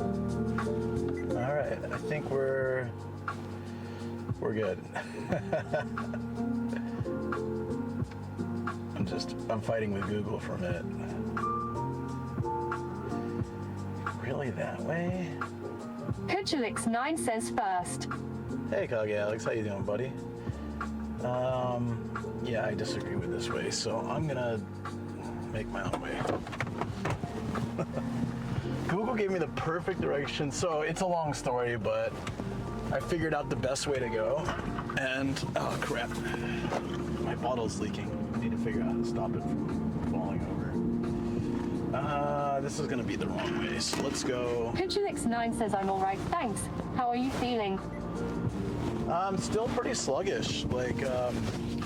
All right, I think we're good. I'm fighting with Google for a minute. Really, that way? Pitchelix9 says first. Hey, Cog Alex, how you doing, buddy? Yeah, I disagree with this way, so I'm gonna make my own way. Google gave me the perfect direction, so it's a long story, but I figured out the best way to go, and oh crap, my bottle's leaking. I need to figure out how to stop it from falling over. This is gonna be the wrong way, so let's go. Pitchelix9 says I'm alright, thanks. How are you feeling? I'm still pretty sluggish. Like,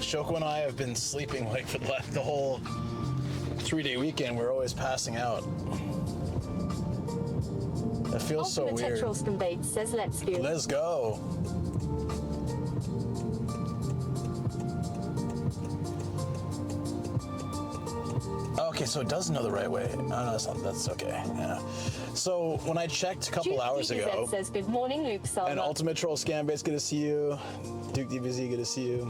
Shoko and I have been sleeping like for the whole 3-day weekend. We're always passing out. It feels so weird. Tetralston says let's go. Let's go. Okay, so it does know the right way. No, that's okay. Yeah. So when I checked a couple hours ago, says good morning, Luke. And Ultimate Troll Scambase, good to see you. Duke DBZ, good to see you.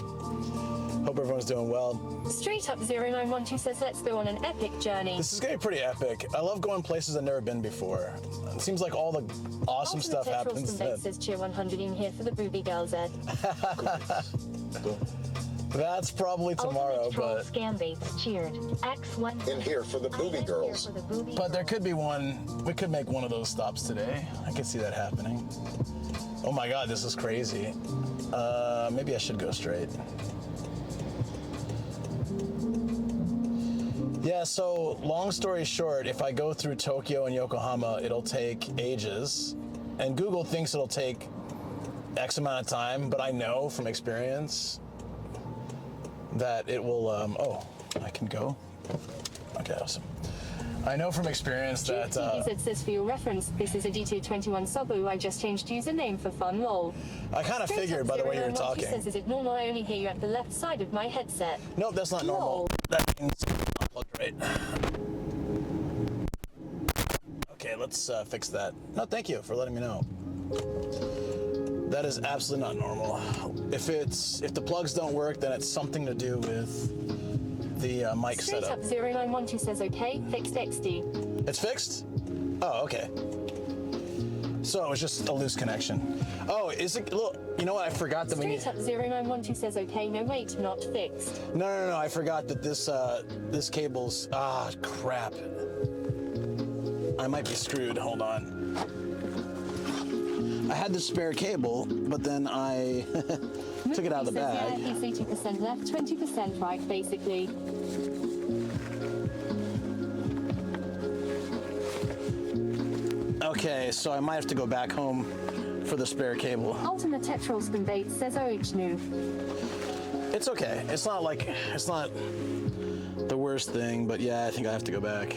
Hope everyone's doing well. Straight Up 0912 says let's go on an epic journey. This is gonna be pretty epic. I love going places I've never been before. It seems like all the awesome stuff happens then. Says cheer 100 in here for the booby girls, Ed. That's probably tomorrow, but Scambase cheered. X1 in here for the booby girls. But there could be one. We could make one of those stops today. I could see that happening. Oh my God, this is crazy. Maybe I should go straight. Yeah, so long story short, if I go through Tokyo and Yokohama, it'll take ages. And Google thinks it'll take X amount of time, but I know from experience that it will, oh, I can go? Okay, awesome. I know from experience that... It says for your reference, this is a D221 Sobu. I just changed username for fun, lol. I kind of figured by the way you were talking. Says, is it normal I only hear you at the left side of my headset? Nope, that's not normal. That means unplugged right. Okay, let's fix that. No, thank you for letting me know. That is absolutely not normal. If the plugs don't work, then it's something to do with the mic setup. Straight Up 0912 says okay, fixed XD. It's fixed? Oh, okay. So it was just a loose connection. Oh, is it? Look, you know what? I forgot that we need. Straight Up 0912 says okay, no wait, not fixed. No. I forgot that this cable's crap. I might be screwed. Hold on. I had the spare cable, but then I took it out of the bag. Yeah, he's 80% left, 20% right, basically. Okay, so I might have to go back home for the spare cable. Ultimate Tetralston Bates says OH It's okay. It's not the worst thing, but yeah, I think I have to go back.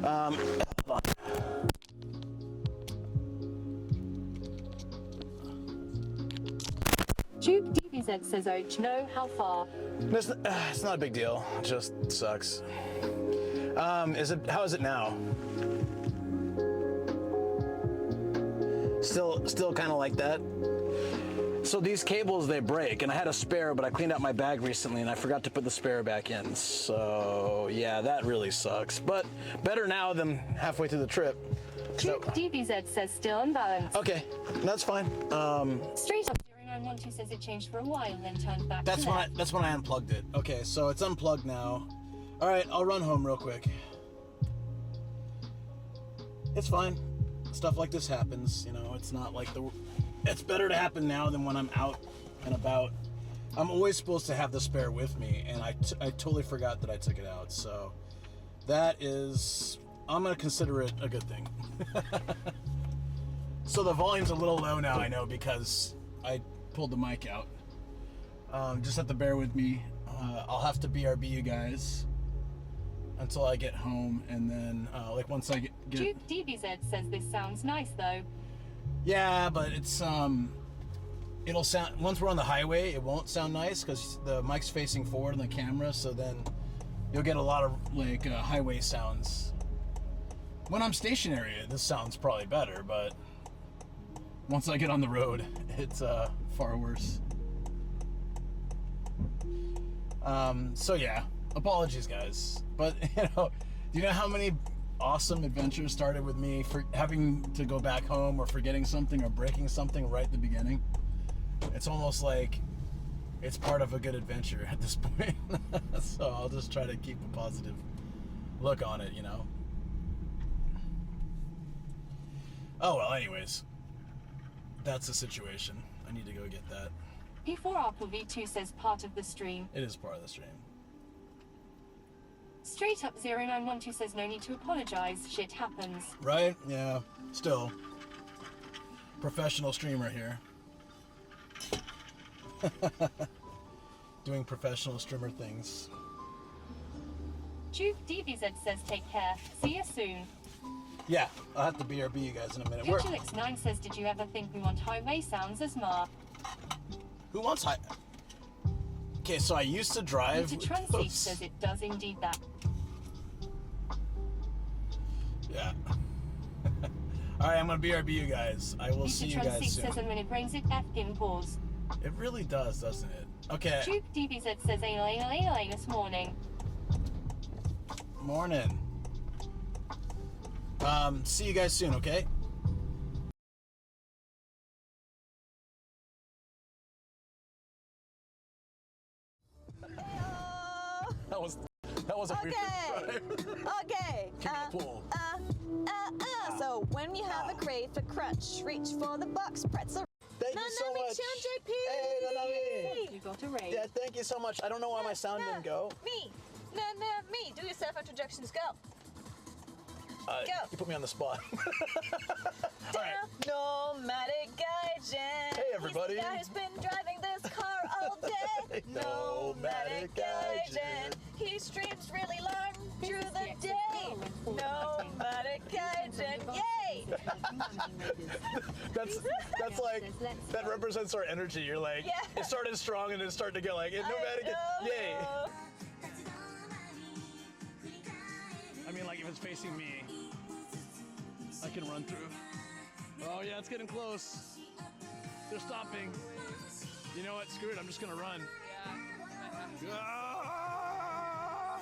Hold on. Duke DBZ says OH no, how far? It's not a big deal. It just sucks. How is it now? Still kind of like that. So these cables, they break, and I had a spare, but I cleaned out my bag recently, and I forgot to put the spare back in. So yeah, that really sucks. But better now than halfway through the trip. Duke DBZ says still unbalanced. Okay, that's fine. Straight Up 0912 says it changed for a while, then turned back. That's when I unplugged it. Okay, so it's unplugged now. All right, I'll run home real quick. It's fine. Stuff like this happens, you know. It's not like it's better to happen now than when I'm out and about. I'm always supposed to have the spare with me, and I totally forgot that I took it out. So that is, I'm gonna consider it a good thing. So the volume's a little low now, I know, because I pulled the mic out. Just have to bear with me. I'll have to BRB you guys until I get home, and then like once I get Duke DBZ says this sounds nice though. Yeah, but it's it'll sound, once we're on the highway, it won't sound nice because the mic's facing forward on the camera, so then you'll get a lot of like highway sounds. When I'm stationary, this sounds probably better, but once I get on the road, it's far worse. So yeah, apologies guys. But do you know how many awesome adventures started with me for having to go back home or forgetting something or breaking something right at the beginning? It's almost like it's part of a good adventure at this point. So I'll just try to keep a positive look on it, Oh well, anyways. That's the situation. I need to go get that. P4 Apple V2 says part of the stream. It is part of the stream. Straight up 0912 says no need to apologize. Shit happens. Right? Yeah. Still. Professional streamer here. Doing professional streamer things. Juve DVZ says take care. See you soon. Yeah, I'll have to BRB you guys in a minute. Vigilix9 says, did you ever think we want highway sounds as Mark? Who wants high? Okay, so I used to drive. Mr. Transeat says it does indeed that. Yeah. All right, I'm gonna BRB you guys. I will see you guys Transeat soon. says, and when it brings it, F-in pause. It really does, doesn't it? Okay. Juve DVZ says, anal this morning. Morning. See you guys soon, okay? That was a weird drive. Okay. Give me the pool. So when you have a crave for crunch, reach for the box pretzel. Thank you so much. JP. Hey, Nanami. You got a raise. Yeah, thank you so much. I don't know why my sound didn't go. Me. Me. Do your self-introductions. Go. Go. You put me on the spot. All right. Nomadic Gaijin. Hey, everybody. He's the guy who's been driving this car all day. Nomadic Gaijin. He streams really long through the day. Nomadic Gaijin. Yay! that's like that represents our energy. You're like, Yeah. it started strong and it's starting to get like nomadic. Yay! I mean, like if it's facing me, I can run through. Oh yeah, it's getting close. They're stopping. You know what? Screw it. I'm just gonna run. Ah!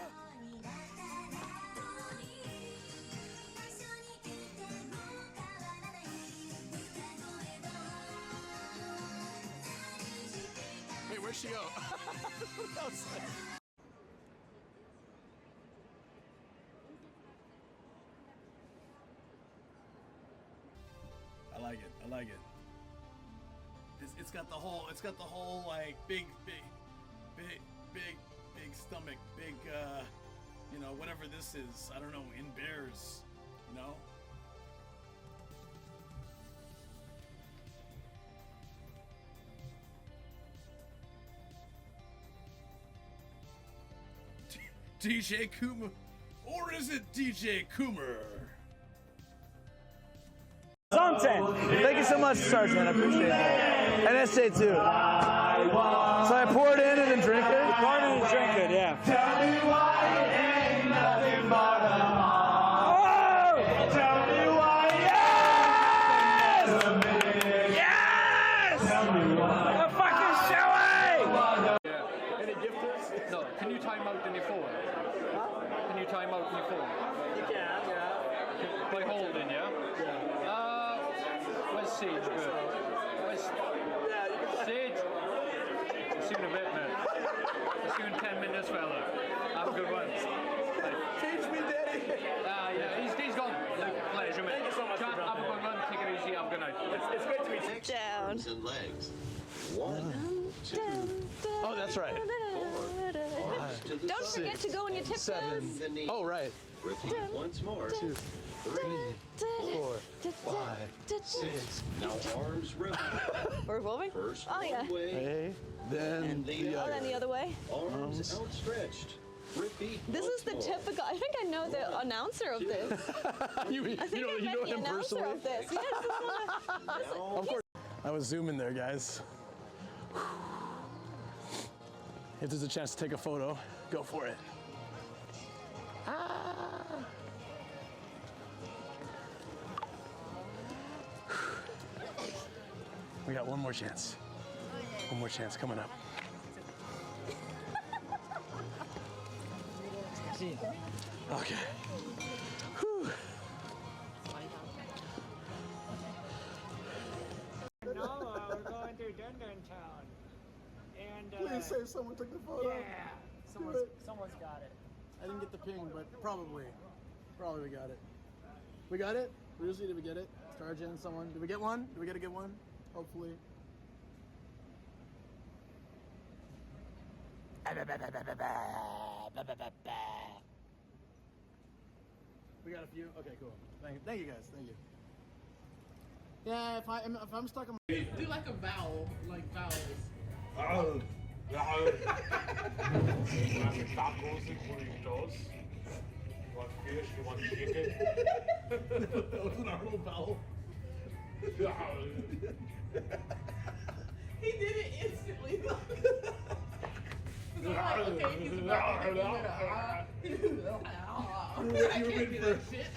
Wait, where'd she go? That was like... I like it. It's got the whole like big stomach, big whatever this is. I don't know, in bears, DJ Kuma, or is it DJ Coomer? Thank you so much, Sergeant. I appreciate it. And SJ too. So I pour it in and then drink it? Pour it in and drink it, yeah. Tell me why it ain't nothing but a heart. Oh! Tell me why yes! Tell me why. The fucking showy! Yeah. Any gifters? No. Can you time out in your phone? Huh? Can you time out in your phone? You can, yeah. By holding, yeah? Where's Sage good? Where's Sage? See you in a bit, man. See you in 10 minutes, fella. Have a good one. Teach me, Daddy. Yeah, he's gone. Look, pleasure, man. Thank you so much for Have a dropping good one. Take it easy. Have a good night. It's great to meet you. Down. Arms and legs. 1, 2, Oh, that's right. 4. Don't forget to go on your tiptoes. 7. The knee. Oh, right. Repeat once more. 2, 3, 4, 5, 6. Now arms revolve. We're revolving? First Oh, yeah. one way Hey, then and the Oh, other. then the other way. Arms outstretched. Repeat This once is the more. typical. I think I know the announcer of this. you I think I met the announcer of this. Yes, this is one Now Of course. I was zooming there, guys. If there's a chance to take a photo, go for it. We got one more chance. One more chance coming up. Okay. Whew. No, we're going through Dun Dun Town. And, Please say someone took the photo. yeah, someone's got it. I didn't get the ping, but probably we got it. We got it? Brucey, did we get it? Stargen, someone. Did we get one? Did we get a good one? Hopefully. We got a few. Okay, cool. Thank you guys. Thank you. Yeah, if I'm stuck on. Do like a vowel, like vowels. You want tacos and burritos? You want fish? You want chicken? That was an Arnold vowel. He did it instantly. Okay, he's about to I can't do that shit.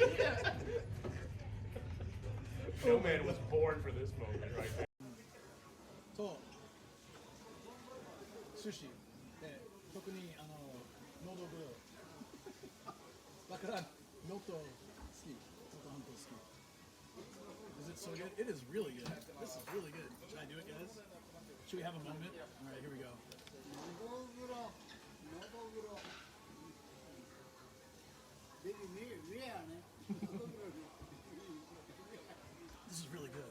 No man was born for this moment right there. そう寿司で特にノドグロだからノド好きノド半島好き Is it so good? It is really good. This is really good. Should I do it, guys? Should we have a moment? All right, here we go. This is really good.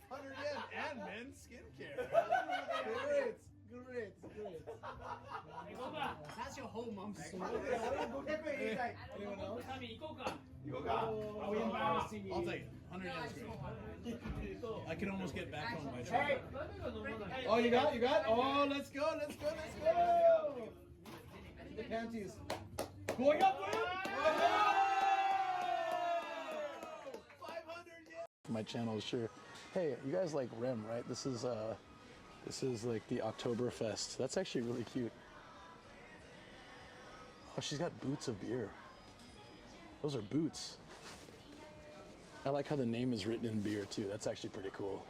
100 yen and men's skincare. Great. That's your whole mom's story. Anyone else? Are we embarrassing you? I'll take it. 100 yen is great. I can almost get back home by train. Oh, you got? Oh, let's go. The panties. Going up, 500 yen. My channel, sure. Hey, you guys like Rim, right? This is like the Oktoberfest. That's actually really cute. Oh, she's got boots of beer. Those are boots. I like how the name is written in beer too. That's actually pretty cool.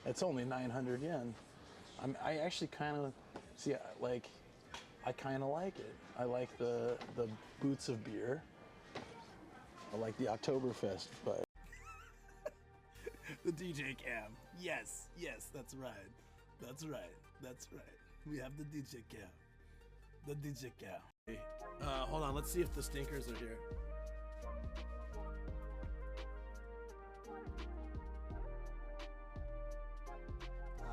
It's only 900 yen. I actually kind of see, like, I kind of like it. I like the boots of beer. I like the Oktoberfest, but the DJ cam. Yes, that's right. We have the DJ cam. The DJ cam. Hold on, let's see if the stinkers are here.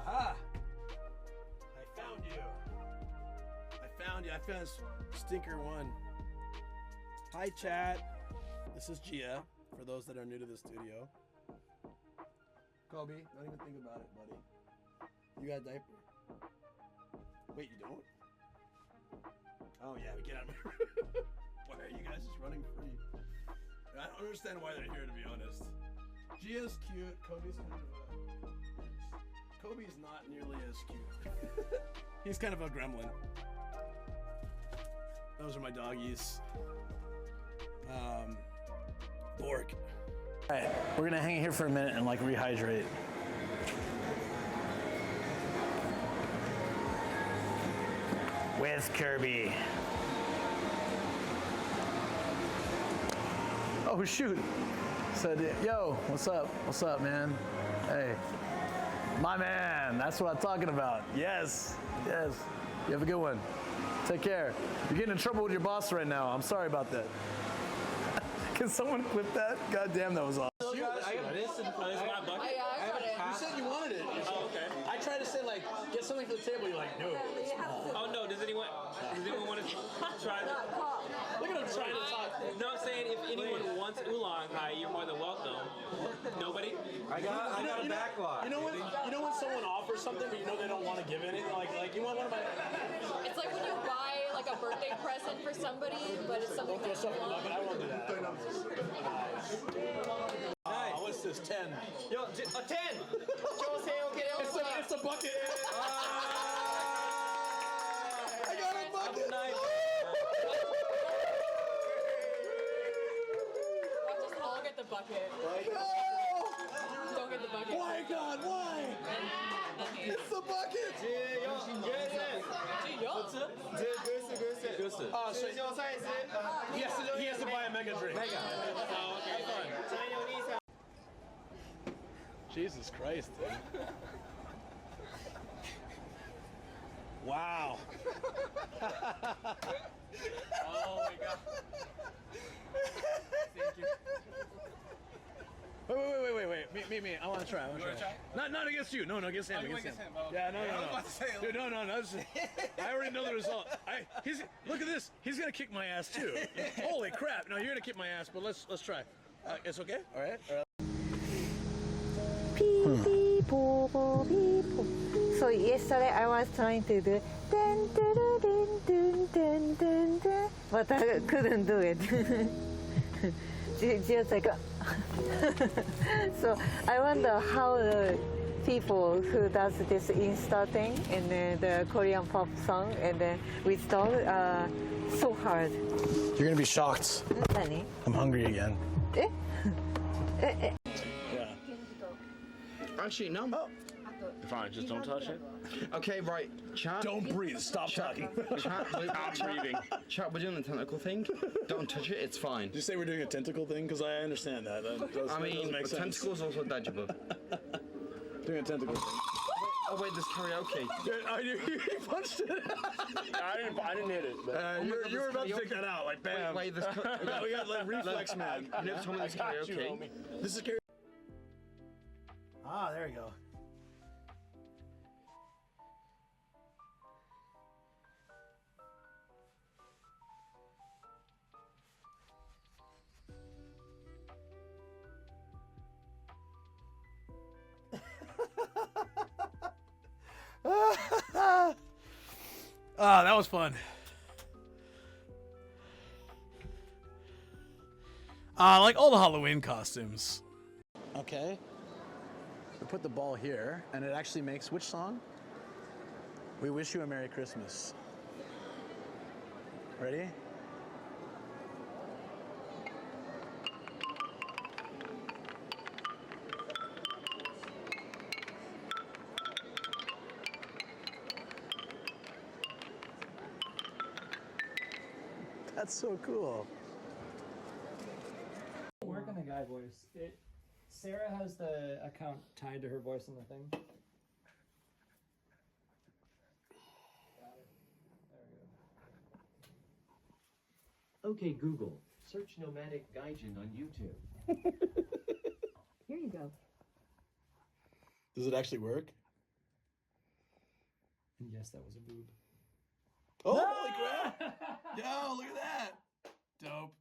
Aha! I found you. I found Stinker 1. Hi, chat. This is Gia, for those that are new to the studio. Kobe, don't even think about it, buddy. You got a diaper. Wait, you don't? Oh, yeah, get out of here. Why are you guys just running free? I don't understand why they're here, to be honest. Gia's cute. Kobe's kind of Kobe's not nearly as cute. He's kind of a gremlin. Those are my doggies. Bork. Alright, we're gonna hang here for a minute and like rehydrate. With Kirby. Oh shoot. Said, yo, what's up, man? Hey. My man, that's what I'm talking about. Yes. You have a good one. Take care. You're getting in trouble with your boss right now. I'm sorry about that. Can someone clip that? God damn, that was awesome. I got this and this my bucket. You said you wanted it. Oh, okay. I tried to say, like, get something for the table. You're like, no. Oh no, does anyone want to try that? Look at him trying to talk. No, I'm saying if anyone wants oolong, hi, you're more than welcome. Nobody? I got a backlog. You know when someone offers something but you know they don't want to give anything? Like you want one of my... It's like when you buy like a birthday present for somebody, but it's something that you want. I won't do that. Nice. What's this? 10. Yo, a 10! It's a bucket. I got a bucket. Let's just all get the bucket. No! Don't get the bucket. Why, God? Why? It's the bucket! He has to buy a mega drink. Jesus Christ, dude. Wow. Oh my god. Wait. Me. I want to try. Not against you. No, against him. Against him. Yeah, no. Dude, no. I already know the result. Look at this. He's gonna kick my ass too. Holy crap! No, you're gonna kick my ass, but let's try. It's okay. All right. So yesterday I was trying to do dun, dun, dun, dun, dun, dun, dun, but I couldn't do it. Just like so I wonder how the people who does this Insta thing and the Korean pop song and then with dog so hard. You're gonna be shocked. Nani? I'm hungry again. Yeah. Actually, no. Oh. Fine, just don't touch it. Okay, right. Chat. Don't breathe. Stop talking. Chat, Chat, we're doing the tentacle thing. Don't touch it. It's fine. Did you say we're doing a tentacle thing? Because I understand that. That doesn't make sense. Tentacle's also dodgeable. Doing a tentacle thing. Oh wait, there's karaoke. You punched it. I didn't hit it. You were about to take that out, like bam. Wait, we got like reflex man. You never told me there's karaoke. This is karaoke. Ah, there you go. That was fun. I like all the Halloween costumes. Okay. We put the ball here, and it actually makes which song? We Wish You a Merry Christmas. Ready? That's so cool. Work on the guy voice. Sarah has the account tied to her voice on the thing. Got it. There we go. Okay, Google. Search Nomadic Gaijin on YouTube. Here you go. Does it actually work? And yes, that was a boob. Oh, holy crap! Yo, look at that! Dope.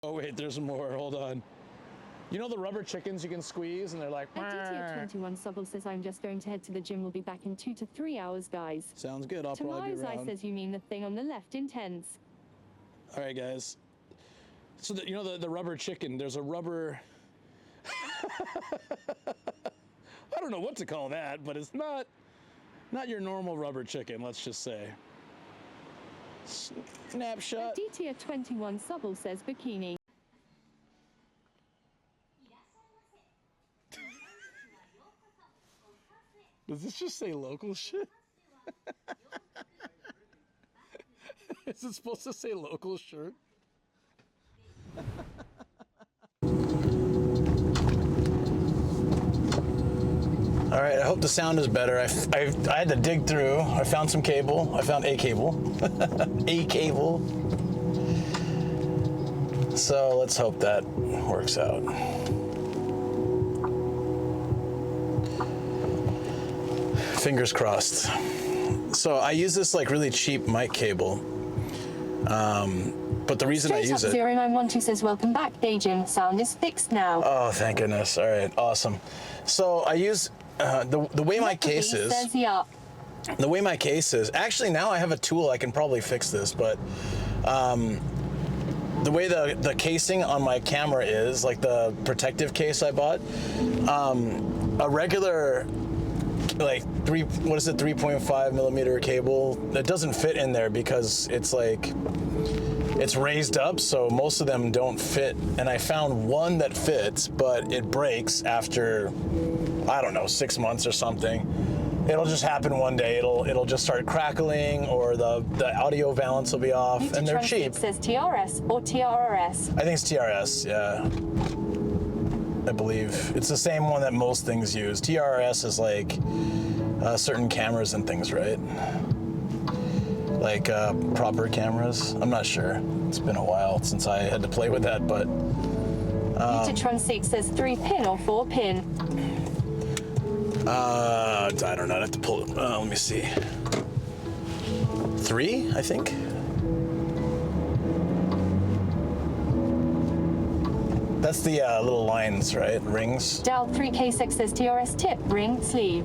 Oh wait, there's more. Hold on. You know the rubber chickens you can squeeze and they're like. DTO21 Subble says I'm just going to head to the gym. We'll be back in 2 to 3 hours, guys. Sounds good. I'll probably be Tomorrow's around. says you mean the thing on the left intense. All right, guys. So you know the rubber chicken. There's a rubber. I don't know what to call that, but it's not your normal rubber chicken. Let's just say. Snapshot. DTO21 Subble says bikini. Does this just say local shit? Is it supposed to say local shirt? All right, I hope the sound is better. I had to dig through. I found some cable. I found a cable. A cable. So let's hope that works out. Fingers crossed. So I use this like really cheap mic cable. But the reason I use it... 0912 says welcome back, Gaijin. Sound is fixed now. Oh, thank goodness. All right, awesome. So I use the way my case is. The way my case is. Actually, now I have a tool. I can probably fix this, but the way the casing on my camera is, like the protective case I bought, a regular like 3.5 millimeter cable that doesn't fit in there because it's like it's raised up, so most of them don't fit. And I found one that fits, but it breaks after, I don't know, 6 months or something. It'll just happen one day. It'll just start crackling, or the audio valence will be off, and they're cheap. It says TRS or TRRS. I think it's TRS, yeah. I believe it's the same one that most things use. TRS is like certain cameras and things, right? Like proper cameras. I'm not sure. It's been a while since I had to play with that, but. Utatron 6 says 3-pin or 4-pin. I don't know. I have to pull it. Let me see. 3, I think. That's the little lines, right? Rings. Dial 3K6 says TRS tip, ring, sleeve.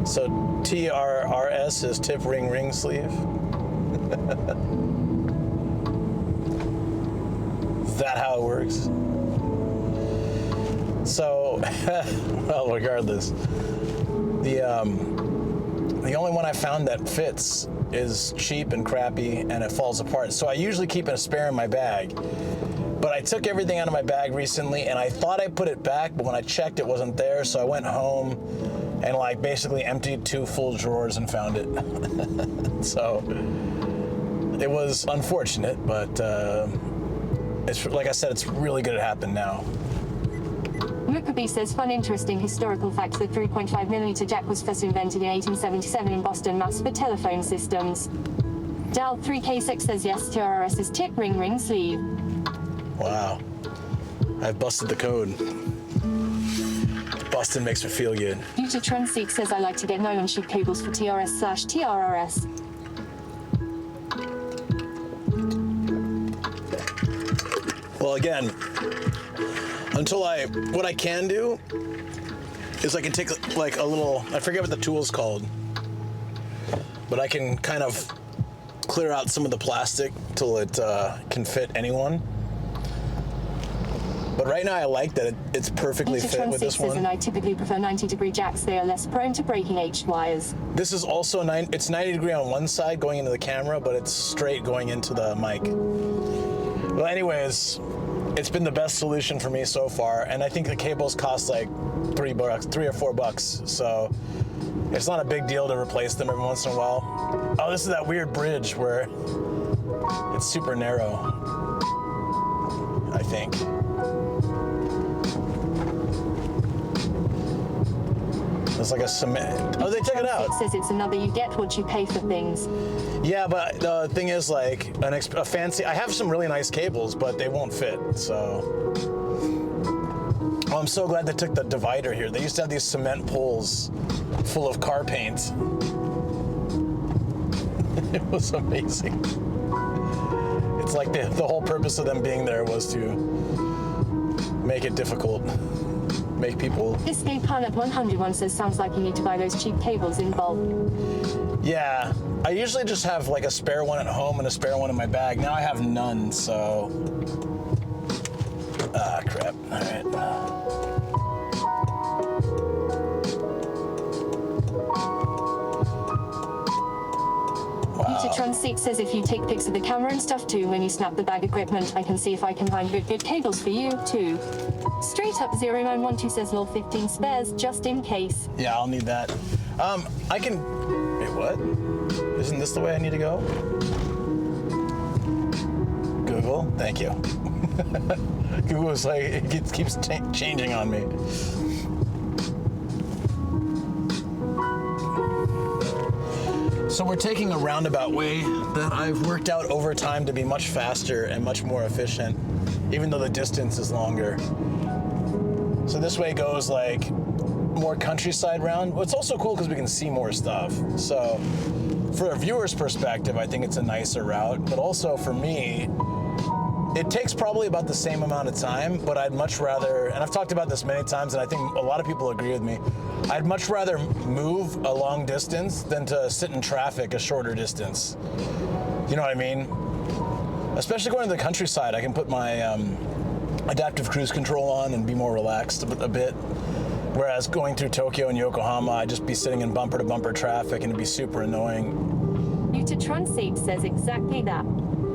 So TRRS is tip, ring, sleeve. Is that how it works? So, well, regardless, the only one I found that fits is cheap and crappy, and it falls apart. So I usually keep a spare in my bag. But I took everything out of my bag recently, and I thought I put it back, but when I checked, it wasn't there. So I went home and like basically emptied 2 full drawers and found it. So it was unfortunate, but it's like I said, it's really good at happening now. Mukabe says, fun, interesting historical fact: the 3.5mm jack was first invented in 1877 in Boston, Mass. For telephone systems. Dial 3K6 says yes, TRRS is tip, ring, sleeve. Wow. I've busted the code. Boston makes me feel good. Utatron 6 says, I like to get nylon sheet cables for TRS/TRRS. Well, again, what I can do is I can take like a little, I forget what the tool's called, but I can kind of clear out some of the plastic till it can fit anyone. But right now I like that it's perfectly fit with this one. And I typically prefer 90-degree jacks. They are less prone to breaking H wires. This is also it's 90 degree on one side going into the camera, but it's straight going into the mic. Well, anyways, it's been the best solution for me so far, and I think the cables cost like $3 or $4, so it's not a big deal to replace them every once in a while. Oh, this is that weird bridge where it's super narrow, I think. It's like a cement. Oh, they took it out. It says it's another you get what you pay for things. Yeah, but the thing is, like, a fancy. I have some really nice cables, but they won't fit. So, oh, I'm so glad they took the divider here. They used to have these cement poles full of car paint. It was amazing. It's like the whole purpose of them being there was to make it difficult. Make people. Escape Pilot 101 says, sounds like you need to buy those cheap cables in bulk. Yeah, I usually just have like a spare one at home and a spare one in my bag. Now I have none, so. Ah, crap. All right. Wow. Utatron 6 says, if you take pics of the camera and stuff too when you snap the bag equipment, I can see if I can find good cables for you too. Straight up 0912 says, lol, 15 spares just in case. Yeah, I'll need that. I can. Wait, what? Isn't this the way I need to go? Google, thank you. Google's like, it keeps changing on me. So we're taking a roundabout way that I've worked out over time to be much faster and much more efficient, even though the distance is longer. So this way goes like more countryside round. Well, it's also cool because we can see more stuff. So for a viewer's perspective, I think it's a nicer route, but also for me, it takes probably about the same amount of time, but I'd much rather, and I've talked about this many times, and I think a lot of people agree with me, I'd much rather move a long distance than to sit in traffic a shorter distance. You know what I mean? Especially going to the countryside, I can put my adaptive cruise control on and be more relaxed a bit. Whereas going through Tokyo and Yokohama, I'd just be sitting in bumper-to-bumper traffic and it'd be super annoying. Uta Transit says exactly that.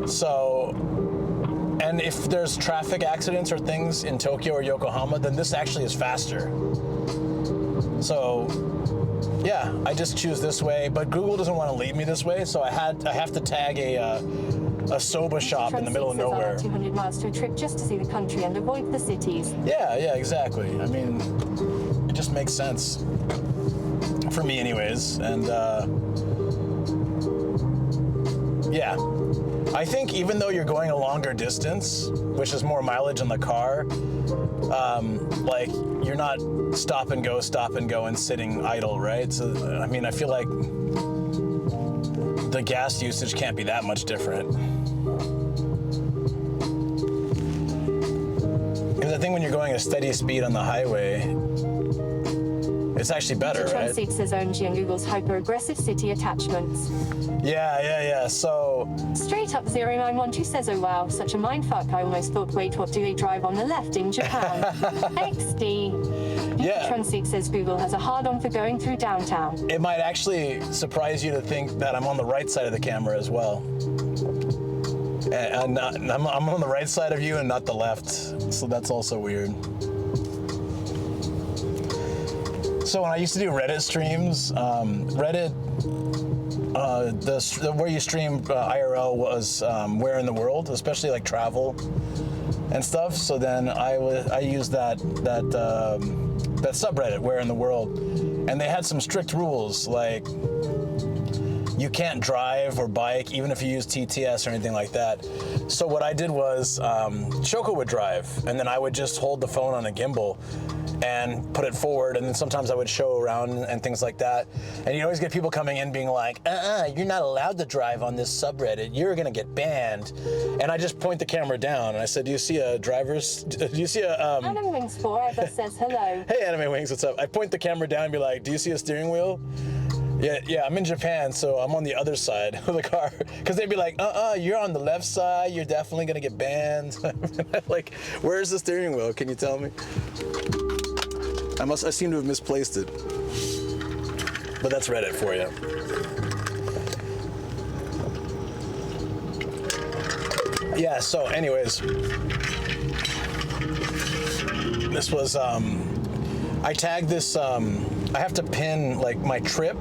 So, and if there's traffic accidents or things in Tokyo or Yokohama, then this actually is faster. So, yeah, I just choose this way, but Google doesn't want to lead me this way, so I have to tag a soba shop in the middle of nowhere. 200 miles to a trip just to see the country and avoid the cities. Yeah, exactly. I mean, it just makes sense for me anyways, and yeah. I think even though you're going a longer distance, which is more mileage in the car, like you're not stop and go and sitting idle, right? So, I mean, I feel like the gas usage can't be that much different. Because I think when you're going a steady speed on the highway, it's actually better, right? Transit says OMG and Google's hyper-aggressive city attachments. Yeah. So Straight up 0912 says, oh wow, such a mindfuck. I almost thought, wait, what do they drive on the left in Japan? XD. Yeah. Transit says Google has a hard-on for going through downtown. It might actually surprise you to think that I'm on the right side of the camera as well. And I'm on the right side of you and not the left. So that's also weird. So when I used to do Reddit streams, Reddit, where you stream IRL was where in the world, especially like travel and stuff. So then I used that subreddit, where in the world, and they had some strict rules, like you can't drive or bike even if you use TTS or anything like that. So what I did was Shoko would drive, and then I would just hold the phone on a gimbal and put it forward, and then sometimes I would show around and things like that. And you always get people coming in being like, you're not allowed to drive on this subreddit, you're gonna get banned. And I just point the camera down and I said, do you see a Anime Wings Forever says hello. Hey Anime Wings, what's up? I point the camera down and be like, do you see a steering wheel? Yeah, I'm in Japan, so I'm on the other side of the car. Because they'd be like, you're on the left side, you're definitely gonna get banned. Like, where's the steering wheel? Can you tell me? I seem to have misplaced it. But that's Reddit for you. Yeah, so anyways. This was, I tagged this, I have to pin, like, my trip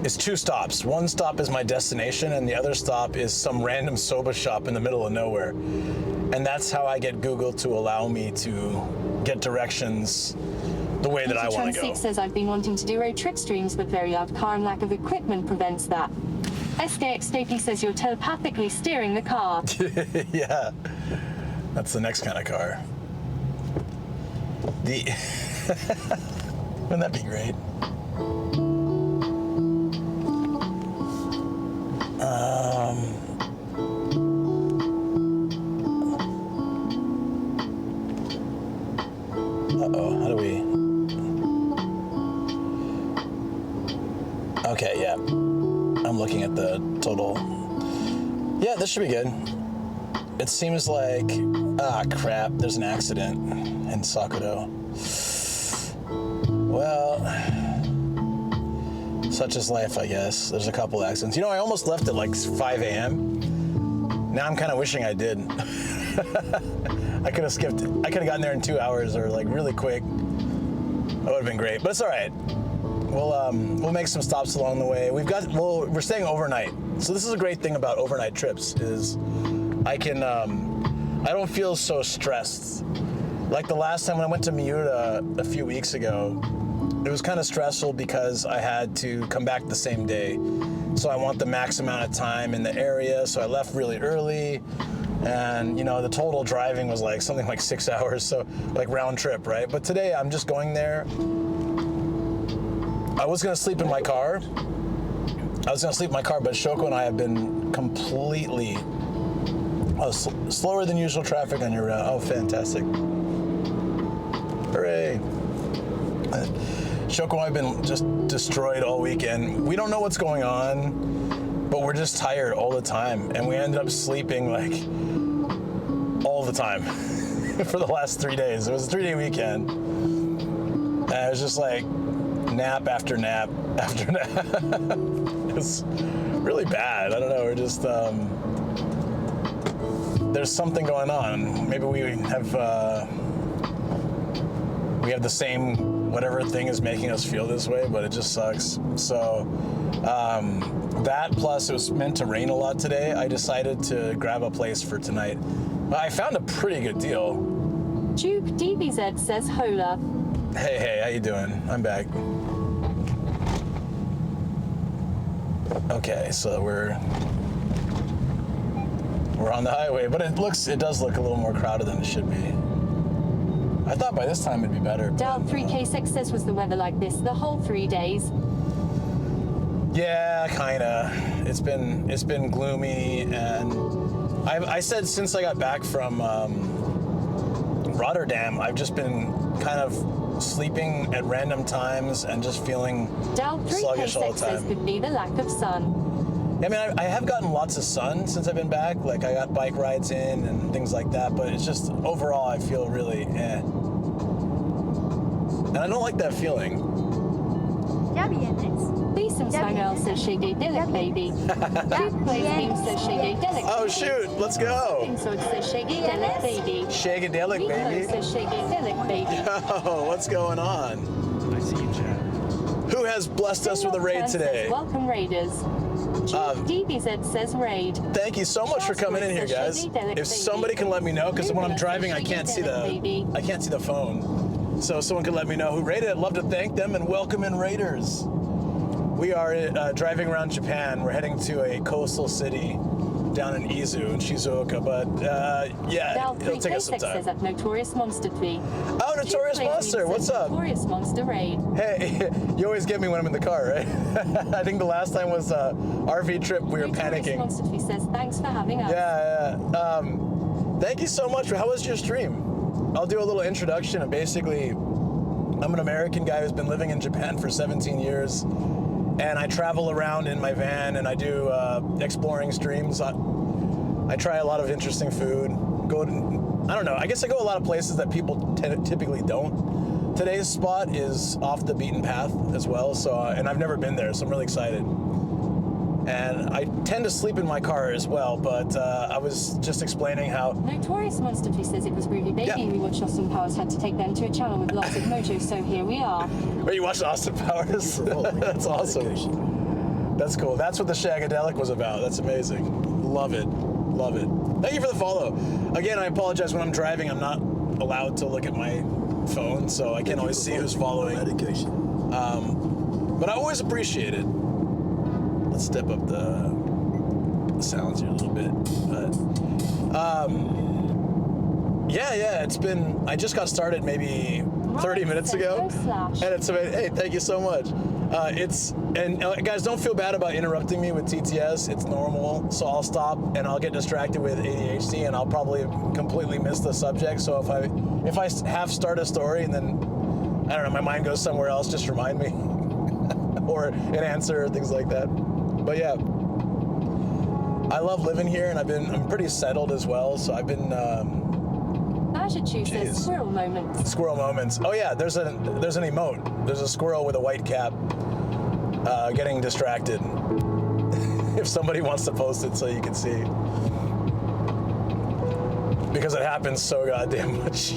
is 2 stops. One stop is my destination, and the other stop is some random soba shop in the middle of nowhere. And that's how I get Google to allow me to get directions the way that I want to go. Transit says I've been wanting to do road trip streams, but very loud car and lack of equipment prevents that. SKXDP says you're telepathically steering the car. Yeah, that's the next kind of car. Wouldn't that be great? Uh-oh, how do we... Okay, yeah. I'm looking at the total. Yeah, this should be good. It seems like... crap, there's an accident in Sakudo. Well, such is life, I guess. There's a couple accidents. You know, I almost left at like 5 a.m. Now I'm kind of wishing I did. I could have gotten there in 2 hours or like really quick. That would have been great, but it's all right. We'll make some stops along the way. We're staying overnight. So this is a great thing about overnight trips is I don't feel so stressed. Like the last time when I went to Miura a few weeks ago, it was kind of stressful because I had to come back the same day. So I want the max amount of time in the area, so I left really early. And, you know, the total driving was like something like 6 hours, so like round trip, right? But today I'm just going there. I was gonna sleep in my car. But Shoko and I have been completely slower than usual traffic on your route. Oh, fantastic. Hooray. Shoko and I have been just destroyed all weekend. We don't know what's going on. but we're just tired all the time, and we ended up sleeping like all the time for the last 3 days. It was a 3-day weekend, and it was just like nap after nap after nap. It was really bad. I don't know. We're just there's something going on. Maybe we have the same whatever thing is making us feel this way, but it just sucks. So that plus it was meant to rain a lot today. I decided to grab a place for tonight. I found a pretty good deal. Duke DBZ says hola. Hey, how you doing? I'm back. Okay, so we're on the highway, but it does look a little more crowded than it should be. I thought by this time it'd be better. Dal 3K6 says, was the weather like this the whole 3 days? Yeah, kinda. It's been gloomy, and I said since I got back from Rotterdam, I've just been kind of sleeping at random times and just feeling sluggish all the time. Says could be the lack of sun. I mean, I have gotten lots of sun since I've been back. Like, I got bike rides in and things like that, but it's just, overall, I feel really eh. And I don't like that feeling. Beeson Sangel says Shaggy Delic Baby. Duke Plays Beam says Shaggy Delic. Oh, shoot, let's go. Sword says Shaggy Delic Baby. Shagadelic Baby. says Shaggy Delic Baby. Yo, what's going on? I see you, Chad. Who has blessed us with a raid today? Welcome, Raiders. DBZ says raid. Thank you so much for coming in here, guys. If somebody can let me know, because when I'm driving, I can't see the phone. So if someone could let me know who raided, I'd love to thank them and welcome in raiders. We are driving around Japan. We're heading to a coastal city down in Izu and Shizuoka, but yeah, it'll take us some time. Says at Notorious Monster Tree. Oh, Notorious Monster, what's up? Notorious Monster raid. Hey, you always get me when I'm in the car, right? I think the last time was RV trip. We were panicking. Notorious Monster Tree says thanks for having us. Yeah. Thank you so much. How was your stream? I'll do a little introduction. And basically, I'm an American guy who's been living in Japan for 17 years. And I travel around in my van and I do exploring streams. I try a lot of interesting food. I don't know, I guess I go a lot of places that people typically don't. Today's spot is off the beaten path as well, so and I've never been there, so I'm really excited. And I tend to sleep in my car as well, but I was just explaining how... Notorious Monster Tree says it was Groovy Baby. Yeah. We watched Austin Powers had to take them to a channel with lots of mojo, so here we are. Wait, you watched Austin Powers? That's awesome. That's cool. That's what the Shagadelic was about. That's amazing. Love it. Love it. Thank you for the follow. Again, I apologize when I'm driving. I'm not allowed to look at my phone, so I can't always see who's following. But I always appreciate it. Let's step up the sounds here a little bit. But, yeah, it's been, I just got started maybe 30 minutes ago. And it's amazing. Hey, thank you so much. Guys, don't feel bad about interrupting me with TTS. It's normal. So I'll stop and I'll get distracted with ADHD and I'll probably completely miss the subject. So if I half start a story and then, I don't know, my mind goes somewhere else, just remind me. Or an answer or things like that. But yeah, I love living here, and I'm pretty settled as well. So I've been. Says squirrel moments. Squirrel moments. Oh yeah, there's an emote. There's a squirrel with a white cap, getting distracted. If somebody wants to post it, so you can see, because it happens so goddamn much.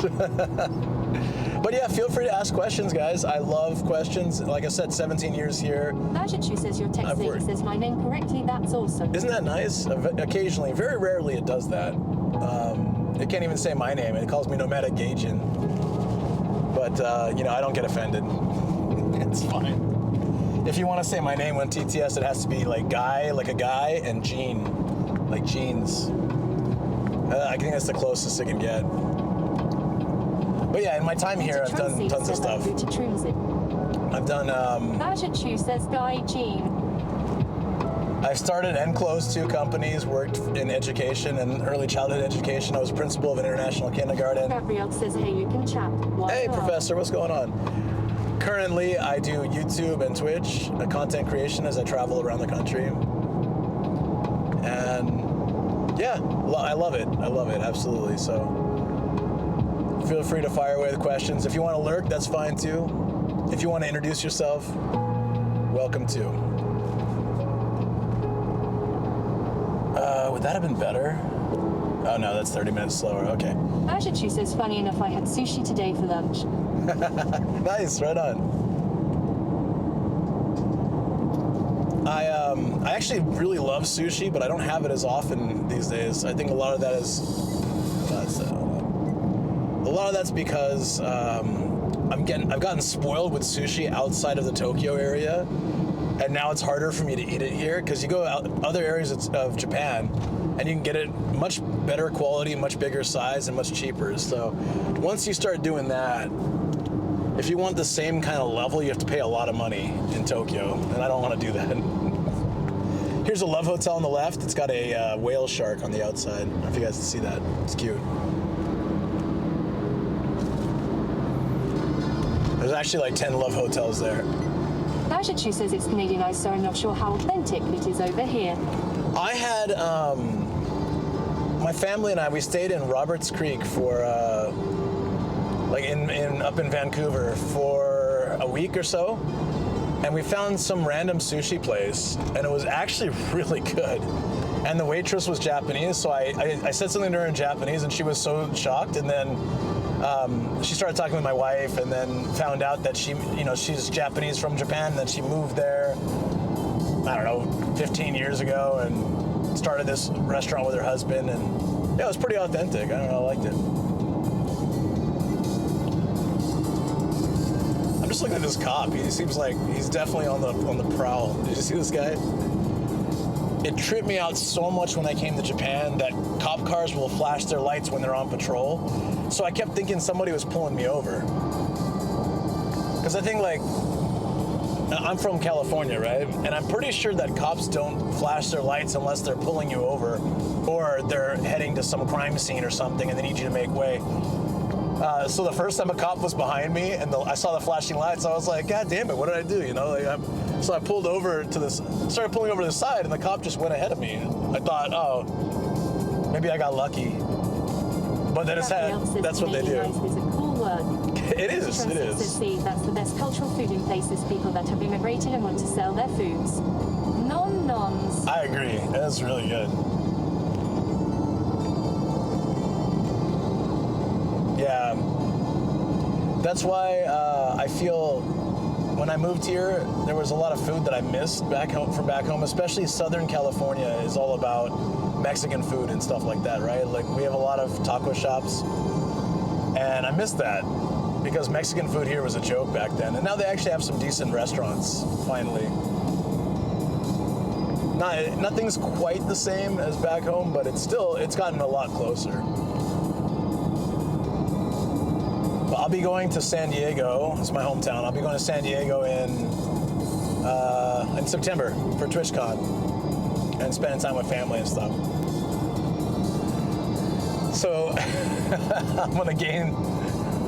But yeah, feel free to ask questions, guys. I love questions. Like I said, 17 years here. Majichu says your text says my name correctly. That's awesome. Isn't that nice? Occasionally, very rarely, it does that. It can't even say my name. It calls me Nomadic Gaijin. But I don't get offended. It's fine. If you want to say my name on TTS, it has to be like guy, like a guy, and Gene, like jeans. I think that's the closest it can get. But yeah, in my time here, I've done tons of stuff. I've done, Majichu says Guy Gene. I've started and closed 2 companies, worked in education and early childhood education. I was principal of an international kindergarten. Gabriel says, hey, you can chat. Hey, Professor, what's going on? Currently, I do YouTube and Twitch, content creation as I travel around the country. And yeah, I love it. I love it, absolutely. So feel free to fire away the questions. If you want to lurk, that's fine too. If you want to introduce yourself, welcome too. Would that have been better? Oh no, that's 30 minutes slower. Okay. Ashichu says, funny enough, I had sushi today for lunch. Nice, right on. I actually really love sushi, but I don't have it as often these days. I think a lot of that is, a lot of that's because I've gotten spoiled with sushi outside of the Tokyo area, and now it's harder for me to eat it here because you go out other areas of Japan, and you can get it much better quality, much bigger size, and much cheaper. So once you start doing that, if you want the same kind of level, you have to pay a lot of money in Tokyo, and I don't want to do that. Here's a love hotel on the left. It's got a whale shark on the outside. I don't know if you guys can see that. It's cute. There's actually like 10 love hotels there. Ashichu says it's Canadianized, so I'm not sure how authentic it is over here. I had, my family and I, we stayed in Roberts Creek for, like up in Vancouver for a week or so. And we found some random sushi place, and it was actually really good. And the waitress was Japanese, so I said something to her in Japanese, and she was so shocked. And then she started talking with my wife, and then found out that she's Japanese from Japan, and then she moved there, I don't know, 15 years ago, and started this restaurant with her husband. And yeah, it was pretty authentic. I don't know, I liked it. Just looking at this cop, he seems like he's definitely on the prowl. Did you see this guy? It tripped me out so much when I came to Japan that cop cars will flash their lights when they're on patrol. So I kept thinking somebody was pulling me over. Because I think, like, I'm from California, right? And I'm pretty sure that cops don't flash their lights unless they're pulling you over or they're heading to some crime scene or something and they need you to make way. So the first time a cop was behind me and I saw the flashing lights, I was like, God damn it, what did I do? You know, like so I pulled over to started pulling over to the side, and the cop just went ahead of me. I thought, oh, maybe I got lucky. But then that's what they do. Is a cool word. It is. See, that's the best cultural food in places, people that have immigrated and want to sell their foods. Non-noms. I agree. That's really good. Yeah, that's why I feel when I moved here, there was a lot of food that I missed from back home, especially Southern California is all about Mexican food and stuff like that, right? Like we have a lot of taco shops, and I missed that because Mexican food here was a joke back then, and now they actually have some decent restaurants, finally. Nothing's quite the same as back home, but it's gotten a lot closer. I'll be going to San Diego. It's my hometown. I'll be going to San Diego in September for TwitchCon and spending time with family and stuff. So I'm gonna gain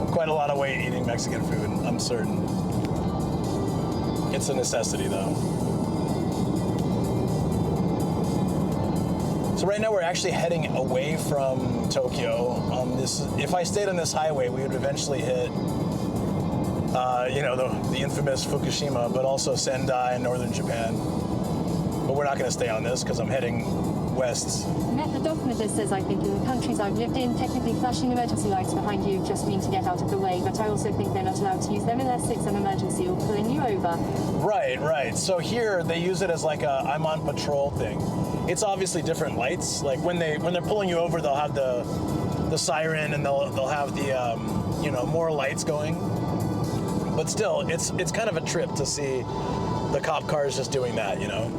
quite a lot of weight eating Mexican food. I'm certain. It's a necessity, though. So right now we're actually heading away from Tokyo on this. If I stayed on this highway, we would eventually hit, the infamous Fukushima, but also Sendai in northern Japan. But we're not going to stay on this because I'm heading west. Methodogmatus says, I think in the countries I've lived in, technically flashing emergency lights behind you just mean to get out of the way, but I also think they're not allowed to use them unless it's an emergency or pulling you over. Right. So here they use it as like a I'm on patrol thing. It's obviously different lights. Like when they're pulling you over, they'll have the siren and they'll have the more lights going. But still, it's kind of a trip to see the cop cars just doing that, you know.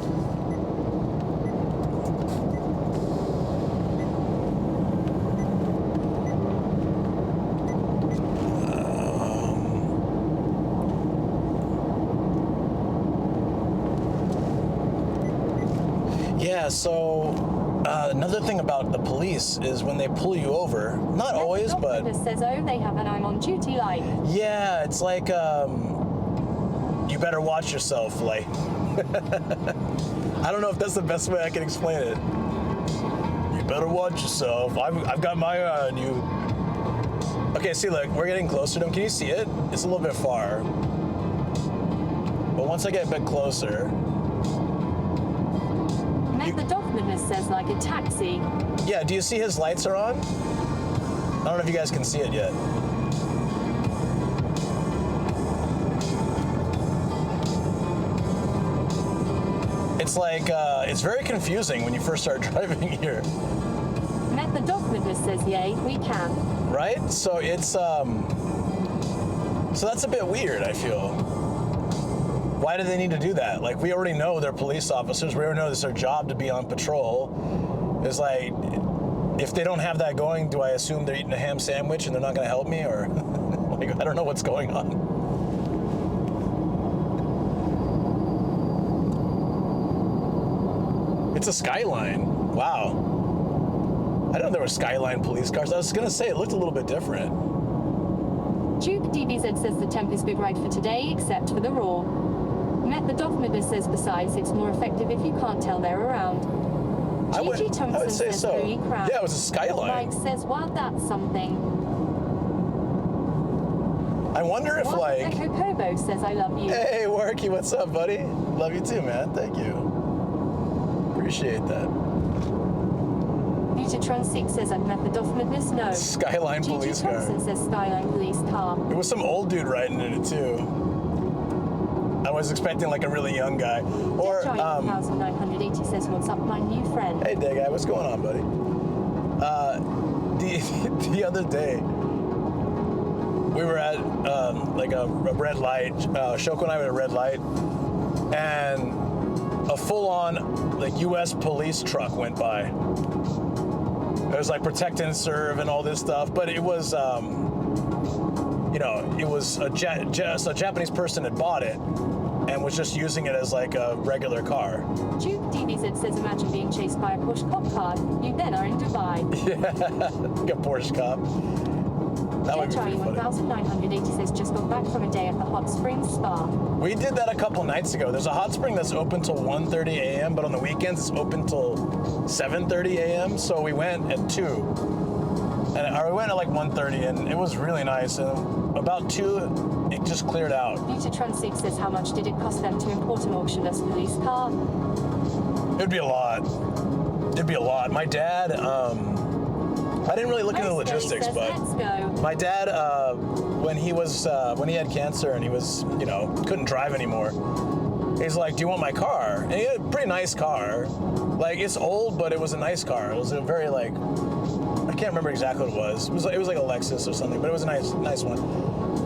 Yeah, so another thing about the police is when they pull you over, not always, but... says, oh, they have an I'm on duty light. Yeah, it's like, you better watch yourself, like... I don't know if that's the best way I can explain it. You better watch yourself. I've got my eye on you. Okay, see, look, we're getting closer to him. Can you see it? It's a little bit far. But once I get a bit closer... Met the document says like a taxi. Yeah, do you see his lights are on? I don't know if you guys can see it yet. It's like, it's very confusing when you first start driving here. Met the document says, yay, we can. Right? So it's, so that's a bit weird, I feel. Why do they need to do that? Like, we already know they're police officers. We already know it's their job to be on patrol. It's like, if they don't have that going, do I assume they're eating a ham sandwich and they're not going to help me? Or, like, I don't know what's going on. It's a Skyline. Wow. I didn't know there were Skyline police cars. I was going to say, it looked a little bit different. Duke DBZ says the temp is big right for today, except for the raw. Met the document says besides, it's more effective if you can't tell they're around. I would say says so. Louis Crown. Yeah, it was a Skyline. Mike says, well, that's something. I wonder if, like... Echo Pobo says, I love you. Hey, Worky, what's up, buddy? Love you too, man. Thank you. Appreciate that. Mutatron 6 says, I've met the document no. Skyline police car. Thompson says, Skyline police car. It was some old dude riding in it, too. I was expecting, like, a really young guy. Or, 1980 says, what's up, my new friend? Hey, day guy, what's going on, buddy? The other day, we were at, like, a red light. Shoko and I were at a red light, and a full-on, like, U.S. police truck went by. It was, like, protect and serve and all this stuff, but it was, you know, it was a Japanese person had bought it and was just using it as like a regular car. Duke DBZ says, imagine being chased by a Porsche cop car. You then are in Dubai. Yeah, like a Porsche cop. That would be pretty funny. 1980 says, just got back from a day at the Hot Springs Spa. We did that a couple nights ago. There's a hot spring that's open till 1:30 a.m., but on the weekends it's open till 7:30 a.m. So we went at 2. And we went at like 1:30, and it was really nice. And about 2, it just cleared out. Mutatron 6 says, how much did it cost them to import an auctionless police car? It'd be a lot. It'd be a lot. My dad, I didn't really look into the logistics, but my dad, when he had cancer and he was, you know, couldn't drive anymore, he's like, do you want my car? And he had a pretty nice car. Like, it's old, but it was a nice car. It was a very, like, I can't remember exactly what it was. It was like a Lexus or something, but it was a nice one.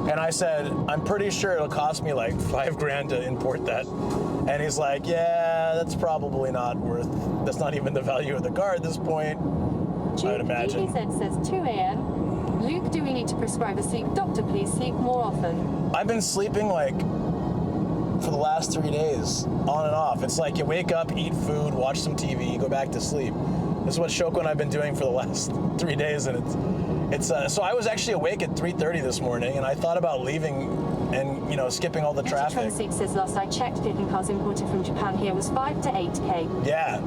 And I said, I'm pretty sure it'll cost me like $5,000 to import that. And he's like, yeah, that's probably not worth, that's not even the value of the car at this point, I'd imagine. DBZ says 2 a.m. Luke, do we need to prescribe a sleep doctor? Please sleep more often. I've been sleeping like for the last 3 days, on and off. It's like you wake up, eat food, watch some TV, go back to sleep. This is what Shoko and I've been doing for the last 3 days, and it's so I was actually awake at 3:30 this morning, and I thought about leaving and, you know, skipping all the traffic. 26 says, last I checked, picking cars imported from Japan here was 5 to 8K. Yeah.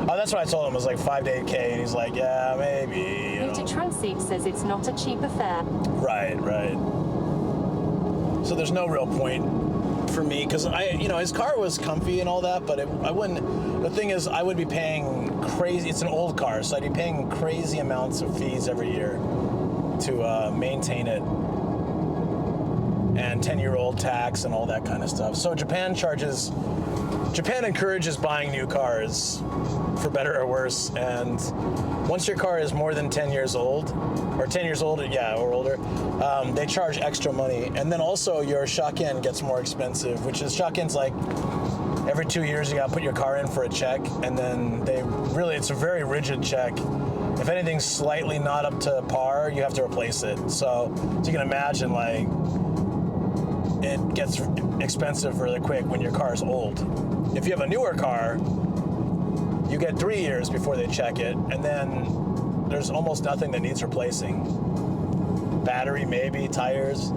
Oh, that's what I told him, was like 5 to 8K, and he's like, yeah, maybe. Mutatron 6 says it's not a cheap affair. Right. So there's no real point for me, because his car was comfy and all that, but I wouldn't. The thing is, I would be paying crazy. It's an old car, so I'd be paying crazy amounts of fees every year to maintain it, and 10-year-old tax and all that kind of stuff. So Japan encourages buying new cars, for better or worse. And once your car is more than 10 years old, or 10 years old, yeah, or older, they charge extra money. And then also your shaken gets more expensive, which is, shaken's like every 2 years you gotta put your car in for a check, and then it's a very rigid check. If anything's slightly not up to par, you have to replace it. So you can imagine, like, it gets expensive really quick when your car is old. If you have a newer car, you get 3 years before they check it, and then there's almost nothing that needs replacing. Battery, maybe, tires,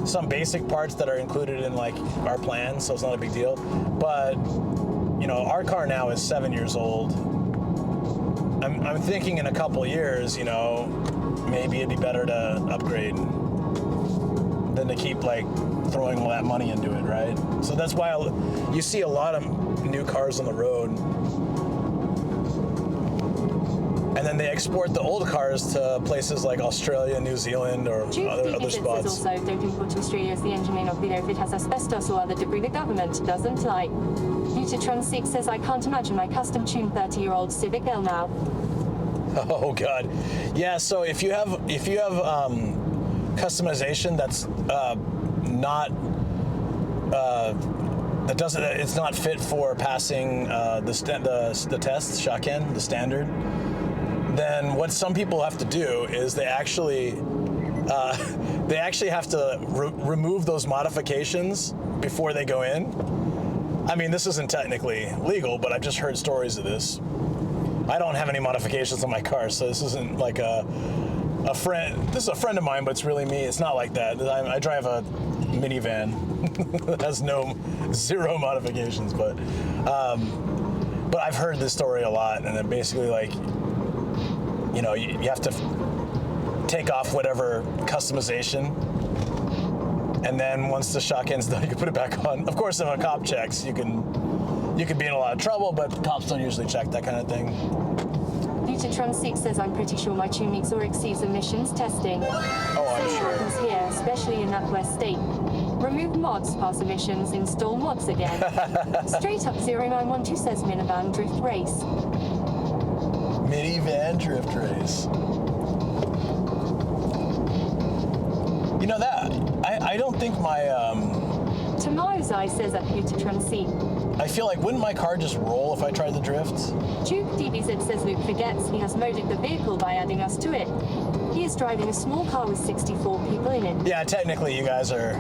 some basic parts that are included in like our plan, so it's not a big deal. But, you know, our car now is 7 years old, I'm thinking in a couple years, you know, maybe it'd be better to upgrade than to keep like throwing all that money into it, right? So that's why you see a lot of new cars on the road, and then they export the old cars to places like Australia, New Zealand, or other spots. Also, don't import to Australia as the engine may not be there if it has asbestos or other debris the government doesn't like. Utatron6 says, I can't imagine my custom-tuned 30-year-old Civic L now. Oh God, yeah. So if you have customization that's not that doesn't, it's not fit for passing the test, Shaken, the standard, then what some people have to do is they actually have to remove those modifications before they go in. I mean, this isn't technically legal, but I've just heard stories of this. I don't have any modifications on my car, so this isn't like a friend. This is a friend of mine, but it's really me. It's not like that. I drive a minivan that has zero modifications, but I've heard this story a lot, and then basically like, you know, you have to take off whatever customization, and then once the shotgun's done, you can put it back on. Of course, if a cop checks, you can be in a lot of trouble, but cops don't usually check that kind of thing. Utatron6 says, I'm pretty sure my tune meets or exceeds emissions testing. Oh, I'm Same sure. happens here, especially in that West state. Remove mods, pass emissions, install mods again. Straight up 0912 says minivan drift race. Minivan drift race. You know that, I don't think my, Tomorrow's says at Utatron6. I feel like, wouldn't my car just roll if I tried to drift? Duke DBZ says Luke forgets he has modded the vehicle by adding us to it. He is driving a small car with 64 people in it. Yeah, technically you guys are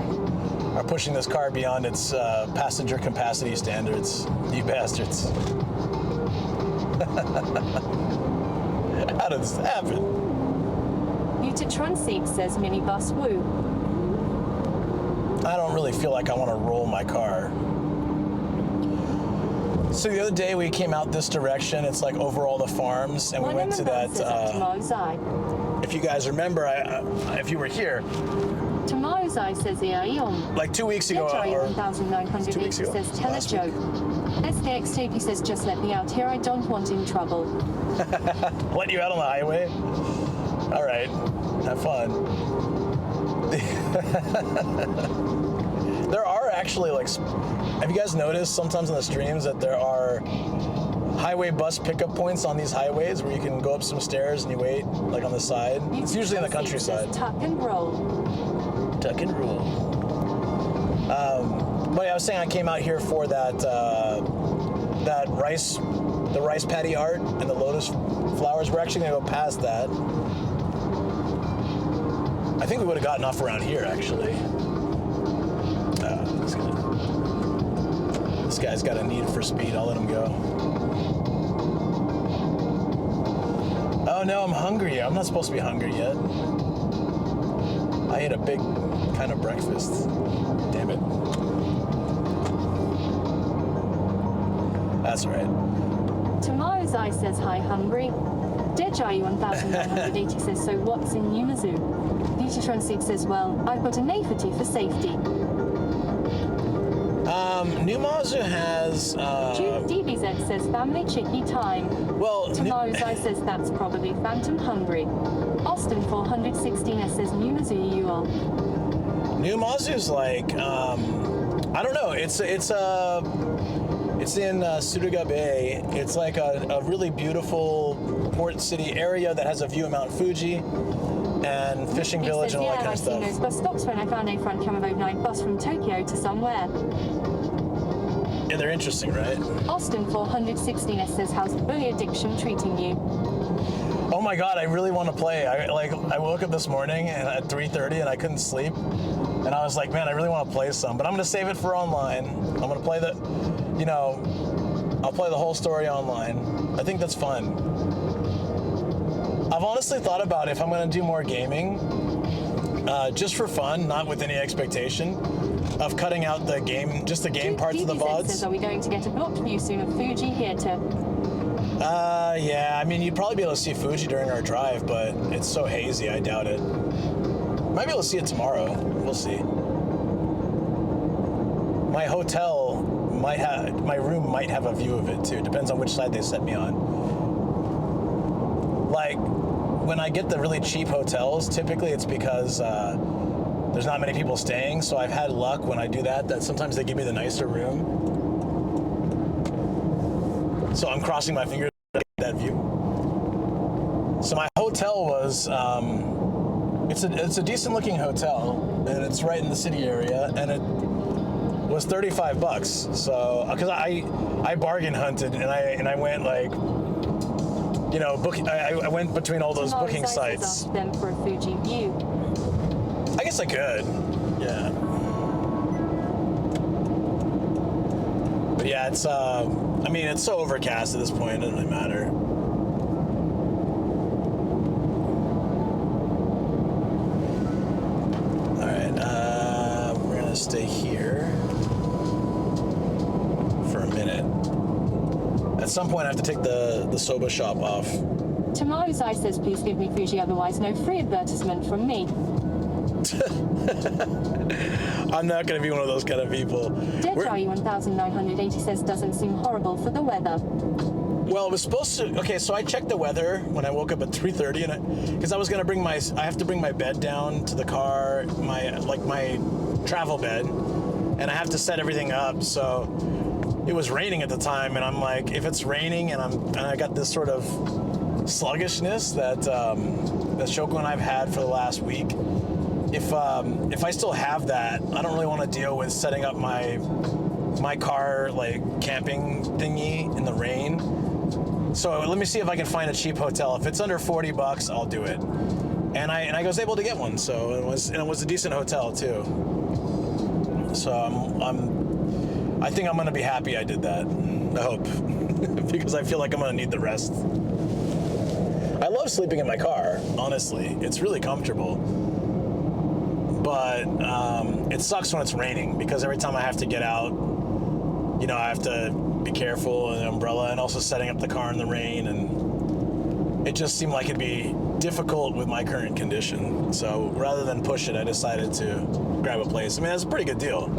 pushing this car beyond its passenger capacity standards. You bastards. How did this happen? Utatron6 says minibus woo. I don't really feel like I want to roll my car. So the other day we came out this direction. It's like over all the farms, and we went to that. If you guys remember, if you were here. Tomorrow's says Like 2 weeks ago, or 2 weeks ago. Says tell a joke. SKX says just let me out here. I don't want in trouble. Let you out on the highway. All right, have fun. There are actually like, have you guys noticed sometimes on the streams that there are highway bus pickup points on these highways where you can go up some stairs and you wait like on the side? It's usually in the countryside. Tuck and roll. Tuck and roll. But yeah, I was saying I came out here for that the rice paddy art and the lotus flowers. We're actually gonna go past that. I think we would have gotten off around here, actually. This guy's got a need for speed. I'll let him go. Oh no, I'm hungry. I'm not supposed to be hungry yet. I ate a big kind of breakfast. Damn it. That's right. Tomorrow's says hi hungry. Deji 1980 says, so what's in Numazu? Utatron6 says, well, I've got a nafety for safety. Numazu has... Duke DBZ says, family chicky time. Well... Tomorrow's says, that's probably phantom hungry. Austin 416 says, Numazu you all. Numazu's like, I don't know, it's in Suruga Bay. It's like a really beautiful port city area that has a view of Mount Fuji and fishing village and all that kind of stuff. I've seen those bus stops when I found a front cam of overnight bus from Tokyo to somewhere. Yeah, they're interesting, right? Austin 416 says, how's bully addiction treating you? Oh my God, I really want to play. I woke up this morning and at 3:30 and I couldn't sleep. And I was like, man, I really want to play some, but I'm going to save it for online. I'm going to play I'll play the whole story online. I think that's fun. I've honestly thought about if I'm going to do more gaming, just for fun, not with any expectation, of cutting out the game, just the game parts of the VODs. Says, are we going to get a blocked view soon of Fuji here to... Yeah, I mean, you'd probably be able to see Fuji during our drive, but it's so hazy, I doubt it. Might be able to see it tomorrow. We'll see. My hotel might have, my room might have a view of it too. Depends on which side they set me on. Like, when I get the really cheap hotels, typically it's because there's not many people staying, so I've had luck when I do that sometimes they give me the nicer room. So I'm crossing my fingers to get that view. So my hotel was, it's a decent looking hotel, and it's right in the city area, and it was $35. So, because I bargain hunted, and I went like, you know, I went between all those booking sites. Asked them for a Fuji view. I guess I could, yeah. But yeah, it's I mean, it's so overcast at this point, it doesn't really matter. All right, we're gonna stay here for a minute. At some point, I have to take the soba shop off. Tomorrow's Eye says, please give me Fuji, otherwise no free advertisement from me. I'm not going to be one of those kind of people. Deadeye 1980 says, doesn't seem horrible for the weather. Well, it was supposed to. Okay, so I checked the weather when I woke up at 3:30, and because I was going to bring I have to bring my bed down to the car, my travel bed, and I have to set everything up. So it was raining at the time, and I'm like, if it's raining and I got this sort of sluggishness that Shoko and I've had for the last week. If I still have that, I don't really want to deal with setting up my car like camping thingy in the rain. So let me see if I can find a cheap hotel. If it's under $40, I'll do it. And I was able to get one, so it was a decent hotel too. So I think I'm gonna be happy I did that. I hope, because I feel like I'm gonna need the rest. I love sleeping in my car, honestly. It's really comfortable. But it sucks when it's raining, because every time I have to get out, you know, I have to be careful with an umbrella, and also setting up the car in the rain, and it just seemed like it'd be difficult with my current condition. So rather than push it, I decided to grab a place. I mean, that's a pretty good deal.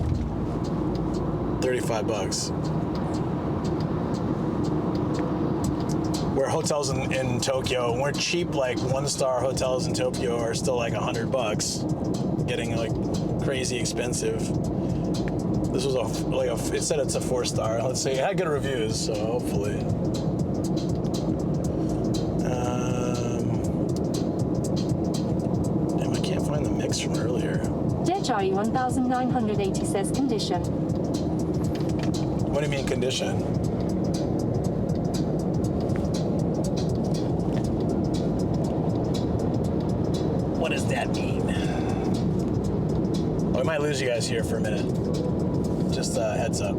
$35. Where hotels in Tokyo, we're cheap, like one-star hotels in Tokyo are still like $100, getting like crazy expensive. This was it said it's a 4-star. Let's see, it had good reviews, so hopefully. Damn, I can't find the mix from earlier. Deadeye 1980 says, condition. What do you mean condition? What does that mean? Oh, we might lose you guys here for a minute. Just heads up.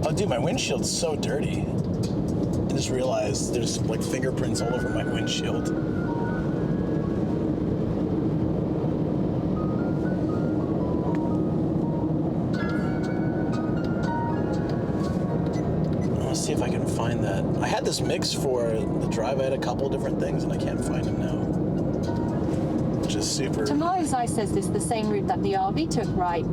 Oh, dude, my windshield's so dirty. I just realized there's like fingerprints all over my windshield. Let's see if I can find that. I had this mix for the drive. I had a couple different things, and I can't find them now. Which is super. Tomorrow's Eye says this is the same route that the RV took, right?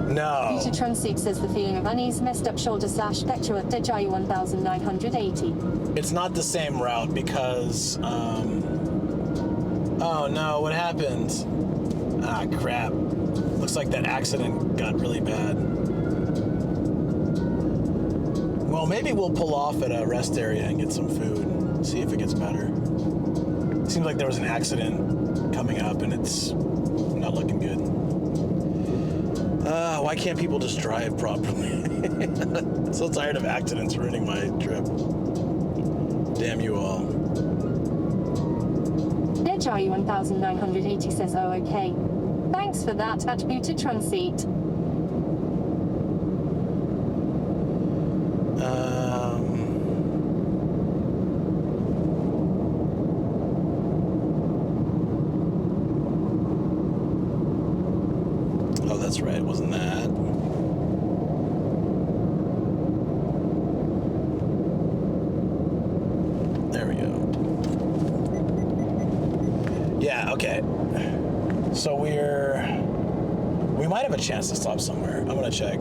No. Peter Trunseek says the feeling of unease, messed up shoulder / pectoral at Deadeye 1980. It's not the same route because, oh no, what happened? Ah, crap. Looks like that accident got really bad. Well, maybe we'll pull off at a rest area and get some food, see if it gets better. It seems like there was an accident coming up and it's not looking good. Why can't people just drive properly? I'm so tired of accidents ruining my trip. Damn you all. Deadeye 1980 says, oh, okay. Thanks for that, at Peter Trunseek. Oh, that's right. It wasn't that. Okay. So we might have a chance to stop somewhere. I'm gonna check.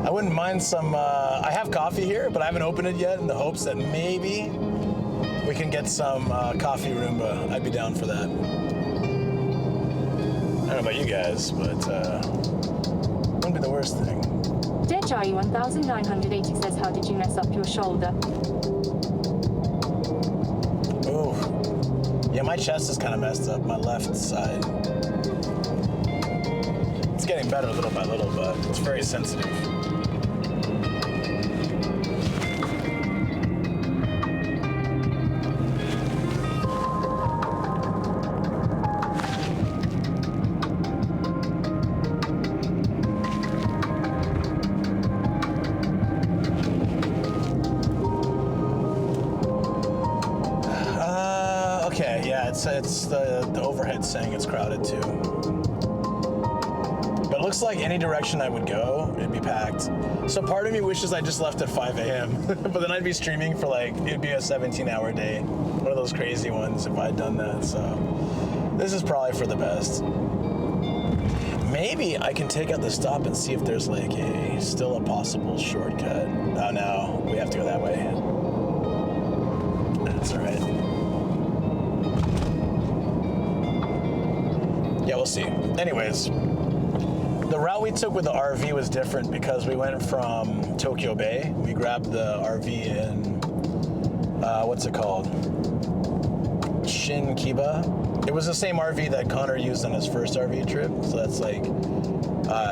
I wouldn't mind some, I have coffee here, but I haven't opened it yet in the hopes that maybe we can get some coffee Roomba. I'd be down for that. I don't know about you guys, but wouldn't be the worst thing. Deji 1980 says, how did you mess up your shoulder? Ooh. Yeah, my chest is kind of messed up, my left side. It's getting better little by little, but it's very sensitive. It's the overhead saying it's crowded too. But it looks like any direction I would go, it'd be packed. So part of me wishes I just left at 5 a.m. But then I'd be streaming for it'd be a 17-hour day. One of those crazy ones if I'd done that. So this is probably for the best. Maybe I can take out the stop and see if there's still a possible shortcut. Oh no, we have to go that way. That's all right. Yeah, we'll see. Anyways, the route we took with the RV was different because we went from Tokyo Bay. We grabbed the RV in, what's it called? Shinkiba. It was the same RV that Connor used on his first RV trip. So that's I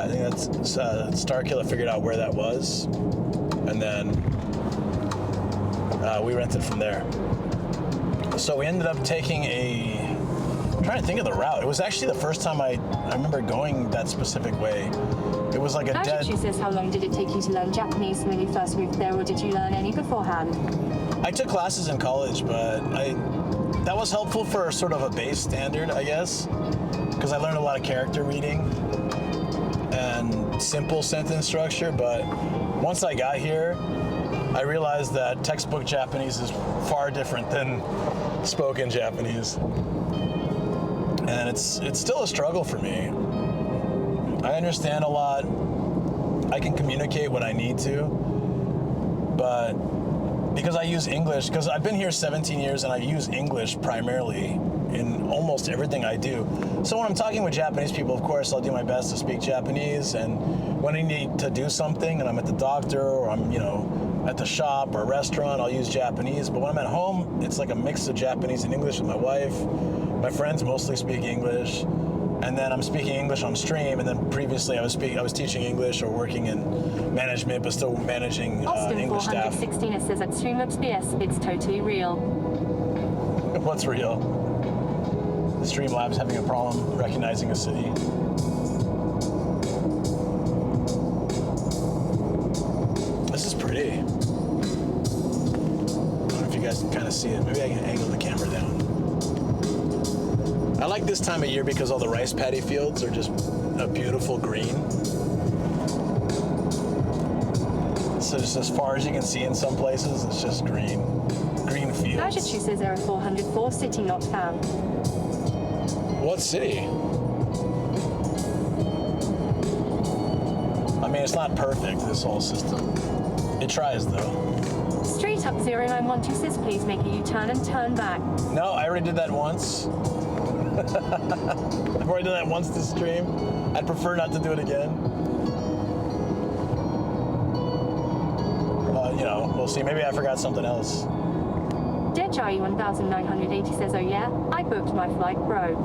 think that's, Starkiller figured out where that was. And then we rented from there. So we ended up taking I'm trying to think of the route. It was actually the first time I remember going that specific way. It was like a dead... She says, how long did it take you to learn Japanese when you first moved there, or did you learn any beforehand? I took classes in college, but that was helpful for sort of a base standard, I guess, because I learned a lot of character reading and simple sentence structure, but once I got here, I realized that textbook Japanese is far different than spoken Japanese. And it's still a struggle for me. I understand a lot. I can communicate what I need to. But because I use English, because I've been here 17 years and I use English primarily in almost everything I do. So when I'm talking with Japanese people, of course, I'll do my best to speak Japanese. And when I need to do something and I'm at the doctor or I'm, at the shop or restaurant, I'll use Japanese. But when I'm at home, it's like a mix of Japanese and English with my wife. My friends mostly speak English, and then I'm speaking English on stream. And then previously I was teaching English or working in management, but still managing English staff. Austin 416 says at Streamlabs BS, it's totally real. What's real? Streamlabs having a problem recognizing a city. This is pretty. I don't know if you guys can kind of see it. Maybe I can angle the camera down. I like this time of year because all the rice paddy fields are just a beautiful green. So just as far as you can see in some places, it's just green fields. Ajit says 0404 City not found. What city? I mean, it's not perfect, this whole system. It tries though. Street Up 0912 says please make a U-turn and turn back. No, I already did that once. I've already done that once this stream. I'd prefer not to do it again. We'll see. Maybe I forgot something else. Deji 1980 says, oh yeah, I booked my flight, bro.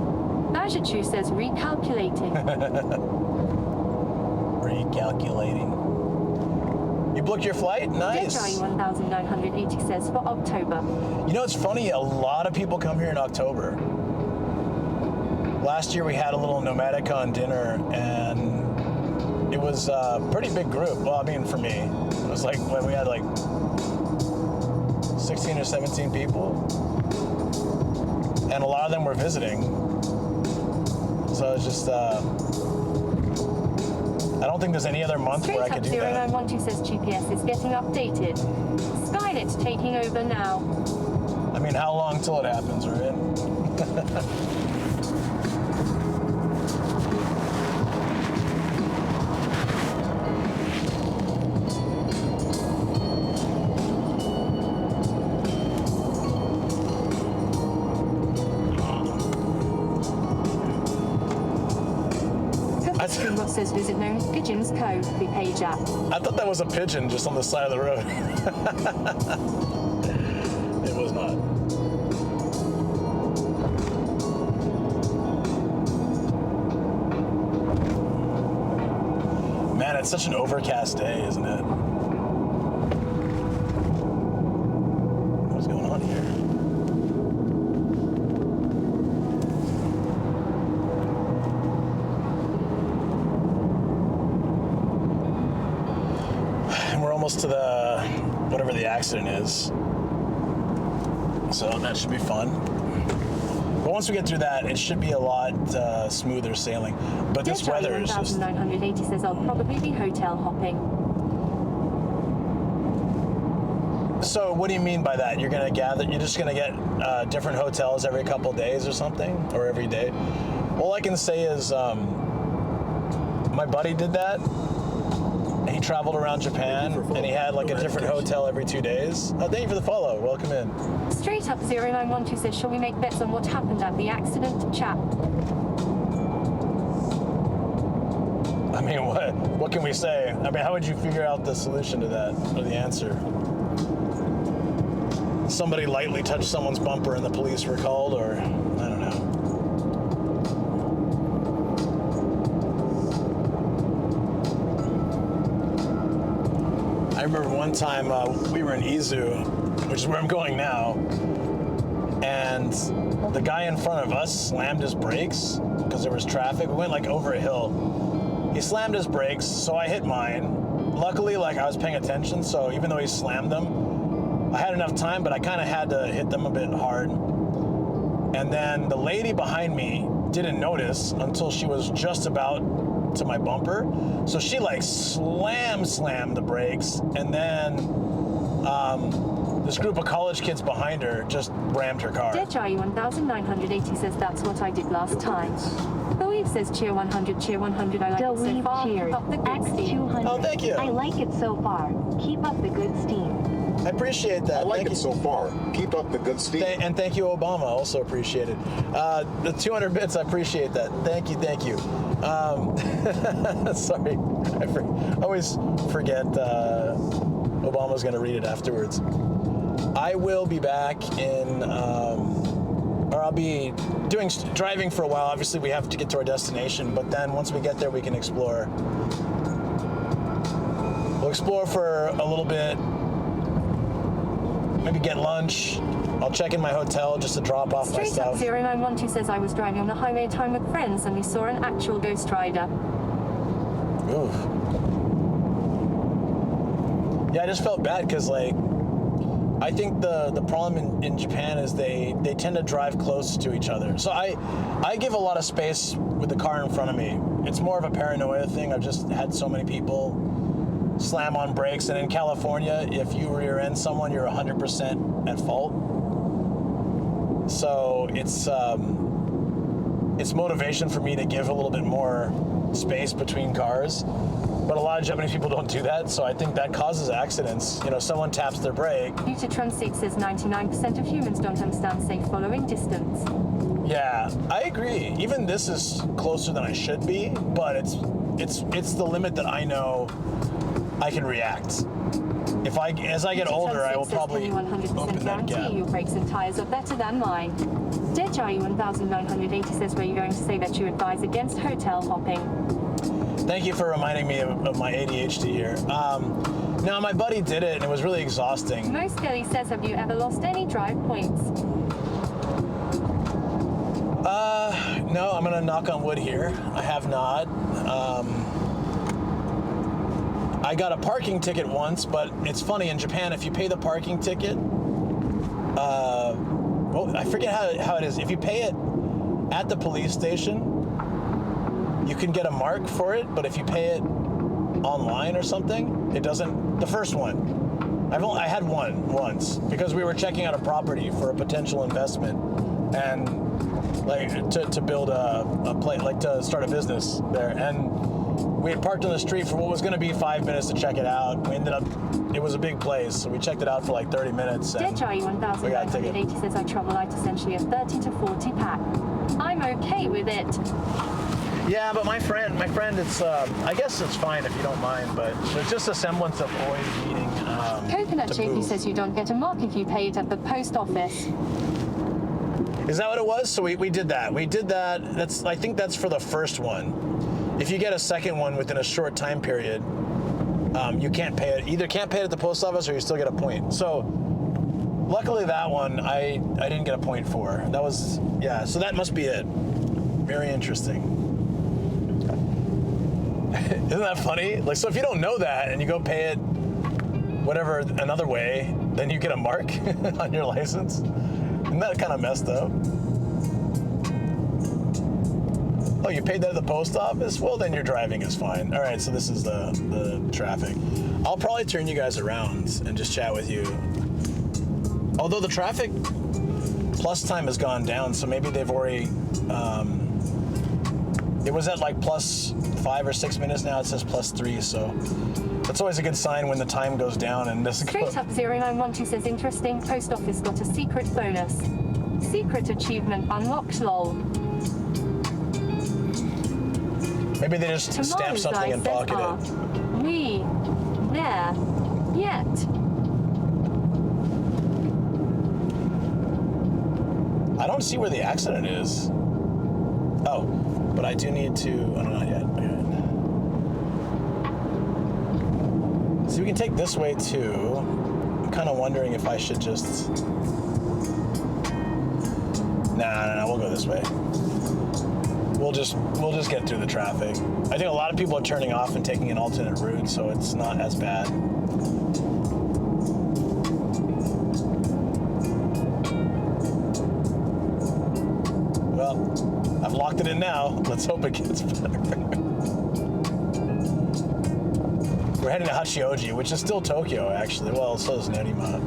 Bajachu says recalculating. Recalculating. You booked your flight? Nice. Deji 1980 says for October. It's funny, a lot of people come here in October. Last year we had a little Nomadicon dinner and it was a pretty big group. Well, I mean, for me, it was we had 16 or 17 people. And a lot of them were visiting. So it's just, I don't think there's any other month Straight where I up could do that. 0912 says GPS is getting updated. Skynet's taking over now. I mean, how long till it happens, right? What says visit known Pigeons Cove, the page app. I thought that was a pigeon just on the side of the road. It was not. Man, it's such an overcast day, isn't it? What's going on here? Almost to the whatever the accident is, so that should be fun. But once we get through that, it should be a lot smoother sailing. But this weather is just. 1980 says I'll probably be hotel hopping. So what do you mean by that? You're gonna gather? You're just gonna get different hotels every couple days or something, or every day? All I can say is my buddy did that. He traveled around Japan, and he had like a different hotel every 2 days. Oh, thank you for the follow. Welcome in. Straight up 0912 says, shall we make bets on what happened at the accident, chap? I mean, what can we say? I mean, how would you figure out the solution to that, or the answer? Somebody lightly touched someone's bumper and the police were called, or I don't know. I remember one time we were in Izu, which is where I'm going now, and the guy in front of us slammed his brakes because there was traffic. We went like over a hill. He slammed his brakes, so I hit mine. Luckily, like I was paying attention, so even though he slammed them, I had enough time, but I kind of had to hit them a bit hard. And then the lady behind me didn't notice until she was just about to my bumper, so she like slammed the brakes, and then this group of college kids behind her just rammed her car. Deji 1980 says that's what I did last time. Believe says cheer 100, cheer 100. I like it so far. Keep up the good steam. Oh, thank you. I like it so far. Keep up the good steam. I appreciate that. I like it so far. Keep up the good steam. And thank you, Obama. Also appreciate it. The 200 bits, I appreciate that. Thank you. Sorry, I always forget Obama's going to read it afterwards. I will be back in, or I'll be driving for a while. Obviously, we have to get to our destination, but then once we get there, we can explore. We'll explore for a little bit. Maybe get lunch. I'll check in my hotel just to drop off my stuff. Straight up 0912 says I was driving on the highway at a time with friends and we saw an actual Ghost Rider. Oof. Yeah, I just felt bad because like I think the problem in Japan is they tend to drive close to each other. So I give a lot of space with the car in front of me. It's more of a paranoia thing. I've just had so many people slam on brakes, and in California, if you rear end someone, you're 100% at fault. So it's motivation for me to give a little bit more space between cars. But a lot of Japanese people don't do that, so I think that causes accidents. You know, someone taps their brake. Uta Transit says 99% of humans don't understand safe following distance. Yeah, I agree. Even this is closer than I should be, but it's the limit that I know I can react. As I get older, I will probably open that gap. Your brakes and tires are better than mine. Deji 1980 says, were you going to say that you advise against hotel hopping? Thank you for reminding me of my ADHD here. No, my buddy did it, and it was really exhausting. Most Kelly says, have you ever lost any drive points? No, I'm gonna knock on wood here. I have not. I got a parking ticket once, but it's funny, in Japan, if you pay the parking ticket, well, I forget how it is. If you pay it at the police station, you can get a mark for it, but if you pay it online or something. It doesn't. The first one, I had one once because we were checking out a property for a potential investment, and like to build a place, like to start a business there, and we had parked on the street for what was going to be 5 minutes to check it out. We ended up, it was a big place, so we checked it out for like 30 minutes. And we got a ticket. 1980 says I travel light essentially a 30 to 40 pack. I'm okay with it. Yeah, but my friend, it's, I guess it's fine if you don't mind, but there's just a semblance of always needing Coconut to JP move. says you don't get a mark if you pay it at the post office. Is that what it was? So we did that. We did that. I think that's for the first one. If you get a second one within a short time period, you can't pay it. Either can't pay it at the post office or you still get a point. So luckily that one I didn't get a point for. That was, yeah, so that must be it. Very interesting. Isn't that funny? Like, so if you don't know that and you go pay it whatever another way, then you get a mark on your license. Isn't that kind of messed up? Oh, you paid that at the post office? Well, then your driving is fine. All right, so this is the traffic. I'll probably turn you guys around and just chat with you. Although the traffic plus time has gone down, so maybe they've already, it was at like plus 5 or 6 minutes, now it says plus 3, so that's always a good sign when the time goes down and this Straight up 0912 says interesting, post office got a secret bonus. Secret achievement unlocked lol. Maybe they just stamp something and pocket it. We there yet. I don't see where the accident is. Oh, but I do need to. Oh, no, not yet. So we can take this way too. I'm kind of wondering if I should just. Nah, we'll go this way. We'll just get through the traffic. I think a lot of people are turning off and taking an alternate route, so it's not as bad. Well, I've locked it in now. Let's hope it gets better. We're heading to Hachioji, which is still Tokyo, actually. Well, so is Nerima.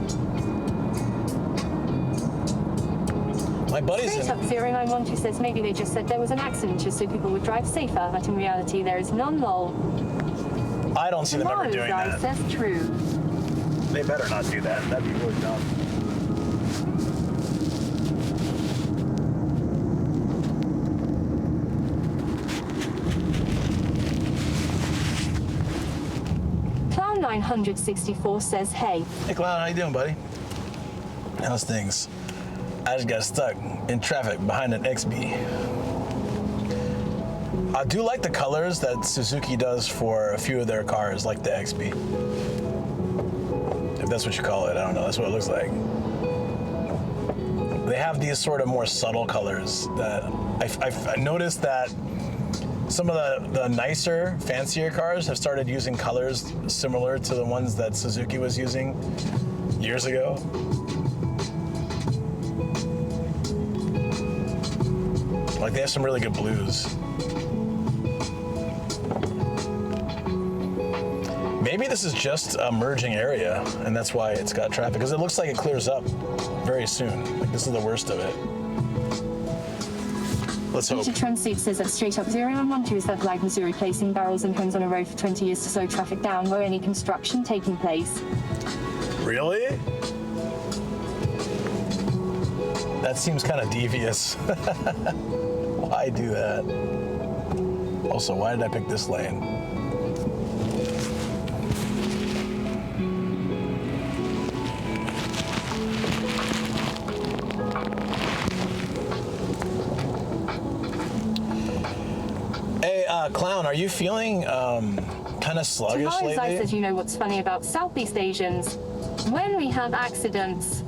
My buddy's Straight up 0912 says maybe they just said there was an accident just so people would drive safer, but in reality there is none lol. I don't see them ever doing that. Says true. They better not do that. That'd be really dumb. Clown 964 says hey. Hey Clown, how you doing, buddy? How's things? I just got stuck in traffic behind an XB. I do like the colors that Suzuki does for a few of their cars, like the XB. If that's what you call it, I don't know, that's what it looks like. They have these sort of more subtle colors that I've noticed that some of the nicer, fancier cars have started using colors similar to the ones that Suzuki was using years ago. Like, they have some really good blues. Maybe this is just a merging area, and that's why it's got traffic, because it looks like it clears up very soon. Like, this is the worst of it. Let's hope. Transit says that straight up 0112 is that like Missouri placing barrels and homes on a road for 20 years to slow traffic down or any construction taking place. Really? That seems kind of devious. Why do that? Also, why did I pick this lane? Hey, Clown, are you feeling kind of sluggish lately? I said, you know what's funny about Southeast Asians? When we have accidents,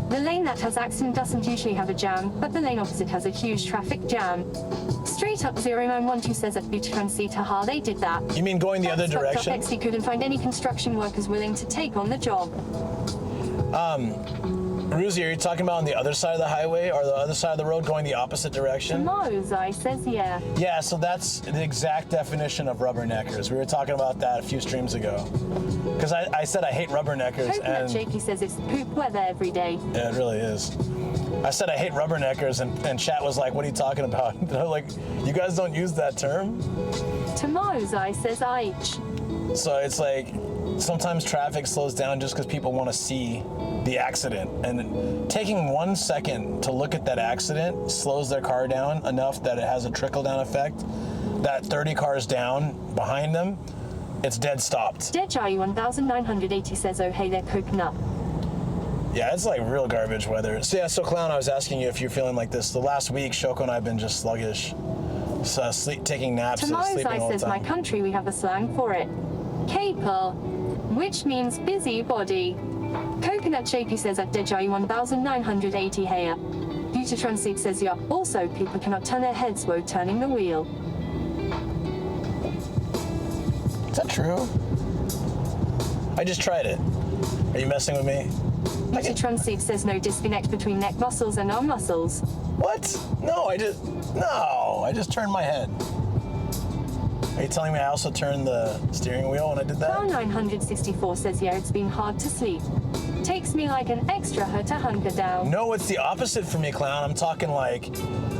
the lane that has accident doesn't usually have a jam, but the lane opposite has a huge traffic jam. Straight up 0912 says at Beach Transit, haha, they did that. You mean going the other direction? XD couldn't find any construction workers willing to take on the job. Ruzi, are you talking about on the other side of the highway or the other side of the road going the opposite direction? Tomozai says yeah. Yeah, so that's the exact definition of rubberneckers. We were talking about that a few streams ago. Because I said I hate rubberneckers. Coconut And Jakey says it's poop weather every day. yeah, it really is. I said I hate rubberneckers, and chat was like, what are you talking about? They're like, you guys don't use that term? Tomozai says Aich. So it's like, sometimes traffic slows down just because people want to see the accident. And taking 1 second to look at that accident slows their car down enough that it has a trickle-down effect. That 30 cars down behind them, it's dead stopped. Dejai 1980 says, oh hey there, coconut. Yeah, it's like real garbage weather. So yeah, so Clown, I was asking you if you're feeling like this. The last week, Shoko and I have been just sluggish. So taking naps and sleeping all Tomozai the says, time. my country, we have a slang for it. Caper, which means busybody. Coconut Shapey says at Dejai 1980 here. Buta Transit says yeah. Also, people cannot turn their heads while turning the wheel. Is that true? I just tried it. Are you messing with me? Buta Transit says no disconnect between neck muscles and arm muscles. What? No, I just turned my head. Are you telling me I also turned the steering wheel when I did that? Car 964 says yeah, it's been hard to sleep. Takes me like an extra her to hunker down. No, it's the opposite for me, Clown. I'm talking like,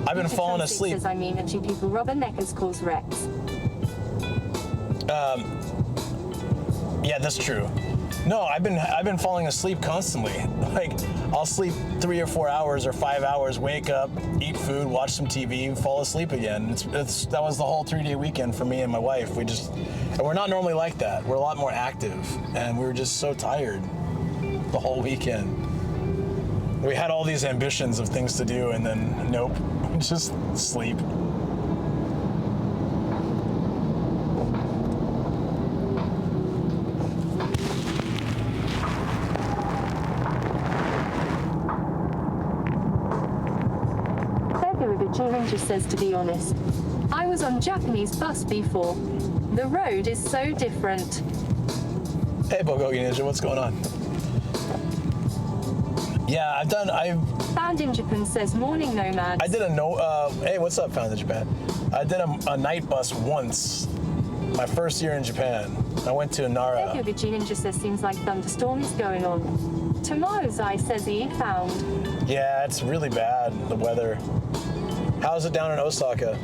I've been falling asleep. Says, I mean, and people rubberneckers cause wrecks. Yeah, that's true. No, I've been falling asleep constantly. Like, I'll sleep 3 or 4 hours or 5 hours, wake up, eat food, watch some TV, fall asleep again. That was the whole 3-day weekend for me and my wife. And we're not normally like that. We're a lot more active, and we were just so tired the whole weekend. We had all these ambitions of things to do, and then nope, just sleep. Ranger says, to be honest, I was on Japanese bus before. The road is so different. Hey, Bogogi Ninja, what's going on? Yeah, Found in Japan says, morning nomads. I did hey, what's up, Found in Japan? I did a night bus once, my first year in Japan. I went to Nara. Yoguchi Ninja says, seems like thunderstorms going on. Tomozai says he found. Yeah, it's really bad, the weather. How's it down in Osaka?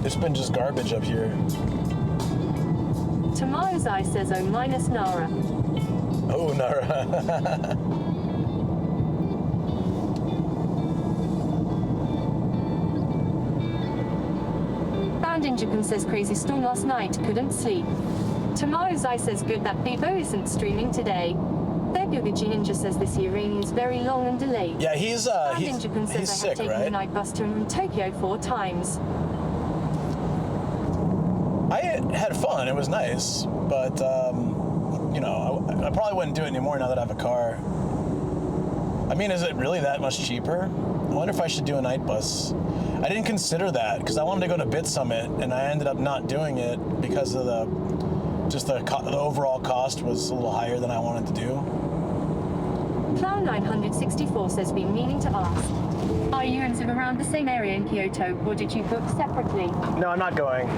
It's been just garbage up here. Tomozai says, oh, minus Nara. Oh, Nara. Found in Japan says, crazy storm last night, couldn't sleep. Tomozai says, good that Bebo isn't streaming today. Yoguchi Ninja says this year rain is very long and delayed. Yeah, he's sick, I have taken the night bus to Tokyo 4 times. I had fun. It was nice, but you know, I probably wouldn't do it anymore now that I have a car. I mean, is it really that much cheaper? I wonder if I should do a night bus. I didn't consider that because I wanted to go to Bit Summit, and I ended up not doing it because of the overall cost was a little higher than I wanted to do. Clown 964 says, been meaning to ask, are you and Zim around the same area in Kyoto, or did you book separately? No, I'm not going.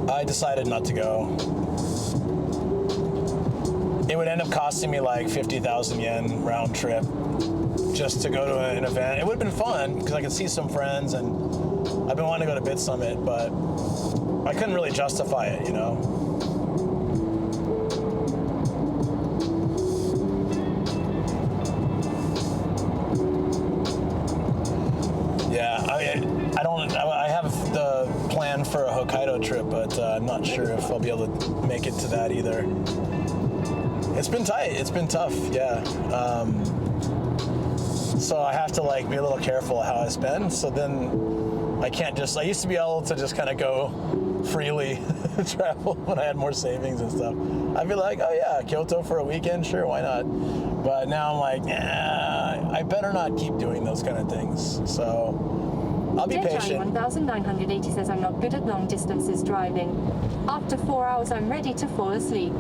I decided not to go. It would end up costing me like 50,000 yen round trip just to go to an event. It would have been fun because I could see some friends, and I've been wanting to go to Bit Summit, but I couldn't really justify it, you know? I have the plan for a Hokkaido trip, but I'm not sure if I'll be able to make it to that either. It's been tight. It's been tough, yeah. So I have to like be a little careful how I spend. So then I can't just. I used to be able to just kind of go freely travel when I had more savings and stuff. I'd be like, oh yeah, Kyoto for a weekend, sure, why not? But now I'm like, nah, I better not keep doing those kind of things. So. I'll be patient. 1980 says I'm not good at long distances driving. After 4 hours, I'm ready to fall asleep.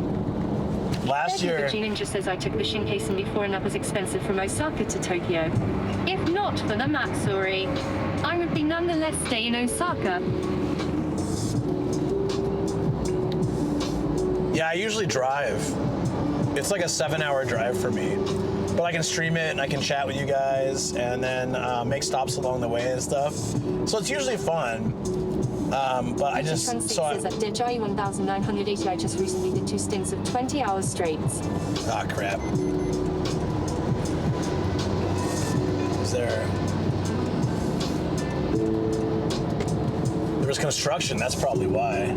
Last year. G Ninja says I took the Shinkansen before and that was expensive from Osaka to Tokyo. If not for the Matsuri, I would be nonetheless stay in Osaka. Yeah, I usually drive. It's like a 7-hour drive for me. But I can stream it and I can chat with you guys and then make stops along the way and stuff. So it's usually fun. But I just says at DJI 1980 I just recently did 2 stints of 20 hours straight. Ah, crap. Is there was construction, that's probably why.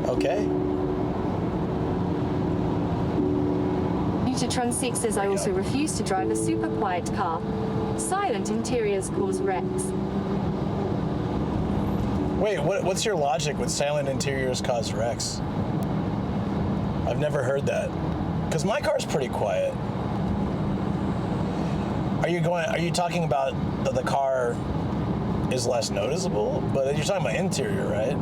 Okay. Mutatron 6 says I also refuse to drive a super quiet car. Silent interiors cause wrecks. Wait, what's your logic with silent interiors cause wrecks? I've never heard that. Because my car's pretty quiet. Are you talking about that the car is less noticeable? But you're talking about interior, right?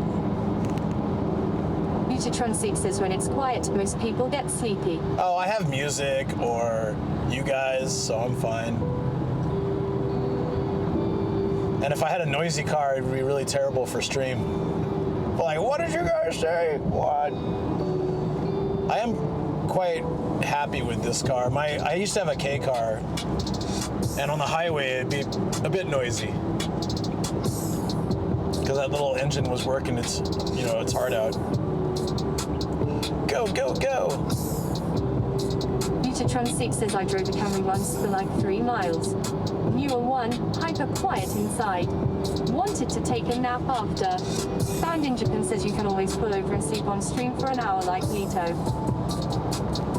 Mutatron 6 says when it's quiet, most people get sleepy. Oh, I have music or you guys, so I'm fine. And if I had a noisy car, it'd be really terrible for stream. Like, what did you guys say? What? I am quite happy with this car. I used to have a K car, and on the highway it'd be a bit noisy because that little engine was working its heart out. Go, go, go! Mutatron 6 says I drove a Camry once for like 3 miles. Newer one, hyper quiet inside. Wanted to take a nap after. Found in Japan says you can always pull over and sleep on stream for an hour like Nito.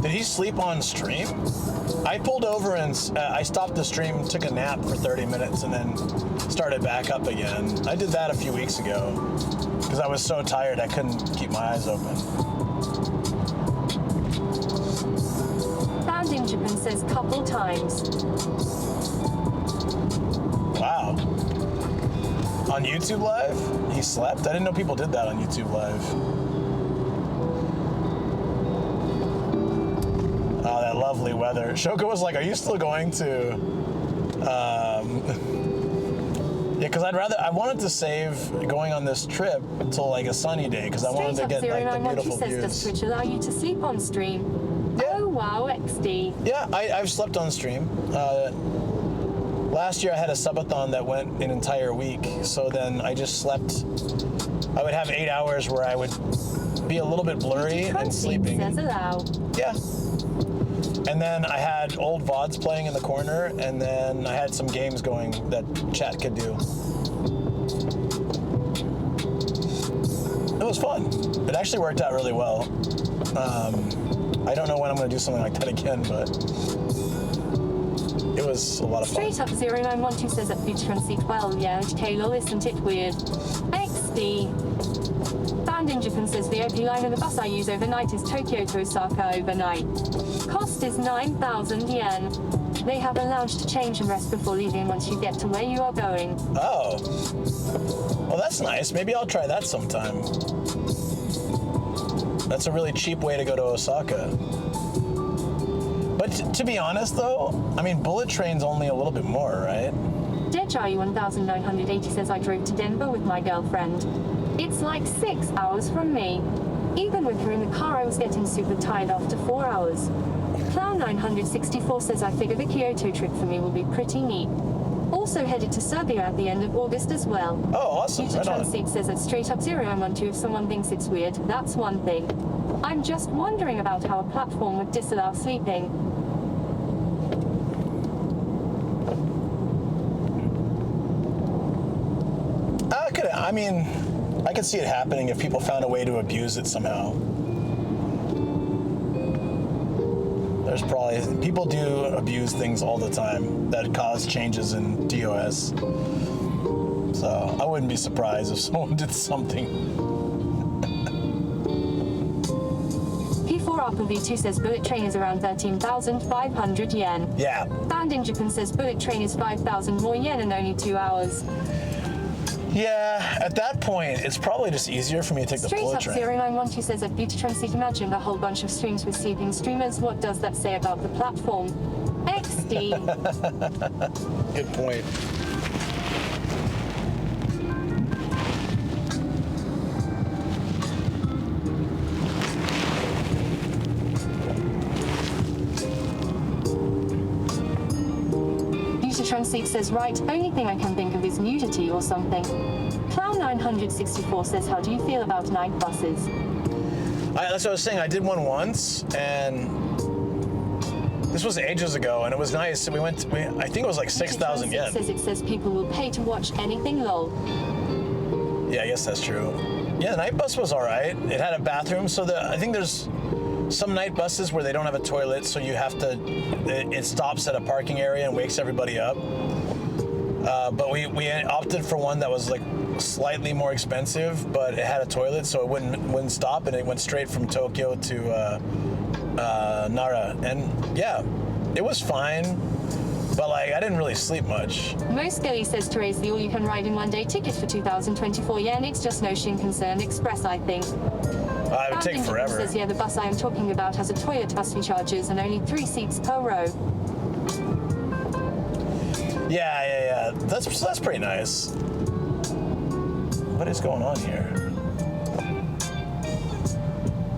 Did he sleep on stream? I pulled over and I stopped the stream, took a nap for 30 minutes, and then started back up again. I did that a few weeks ago because I was so tired I couldn't keep my eyes open. Found in Japan says couple times. Wow. On YouTube Live? He slept? I didn't know people did that on YouTube Live. Oh, that lovely weather. Shoko was like, are you still going to... Yeah, because I wanted to save going on this trip until like a sunny day because I wanted to get like the beautiful views. Does Twitch allow you to sleep on stream? Yeah. Oh, wow, XD. Yeah, I've slept on stream. Last year I had a subathon that went an entire week, so then I just slept. I would have 8 hours where I would be a little bit blurry and sleeping. Says allow. Yeah. And then I had old VODs playing in the corner, and then I had some games going that chat could do. It was fun. It actually worked out really well. I don't know when I'm going to do something like that again, but it was a lot of fun. Straight up 0912 says that Mutatron 6, well, yeah, Taylor, isn't it weird? XD. Found in Japan says the OP line of the bus I use overnight is Tokyo to Osaka overnight. Cost is 9,000 yen. They have a lounge to change and rest before leaving once you get to where you are going. Oh. Well, that's nice. Maybe I'll try that sometime. That's a really cheap way to go to Osaka. But to be honest, though, I mean, bullet train's only a little bit more, right? DJI 1980 says I drove to Denver with my girlfriend. It's like 6 hours from me. Even with her in the car, I was getting super tired after 4 hours. Clown 964 says I figure the Kyoto trip for me will be pretty neat. Also headed to Serbia at the end of August as well. Oh, awesome. Mutatron 6 says at straight up 0912 if someone thinks it's weird, that's one thing. I'm just wondering about how a platform would disallow sleeping. I could see it happening if people found a way to abuse it somehow. There's probably, people do abuse things all the time that cause changes in DOS. So I wouldn't be surprised if someone did something. Sharper V2 says bullet train is around 13,500 yen. Yeah. Found in Japan says bullet train is 5,000 more yen in only 2 hours. Yeah, at that point, it's probably just easier for me to take the Straight bullet up train. 0912 says at Beauty Transit imagined a whole bunch of streams with sleeping streamers. What does that say about the platform? XD. Good point. Translate says, right, only thing I can think of is nudity or something. Clown 964 says, how do you feel about night buses? That's what I was saying. I did one once, and this was ages ago, and it was nice. We went. I think it was like 6,000 yen. It says people will pay to watch anything. Lol. Yeah, I guess that's true. Yeah, the night bus was all right. It had a bathroom, so I think there's some night buses where they don't have a toilet, so you have to. It stops at a parking area and wakes everybody up. But we opted for one that was like slightly more expensive, but it had a toilet, so it wouldn't stop, and it went straight from Tokyo to Nara. And yeah, it was fine, but like I didn't really sleep much. Most Gilly says to raise the all-you-can-ride in one-day ticket for 2,024 yen. It's just no Shinsenkan Express, I think. It would take forever. Says, yeah, the bus I am talking about has a toilet bus recharges and only 3 seats per row. Yeah. That's pretty nice. What is going on here? I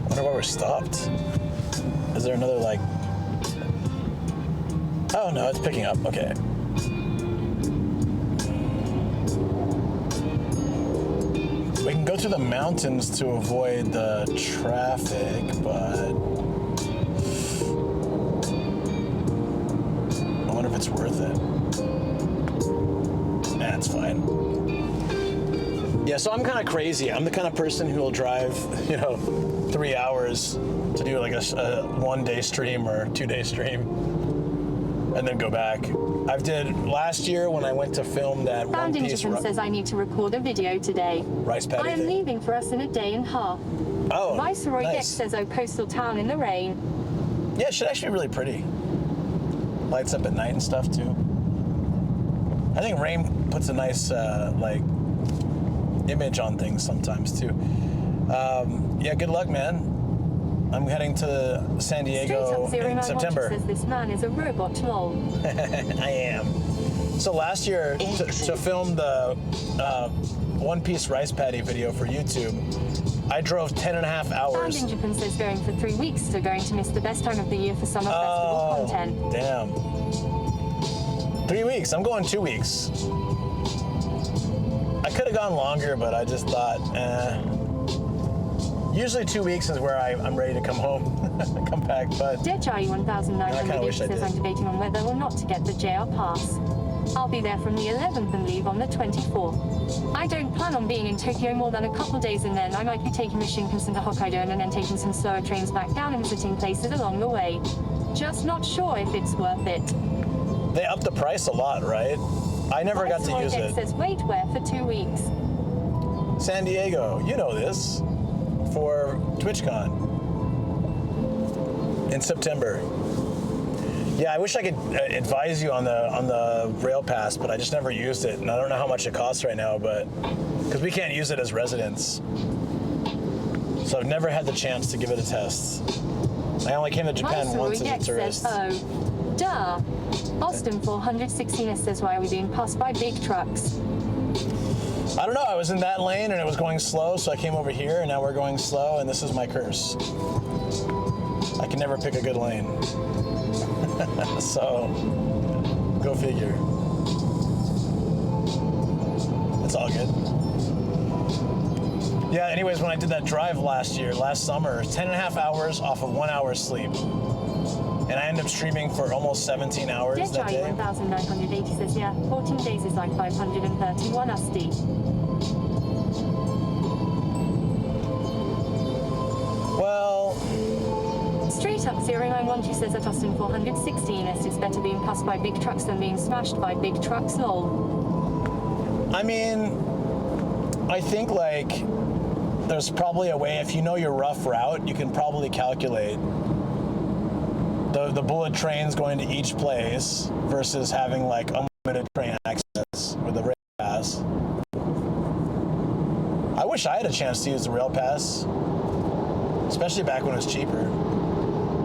wonder why we're stopped. Is there another like? Oh no, it's picking up. Okay. We can go through the mountains to avoid the traffic, but I wonder if it's worth it. Nah, it's fine. Yeah, so I'm kind of crazy. I'm the kind of person who will drive, 3 hours to do like a 1-day stream or 2-day stream, and then go back. I've did last year when I went to film that One Piece. Says I need to record a video today. Rice paddy I am leaving for us in a day and a half. Oh, Viceroy nice. Gex says, oh, coastal town in the rain. Yeah, it should actually be really pretty. Lights up at night and stuff too. I think rain puts a nice image on things sometimes too. Yeah, good luck, man. I'm heading to San Diego in September. Says this man is a robot, lol. I am. So last year, to film the One Piece rice paddy video for YouTube, I drove 10.5 hours. Found in Japan says going for 3 weeks, so going to miss the best time of the year for summer festival content. Damn. 3 weeks. I'm going 2 weeks. I could have gone longer, but I just thought, Usually 2 weeks is where I'm ready to come home, come back, but Deadeye 1980 says I'm debating on whether or not to get the JR pass. I'll be there from the 11th and leave on the 24th. I don't plan on being in Tokyo more than a couple days, and then I might be taking the Shinkansen to Hokkaido and then taking some slower trains back down and visiting places along the way. Just not sure if it's worth it. They upped the price a lot, right? I never got to use it. Says wait where for 2 weeks. San Diego, you know this, for TwitchCon in September. Yeah, I wish I could advise you on the rail pass, but I just never used it, and I don't know how much it costs right now, but because we can't use it as residents, so I've never had the chance to give it a test. I only came to Japan once as a tourist. Says, oh, duh. Austin 416 says, why are we being passed by big trucks? I don't know, I was in that lane and it was going slow, so I came over here and now we're going slow, and this is my curse. I can never pick a good lane. So, go figure. It's all good. Yeah, anyways, when I did that drive last summer, 10.5 hours off of 1 hour sleep. And I ended up streaming for almost 17 hours that day. 1980 says, yeah, 14 days is like 531 USD. Well... Straight up 0912 says at Austin 416 it's better being passed by big trucks than being smashed by big trucks, lol. I mean, I think like there's probably a way, if you know your rough route, you can probably calculate the bullet trains going to each place versus having like unlimited train access with the rail pass. I wish I had a chance to use the rail pass, especially back when it was cheaper.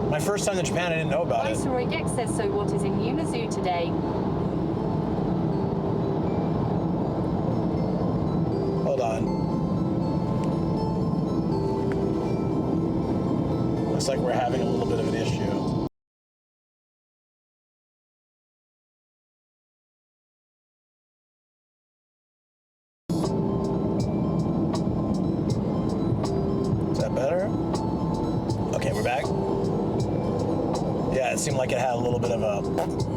My first time to Japan, I didn't know about it. Viceroy Gex says, so what is in Numazu today? Hold on. Looks like we're having a little bit of an issue. Is that better? Okay, we're back. Yeah, it seemed like it had a little bit of a...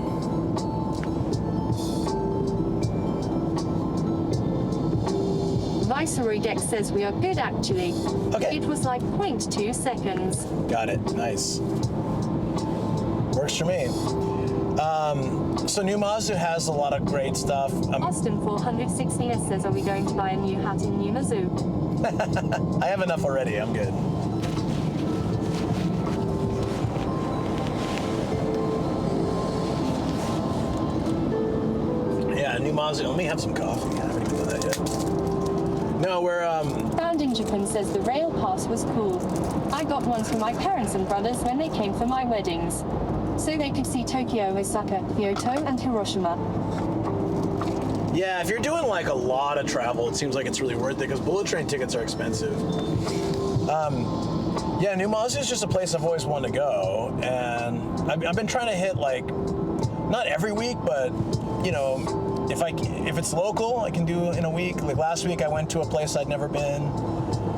Viceroy Gex says we are good actually. Okay. It was like 0.2 seconds. Got it. Nice. Works for me. So Numazu has a lot of great stuff. Austin 416S says, are we going to buy a new hat in Numazu? I have enough already. I'm good. Yeah, Numazu. Let me have some coffee. I haven't even done that yet. No, we're Found in Japan says the rail pass was cool. I got one for my parents and brothers when they came for my weddings. So they could see Tokyo, Osaka, Kyoto, and Hiroshima. Yeah, if you're doing like a lot of travel, it seems like it's really worth it because bullet train tickets are expensive. Yeah, Numazu is just a place I've always wanted to go, and I've been trying to hit like not every week, but you know, if it's local, I can do in a week. Like last week, I went to a place I'd never been,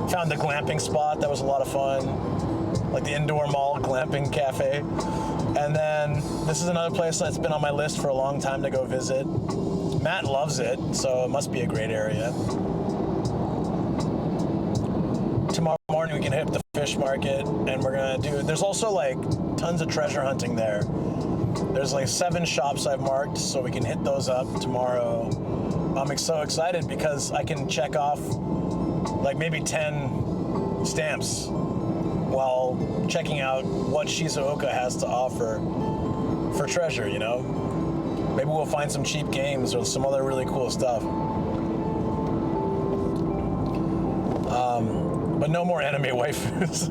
found a glamping spot that was a lot of fun, like the indoor mall glamping cafe. And then this is another place that's been on my list for a long time to go visit. Matt loves it, so it must be a great area. Tomorrow morning we can hit the fish market, and we're gonna do, there's also like tons of treasure hunting there. There's like 7 shops I've marked, so we can hit those up tomorrow. I'm so excited because I can check off like maybe 10 stamps while checking out what Shizuoka has to offer for treasure, you know? Maybe we'll find some cheap games or some other really cool stuff. But no more anime waifus.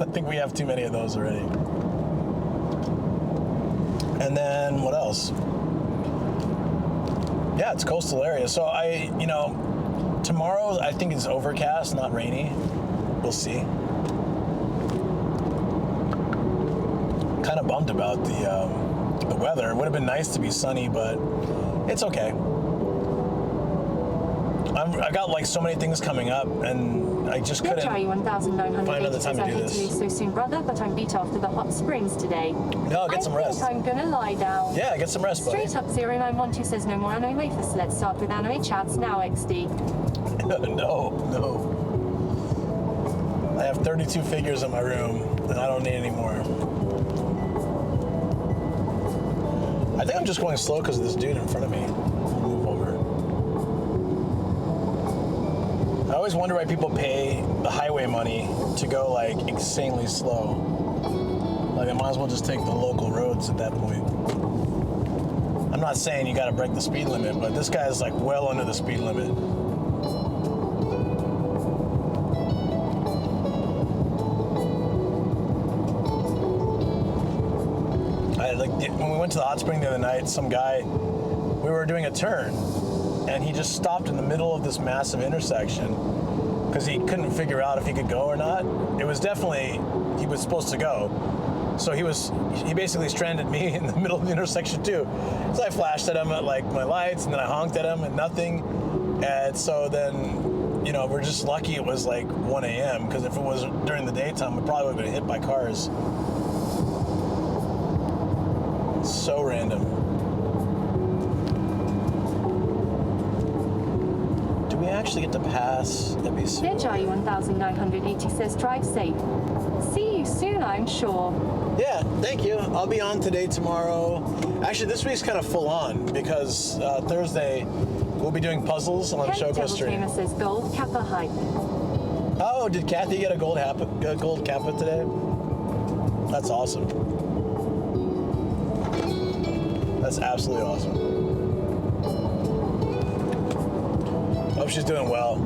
I think we have too many of those already. And then what else? Yeah, it's coastal area. So tomorrow I think it's overcast, not rainy. We'll see. Kind of bummed about the weather. It would have been nice to be sunny, but it's okay. I got like so many things coming up, and I just couldn't find another time to do this. So soon, brother, but I'm beat after the hot springs today. No, get some rest. I think I'm gonna lie down. Yeah, get some rest, buddy. Straight up 0912 says no more anime wafers. Let's start with anime chats now, XD. No. I have 32 figures in my room, and I don't need any more. I think I'm just going slow because of this dude in front of me. Move over. I always wonder why people pay the highway money to go like insanely slow. Like I might as well just take the local roads at that point. I'm not saying you got to break the speed limit, but this guy's like well under the speed limit. When we went to the hot spring the other night, some guy, we were doing a turn, and he just stopped in the middle of this massive intersection because he couldn't figure out if he could go or not. It was definitely, he was supposed to go. So he basically stranded me in the middle of the intersection too. So I flashed at him at like my lights, and then I honked at him and nothing. And so then, we're just lucky it was like 1 a.m. because if it was during the daytime, we probably would have been hit by cars. So random. Do we actually get to pass Ebisu? Nejai 1980 says drive safe. See you soon, I'm sure. Yeah, thank you. I'll be on today, tomorrow. Actually, this week's kind of full on because Thursday we'll be doing puzzles on Shoko Stream. Says gold kappa hype. Oh, did Kathy get a gold kappa today? That's awesome. That's absolutely awesome. Hope she's doing well.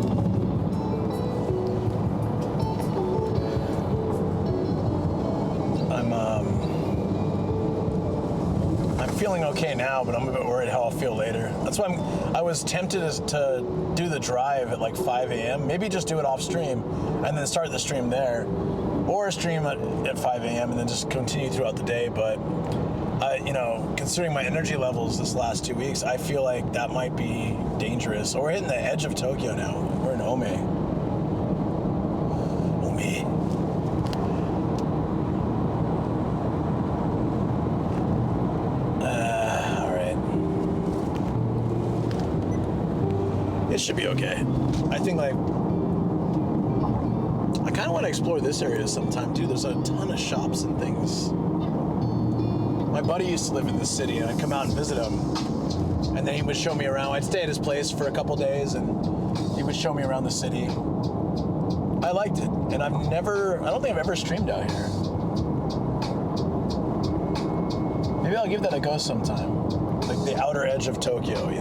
I'm feeling okay now, but I'm a bit worried how I'll feel later. That's why I was tempted to do the drive at like 5 a.m. Maybe just do it off stream and then start the stream there, or stream at 5 a.m. and then just continue throughout the day. But considering my energy levels this last 2 weeks, I feel like that might be dangerous. We're hitting the edge of Tokyo now. We're in Ome. It should be okay. I think I kind of want to explore this area sometime too. There's a ton of shops and things. My buddy used to live in this city, and I'd come out and visit him, and then he would show me around. I'd stay at his place for a couple days, and he would show me around the city. I liked it, and I don't think I've ever streamed out here. Maybe I'll give that a go sometime. Like the outer edge of Tokyo,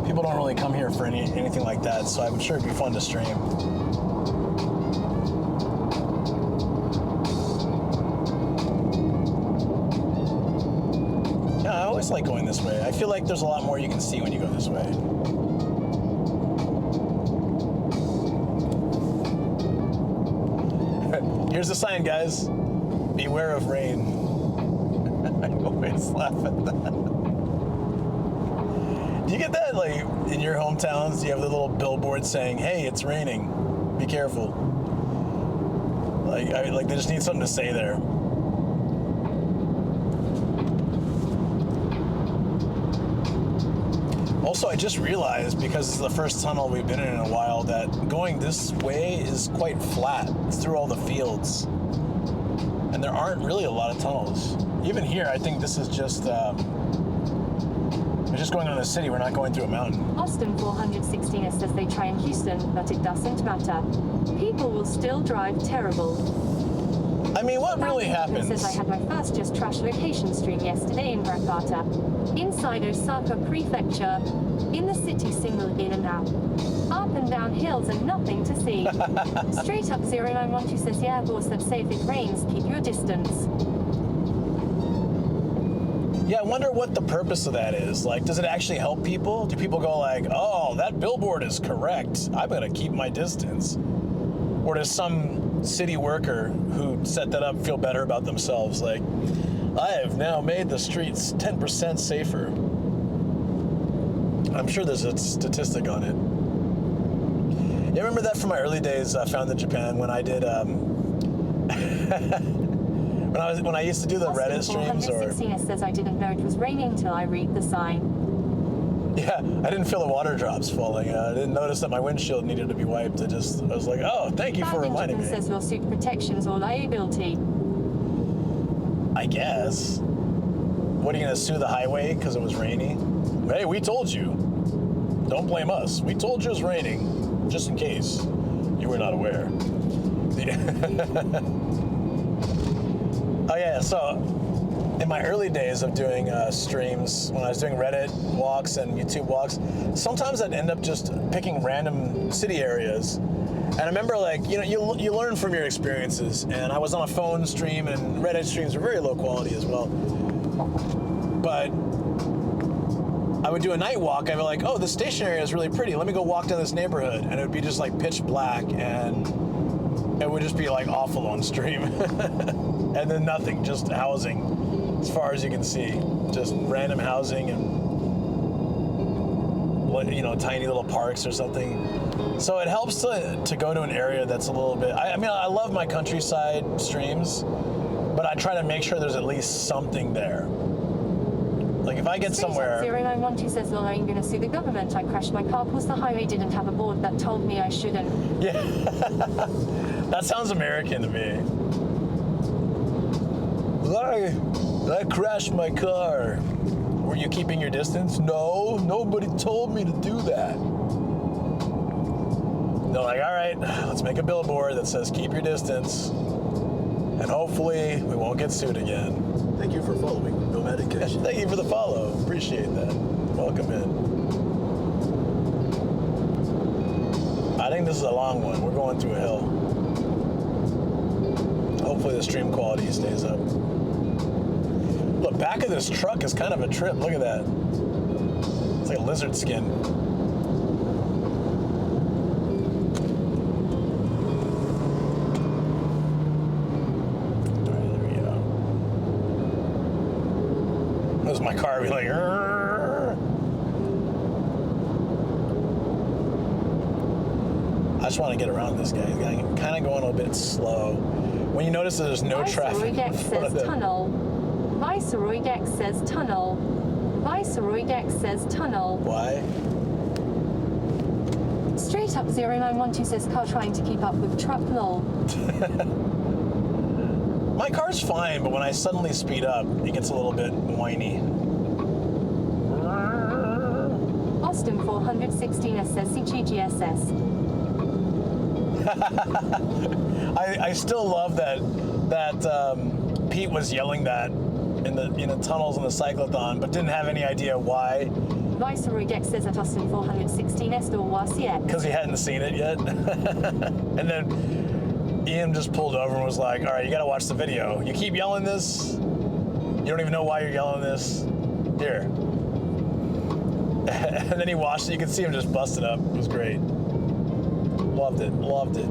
People don't really come here for anything like that, so I'm sure it'd be fun to stream. Yeah, I always like going this way. I feel like there's a lot more you can see when you go this way. Here's the sign, guys. Beware of rain. I always laugh at that. Do you get that, like, in your hometowns? You have the little billboard saying, "Hey, it's raining. Be careful." Like they just need something to say there. Also, I just realized, because this is the first tunnel we've been in a while, that going this way is quite flat. It's through all the fields. And there aren't really a lot of tunnels. Even here, I think this is just... We're just going on the city. We're not going through a mountain. Austin 416 says they try in Houston, but it doesn't matter. People will still drive terrible. I mean, what really happens? Says I had my first Just Trash location stream yesterday in Rakata, inside Osaka Prefecture, in the city, single in and out. Up and down hills and nothing to see. Straight up 0912 says, yeah, boss, that say if it rains, keep your distance. Yeah, I wonder what the purpose of that is. Like, does it actually help people? Do people go like, oh, that billboard is correct, I'm gonna keep my distance? Or does some city worker who set that up feel better about themselves? Like, I have now made the streets 10% safer. I'm sure there's a statistic on it. You remember that from my early days, Found in Japan, when I did, when I used to do the Reddit streams, or... says I didn't know it was raining till I read the sign. Yeah, I didn't feel the water drops falling. I didn't notice that my windshield needed to be wiped. I was like, oh, thank you for reminding me. Says lawsuit protections or liability. I guess. What, are you gonna sue the highway because it was rainy? Hey, we told you. Don't blame us. We told you it was raining, just in case you were not aware. Oh yeah, so in my early days of doing streams, when I was doing Reddit walks and YouTube walks, sometimes I'd end up just picking random city areas. And I remember, like, you learn from your experiences, and I was on a phone stream, and Reddit streams were very low quality as well. But I would do a night walk, I'd be like, oh, this station area is really pretty, let me go walk down this neighborhood, and it would be just like pitch black, and it would just be like awful on stream. And then nothing, just housing, as far as you can see. Just random housing and, tiny little parks or something. So it helps to go to an area that's a little bit, I mean, I love my countryside streams, but I try to make sure there's at least something there. Like if I get somewhere... 0912 says, well, I'm going to sue the government. I crashed my car because the highway didn't have a board that told me I shouldn't. Yeah, that sounds American to me. I crashed my car. Were you keeping your distance? No, nobody told me to do that. They're like, all right, let's make a billboard that says keep your distance, and hopefully we won't get sued again. Thank you for following No Medication. Thank you for the follow. Appreciate that. Welcome in. I think this is a long one. We're going through a hill. Hopefully the stream quality stays up. Look, back of this truck is kind of a trip. Look at that. It's like a lizard skin. All right, there we go. There's my car be like, "Arr." I just want to get around this guy. He's kind of going a bit slow. When you notice that there's no traffic in front of them. Tunnel. Viceroy Deck says tunnel. Viceroy Deck says tunnel. Why? Straight up 0912 says car trying to keep up with truck lol. My car's fine, but when I suddenly speed up, it gets a little bit whiny. Austin 416 says CGGSS. I still love that Pete was yelling that in the tunnels in the cyclothon, but didn't have any idea why. Viceroy Deck says at Austin 416 or WACX. Because he hadn't seen it yet. And then Ian just pulled over and was like, all right, you gotta watch the video. You keep yelling this, you don't even know why you're yelling this. Here. And then he watched it, you could see him just busted up. It was great. Loved it, loved it.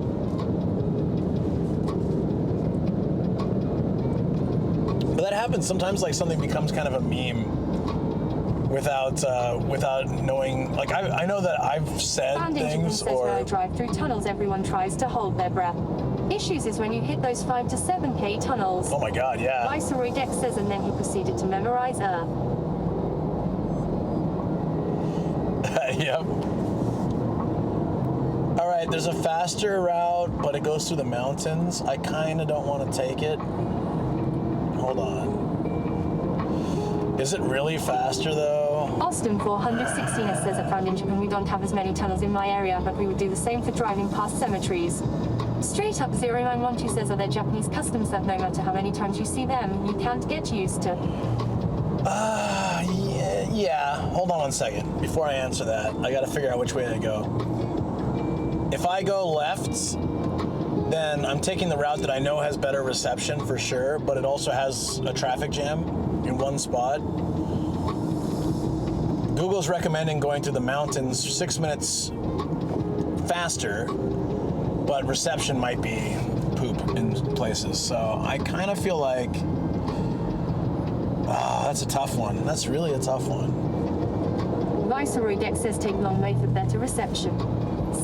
But that happens sometimes, like something becomes kind of a meme without knowing. Like I know that I've said things says when I drive through tunnels, everyone tries to hold their breath. Issues is when you hit those 5 to 7K tunnels. Oh my God, yeah. Viceroy Deck says, and then he proceeded to memorize Yep. All right, there's a faster route, but it goes through the mountains. I kind of don't want to take it. Hold on. Is it really faster though? Austin 416 says at Found in Japan we don't have as many tunnels in my area, but we would do the same for driving past cemeteries. Straight up 0912 says are there Japanese customs that no matter how many times you see them, you can't get used to? Yeah. Hold on one second. Before I answer that, I gotta figure out which way to go. If I go left, then I'm taking the route that I know has better reception for sure, but it also has a traffic jam in one spot. Google's recommending going through the mountains 6 minutes faster, but reception might be poop in places. So I kind of feel like, that's a tough one. That's really a tough one. Viceroy Deck says take long way for better reception.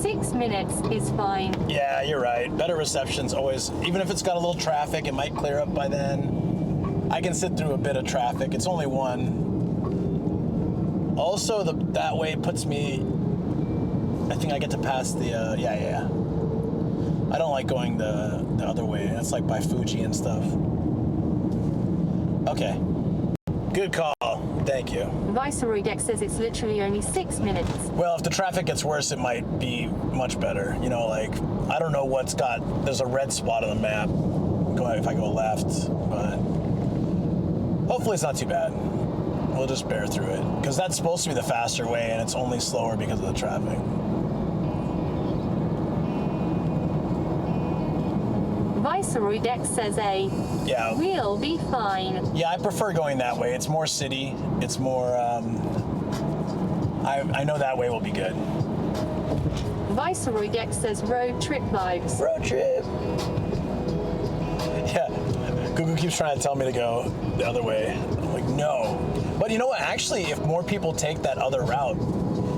6 minutes is fine. Yeah, you're right. Better reception's always, even if it's got a little traffic, it might clear up by then. I can sit through a bit of traffic. It's only one. Also, that way it puts me, I think I get to pass the, yeah. I don't like going the other way. It's like by Fuji and stuff. Okay. Good call. Thank you. Viceroy Deck says it's literally only 6 minutes. Well, if the traffic gets worse, it might be much better. You know, like, I don't know there's a red spot on the map if I go left, but hopefully it's not too bad. We'll just bear through it. Because that's supposed to be the faster way, and it's only slower because of the traffic. Viceroy Deck says we'll be fine. Yeah, I prefer going that way. It's more city. It's more, I know that way will be good. Viceroy Deck says road trip vibes. Road trip. Yeah, Google keeps trying to tell me to go the other way. I'm like, no. But you know what? Actually, if more people take that other route,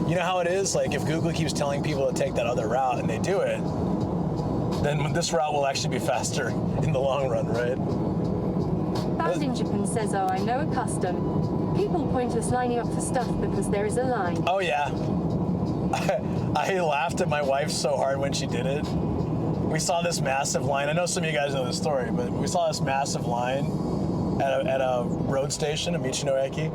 you know how it is? Like, if Google keeps telling people to take that other route and they do it, then this route will actually be faster in the long run, right? Found in Japan says, I know a custom. People pointless lining up for stuff because there is a line. Oh, yeah. I laughed at my wife so hard when she did it. We saw this massive line. I know some of you guys know this story, but we saw this massive line at a road station, a Michinoeki,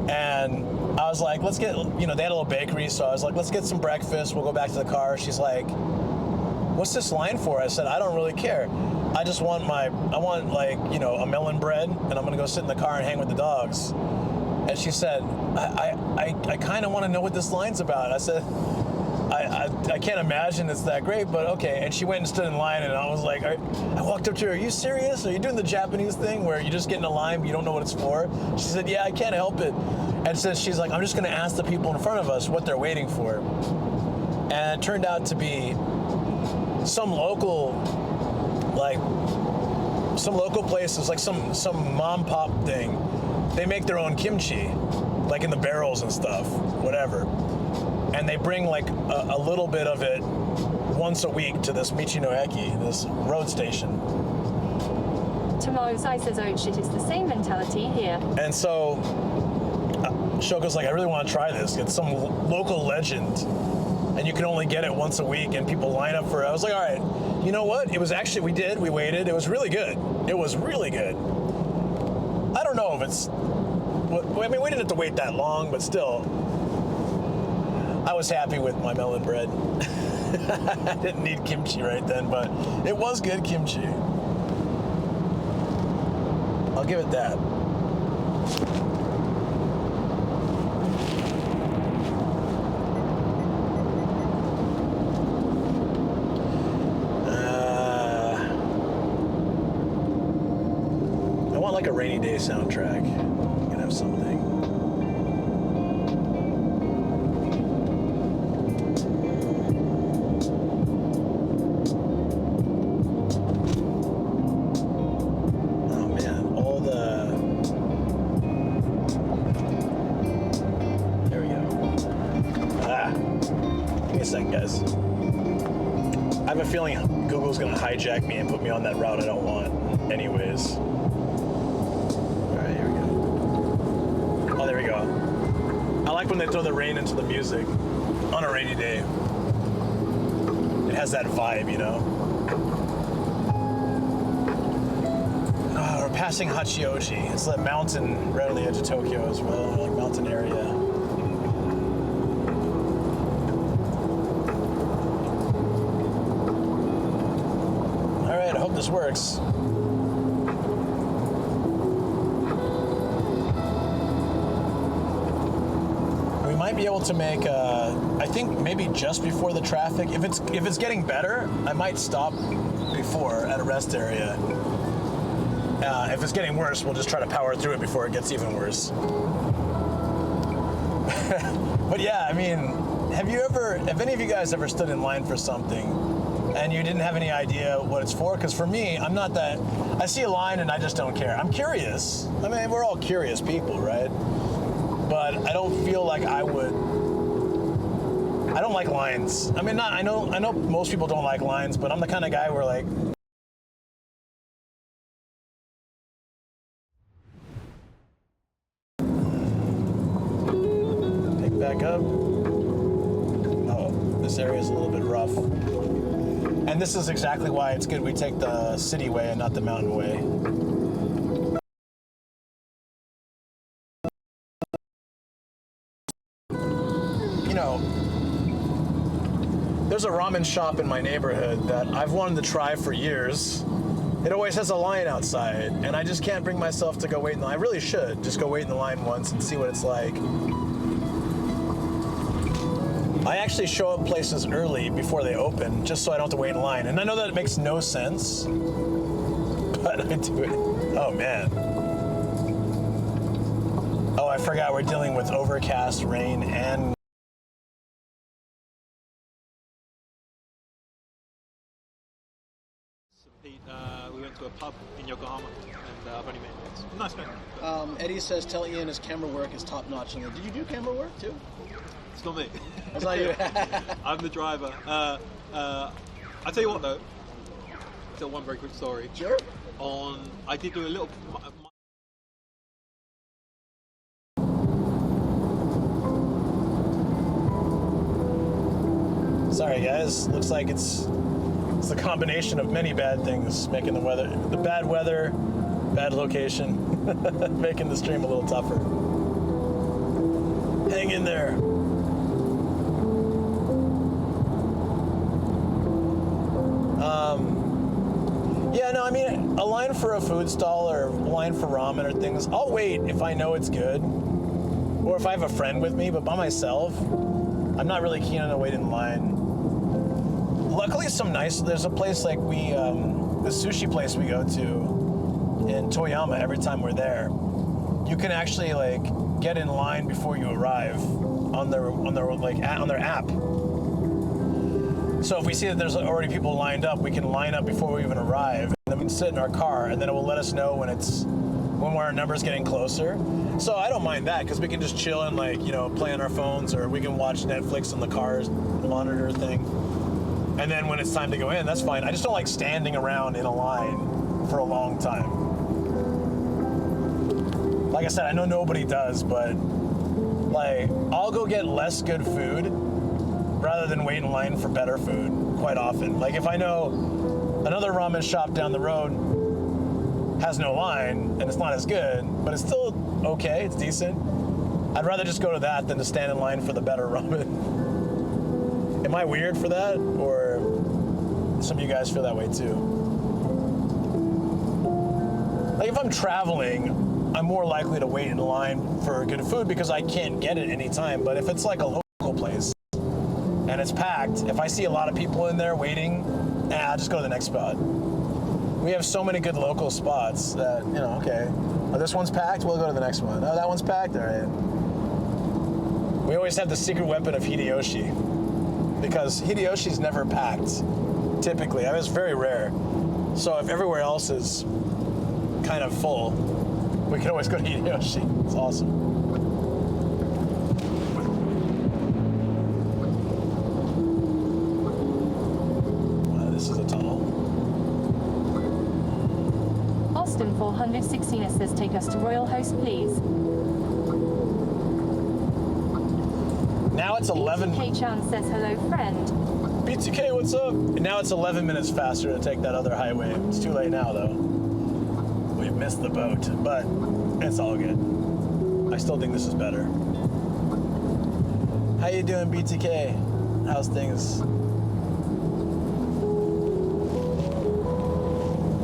and I was like, let's get, they had a little bakery, so I was like, let's get some breakfast. We'll go back to the car. She's like, what's this line for? I said, I don't really care. I just want a melon bread, and I'm gonna go sit in the car and hang with the dogs. And she said, I kind of want to know what this line's about. I said, I can't imagine it's that great, but okay. And she went and stood in line, and I was like, I walked up to her, are you serious? Are you doing the Japanese thing where you just get in a line, but you don't know what it's for? She said, yeah, I can't help it. And so she's like, I'm just gonna ask the people in front of us what they're waiting for. And it turned out to be some local places, like some mom pop thing. They make their own kimchi, like in the barrels and stuff, whatever. And they bring like a little bit of it once a week to this Michinoeki, this road station. Tomorrow Sai says, oh shit, it's the same mentality here. And so Shoko's like, I really want to try this. It's some local legend, and you can only get it once a week, and people line up for it. I was like, all right, you know what? It was actually, we waited. It was really good. It was really good. I don't know if it's, I mean, we didn't have to wait that long, but still, I was happy with my melon bread. I didn't need kimchi right then, but it was good kimchi. I'll give it that. I want like a rainy day soundtrack. You can have something. I have a feeling Google's gonna hijack me and put me on that route I don't want anyways. Alright, here we go. Oh, there we go. I like when they throw the rain into the music on a rainy day. It has that vibe, you know? Oh, we're passing Hachioji. It's that mountain right on the edge of Tokyo as well, like mountain area. I hope this works. We might be able to make, I think maybe just before the traffic. If it's getting better, I might stop before at a rest area. If it's getting worse, we'll just try to power through it before it gets even worse. But yeah, I mean, have any of you guys ever stood in line for something and you didn't have any idea what it's for? Because for me, I'm not that, I see a line and I just don't care. I'm curious. I mean, we're all curious people, right? But I don't feel like I don't like lines. I mean, I know most people don't like lines, but I'm the kind of guy where like, pick back up. Oh, this area is a little bit rough. And this is exactly why it's good we take the city way and not the mountain way. You know, there's a ramen shop in my neighborhood that I've wanted to try for years. It always has a line outside, and I just can't bring myself to go wait in the line. I really should just go wait in the line once and see what it's like. I actually show up places early before they open, just so I don't have to wait in line. And I know that it makes no sense, but I do it. Oh, man. Oh, I forgot we're dealing with overcast, rain, and... Pete, we went to a pub in Yokohama, and I've only met him once. Nice man. Eddie says, tell Ian his camera work is top-notch. Did you do camera work, too? It's not me. It's not you. I'm the driver. I'll tell you what though. I'll tell one very quick story. Sure. I did do a little. Sorry guys, looks like it's the combination of many bad things making the bad weather, bad location, making the stream a little tougher. Hang in there. Yeah, no, I mean, a line for a food stall or a line for ramen or things, I'll wait if I know it's good. Or if I have a friend with me, but by myself, I'm not really keen on a wait in line. Luckily, there's a place like the sushi place we go to in Toyama every time we're there. You can actually like get in line before you arrive on their app. So if we see that there's already people lined up, we can line up before we even arrive, and then we can sit in our car, and then it will let us know when our number's getting closer. So I don't mind that because we can just chill and play on our phones, or we can watch Netflix on the car's monitor thing. And then when it's time to go in, that's fine. I just don't like standing around in a line for a long time. Like I said, I know nobody does, but I'll go get less good food rather than wait in line for better food quite often. Like if I know another ramen shop down the road has no line and it's not as good, but it's still okay, it's decent, I'd rather just go to that than to stand in line for the better ramen. Am I weird for that? Or some of you guys feel that way too? Like if I'm traveling, I'm more likely to wait in line for good food because I can't get it anytime. But if it's like a local place and it's packed, if I see a lot of people in there waiting, I'll just go to the next spot. We have so many good local spots that, okay, oh, this one's packed, we'll go to the next one. Oh, that one's packed, all right. We always have the secret weapon of Hideyoshi, because Hideyoshi's never packed, typically. I mean, it's very rare. So if everywhere else is kind of full, we can always go to Hideyoshi. It's awesome. This is a tunnel. Austin 416 says, take us to Royal Host, please. Now it's 11. BTK-chan says, hello, friend. BTK, what's up? And now it's 11 minutes faster to take that other highway. It's too late now, though. We've missed the boat, but it's all good. I still think this is better. How you doing, BTK? How's things?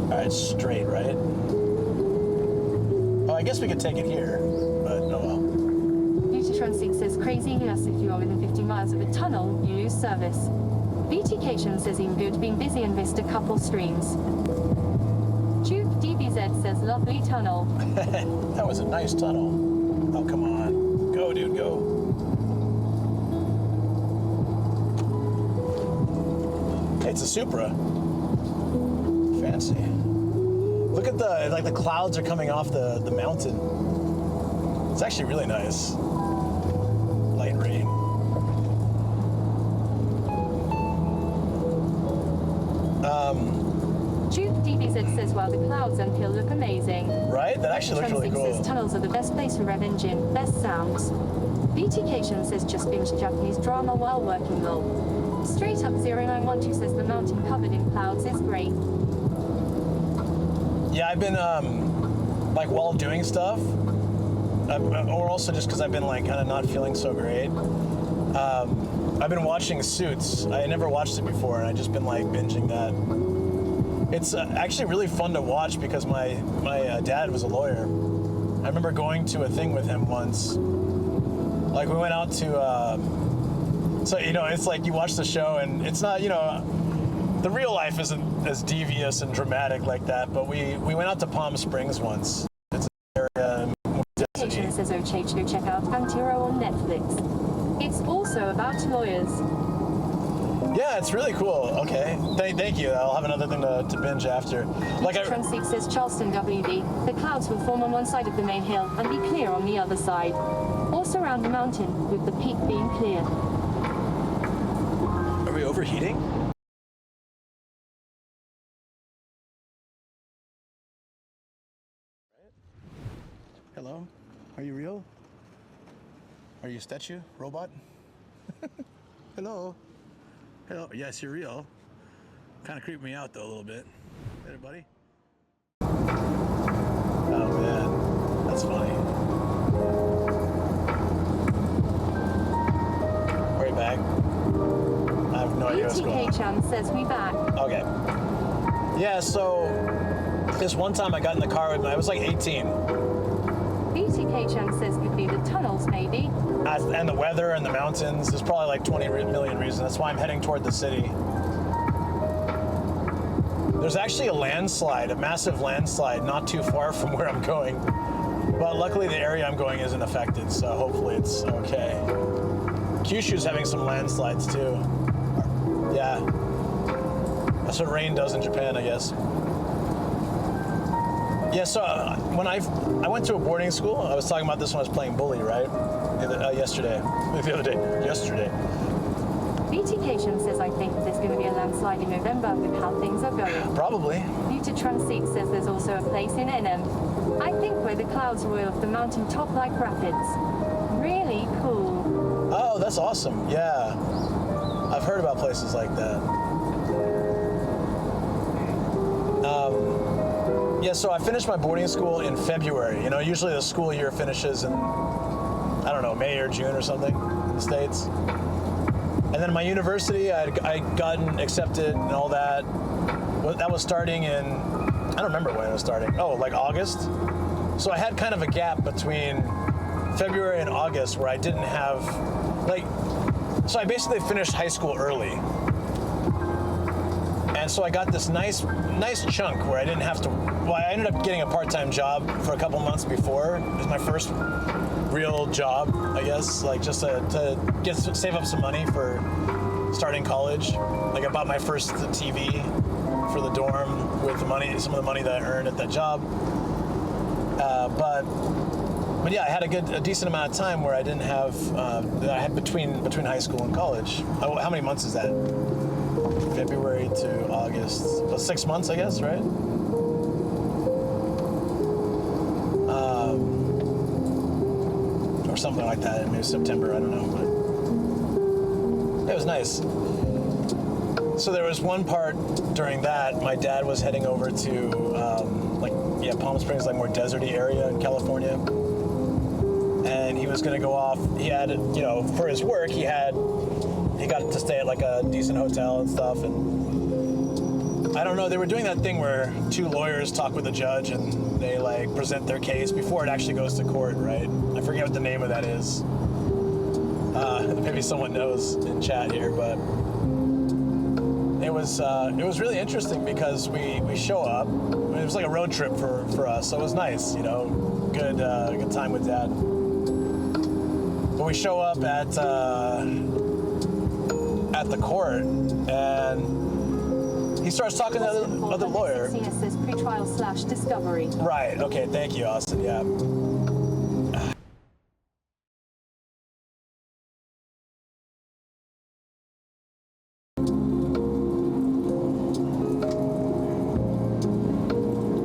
All right, straight, right? Oh, I guess we could take it here, but oh well. Beautytron6 says, crazy, yes, if you are within 50 miles of a tunnel, you lose service. BTK-chan says, in good, being busy and missed a couple streams. Duke DBZ says, lovely tunnel. That was a nice tunnel. Oh, come on. Go, dude, go. It's a Supra. Fancy. Look at the clouds are coming off the mountain. It's actually really nice. Light rain. Duke DBZ says, well, the clouds and hill look amazing. Right? That actually looks really cool. Says, tunnels are the best place for rev engine, best sounds. BTK-chan says, just binged Japanese drama while working lol. Straight up 0912 says, the mountain covered in clouds is great. Yeah, I've been, while doing stuff, or also just because I've been, kind of not feeling so great, I've been watching Suits. I had never watched it before, and I've just been, binging that. It's actually really fun to watch because my dad was a lawyer. I remember going to a thing with him once. We went out to, so, it's like you watch the show, and it's not, the real life isn't as devious and dramatic like that, but we went out to Palm Springs once. It's an area in BTK-chan says, oh, Chage, go check out Antiro on Netflix. It's also about lawyers. Yeah, it's really cool. Okay, thank you. I'll have another thing to binge after. Trans6 says, Charleston WD, the clouds will form on one side of the main hill and be clear on the other side. Also around the mountain, with the peak being clear. Are we overheating? Hello? Are you real? Are you a statue? Robot? Hello? Hello? Yes, you're real. Kind of creeped me out, though, a little bit. Later, buddy. Oh, man. That's funny. what's going on. BTK-chan says we back. Okay. Yeah, so this one time I got in the car with I was like 18. BTK-chan says could be the tunnels, maybe. And the weather and the mountains. There's probably like 20 million reasons. That's why I'm heading toward the city. There's actually a landslide, a massive landslide, not too far from where I'm going. But luckily the area I'm going isn't affected, so hopefully it's okay. Kyushu's having some landslides too. Yeah. That's what rain does in Japan, I guess. Yeah, so when I went to a boarding school, I was talking about this when I was playing bully, right? Yesterday. The other day. Yesterday. BTK-chan says I think there's going to be a landslide in November with how things are going. Probably. Future Transit says there's also a place in NM. I think where the clouds roil off the mountain top like rapids. Really cool. Oh, that's awesome. Yeah. I've heard about places like that. Yeah, so I finished my boarding school in February. You know, usually the school year finishes in, I don't know, May or June or something in the States. And then my university, I'd gotten accepted and all that. That was starting in, I don't remember when it was starting. Oh, like August? So I had kind of a gap between February and August where I didn't have, like, so I basically finished high school early. And so I got this nice chunk where I didn't have to, well, I ended up getting a part-time job for a couple months before. It was my first real job, I guess, like just to save up some money for starting college. Like I bought my first TV for the dorm with the money, some of the money that I earned at that job. But yeah, I had a decent amount of time where I didn't have, that I had between high school and college. How many months is that? February to August. Well, 6 months, I guess, right? Or something like that. Maybe September, I don't know. But it was nice. So there was one part during that, my dad was heading over to, Palm Springs, like more deserty area in California. And he was going to go off. He had, for his work, he got to stay at like a decent hotel and stuff. And I don't know, they were doing that thing where two lawyers talk with a judge and they like present their case before it actually goes to court, right? I forget what the name of that is. Maybe someone knows in chat here, but it was really interesting because we show up. It was like a road trip for us, so it was nice, good time with Dad. But we show up at the court, and he starts talking to the other lawyer. CSS pre-trial/discovery. Right. Okay. Thank you, Austin. Yeah.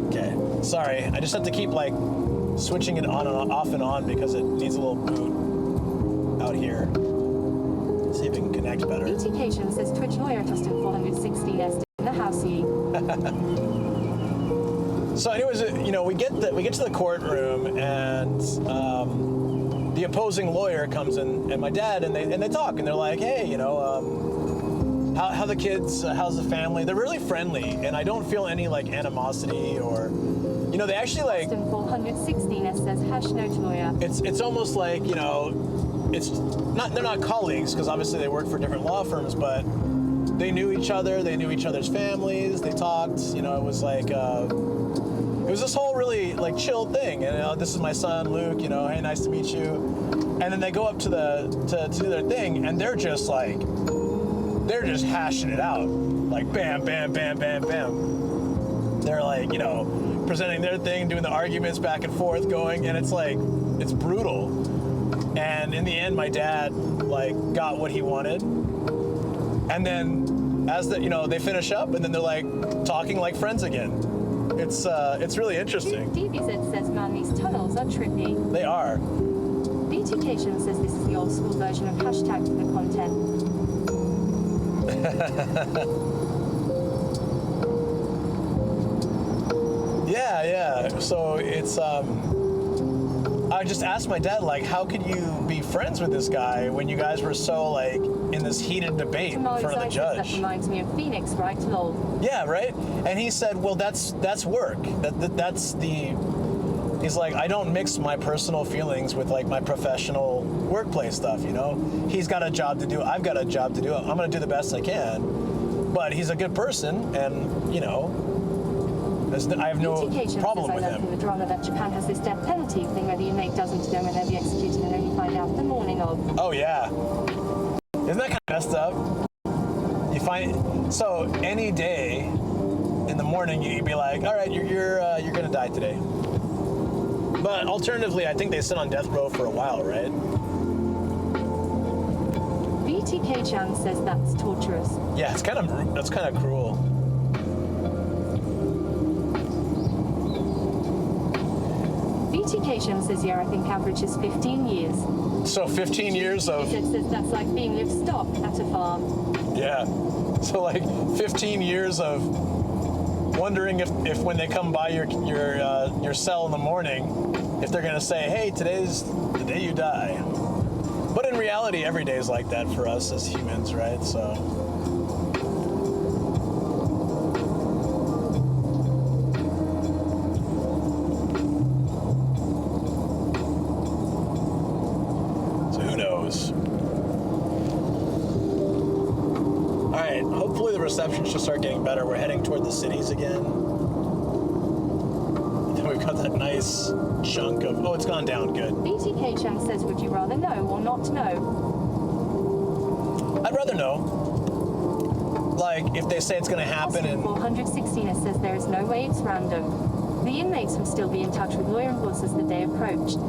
Okay. Sorry. I just have to keep like switching it on and off and on because it needs a little boot out here. See if we can connect better. BTK-chan says Twitch lawyer Tustin 416 in the house. So anyways, we get to the courtroom and the opposing lawyer comes in and my dad and they talk and they're like, hey, how the kids, how's the family? They're really friendly and I don't feel any like animosity or, they actually like. Tustin 416 says #note lawyer. It's almost like it's not, they're not colleagues because obviously they work for different law firms, but they knew each other, they knew each other's families, they talked, it was like, it was this whole really like chill thing. And this is my son, Luke, hey, nice to meet you. And then they go up to do their thing and they're just hashing it out. Like bam, bam, bam, bam, bam. They're like, presenting their thing, doing the arguments back and forth going, and it's like, it's brutal. And in the end, my dad like got what he wanted. And then as they finish up and then they're like talking like friends again. It's really interesting. DBZ says, man, these tunnels are trippy. They are. BTK-chan says this is the old school version of hashtag for the content. Yeah. So it's, I I just asked my dad, like, how could you be friends with this guy when you guys were so, like, in this heated debate in front of the judge? That reminds me of Phoenix, right, lol? Yeah, right? And he said, well, that's work. That's the... He's like, I don't mix my personal feelings with, like, my professional workplace stuff, you know? He's got a job to do. I've got a job to do. I'm going to do the best I can. But he's a good person, and, you know, I have no problem with him. I learned from the drama that Japan has this death penalty thing where the inmate doesn't know when they'll be executed and only find out the morning of. Oh, yeah. Isn't that kind of messed up? You find... So, any day in the morning, you'd be like, all right, you're going to die today. But alternatively, I think they sit on death row for a while, right? VTK-chan says that's torturous. Yeah, that's kind of cruel. VTK-chan says, yeah, I think average is 15 years. So 15 years of... It says that's like being livestock at a farm. Yeah. So like 15 years of wondering if when they come by your cell in the morning, if they're going to say, hey, today's the day you die. But in reality, every day is like that for us as humans, right? So who knows? All right, hopefully the reception should start getting better. We're heading toward the cities again. We've got that nice chunk of... Oh, it's gone down. Good. BTK-chan says, would you rather know or not know? I'd rather know. Like, if they say it's going to happen and... 416 says there is no way it's random. The inmates would still be in touch with lawyer and boss as the day approached.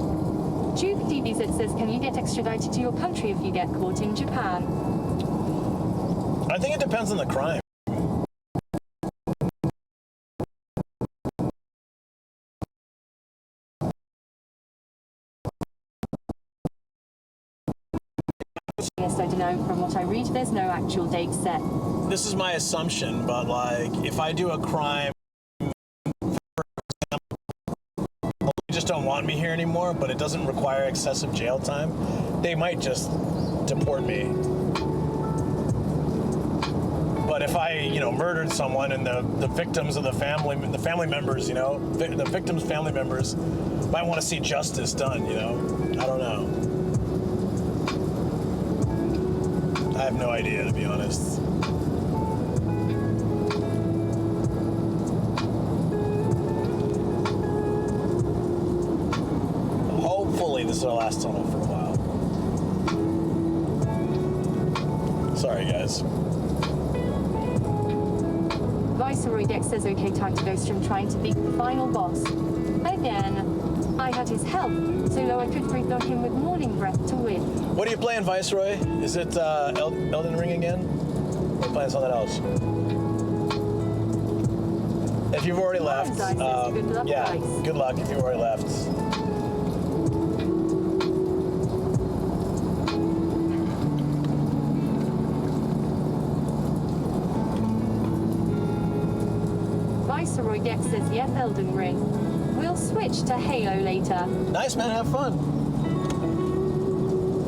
Duke DBZ says, can you get extradited to your country if you get caught in Japan? I think it depends on the crime. Yes, I don't know. From what I read, there's no actual date set. This is my assumption, but like, if I do a crime, for example, you just don't want me here anymore, but it doesn't require excessive jail time, they might just deport me. But if I, you know, murdered someone and the victims of the family members, you know, the victims' family members might want to see justice done, you know? I don't know. I have no idea, to be honest. Hopefully this is our last tunnel for a while. Sorry, guys. Viceroy Dex says, okay, time to go stream trying to beat the final boss. Again, I had his help, so though I could breathe on him with morning breath to win. What are you playing, Viceroy? Is it Elden Ring again? Or are you playing something else? If you've already left, good luck, yeah, guys. good luck if you've already left. Viceroy Dex says, yes, Elden Ring. We'll switch to Halo later. Nice, man. Have fun.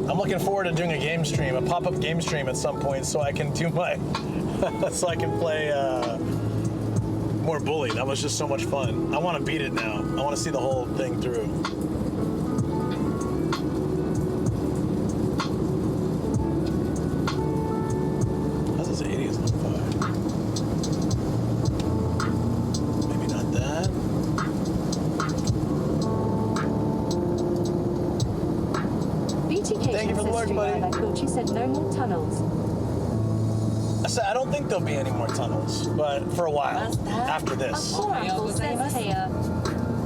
I'm looking forward to doing a game stream, a pop-up game stream at some point, so I can do my, so I can play more Bully. That was just so much fun. I want to beat it now. I want to see the whole thing through. How's this 80s look fire? Maybe not that. Thank you for the work, buddy. I thought you said no more tunnels. I said I don't think there'll be any more tunnels, but for a while after this. Apple says here.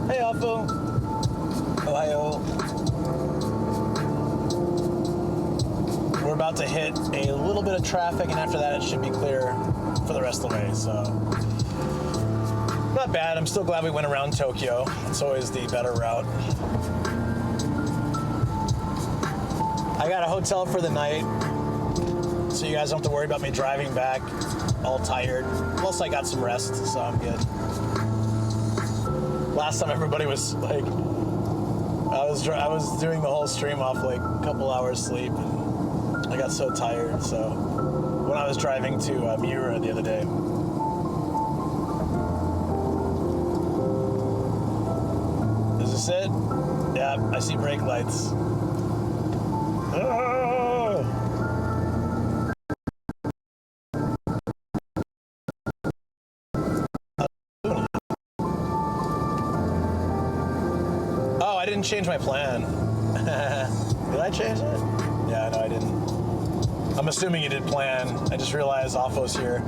Hey, Apple. Ohio. We're about to hit a little bit of traffic, and after that, it should be clear for the rest of the way. So, not bad. I'm still glad we went around Tokyo. It's always the better route. I got a hotel for the night, so you guys don't have to worry about me driving back all tired. Plus, I got some rest, so I'm good. Last time everybody was like I was doing the whole stream off like a couple hours sleep, and I got so tired. So when I was driving to Miura the other day. Is this it? Yeah, I see brake lights. Oh, I didn't change my plan. Did I change it? Yeah, no, I didn't. I'm assuming you did plan. I just realized Affo's here.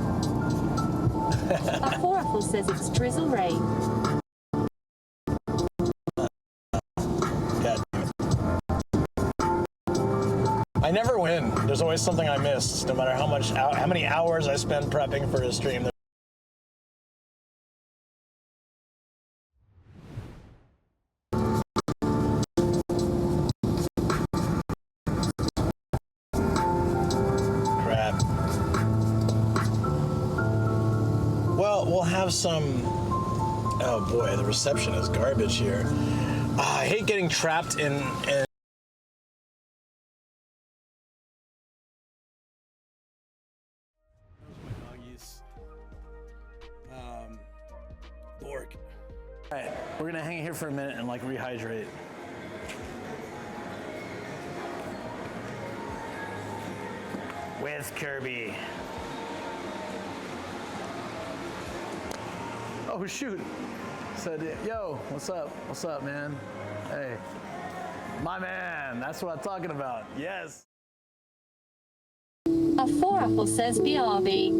Afo says it's drizzle rain. I never win. There's always something I missed, no matter how many hours I spend prepping for a stream. Crap. Well, we'll have some. Oh boy, the reception is garbage here. I hate getting trapped in Bork. All right, we're gonna hang here for a minute and like rehydrate. With Kirby. Oh shoot! Said, yo, what's up? What's up, man? Hey, my man. That's what I'm talking about. Yes. Afo says BRB.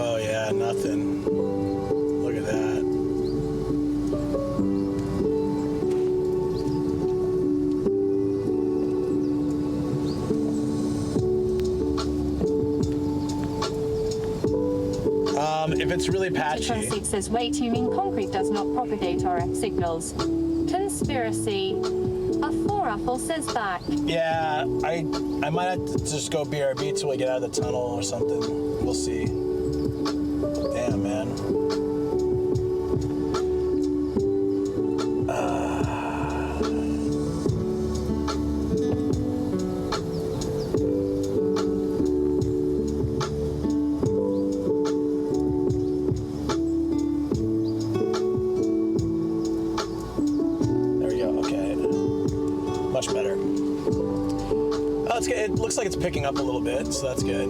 Oh yeah, nothing. Look at that. If it's really patchy. Transit says, wait, you mean concrete does not propagate RF signals? Conspiracy. Afo says back. Yeah, I might have to just go BRB till we get out of the tunnel or something. We'll see. Damn, man. There we go, okay. Much better. Oh, it's good. It looks like it's picking up a little bit, so that's good.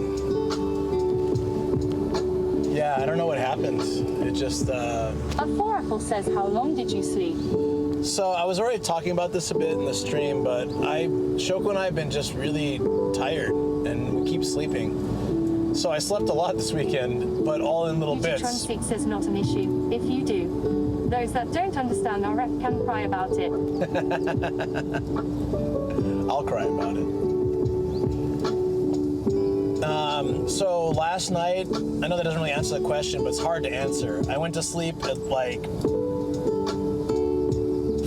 Yeah, I don't know what happened. It just, Afo says, how long did you sleep? So I was already talking about this a bit in the stream, but Shoko and I have been just really tired, and we keep sleeping. So I slept a lot this weekend, but all in little bits. Transit says not an issue. If you do, those that don't understand RF can cry about it. I'll cry about it. So last night, I know that doesn't really answer the question, but it's hard to answer. I went to sleep at like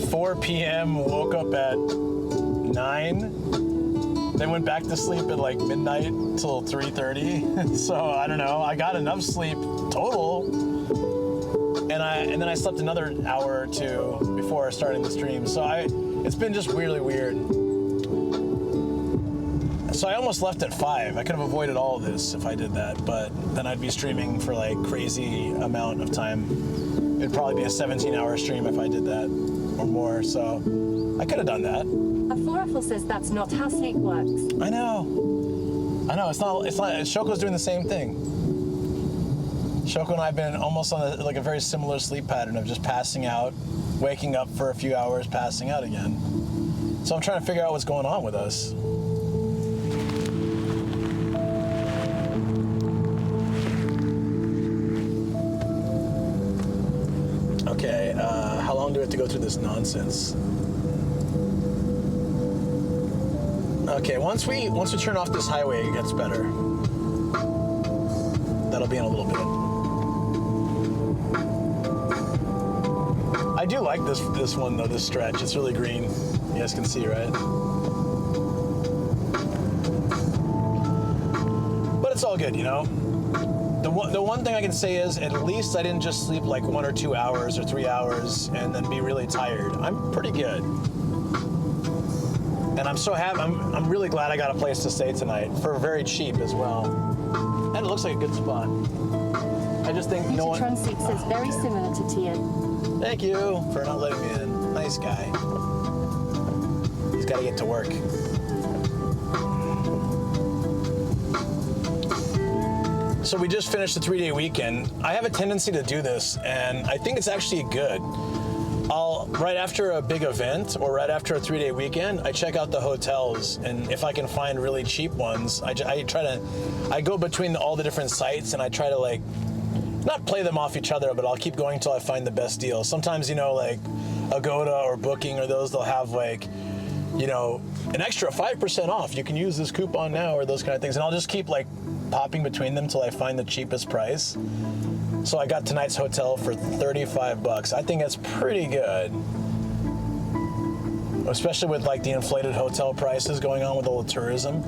4 p.m., woke up at 9, then went back to sleep at like midnight till 3:30. So I don't know, I got enough sleep total. And then I slept another hour or two before starting the stream. So it's been just really weird. So I almost left at 5. I could have avoided all of this if I did that, but then I'd be streaming for like crazy amount of time. It'd probably be a 17-hour stream if I did that or more. So I could have done that. Afo says that's not how sleep works. I know. It's not. Shoko's doing the same thing. Shoko and I have been almost on a very similar sleep pattern of just passing out, waking up for a few hours, passing out again. So I'm trying to figure out what's going on with us. Okay, how long do we have to go through this nonsense? Okay, once we turn off this highway, it gets better. That'll be in a little bit. I do like this one though, this stretch. It's really green. You guys can see, right? But it's all good, you know? The The one thing I can say is at least I didn't just sleep like 1 or 2 hours or 3 hours and then be really tired. I'm pretty good. And I'm so happy. I'm really glad I got a place to stay tonight for very cheap as well. And it looks like a good spot. I just think no one... Transit says very similar to Tian. Thank you for not letting me in. Nice guy. He's got to get to work. So we just finished the 3-day weekend. I have a tendency to do this, and I think it's actually good. Right after a big event or right after a 3-day weekend, I check out the hotels, and if I can find really cheap ones, I go between all the different sites, and I try to like, not play them off each other, but I'll keep going until I find the best deal. Sometimes, you know, like Agoda or Booking or those, they'll have like, you know, an extra 5% off. You can use this coupon now or those kind of things. And I'll just keep like popping between them till I find the cheapest price. So I got tonight's hotel for $35. I think that's pretty good. Especially with like the inflated hotel prices going on with all the tourism.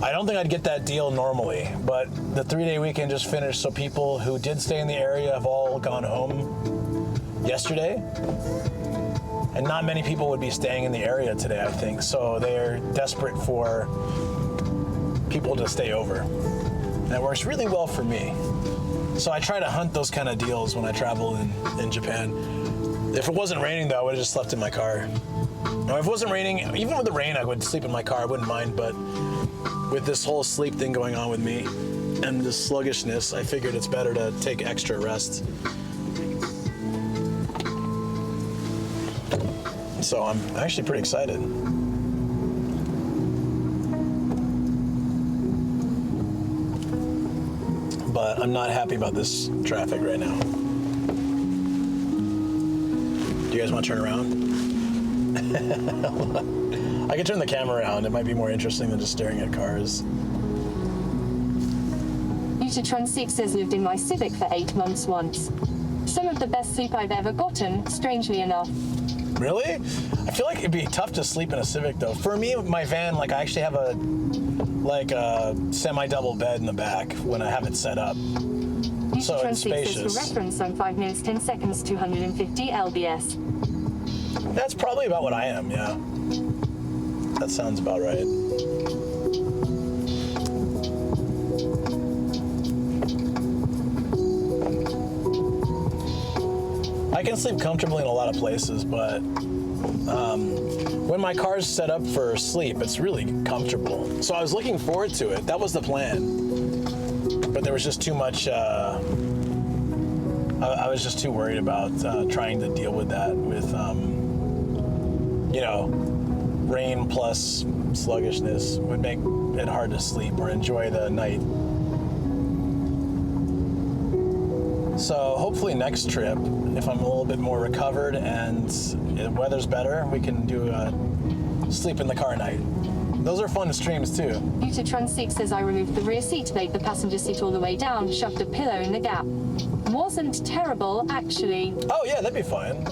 I don't think I'd get that deal normally, but the 3-day weekend just finished, so people who did stay in the area have all gone home yesterday. And not many people would be staying in the area today, I think. So they're desperate for people to stay over. And it works really well for me. So I try to hunt those kind of deals when I travel in Japan. If it wasn't raining, though, I would have just slept in my car. Now, if it wasn't raining, even with the rain, I would sleep in my car. I wouldn't mind, but with this whole sleep thing going on with me and this sluggishness, I figured it's better to take extra rest. So I'm actually pretty excited. But I'm not happy about this traffic right now. Do you guys want to turn around? I could turn the camera around. It might be more interesting than just staring at cars. Utatron6 says lived in my Civic for 8 months once. Some of the best sleep I've ever gotten, strangely enough. Really? I feel like it'd be tough to sleep in a Civic though. For me, my van, like I actually have a semi-double bed in the back when I have it set up. So it's spacious. For reference on 5 minutes 10 seconds 250 lbs. That's probably about what I am, yeah. That sounds about right. I can sleep comfortably in a lot of places, but when my car's set up for sleep, it's really comfortable. So I was looking forward to it. That was the plan. But there was just too much, I was just too worried about trying to deal with that with, you know, rain plus sluggishness would make it hard to sleep or enjoy the night. So hopefully next trip, if I'm a little bit more recovered and the weather's better, we can do a sleep in the car night. Those are fun streams too. Utatron6 says I removed the rear seat, laid the passenger seat all the way down, shoved a pillow in the gap. Wasn't terrible, actually. Oh yeah, that'd be fine.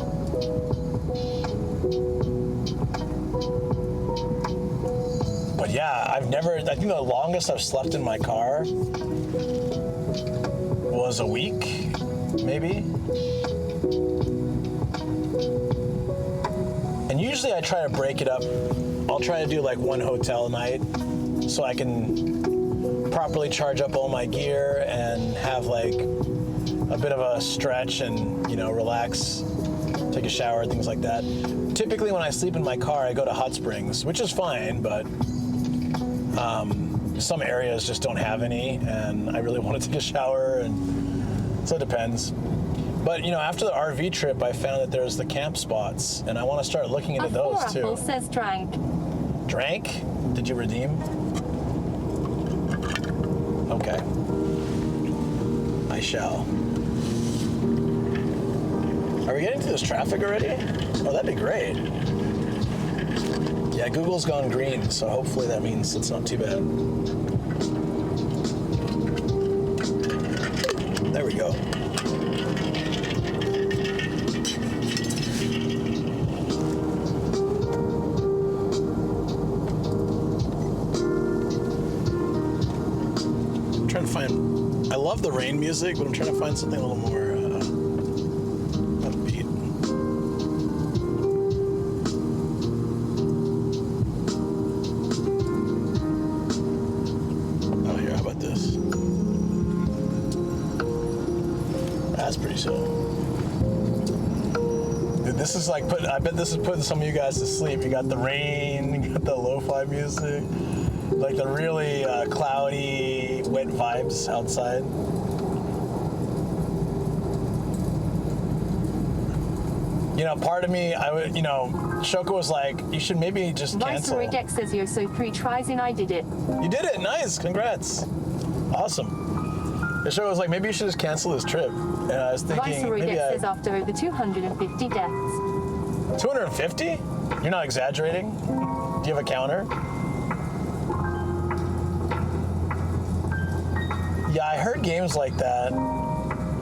But yeah, I think the longest I've slept in my car was a week, maybe. And usually I try to break it up. I'll try to do like one hotel night so I can properly charge up all my gear and have like a bit of a stretch and, you know, relax, take a shower, things like that. Typically when I sleep in my car, I go to hot springs, which is fine, but some areas just don't have any, and I really want to take a shower, and so it depends. But, you know, after the RV trip, I found that there's the camp spots, and I want to start looking into those too. Apple says drank. Drank? Did you redeem? Okay. I shall. Are we getting to this traffic already? Oh, that'd be great. Yeah, Google's gone green, so hopefully that means it's not too bad. There we go. I'm trying to find I love the rain music, but I'm trying to find something a little more upbeat. Oh, here, how about this? That's pretty chill. Dude, this is like I bet this is putting some of you guys to sleep. You got the rain, you got the lo-fi music, like the really cloudy, wet vibes outside. You know, part of me, Shoko was like, you should maybe just cancel. Riverside says you're so 3 tries and I did it. You did it, nice, congrats. Awesome. The show was like, maybe you should just cancel this trip. And I was thinking, maybe says after over 250 deaths. 250? You're not exaggerating? Do you have a counter? Yeah, I heard games like that.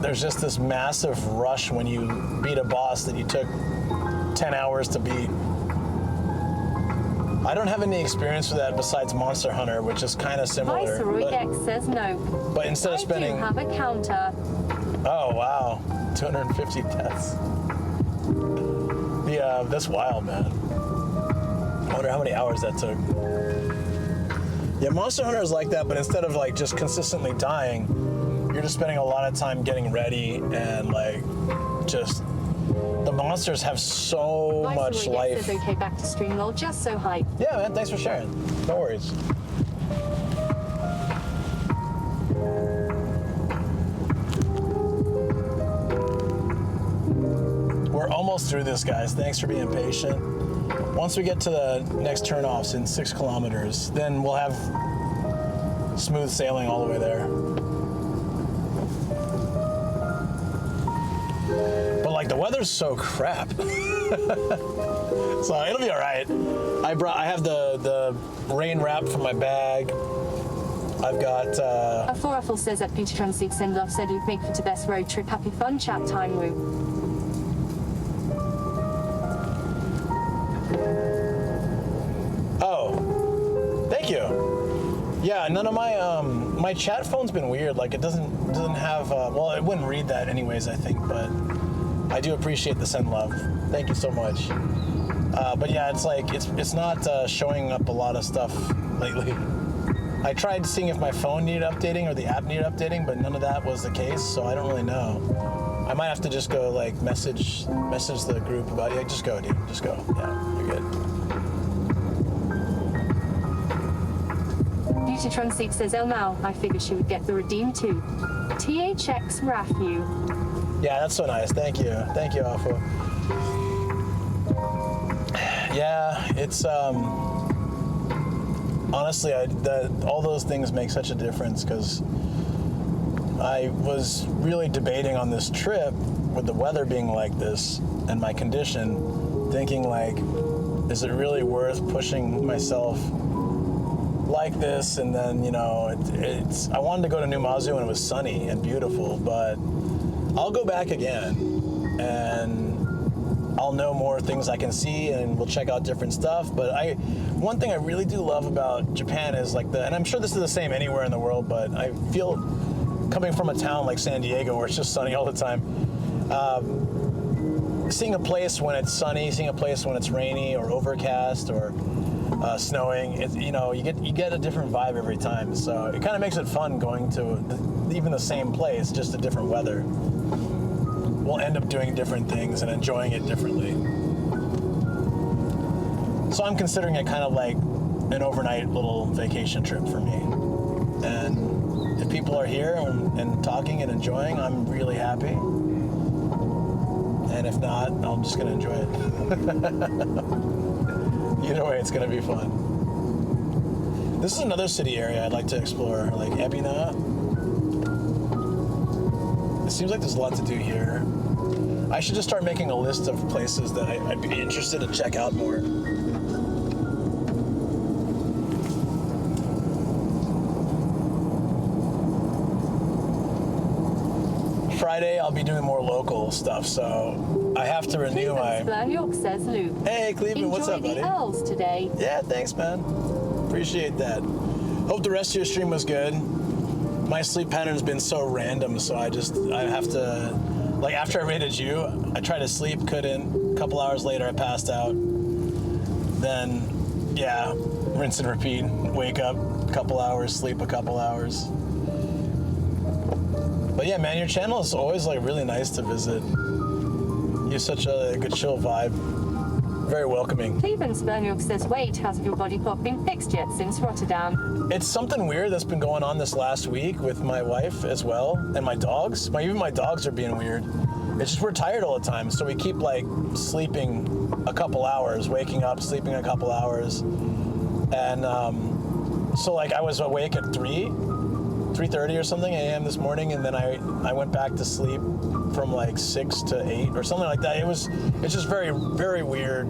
There's just this massive rush when you beat a boss that you took 10 hours to beat. I don't have any experience with that besides Monster Hunter, which is kind of similar. Viceroy X says no. But instead of spending... I do have a counter. Oh, wow. 250 deaths. Yeah, that's wild, man. I wonder how many hours that took. Yeah, Monster Hunter is like that, but instead of like just consistently dying, you're just spending a lot of time getting ready and like just... The monsters have so much life. Says okay, back to stream lol, just so hype. Yeah, man, thanks for sharing. No worries. We're almost through this, guys. Thanks for being patient. Once we get to the next turnoffs in 6 kilometers, then we'll have smooth sailing all the way there. But like the weather's so crap. So it'll be all right. I have the rain wrap from my bag. I've got A 4 says that Peter Transit send off said you'd make for the best road trip. Happy fun chat time, woo. Oh, thank you. Yeah, none of my my chat phone's been weird. Like it doesn't have well, it wouldn't read that anyways, I think, but I do appreciate the send love. Thank you so much. But yeah, it's like it's not showing up a lot of stuff lately. I tried seeing if my phone needed updating or the app needed updating, but none of that was the case, so I don't really know. I might have to just go like message the group about it. Just go, dude. Just go. Yeah, you're good. Beauty Transit says Elmau, I figured she would get the redeem too. THX Rafu. Yeah, that's so nice. Thank you. Thank you, Alpha. Yeah, it's honestly, all those things make such a difference because I was really debating on this trip with the weather being like this and my condition, thinking like, is it really worth pushing myself like this? And then, you know, I wanted to go to Numazu when it was sunny and beautiful, but I'll go back again and I'll know more things I can see and we'll check out different stuff. But one thing I really do love about Japan is like and I'm sure this is the same anywhere in the world, but I feel coming from a town like San Diego where it's just sunny all the time, seeing a place when it's sunny, seeing a place when it's rainy or overcast or snowing, you get a different vibe every time. So it kind of makes it fun going to even the same place, just a different weather. We'll end up doing different things and enjoying it differently. So I'm considering it kind of like an overnight little vacation trip for me. And if people are here and talking and enjoying, I'm really happy. And if not, I'm just gonna enjoy it. Either way, it's gonna be fun. This is another city area I'd like to explore, like Ebina. It seems like there's a lot to do here. I should just start making a list of places that I'd be interested to check out more. Friday, I'll be doing more local stuff, so I have to renew my... York says Luke. Hey, Cleveland, what's up, buddy? Enjoy the L's today. Yeah, thanks, man. Appreciate that. Hope the rest of your stream was good. my sleep pattern's been so random, so I have to, like after I rated you, I tried to sleep, couldn't. A couple hours later, I passed out. Then, yeah, rinse and repeat. Wake up, a couple hours, sleep a couple hours. But yeah, man, your channel is always like really nice to visit. You have such a good chill vibe. Very welcoming. Cleveland Spurniuk says, wait, hasn't your body clock been fixed yet since Rotterdam? It's something weird that's been going on this last week with my wife as well, and my dogs. Even my dogs are being weird. It's just we're tired all the time, so we keep like sleeping a couple hours, waking up, sleeping a couple hours. And so like I was awake at 3:30 or something a.m. this morning, and then I went back to sleep from like 6 to 8 or something like that. It's just very, very weird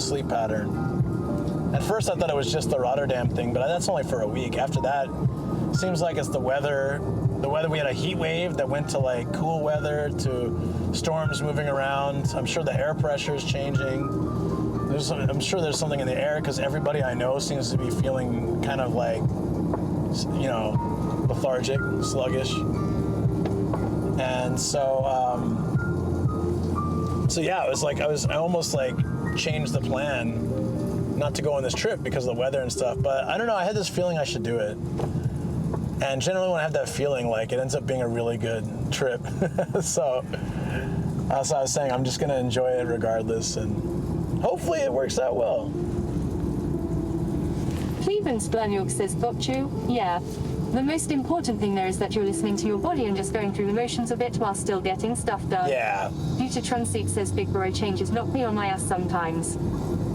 sleep pattern. At first I thought it was just the Rotterdam thing, but that's only for a week. After that, it seems like it's the weather. We had a heat wave that went to like cool weather to storms moving around. I'm sure the air pressure is changing. I'm sure there's something in the air because everybody I know seems to be feeling kind of like, you know, lethargic, sluggish. And so yeah, it was like I almost like changed the plan not to go on this trip because of the weather and stuff. But I don't know, I had this feeling I should do it. And generally when I have that feeling, like it ends up being a really good trip. So as I was saying, I'm just gonna enjoy it regardless, and hopefully it works out well. Cleveland Spurniuk says, got you? Yeah. The most important thing there is that you're listening to your body and just going through the motions of it while still getting stuff done. Yeah. Future Transeat says, Big Bro changes knock me on my ass sometimes.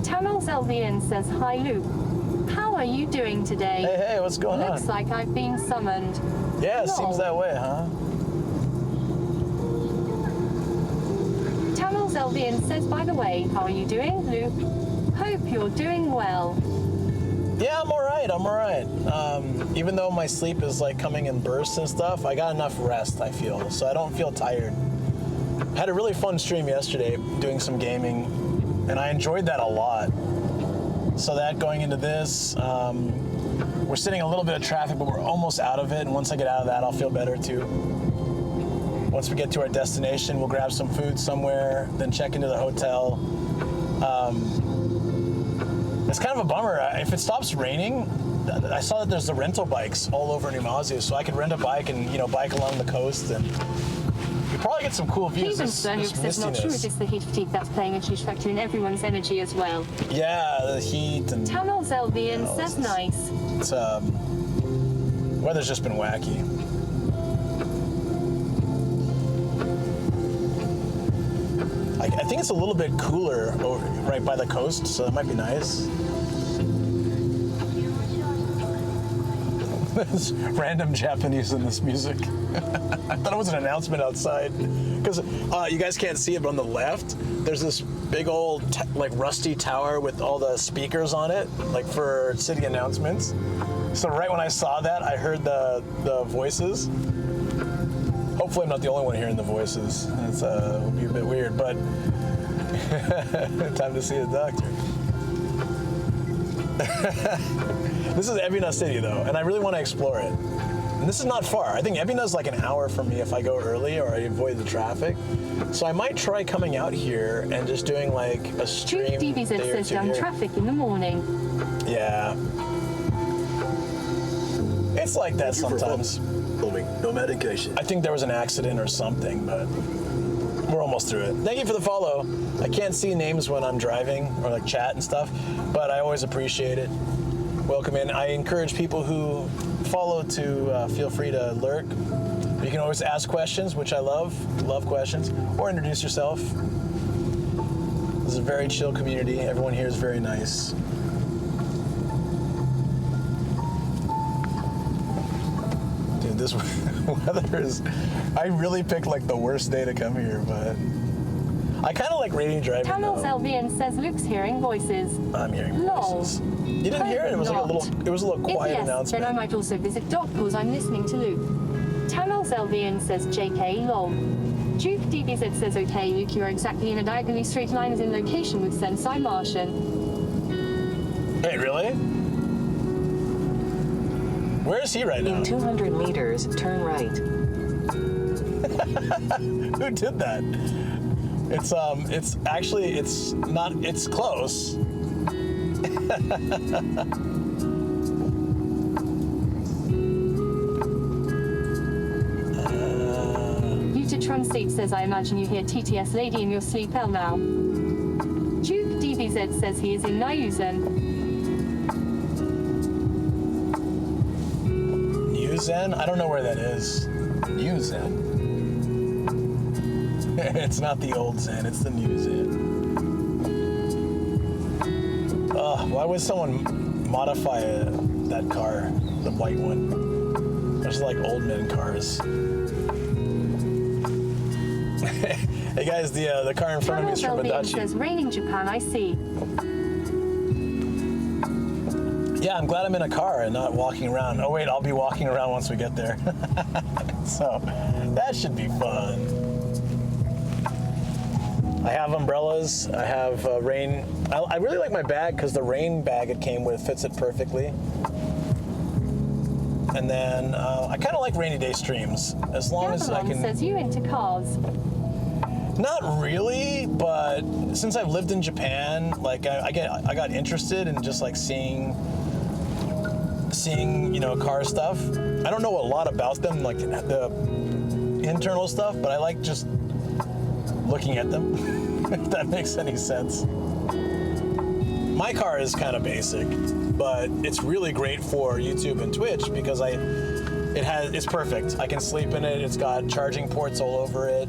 Tamils LVN says, hi Luke. How are you doing today? Hey, what's going on? Looks like I've been summoned. Yeah, it seems that way, huh? Tamils LVN says, by the way, how are you doing, Luke? Hope you're doing well. Yeah, I'm all right. Even though my sleep is like coming in bursts and stuff, I got enough rest, I feel, so I don't feel tired. Had a really fun stream yesterday doing some gaming, and I enjoyed that a lot. So that going into this, we're sitting a little bit of traffic, but we're almost out of it, and once I get out of that, I'll feel better too. Once we get to our destination, we'll grab some food somewhere, then check into the hotel. It's kind of a bummer. If it stops raining, I saw that there's the rental bikes all over Numazu, so I could rent a bike and, you know, bike along the coast, and you probably get some cool views. Cleveland Spurniuk says, not sure if it's the heat fatigue that's playing a huge factor in everyone's energy as well. Yeah, the heat and... Tamils LVN says, nice. It's, weather's just been wacky. I think it's a little bit cooler right by the coast, so that might be nice. There's random Japanese in this music. I thought it was an announcement outside. Because you guys can't see it, but on the left, there's this big old, like, rusty tower with all the speakers on it, like, for city announcements. So right when I saw that, I heard the voices. Hopefully I'm not the only one hearing the voices. It's will be a bit weird, but time to see a doctor. This is Ebina City though, and I really want to explore it. And this is not far. I think Ebina's like an hour from me if I go early or I avoid the traffic. So I might try coming out here and just doing like a stream. DBZ says down traffic in the morning. Yeah. It's like that sometimes. No medication. I think there was an accident or something, but we're almost through it. Thank you for the follow. I can't see names when I'm driving or like chat and stuff, but I always appreciate it. Welcome in. I encourage people who follow to feel free to lurk. You can always ask questions, which I love questions, or introduce yourself. This is a very chill community. Everyone here is very nice. Dude, this weather is... I really picked like the worst day to come here, but... I kind of like rainy driving. Tamils LVN says Luke's hearing voices. I'm hearing voices. You didn't hear it? It was like a little quiet yes, announcement. Then I might also visit Doc because I'm listening to Luke. Tamils LVN says JK lol. Duke DBZ says okay Luke, you are exactly in a diagonally straight line as in location with Sensei Martian. Hey, really? Where is he right now? In 200 meters, turn right. Who did that? It's actually, it's not, it's close. Utatron Seat says, I imagine you hear TTS Lady in your sleep L now. Duke DBZ says he is in Nyuzen. Nyuzen? I don't know where that is. Nyuzen. It's not the old Zen, it's the new Zen. Why would someone modify that car, the white one? There's like old men cars. Hey guys, the car in front of me is from Adachi. Says, raining Japan, I see. Yeah, I'm glad I'm in a car and not walking around. Oh wait, I'll be walking around once we get there. So, that should be fun. I have umbrellas, I have rain. I really like my bag because the rain bag it came with fits it perfectly. And then I kind of like rainy day streams as long as I can. Says you into cars. Not really, but since I've lived in Japan, like I got interested in just like seeing car stuff. I don't know a lot about them, like the internal stuff, but I like just looking at them, if that makes any sense. My car is kind of basic, but it's really great for YouTube and Twitch because it's perfect. I can sleep in it. It's got charging ports all over it.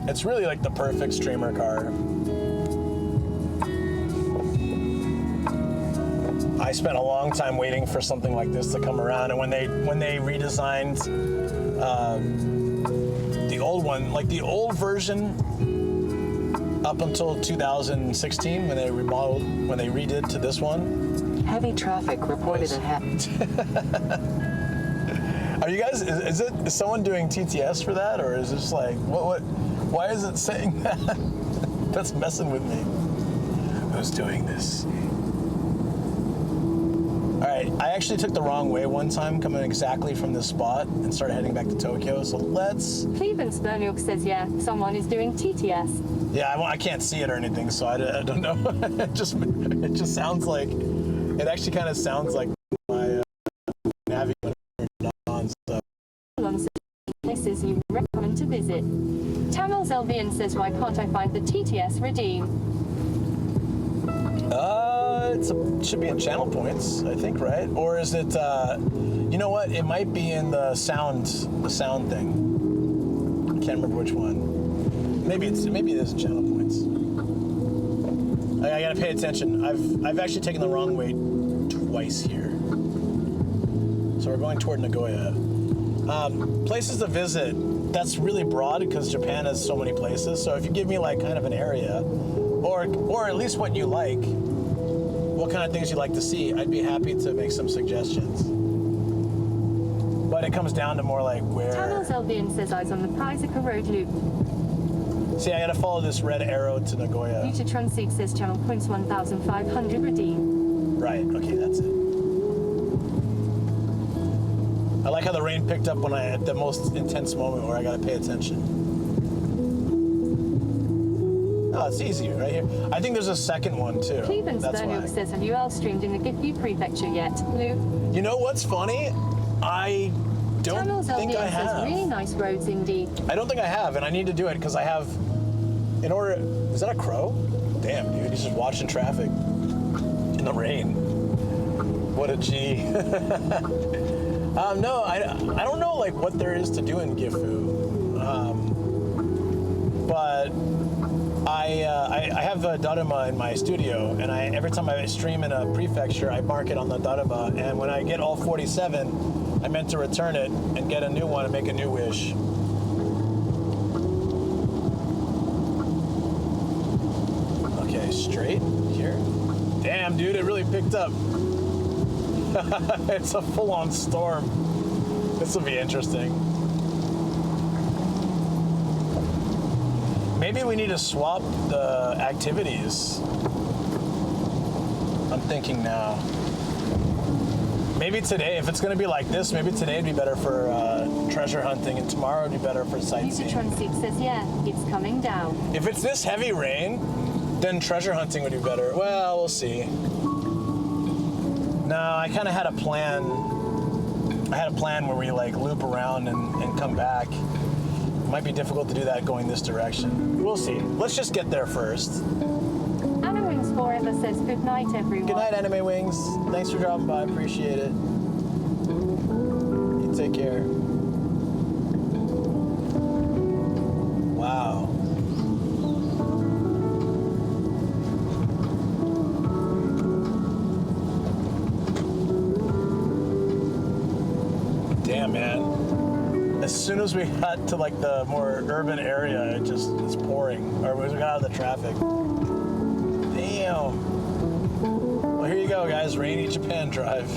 It's really like the perfect streamer car. I spent a long time waiting for something like this to come around, and when they redesigned the old one, like the old version up until 2016 when they redid to this one. Heavy traffic reported ahead. Are you guys, is someone doing TTS for that, or is it just like, why is it saying that? That's messing with me. Who's doing this? All right, I actually took the wrong way one time coming exactly from this spot and started heading back to Tokyo, so let's... Cleveland Spurniuk says, yeah, someone is doing TTS. Yeah, I can't see it or anything, so I don't know. It just sounds like, it actually kind of sounds like my navigator on stuff. Places you recommend to visit. Tamil Zelvian says, why can't I find the TTS redeem? It should be in channel points, I think, right? Or is it, you know what? It might be in the sound thing. I can't remember which one. Maybe it is in channel points. I gotta pay attention. I've actually taken the wrong way twice here. So we're going toward Nagoya. Places to visit, that's really broad because Japan has so many places. So if you give me like kind of an area, or at least what you like, what kind of things you like to see, I'd be happy to make some suggestions. But it comes down to more like where... Tamil Zelvian says eyes on the Prizaka Road loop. See, I gotta follow this red arrow to Nagoya. Utatron Seat says channel points 1,500 redeem. Right, okay, that's it. I like how the rain picked up when at the most intense moment where I gotta pay attention. Oh, it's easy right here. I think there's a second one too. Cleveland Spurniuk says, have you all streamed in the Gifu Prefecture yet, Luke? You know what's funny? I don't think I have. Says, really nice roads indeed. I don't think I have, and I need to do it because I have, is that a crow? Damn, dude, he's just watching traffic in the rain. What a G. No, I don't know like what there is to do in Gifu, but I have a Daruma in my studio, and every time I stream in a prefecture, I mark it on the Daruma, and when I get all 47, I meant to return it and get a new one and make a new wish. Okay, straight here. Damn, dude, it really picked up. It's a full-on storm. This will be interesting. Maybe we need to swap the activities. I'm thinking now. Maybe today, if it's going to be like this, maybe today would be better for treasure hunting, and tomorrow would be better for sightseeing. Musitron 6 says, yeah, it's coming down. If it's this heavy rain, then treasure hunting would be better. Well, we'll see. No, I kind of had a plan. I had a plan where we like loop around and come back. Might be difficult to do that going this direction. We'll see. Let's just get there first. Anime Wings Forever says, good night, everyone. Good night, Anime Wings. Thanks for dropping by. Appreciate it. You take care. Wow. Damn, man. As soon as we got to like the more urban area, it's pouring. Or we got out of the traffic. Damn. Well, here you go, guys. Rainy Japan Drive.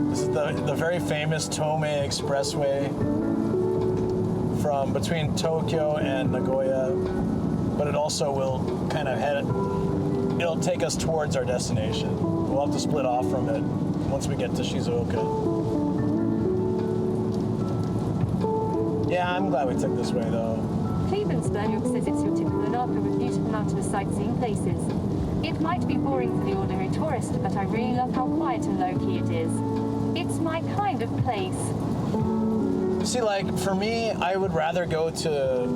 This is the very famous Tomei Expressway from between Tokyo and Nagoya, but it also will kind of it'll take us towards our destination. We'll have to split off from it once we get to Shizuoka. Yeah, I'm glad we took this way, though. Cleveland-Spurnuck says it's your typical Napa with beautiful mountainous sightseeing places. It might be boring for the ordinary tourist, but I really love how quiet and low-key it is. It's my kind of place. See, like, for me, I would rather go to,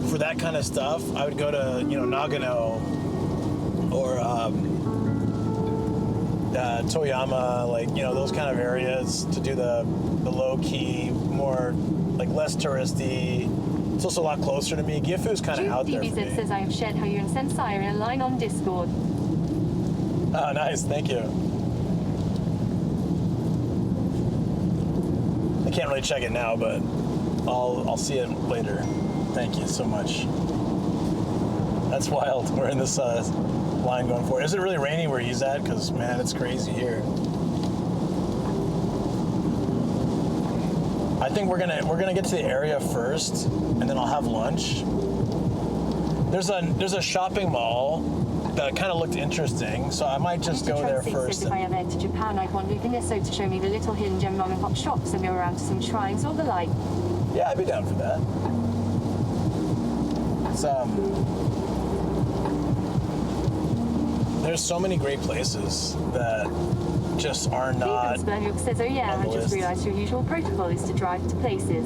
for that kind of stuff, I would go to, Nagano or Toyama, like, those kind of areas to do the low-key, more, like, less touristy. It's also a lot closer to me. Gifu's kind of out there for me. Says I have shared how you and Sensei are in a line on Discord. Oh, nice. Thank you. I can't really check it now, but I'll see it later. Thank you so much. That's wild. We're in this line going forward. Is it really rainy where he's at? Because, man, it's crazy here. I think we're gonna get to the area first, and then I'll have lunch. There's a shopping mall that kind of looked interesting, so I might just go there first. If I ever head to Japan, I'd want Minato to show me the little hidden gem mom and pop shops and go around to some shrines or the like. Yeah, I'd be down for that. It's there's so many great places that just are not. Spurnuck says, oh yeah, I just realized your usual protocol is to drive to places.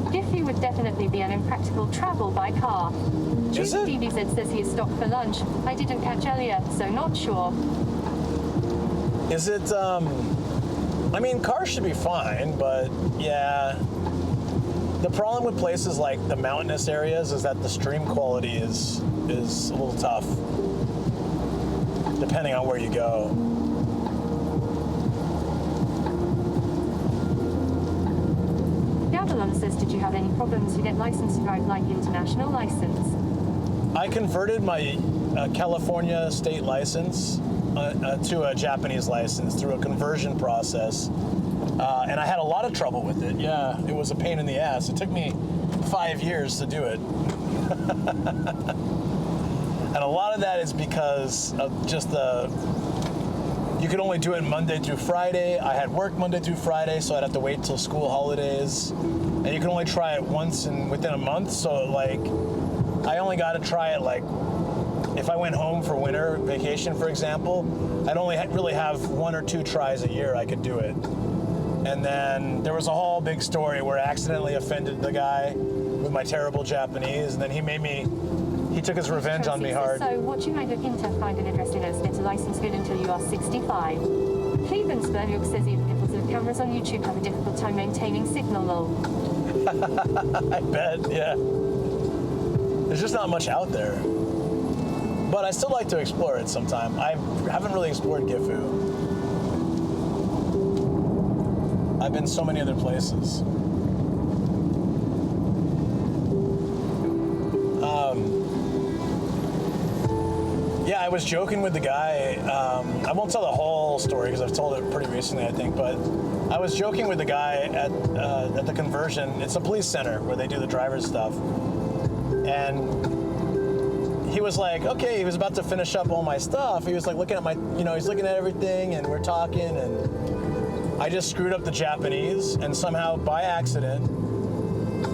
Gifu would definitely be an impractical travel by car. Is it? DBZ says he is stopped for lunch. I didn't catch earlier, so not sure. Is it, I mean, cars should be fine, but yeah. The problem with places like the mountainous areas is that the stream quality is a little tough, depending on where you go. Gabelon says, did you have any problems to get license to drive like international license? I converted my California state license to a Japanese license through a conversion process, and I had a lot of trouble with it. Yeah, it was a pain in the ass. It took me 5 years to do it. And a lot of that is because of just you could only do it Monday through Friday. I had work Monday through Friday, so I'd have to wait till school holidays. And you can only try it once within a month, so like, I only got to try it like, if I went home for winter vacation, for example, I'd only really have 1 or 2 tries a year I could do it. And then there was a whole big story where I accidentally offended the guy with my terrible Japanese, and then he took his revenge on me hard. So what you might look into, find an interest in us, get a license good until you are 65. Cleveland Spurnuck says even people with cameras on YouTube have a difficult time maintaining signal lol. I bet, yeah. There's just not much out there. But I still like to explore it sometime. I haven't really explored Gifu. I've been so many other places. Yeah, I was joking with the guy. I won't tell the whole story because I've told it pretty recently, I think. But I was joking with the guy at the conversion. It's a police center where they do the driver's stuff, and he was like, okay, he was about to finish up all my stuff. He was like looking at my, he's looking at everything, and we're talking, and I just screwed up the Japanese, and somehow by accident,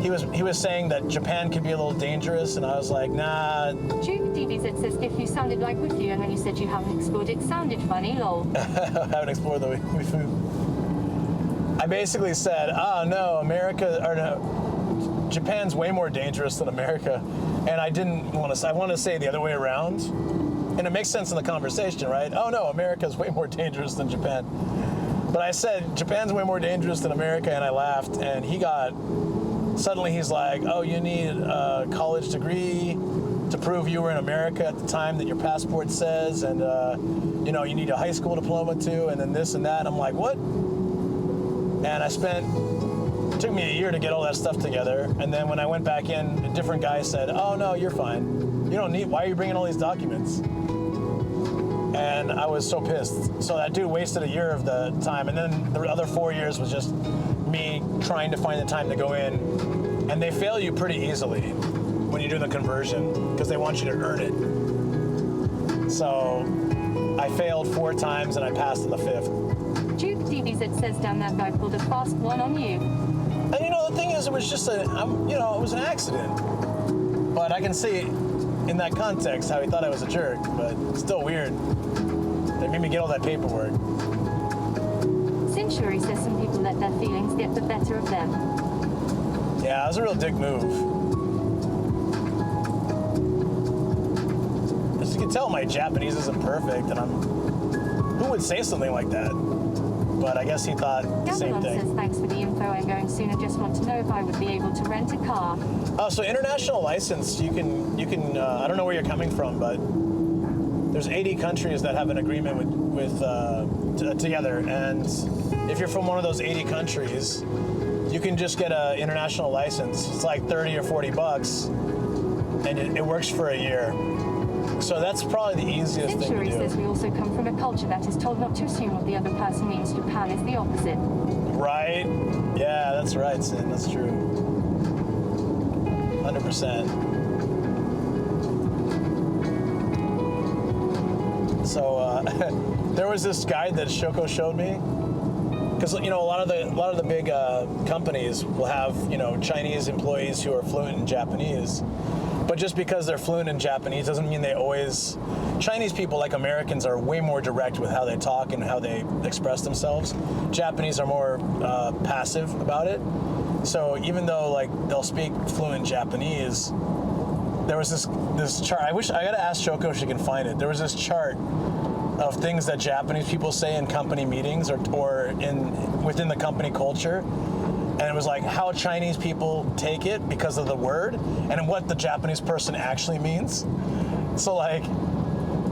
he was saying that Japan could be a little dangerous, and I was like, nah. Juke DBZ says if you sounded like Wifu, and then you said you haven't explored it, sounded funny, lol. I haven't explored the Wifu. I basically said, no, Japan's way more dangerous than America, and I wanted to say the other way around, and it makes sense in the conversation, right? Oh no, America's way more dangerous than Japan. But I said, Japan's way more dangerous than America, and I laughed, and suddenly he's like, oh, you need a college degree to prove you were in America at the time that your passport says, and you need a high school diploma too, and then this and that. I'm like, what? And it took me a year to get all that stuff together, and then when I went back in, a different guy said, oh no, you're fine. You don't need, why are you bringing all these documents? And I was so pissed. So that dude wasted a year of the time, and then the other 4 years was just me trying to find the time to go in, and they fail you pretty easily when you do the conversion because they want you to earn it. So I failed 4 times and I passed in the 5th. Duke DBZ says down that guy pulled a fast one on you. And the thing is, it was just it was an accident. But I can see in that context how he thought I was a jerk, but it's still weird. They made me get all that paperwork. Century says some people let their feelings get the better of them. Yeah, it was a real dick move. As you can tell, my Japanese isn't perfect, and who would say something like that? But I guess he thought the same thing. Says, thanks for the info, I'm going soon. I just want to know if I would be able to rent a car. Oh, so international license, you can I don't know where you're coming from, but there's 80 countries that have an agreement together, and if you're from one of those 80 countries, you can just get an international license. It's like 30 or 40 bucks, and it works for a year. So that's probably the easiest thing to do. Century says we also come from a culture that is told not to assume what the other person means. Japan is the opposite. Right? Yeah, that's right, Sin. That's true. 100%. So there was this guide that Shoko showed me, because a lot of the big companies will have Chinese employees who are fluent in Japanese. But just because they're fluent in Japanese doesn't mean they always... Chinese people, like Americans, are way more direct with how they talk and how they express themselves. Japanese are more passive about it. So even though they'll speak fluent Japanese, there was this chart. I gotta ask Shoko if she can find it. There was this chart of things that Japanese people say in company meetings or within the company culture. And it was like how Chinese people take it because of the word and what the Japanese person actually means. So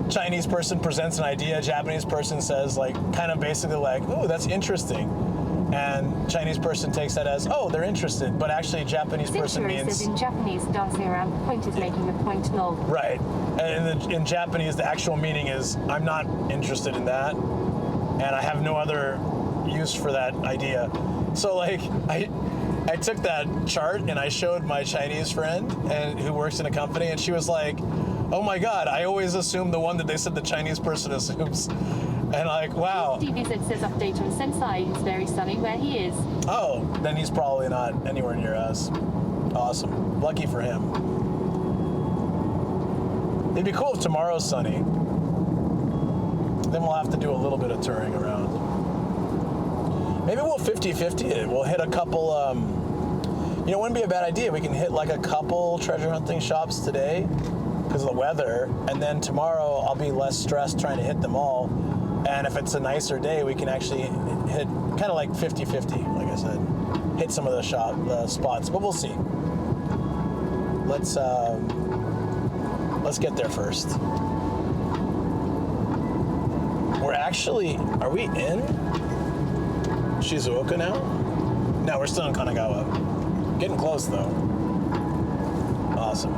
Chinese person presents an idea, Japanese person says kind of basically oh, that's interesting. And Chinese person takes that as, oh, they're interested. But actually Japanese person means... says in Japanese, dancing around the point is making the point lol. Right. And in Japanese, the actual meaning is, I'm not interested in that. And I have no other use for that idea. So I took that chart and I showed my Chinese friend who works in a company, and she was like, oh my God, I always assume the one that they said the Chinese person assumes. And wow. DBZ says update on Sensei. It's very sunny where he is. Oh, then he's probably not anywhere near us. Awesome. Lucky for him. It'd be cool if tomorrow's sunny. Then we'll have to do a little bit of touring around. Maybe we'll 50-50 it. We'll hit a couple, it wouldn't be a bad idea. We can hit a couple treasure hunting shops today because of the weather, and then tomorrow I'll be less stressed trying to hit them all. And if it's a nicer day, we can actually hit kind of 50-50, like I said. Hit some of the spots, but we'll see. Let's get there first. Are we in Shizuoka now? No, we're still in Kanagawa. Getting close though. Awesome.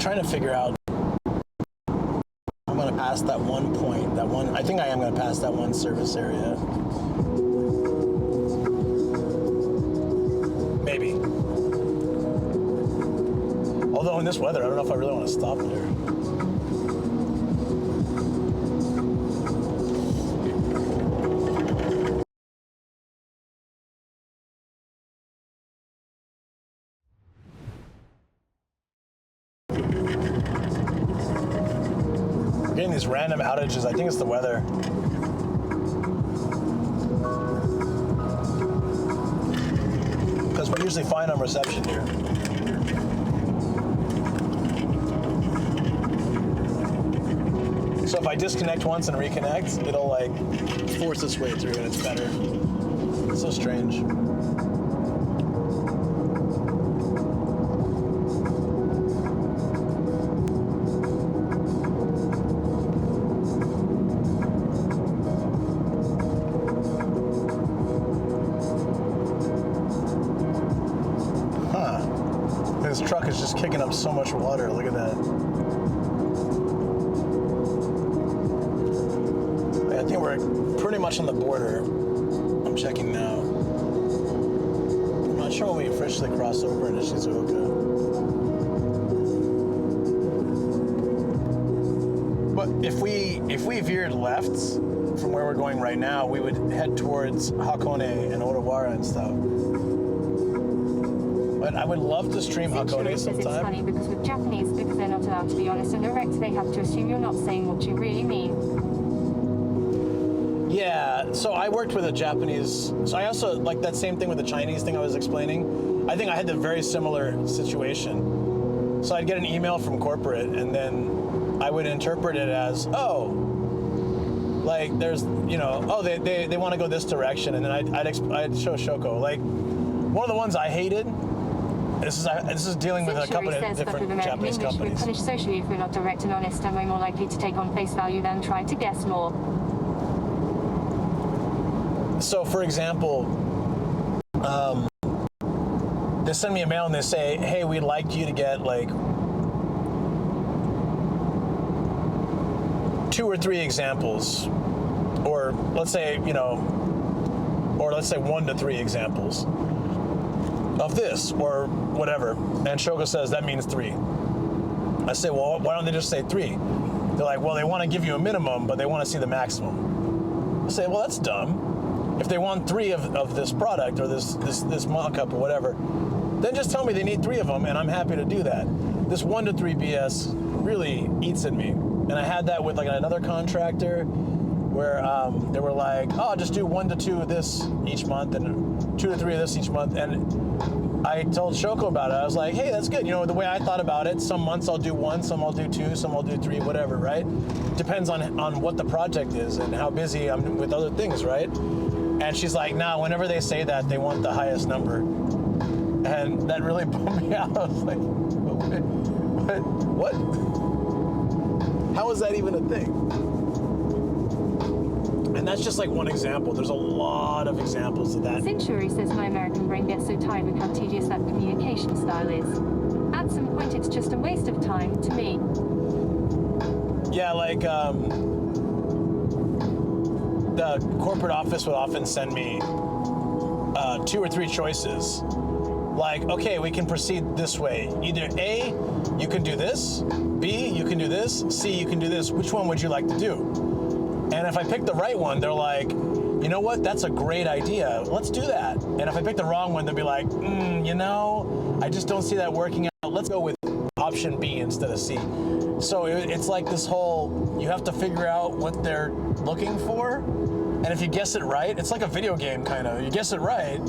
trying to figure out. I'm gonna pass that one point. I think I am gonna pass that one service area. Maybe. Although in this weather, I don't know if I really want to stop there. We're getting these random outages. I think it's the weather. Because we're usually fine on reception here. So if I disconnect once and reconnect, it'll like force its way through and it's better. It's so strange. This truck is just kicking up so much water. Look at that. I think we're pretty much on the border. I'm checking now. I'm not sure when we officially cross over into Shizuoka. But if we veered left from where we're going right now, we would head towards Hakone and Odawara and stuff. But I would love to stream Hakone Says it's sometime. funny because with Japanese, because they're not allowed to be honest and direct, they have to assume you're not saying what you really mean. Yeah, so I worked with a Japanese, so I also, like that same thing with the Chinese thing I was explaining, I think I had a very similar situation. So I'd get an email from corporate and then I would interpret it as, oh, like there's, you know, oh, they want to go this direction, and then I'd show Shoko. Like, one of the ones I hated, this is dealing with a couple of different Japanese companies. We're punished socially if we're not direct and honest, and we're more likely to take on face value than try to guess more. So, for example, they send me a mail and they say, hey, we'd like you to get like 2 or 3 examples, or let's say, you know, or let's say 1 to 3 examples of this or whatever. And Shoko says that means 3. I say, well, why don't they just say 3? They're like, well, they want to give you a minimum, but they want to see the maximum. I say, well, that's dumb. If they want 3 of this product or this mock-up or whatever, then just tell me they need 3 of them, and I'm happy to do that. This 1 to 3 BS really eats at me. And I had that with like another contractor where they were like, oh, just do 1 to 2 of this each month and 2 to 3 of this each month. And I told Shoko about it. I was like, hey, that's good. You know, the way I thought about it, some months I'll do 1, some I'll do 2, some I'll do 3, whatever, right? Depends on what the project is and how busy I'm with other things, right? And she's like, nah, whenever they say that, they want the highest number. And that really bummed me out. I was like, what? How is that even a thing? And that's just like one example. There's a lot of examples of that. Century says my American brain gets so tired with how tedious that communication style is. At some point, it's just a waste of time to me. Yeah, like the corporate office would often send me 2 or 3 choices. Like, okay, we can proceed this way. Either A, you can do this, B, you can do this, C, you can do this. Which one would you like to do? And if I pick the right one, they're like, you know what, that's a great idea. Let's do that. And if I pick the wrong one, they'll be like, you know, I just don't see that working out. Let's go with option B instead of C. So it's like this whole, you have to figure out what they're looking for. And if you guess it right, it's like a video game kind of. You guess it right,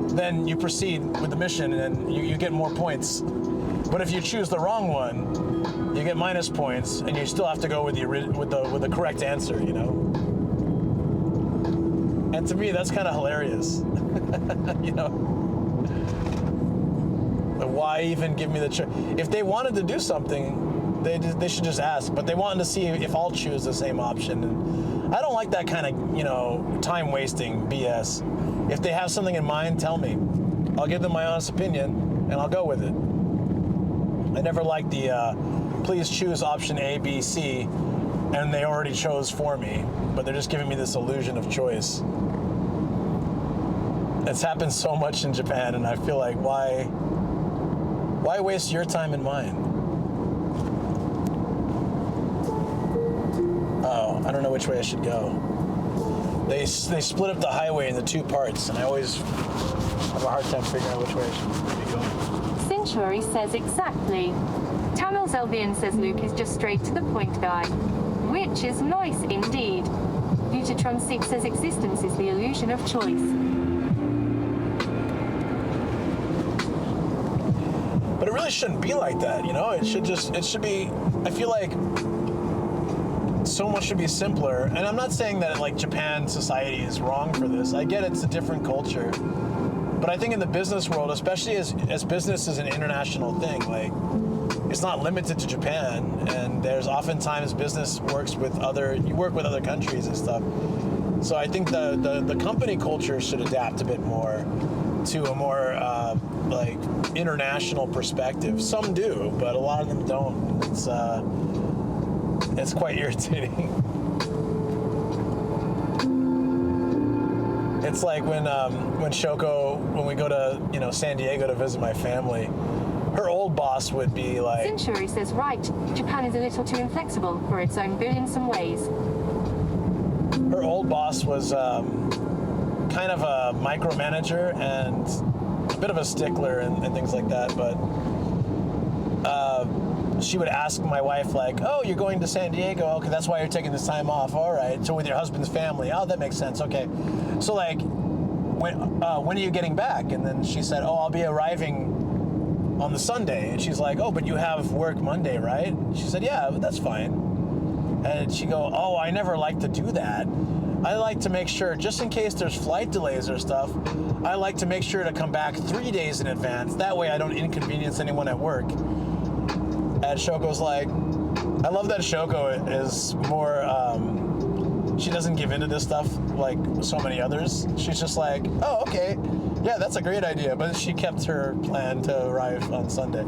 then you proceed with the mission and you get more points. But if you choose the wrong one, you get minus points, and you still have to go with the correct answer, you know. And to me, that's kind of hilarious, you know. But why even give me the choice? If they wanted to do something, they should just ask. But they wanted to see if I'll choose the same option. And I don't like that kind of, you know, time wasting BS. If they have something in mind, tell me. I'll give them my honest opinion, and I'll go with it. I never liked the please choose option A, B, C, and they already chose for me, but they're just giving me this illusion of choice. It's happened so much in Japan, and I feel like why waste your time and mine? Oh, I don't know which way I should go. They split up the highway into two parts, and I always have a hard time figuring out which way I should be going. Century says exactly. Tamil Zelvian says Luke is just straight to the point guy, which is nice indeed. Utatron 6 says existence is the illusion of choice. But it really shouldn't be like that, you know? It should be, I feel like so much should be simpler. And I'm not saying that like Japan society is wrong for this. I get it's a different culture. But I think in the business world, especially as business is an international thing, like it's not limited to Japan, and there's oftentimes business work with other countries and stuff. So I think the company culture should adapt a bit more to a more like international perspective. Some do, but a lot of them don't. It's quite irritating. It's like when Shoko, when we go to San Diego to visit my family, her old boss would be like... Century says, right, Japan is a little too inflexible for its own good in some ways. Her old boss was kind of a micromanager and a bit of a stickler and things like that, but she would ask my wife, like, oh, you're going to San Diego? Okay, that's why you're taking this time off. All right, so with your husband's family. Oh, that makes sense. Okay. So, like, when are you getting back? And then she said, oh, I'll be arriving on the Sunday. And she's like, oh, but you have work Monday, right? She said, yeah, that's fine. And she'd go, oh, I never like to do that. I like to make sure, just in case there's flight delays or stuff, I like to make sure to come back 3 days in advance. That way I don't inconvenience anyone at work. And Shoko's like, I love that Shoko is more, she doesn't give into this stuff like so many others. She's just like, oh, okay. Yeah, that's a great idea. But she kept her plan to arrive on Sunday.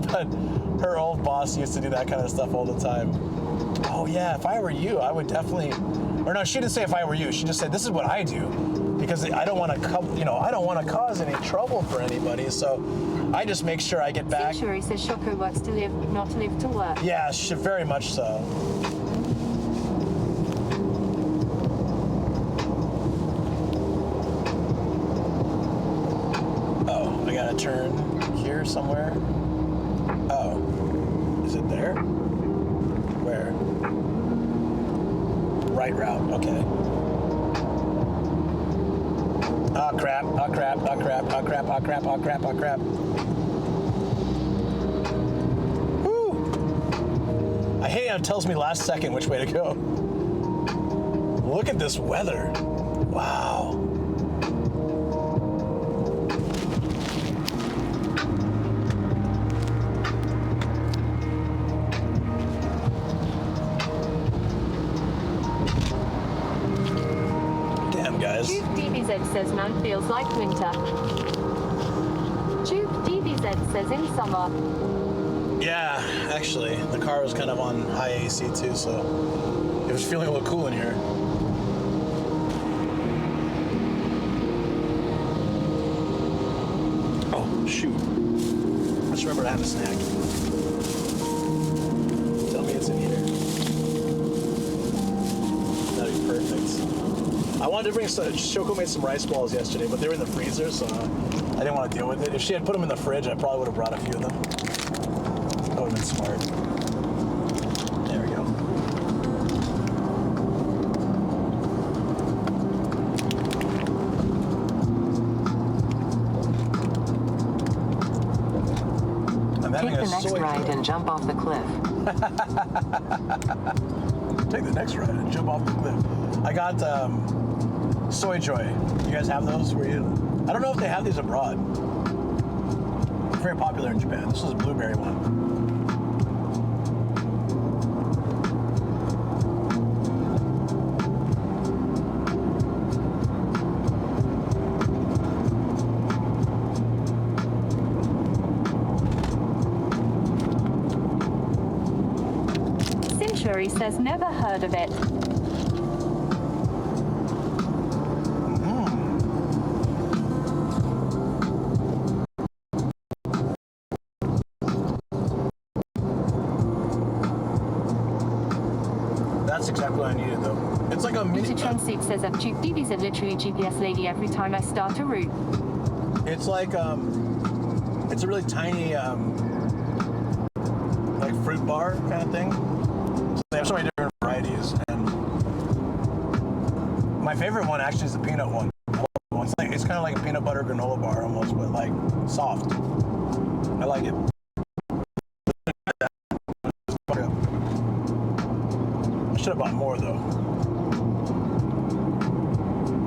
But her old boss used to do that kind of stuff all the time. Oh yeah, if I were you, I would definitely, or no, she didn't say if I were you. She just said, this is what I do. Because I don't want to, I don't want to cause any trouble for anybody. So I just make sure I get back. Century says Shoko works to live, not live to work. Yeah, very much so. Oh, I gotta turn here somewhere. Oh, is it there? Where? Right route, okay. Oh crap, oh crap, oh crap, oh crap, oh crap, oh crap, oh crap. Woo! I hate how it tells me last second which way to go. Look at this weather. Wow. Juke DBZ says man feels like winter. Juke DBZ says in summer. Yeah, actually, the car was kind of on high AC too, so it was feeling a little cool in here. Oh, shoot. Let's remember to have a snack. Tell me it's in here. That'd be perfect. I wanted to bring some, Shoko made some rice balls yesterday, but they were in the freezer, so I didn't want to deal with it. If she had put them in the fridge, I probably would have brought a few of them. That would have been smart. There we go. Take the next ride and jump off the cliff. Take the next ride and jump off the cliff. I got Soy Joy. You guys have those? I don't know if they have these abroad. Very popular in Japan. This is a blueberry one. Sanctuary says never heard of it. That's exactly what I needed, though. It's like a mini. Transit says I've DV's are literally GPS lady every time I start a route. It's like it's a really tiny like fruit bar kind of thing. So they have so many different varieties, and my favorite one actually is the peanut one. It's kind of like a peanut butter granola bar almost, but like soft. I like it. I should have bought more though.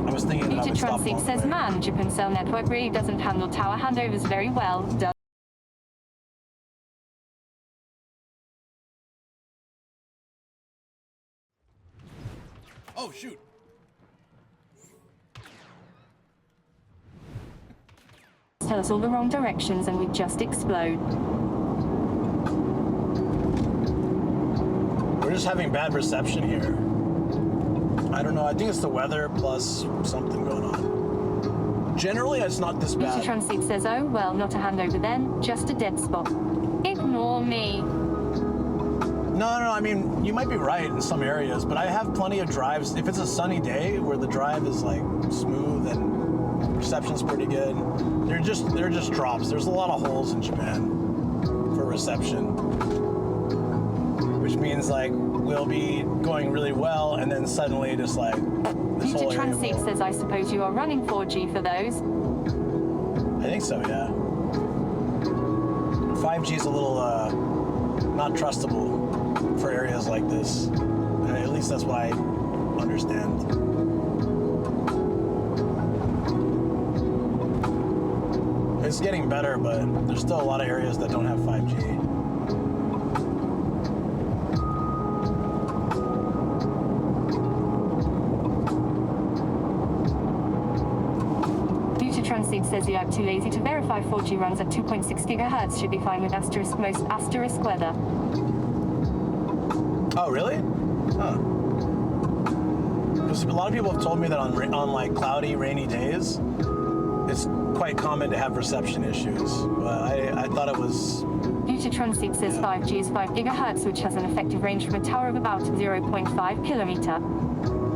I was thinking that I would stop Transit says, man, Japan Cell Network really doesn't handle tower handovers very well, does Oh shoot! tell us all the wrong directions and we just explode. We're just having bad reception here. I don't know. I think it's the weather plus something going on. Generally, it's not this bad. Transit says, oh, well, not a handover then, just a dead spot. Ignore me. No, I mean, you might be right in some areas, but I have plenty of drives. If it's a sunny day where the drive is like smooth and reception's pretty good, they're just drops. There's a lot of holes in Japan for reception, which means like we'll be going really well, and then suddenly just like this whole area. Transit says, I suppose you are running 4G for those. I think so, yeah. 5G is a little not trustable for areas like this. And at least that's what I understand. It's getting better, but there's still a lot of areas that don't have 5G. Transit says you are too lazy to verify 4G runs at 2.6 gigahertz should be fine with most asterisk weather. Oh, really? Huh. Because a lot of people have told me that on like cloudy, rainy days, it's quite common to have reception issues. But I thought it was... Transit says 5G is 5 gigahertz, which has an effective range from a tower of about 0.5 kilometer.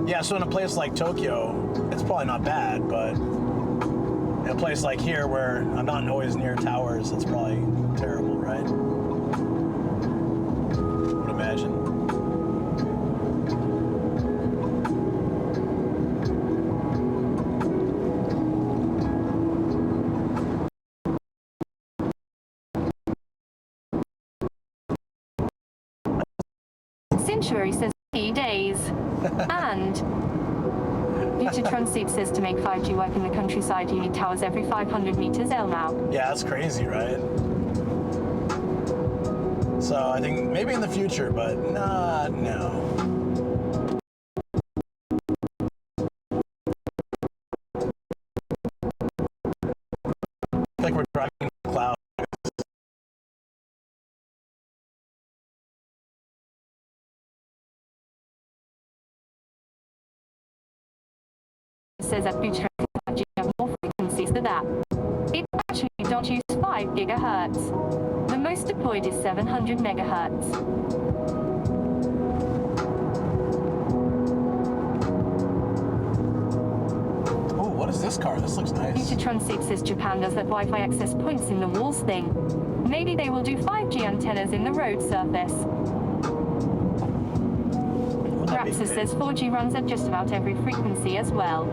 Yeah, so in a place like Tokyo, it's probably not bad, but in a place like here where I'm not always near towers, it's probably terrible, right? I would imagine. Sanctuary says 3 days. And Transit says to make 5G work in the countryside, you need towers every 500 meters now. Yeah, that's crazy, right? So I think maybe in the future, but not now. Like we're driving in the cloud. Says that 5G have more frequencies than that. It actually don't use 5 gigahertz. The most deployed is 700 megahertz. Oh, what is this car? This looks nice. Transit says Japan does that Wi-Fi access points in the walls thing. Maybe they will do 5G antennas in the road surface. Rapsis says 4G runs at just about every frequency as well.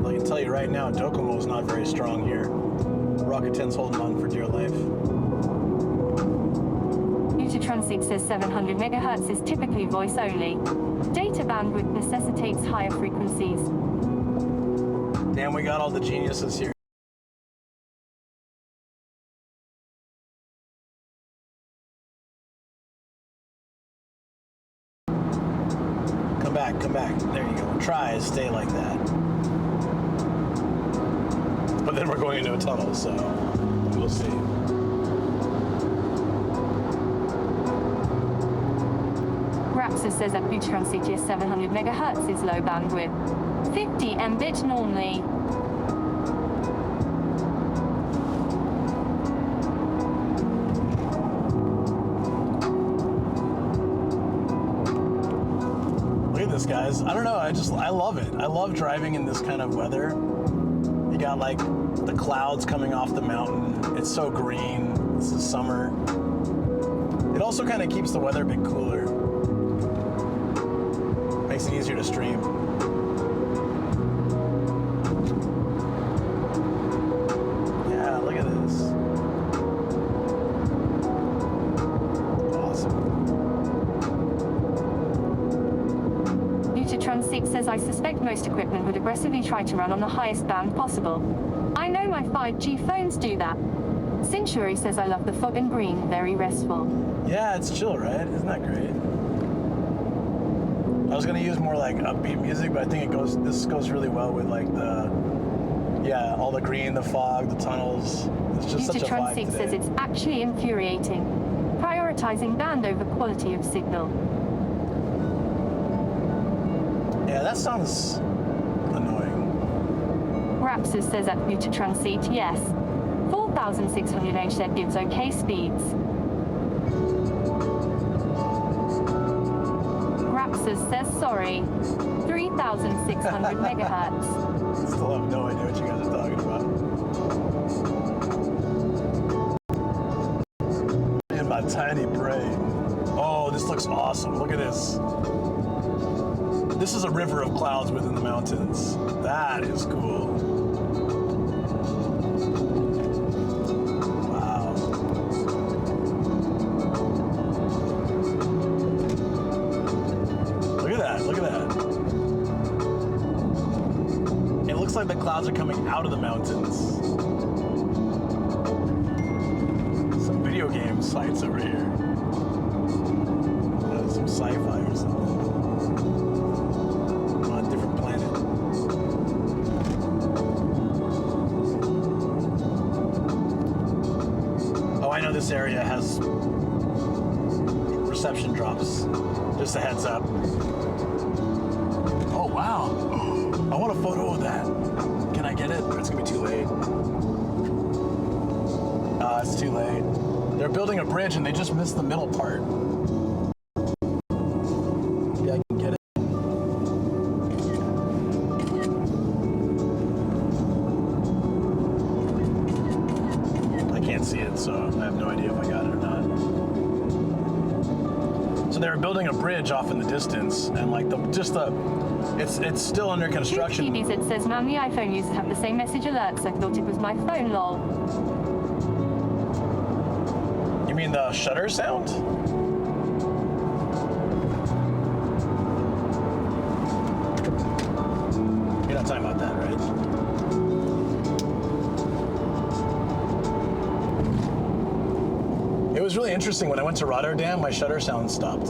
I can tell you right now, Docomo is not very strong here. Rakuten's holding on for dear life. Transit says 700 megahertz is typically voice only. Data bandwidth necessitates higher frequencies. Damn, we got all the geniuses here. Come back. There you go. Try and stay like that. But then we're going into a tunnel, so we'll see. Rapsa says that Butron CTS 700 MHz is low bandwidth. 50 Mbit normally. Look at this, guys. I don't know. I love it. I love driving in this kind of weather. You got like the clouds coming off the mountain. It's so green. It's the summer. It also kind of keeps the weather a bit cooler. Makes it easier to stream. Yeah, look at this. Awesome. Utatron 6 says I suspect most equipment would aggressively try to run on the highest band possible. I know my 5G phones do that. Century says I love the fog and green, very restful. Yeah, it's chill, right? Isn't that great? I was gonna use more like upbeat music, but I think this goes really well with like all the green, the fog, the tunnels. It's just such a vibe Utatron 6 today. says it's actually infuriating. Prioritizing band over quality of signal. Yeah, that sounds annoying. Rapsus says at Utatron seat, yes. 4,600 HZ gives okay speeds. Rapsus says sorry. 3,600 megahertz. Still have no idea what you guys are talking about. In my tiny brain. Oh, this looks awesome. Look at this. This is a river of clouds within the mountains. That is cool. Wow. Look at that. Look at that. It looks like the clouds are coming out of the mountains. Some video game sites over here. Some sci-fi or something. On a different planet. Oh, I know this area has reception drops. Just a heads up. Oh, wow. I want a photo of that. Can I get it? Or it's gonna be too late. It's too late. They're building a bridge and they just missed the middle part. Yeah, I can get it. I can't see it, so I have no idea if I got it or not. So they were building a bridge off in the distance, and like it's still under construction. TVZ says, man, the iPhone users have the same message alerts. I thought it was my phone, lol. You mean the shutter sound? You're not talking about that, right? It was really interesting. When I went to Rotterdam, my shutter sound stopped.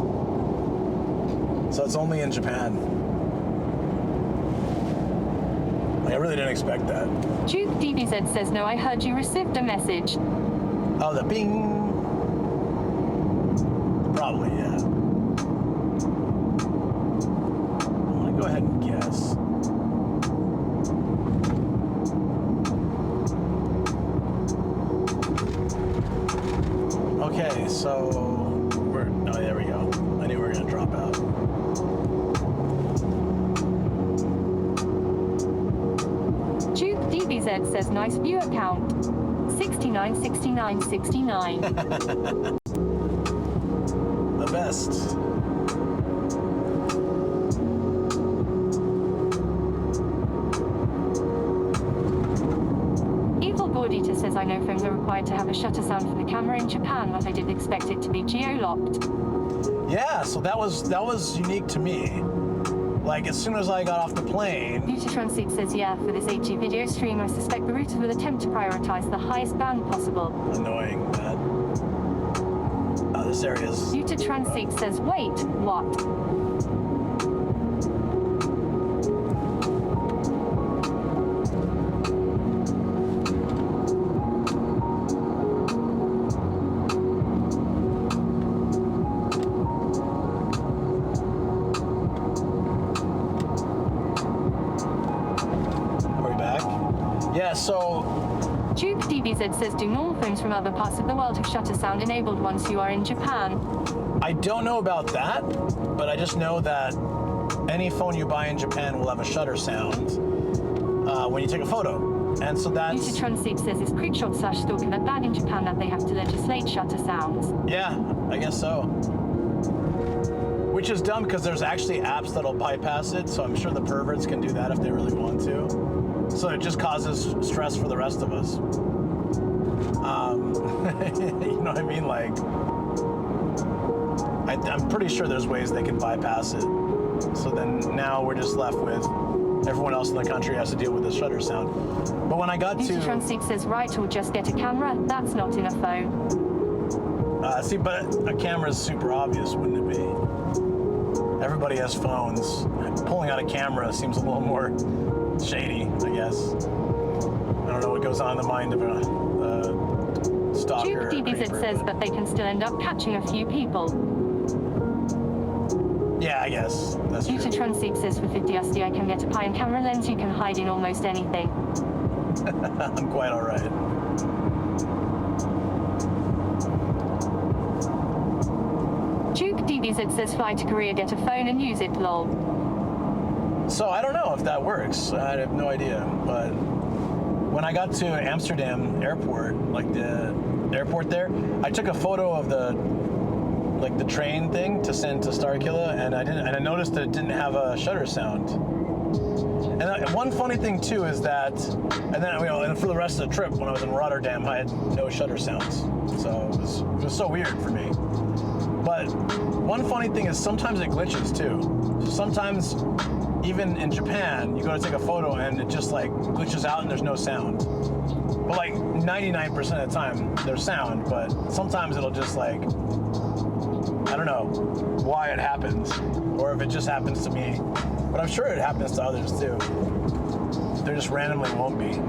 So it's only in Japan. Like, I really didn't expect that. Duke DBZ says, no, I heard you received a message. Oh, the bing. Probably, yeah. I'm gonna go ahead and guess. Okay, so oh, there we go. I knew we were gonna drop out. Duke DBZ says, nice viewer count. 69, 69, 69. The best. Evil Gordita says, I know phones are required to have a shutter sound for the camera in Japan, but I didn't expect it to be geo-locked. Yeah, so that was unique to me. Like, as soon as I got off the plane... Utatron Seed says, yeah, for this HG video stream, I suspect the routers will attempt to prioritize the highest band possible. Annoying, that. Oh, this area is... Utatron Seed says, wait, what? Yeah, so Duke DBZ says, do more phones from other parts of the world have shutter sound enabled once you are in Japan? I don't know about that, but I just know that any phone you buy in Japan will have a shutter sound when you take a photo. And so that's... Utatron says, is Quickshot/Stalker that bad in Japan that they have to legislate shutter sounds? Yeah, I guess so. Which is dumb because there's actually apps that'll bypass it, so I'm sure the perverts can do that if they really want to. So it just causes stress for the rest of us. You know what I mean? Like, I'm pretty sure there's ways they can bypass it. So then now we're just left with everyone else in the country has to deal with the shutter sound. But when I got to... Utatron says, right, or just get a camera. That's not in a phone. See, but a camera is super obvious, wouldn't it be? Everybody has phones. Pulling out a camera seems a little more shady, I guess. I don't know what goes on in the mind of a stalker. Duke DBZ says that they can still end up catching a few people. Yeah, I guess. That's true. Utatron says, for 50 USD I can get a Pine camera lens you can hide in almost anything. I'm quite alright. Duke DBZ says, fly to Korea, get a phone and use it, lol. So I don't know if that works. I have no idea. But when I got to Amsterdam airport, like the airport there, I took a photo of the train thing to send to Starkilla, and I noticed that it didn't have a shutter sound. And one funny thing too is that, and then and for the rest of the trip, when I was in Rotterdam, I had no shutter sounds. So it was so weird for me. But one funny thing is sometimes it glitches too. So sometimes, even in Japan, you go to take a photo and it just like glitches out and there's no sound. But like 99% of the time there's sound, but sometimes it'll just like, I don't know why it happens, or if it just happens to me. But I'm sure it happens to others too. There just randomly won't be.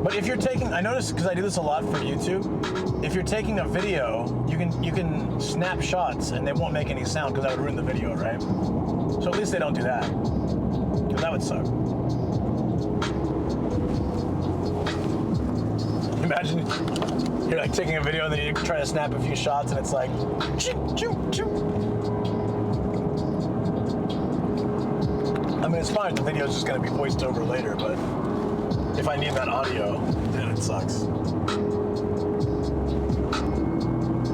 But if you're taking, I noticed, because I do this a lot for YouTube, if you're taking a video, you can snap shots and they won't make any sound because that would ruin the video, right? So at least they don't do that, because that would suck. Imagine you're like taking a video and then you try to snap a few shots and it's like, choo, choo, choo. I mean, it's fine. The video's just going to be voiced over later, but if I need that audio, then it sucks.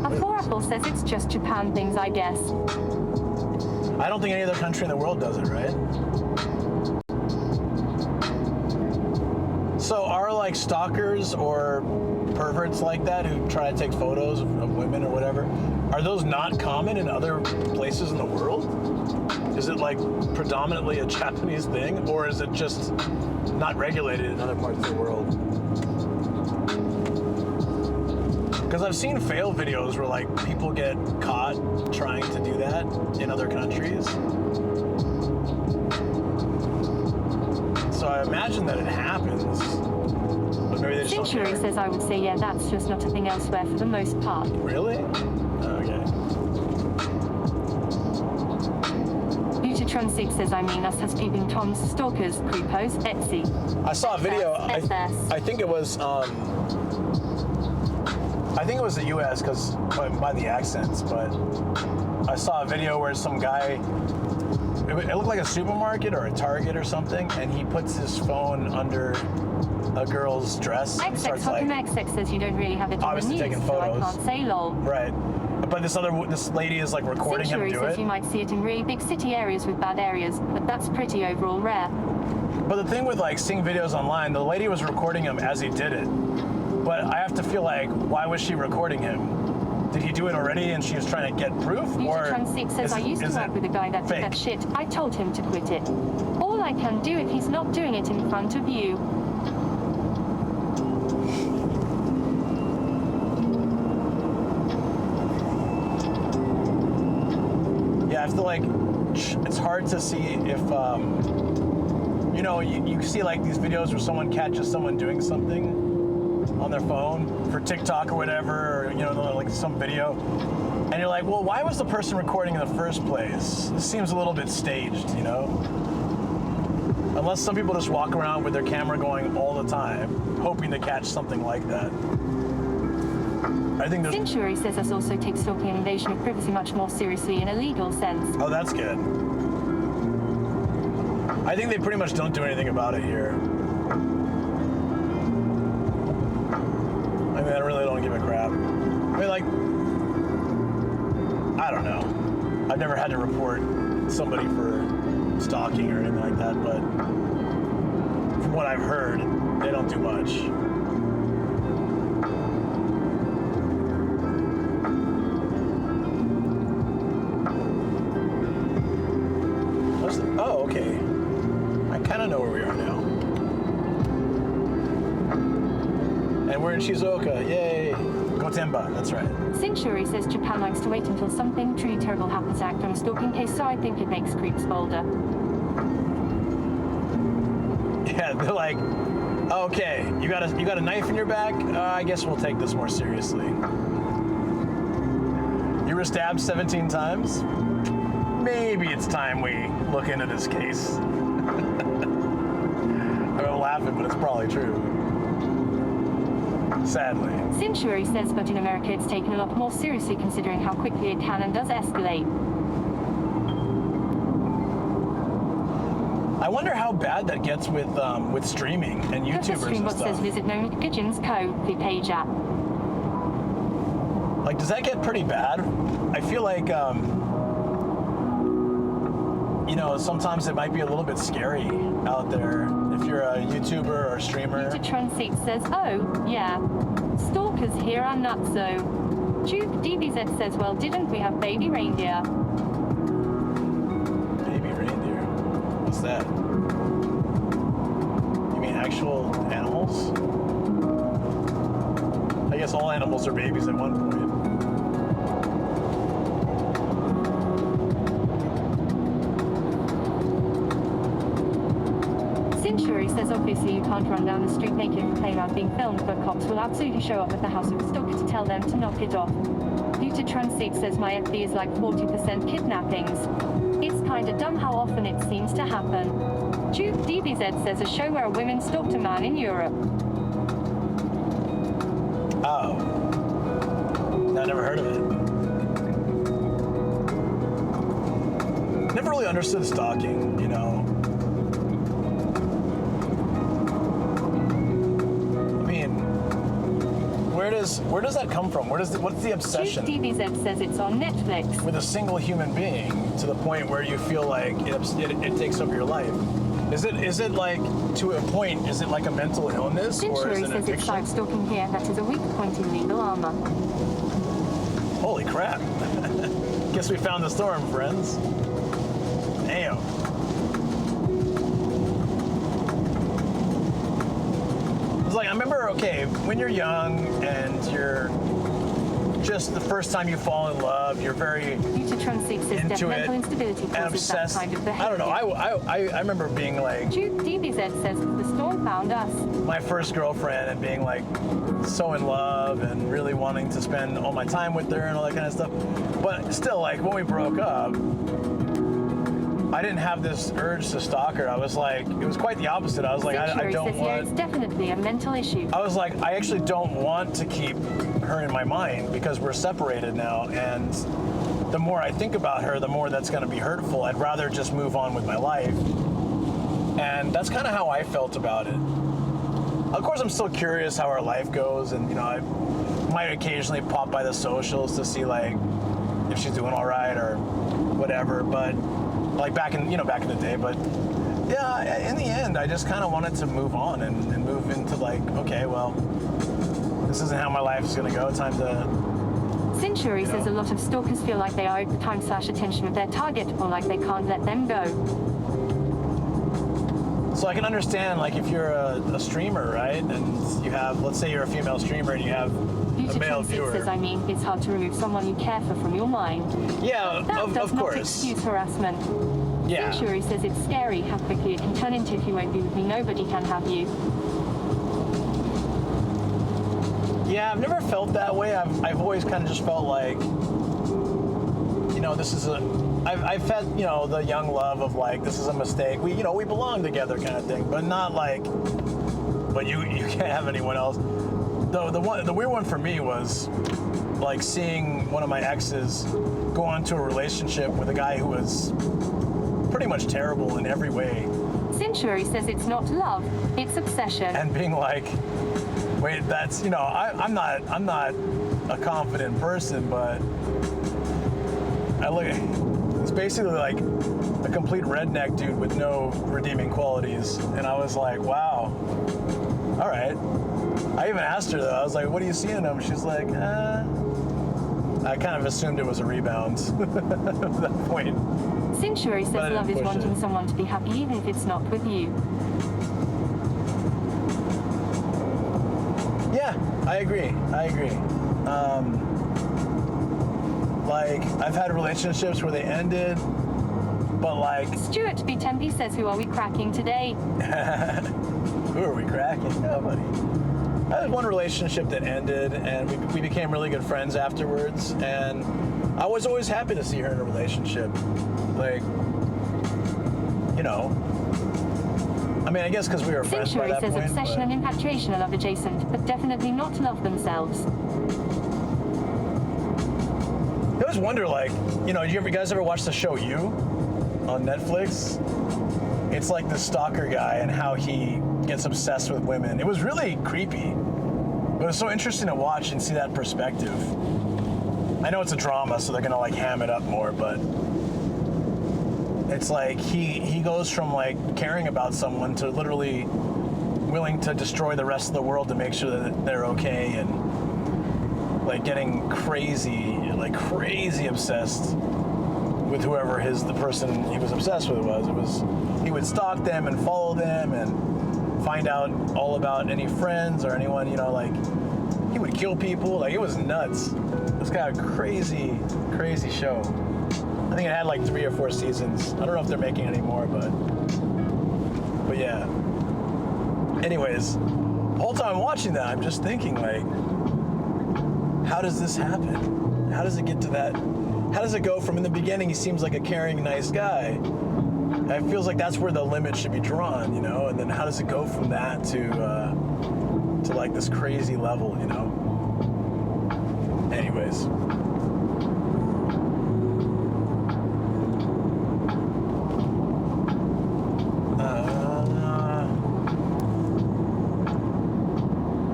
Apple says it's just Japan things, I guess. I don't think any other country in the world does it, right? So are like stalkers or perverts like that who try to take photos of women or whatever, are those not common in other places in the world? Is it like predominantly a Japanese thing, or is it just not regulated in other parts of the world? Because I've seen fail videos where like people get caught trying to do that in other countries. So I imagine that it happens. But maybe they just Century says, I would say, yeah, that's just not a thing elsewhere for the most part. Really? Okay. Utatron 6 says, I mean, us as peeping Toms, stalkers, creepos, Etsy. I saw a video, I think it was, the U.S. because by the accents, but I saw a video where some guy, it looked like a supermarket or a Target or something, and he puts his phone under a girl's dress. XX says you don't really have it on the news, taking so photos. I can't say lol. Right. But this lady is like recording Century him do says it. you might see it in really big city areas with bad areas, but that's pretty overall rare. But the thing with like seeing videos online, the lady was recording him as he did it. But I have to feel like, why was she recording him? Did he do it already and she was trying to get proof? Utatron 6 says, I used to work with a guy that did that shit. I told him to quit it. All I can do if he's not doing it in front of you. Yeah, I feel like it's hard to see if, you know, you see like these videos where someone catches someone doing something on their phone for TikTok or whatever, or, you know, like some video, and you're like, well, why was the person recording in the first place? This seems a little bit staged, you know? Unless some people just walk around with their camera going all the time, hoping to catch something like that. I think there's... Century says us also takes stalking and invasion of privacy much more seriously in a legal sense. Oh, that's good. I think they pretty much don't do anything about it here. I mean, I really don't give a crap. I mean, like, I don't know. I've never had to report somebody for stalking or anything like that, but from what I've heard, they don't do much. Oh, okay. I kind of know where we are now. And we're in Shizuoka. Yay! Gotemba, that's right. Century says Japan likes to wait until something truly terrible happens to act on a stalking case, so I think it makes creeps bolder. Yeah, they're like, okay, you got a knife in your back? I guess we'll take this more seriously. You were stabbed 17 times? Maybe it's time we look into this case. I'm laughing, but it's probably true. Sadly. Century says, but in America it's taken a lot more seriously considering how quickly it can and does escalate. I wonder how bad that gets with streaming and YouTubers and Streambot stuff. says visit Nomikajin's Co. the page app. Like, does that get pretty bad? I feel like, you know, sometimes it might be a little bit scary out there if you're a YouTuber or a streamer. Transit says, oh, yeah. Stalkers here are nuts, so. Duke DBZ says, well, didn't we have baby reindeer? Baby reindeer? What's that? You mean actual animals? I guess all animals are babies at one point. Century says obviously you can't run down the street naked and claim I'm being filmed, but cops will absolutely show up at the house of a stalker to tell them to knock it off. Due Transit says my FB is like 40% kidnappings. It's kinda dumb how often it seems to happen. Duke DBZ says a show where a woman stalked a man in Europe. Oh. I never heard of it. Never really understood stalking, you know. Where does that come from? What's the obsession? DBZ says it's on Netflix. With a single human being to the point where you feel like it takes over your life. Is it like to a point? Is it like a mental illness or is it says it's like stalking here. That is a weak point in legal armor. Holy crap! Guess we found the storm, friends. Damn. Like, I remember, okay, when you're young and you're just the first time you fall in love, you're very into it and obsessed. I don't know. I remember being like, DBZ says the storm found us. My first girlfriend and being like so in love and really wanting to spend all my time with her and all that kind of stuff. But still, like when we broke up, I didn't have this urge to stalk her. I was like, it was quite the opposite. I was like, I don't want. Yeah, it's definitely a mental issue. I was like, I actually don't want to keep her in my mind because we're separated now, and the more I think about her, the more that's going to be hurtful. I'd rather just move on with my life, and that's kind of how I felt about it. Of course, I'm still curious how her life goes, and you know, I might occasionally pop by the socials to see like if she's doing all right or whatever, but. Like back in the day, but yeah, in the end, I just kind of wanted to move on and move into like, okay, well, this isn't how my life is gonna go. Time to. Century says a lot of stalkers feel like they are owed the time/attention of their target, or like they can't let them go. So I can understand, like, if you're a streamer, right, and you have, let's say you're a female streamer and you have a male viewer. Says, I mean, it's hard to remove someone you care for from your mind. Yeah, that does not excuse harassment. Yeah. Century says it's scary how quickly it can turn into if you won't be with me, nobody can have you. Yeah, I've never felt that way. I've always kind of just felt like, you know, this is a I've had, you know, the young love of like, this is a mistake. We belong together kind of thing, but not like, but you can't have anyone else. The weird one for me was like seeing one of my exes go into a relationship with a guy who was pretty much terrible in every way. Century says it's not love, it's obsession. And being like, wait, that's, you know, I'm not a confident person, but I look, it's basically like a complete redneck dude with no redeeming qualities. And I was like, wow, all right. I even asked her though, I was like, what do you see in him? She's like, I kind of assumed it was a rebound at that point. Century says love is wanting someone to be happy even if it's not with you. Yeah, I agree. Like, I've had relationships where they ended, but like... Stuart B. Tempe says, who are we cracking today? Who are we cracking? Nobody. I had one relationship that ended, and we became really good friends afterwards, and I was always happy to see her in a relationship. Like, you know, I mean, I guess because we were friends by that point. Century says obsession and infatuation are love adjacent, but definitely not love themselves. I always wonder, like, you know, you guys ever watch the show You on Netflix? It's like the stalker guy and how he gets obsessed with women. It was really creepy, but it was so interesting to watch and see that perspective. I know it's a drama, so they're gonna like ham it up more, but it's like he goes from like caring about someone to literally willing to destroy the rest of the world to make sure that they're okay, and like getting crazy obsessed with whoever the person he was obsessed with was. He would stalk them and follow them and find out all about any friends or anyone, you know, like he would kill people. Like, it was nuts. It was kind of crazy show. I think it had like 3 or 4 seasons. I don't know if they're making any more, but yeah. Anyways, the whole time I'm watching that, I'm just thinking, like, how does this happen? How does it get to that? How does it go from, in the beginning he seems like a caring, nice guy? It feels like that's where the limit should be drawn, you know? And then how does it go from that to like this crazy level, you know? Anyways.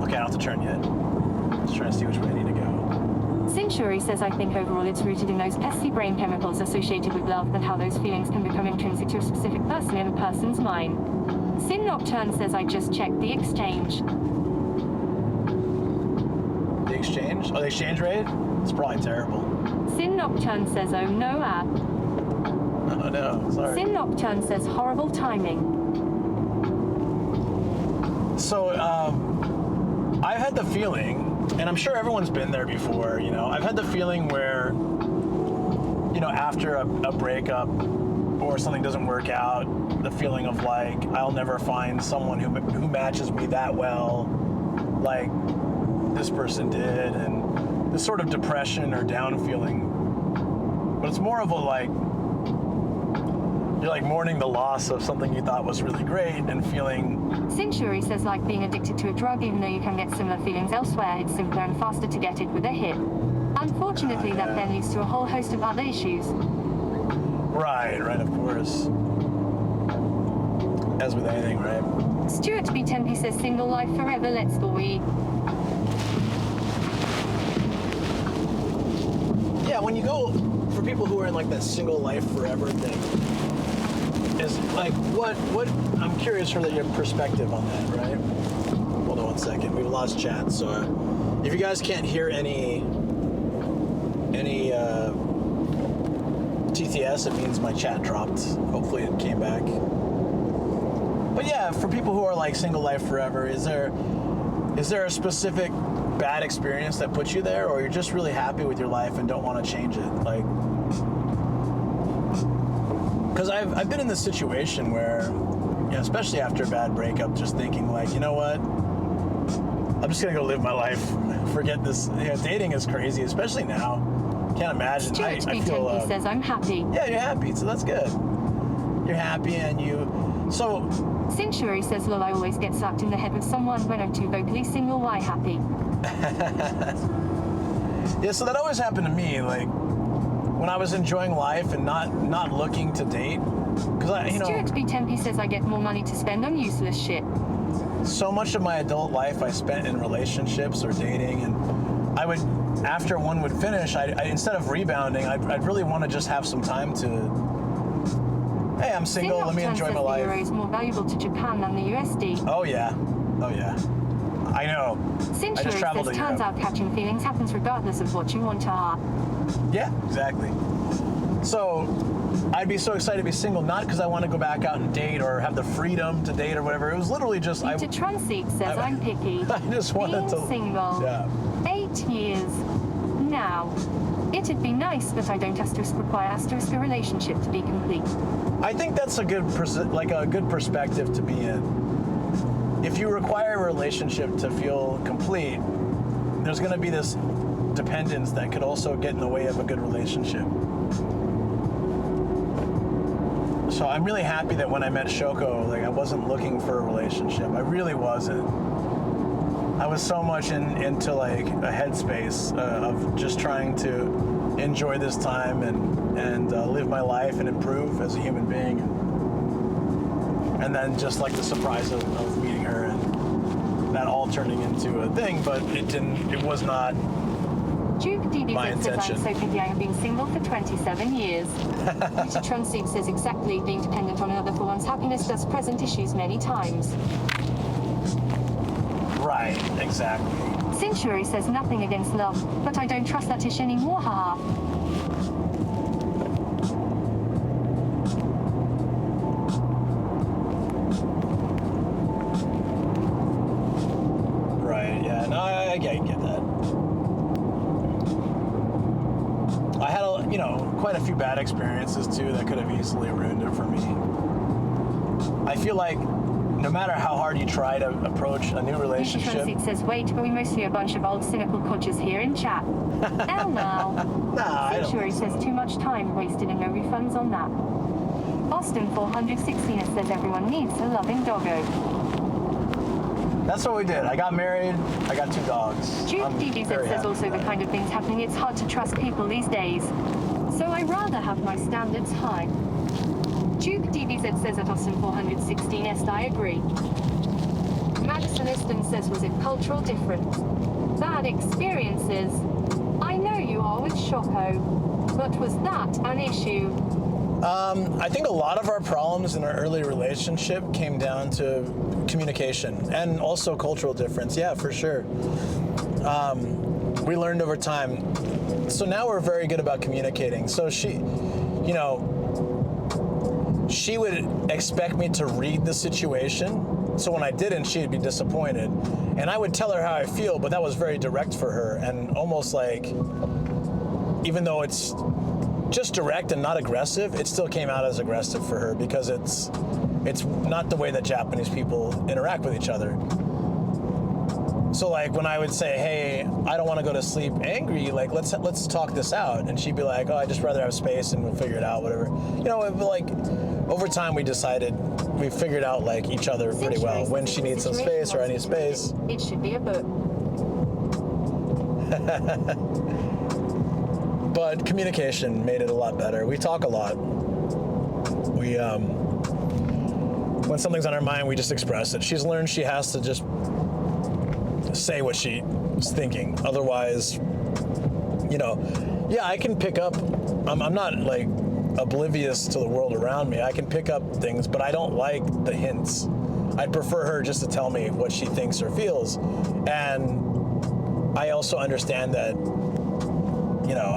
Okay, I don't have to turn yet. Just trying to see which way I need to go. Century says, I think overall it's rooted in those pesky brain chemicals associated with love and how those feelings can become intrinsic to a specific person in a person's mind. Sin Nocturne says, I just checked the exchange. The exchange? Oh, the exchange rate? It's probably terrible. Sin Nocturne says, oh no, app. Oh no, sorry. Sin Nocturne says, horrible timing. So, I've had the feeling, and I'm sure everyone's been there before, you know, I've had the feeling where, you know, after a breakup or something doesn't work out, the feeling of like, I'll never find someone who matches me that well, like this person did, and this sort of depression or down feeling. But it's more of a like, you're like mourning the loss of something you thought was really great and feeling... Century says, like being addicted to a drug, even though you can get similar feelings elsewhere, it's simpler and faster to get it with a hit. Unfortunately, that then leads to a whole host of other issues. Right, of course. As with anything, right? Stuart B. Tempe says, single life forever, let's go. Yeah, when you go, for people who are in like that single life forever thing, is like, what I'm curious for your perspective on that, right? Hold on one second, we've lost chat, so if you guys can't hear any TTS, it means my chat dropped. Hopefully it came back. But yeah, for people who are like single life forever, is there a specific bad experience that puts you there, or you're just really happy with your life and don't want to change it? Like, because I've been in this situation where, you know, especially after a bad breakup, just thinking like, you know what, I'm just gonna go live my life. Forget this. You know, dating is crazy, especially now. Can't imagine. I Stuart feel. B10 says I'm happy. Yeah, you're happy, so that's good. You're happy, and you. So. Century says, lol, I always get sucked in the head with someone when I'm too vocally single. Why happy? Yeah, so that always happened to me, like when I was enjoying life and not looking to date, because Stuart B10 says I get more money to spend on useless shit. So much of my adult life I spent in relationships or dating, and I would, after one would finish, I instead of rebounding, I'd really want to just have some time to. Hey, I'm single. Let me enjoy my life. The euro is more valuable to Japan than the USD. Oh yeah, oh yeah. I know. Century says, turns out catching feelings happens regardless of what you want to are. Yeah, exactly. So I'd be so excited to be single, not because I want to go back out and date or have the freedom to date or whatever. It was literally just Peter Transeek says I'm picky. I just wanted to. Being single. Yeah. 8 years. Now. It'd be nice, but I don't require a relationship to be complete. I think that's a good good perspective to be in. If you require a relationship to feel complete, there's going to be this dependence that could also get in the way of a good relationship. So I'm really happy that when I met Shoko, I wasn't looking for a relationship. I really wasn't. I was so much into a headspace of just trying to enjoy this time and live my life and improve as a human being. And then just the surprise of meeting her and that all turning into a thing, but it was not my intention. Says I'm so picky, I have been single for 27 years. Peter Transeek says exactly, being dependent on another for one's happiness does present issues many times. Right, exactly. Century says nothing against love, but I don't trust that ish anymore, haha. Right, yeah, no, I get that. I had quite a few bad experiences too that could have easily ruined it for me. I feel like no matter how hard you try to approach a new relationship. It says, wait, are we mostly a bunch of old cynical codgers here in chat? Hell no. Nah, Century says too much time wasted and no refunds on that. Boston 416 says everyone needs a loving doggo. That's what we did. I got married. I got 2 dogs. Duke DBZ says happy. also the kind of things happening, it's hard to trust people these days. So I rather have my standards high. Duke DBZ says at Austin 416est, I agree. Madison Easton says, was it cultural difference? Bad experiences? I know you are with Shoko, but was that an issue? I think a lot of our problems in our early relationship came down to communication and also cultural difference. Yeah, for sure. We learned over time. So now we're very good about communicating. So she would expect me to read the situation. So when I didn't, she'd be disappointed. And I would tell her how I feel, but that was very direct for her. And almost even though it's just direct and not aggressive, it still came out as aggressive for her because it's not the way that Japanese people interact with each other. So when I would say, hey, I don't want to go to sleep angry, let's talk this out. And she'd be like, oh, I'd just rather have space and we'll figure it out, whatever. Over time we figured out each other pretty well. When she needs some space or I need space. It should be a book. But communication made it a lot better. We talk a lot. We, when something's on our mind, we just express it. She's learned she has to just say what she's thinking. Otherwise, I can pick up, I'm not oblivious to the world around me. I can pick up things, but I don't like the hints. I'd prefer her just to tell me what she thinks or feels. And I also understand that,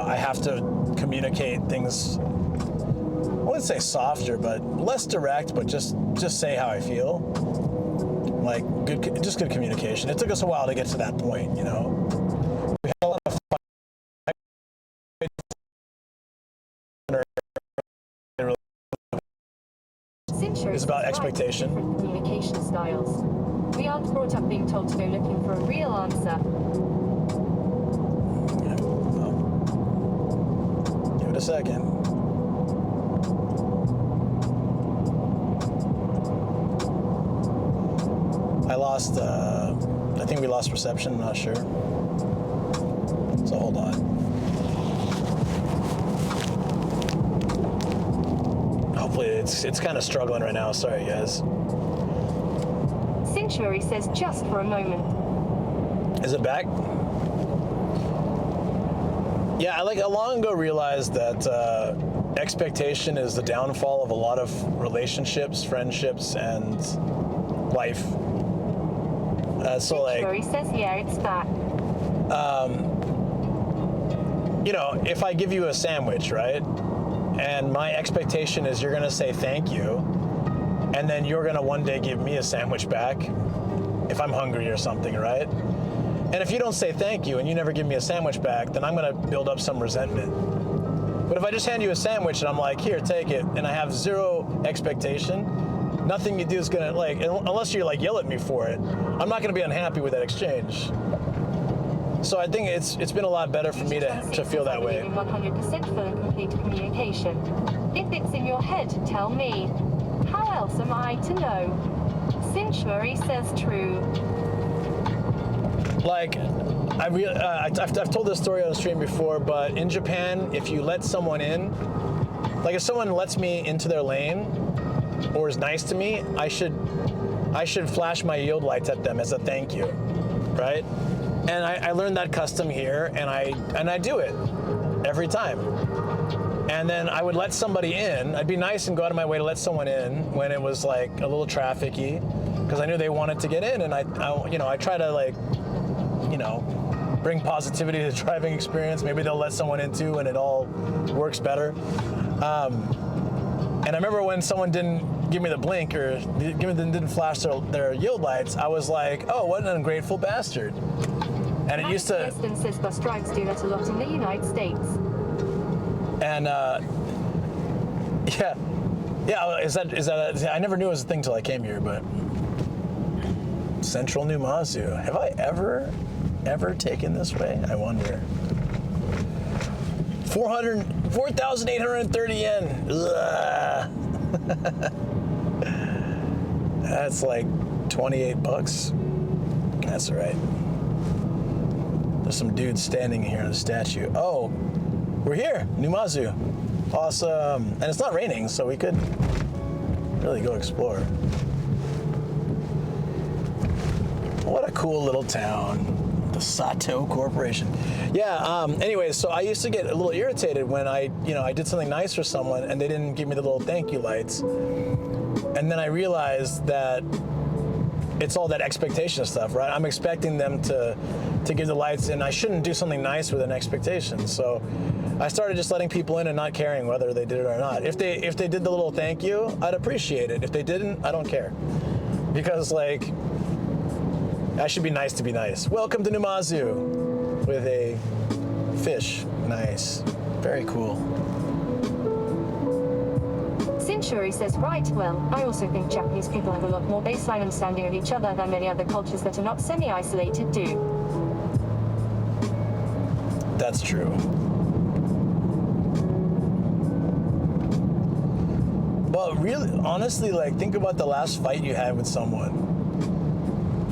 I have to communicate things, I wouldn't say softer, but less direct, but just say how I feel. Just good communication. It took us a while to get to that point, We had a lot of It's about expectation. Different communication styles. We aren't brought up being told to go looking for a real answer. a second. I think we lost reception, I'm not sure. So hold on. Hopefully it's kind of struggling right now, sorry guys. Sanctuary says just for a moment. Is it back? Yeah, I long ago realized that expectation is the downfall of a lot of relationships, friendships, and life. So like, Sanctuary says, yeah, it's back. You know, if I give you a sandwich, right? And my expectation is you're gonna say thank you, and then you're gonna one day give me a sandwich back if I'm hungry or something, right? And if you don't say thank you and you never give me a sandwich back, then I'm gonna build up some resentment. But if I just hand you a sandwich and I'm like, here, take it, and I have zero expectation, nothing you do is gonna, like, unless you like yell at me for it, I'm not gonna be unhappy with that exchange. So I think it's been a lot better for me to feel that way. 100% full and complete communication. If it's in your head, tell me. How else am I to know? Sanctuary says true. Like, I've told this story on the stream before, but in Japan, if you let someone in, like if someone lets me into their lane or is nice to me, I should flash my yield lights at them as a thank you, right? And I learned that custom here, and I do it every time. And then I would let somebody in. I'd be nice and go out of my way to let someone in when it was like a little trafficky, because I knew they wanted to get in, and I try to like, you know, bring positivity to the driving experience. Maybe they'll let someone in too, and it all works better. And I remember when someone didn't give me the blink or didn't flash their yield lights, I was like, oh, what an ungrateful bastard. And it used to. Kristen says bus strikes do that a lot in the United States. And is that I never knew it was a thing till I came here, but Central Numazu. Have I ever taken this way? I wonder. 4,830 yen. Ugh. That's like 28 bucks. That's all right. There's some dudes standing here in the statue. Oh, we're here, Numazu. Awesome. And it's not raining, so we could really go explore. What a cool little town. The Sato Corporation. Yeah, anyways, so I used to get a little irritated when I did something nice for someone and they didn't give me the little thank you lights. And then I realized that it's all that expectation stuff, right? I'm expecting them to give the lights, and I shouldn't do something nice with an expectation. So I started just letting people in and not caring whether they did it or not. If they did the little thank you, I'd appreciate it. If they didn't, I don't care. Because like, I should be nice to be nice. Welcome to Numazu with a fish. Nice. Very cool. Sanctuary says, right, well, I also think Japanese people have a lot more baseline understanding of each other than many other cultures that are not semi-isolated do. That's true. But really, honestly, like, think about the last fight you had with someone.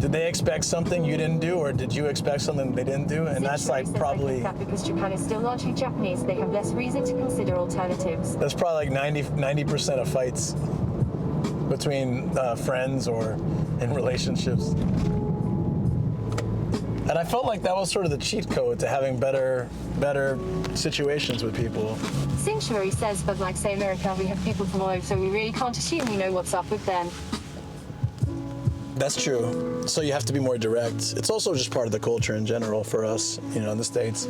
Did they expect something you didn't do, or did you expect something they didn't do? And that's like probably. That because Japan is still largely Japanese, they have less reason to consider alternatives. That's probably like 90% of fights between friends or in relationships. And I felt like that was sort of the cheat code to having better situations with people. Sanctuary says, but like say America, we have people from all over, so we really can't assume we know what's up with them. That's true. So you have to be more direct. It's also just part of the culture in general for us, in the States.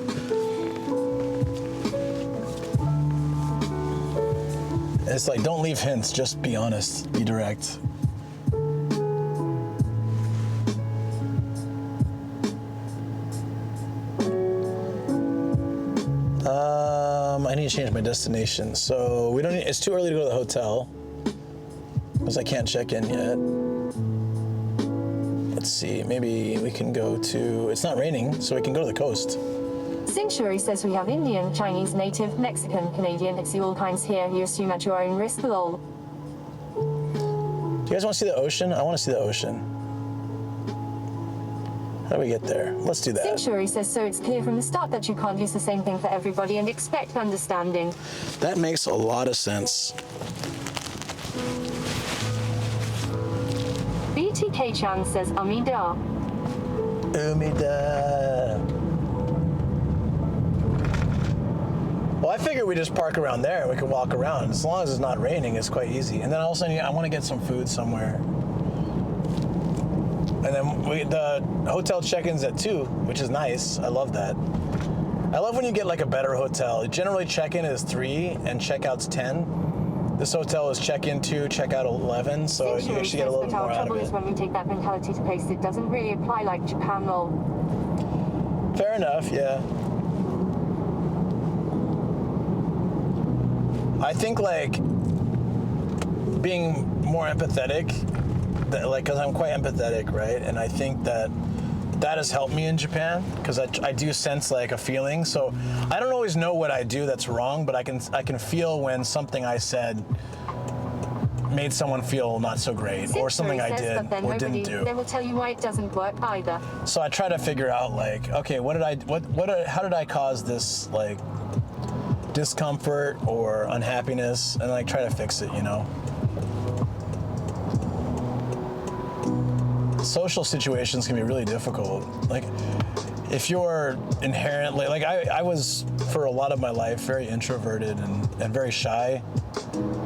It's like, don't leave hints, just be honest, be direct. I need to change my destination. So we don't need, it's too early to go to the hotel because I can't check in yet. Let's see, maybe we can go to, it's not raining, so we can go to the coast. Shuri says we have Indian, Chinese, Native, Mexican, Canadian, it's all kinds here. You assume at your own risk, lol. Do you guys want to see the ocean? I want to see the ocean. How do we get there? Let's do that. Shuri says so it's clear from the start that you can't use the same thing for everybody and expect understanding. That makes a lot of sense. BTK-chan says Amida. Amida. Well, I figured we just park around there and we could walk around. As long as it's not raining, it's quite easy. And then also, I want to get some food somewhere. And then the hotel check-in's at 2, which is nice. I love that. I love when you get like a better hotel. Generally, check-in is 3 and check-out's 10. This hotel is check-in 2, check-out 11, so you actually get a little bit more out of it. Our trouble is when we take that mentality to places, it doesn't really apply like Japan, lol. Fair enough, yeah. I think like being more empathetic, because I'm quite empathetic, right? And I think that has helped me in Japan because I do sense like a feeling. So I don't always know what I do that's wrong, but I can feel when something I said made someone feel not so great, or something I did or didn't do. They will tell you why it doesn't work either. So I try to figure out like, okay, how did I cause this like discomfort or unhappiness, and like try to fix it, you know. Social situations can be really difficult. Like if you're inherently, like I was for a lot of my life very introverted and very shy,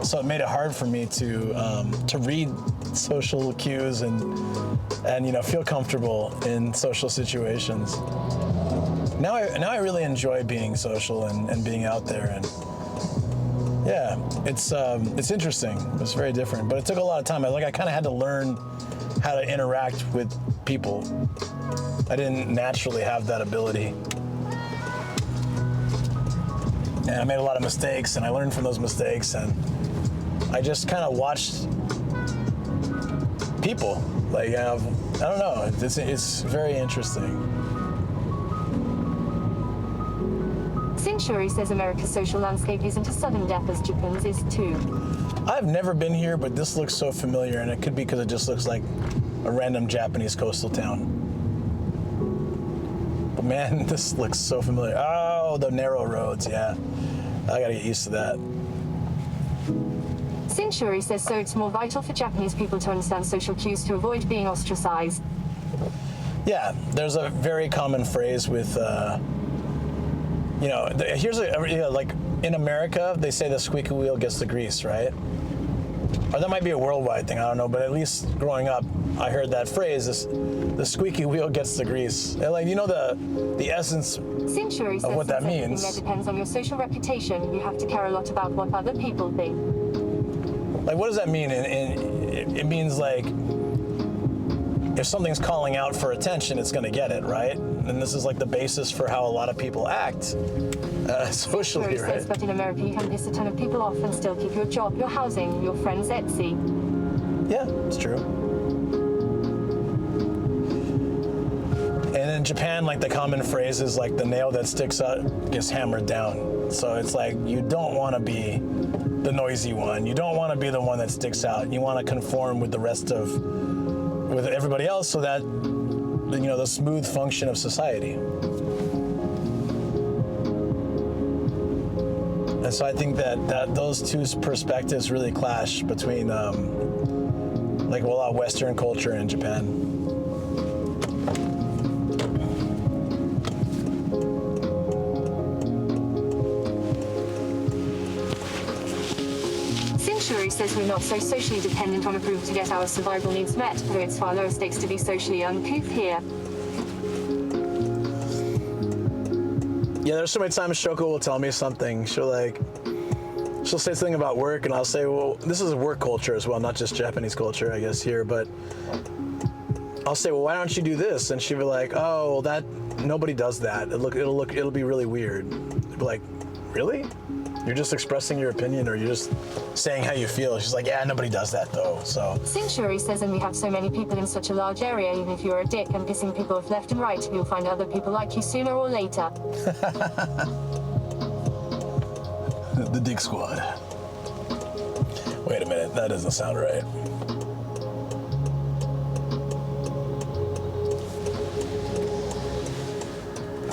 so it made it hard for me to read social cues and you know, feel comfortable in social situations. Now I really enjoy being social and being out there, and yeah, it's interesting. It's very different, but it took a lot of time. I kind of had to learn how to interact with people. I didn't naturally have that ability, and I made a lot of mistakes, and I learned from those mistakes, and I just kind of watched people. Like I don't know. It's very interesting. Shuri says America's social landscape isn't as sudden death as Japan's is too. I've never been here, but this looks so familiar, and it could be because it just looks like a random Japanese coastal town. But man, this looks so familiar. Oh, the narrow roads, yeah. I gotta get used to that. Shuri says so it's more vital for Japanese people to understand social cues to avoid being ostracized. Yeah, there's a very common phrase with, you know, like in America, they say the squeaky wheel gets the grease, right? Or that might be a worldwide thing, I don't know, but at least growing up, I heard that phrase, the squeaky wheel gets the grease. And like, you know the essence of what that means. That depends on your social reputation. You have to care a lot about what other people think. Like, what does that mean? It means like, if something's calling out for attention, it's gonna get it, right? And this is like the basis for how a lot of people act socially, right? Says, but in America, you can piss a ton of people off and still keep your job, your housing, your friends, Etsy. Yeah, it's true. And in Japan, like the common phrase is like the nail that sticks out gets hammered down. So it's like you don't want to be the noisy one. You don't want to be the one that sticks out. You want to conform with the rest of, with everybody else, so that, you know, the smooth function of society. And so I think that those two perspectives really clash between like a lot of Western culture and Japan. Shuri says we're not so socially dependent on approval to get our survival needs met, though it's far lower stakes to be socially uncouth here. Yeah, there's so many times Shoko will tell me something. She'll say something about work, and I'll say, well, this is a work culture as well, not just Japanese culture, I guess, here, but I'll say, well, why don't you do this? And she'll be like, oh, well, that nobody does that. It'll be really weird. I'll be like, really? You're just expressing your opinion, or you're just saying how you feel. She's like, yeah, nobody does that though, so. Century says, and we have so many people in such a large area, even if you're a dick and pissing people off left and right, you'll find other people like you sooner or later. The Dick Squad. Wait a minute, that doesn't sound right.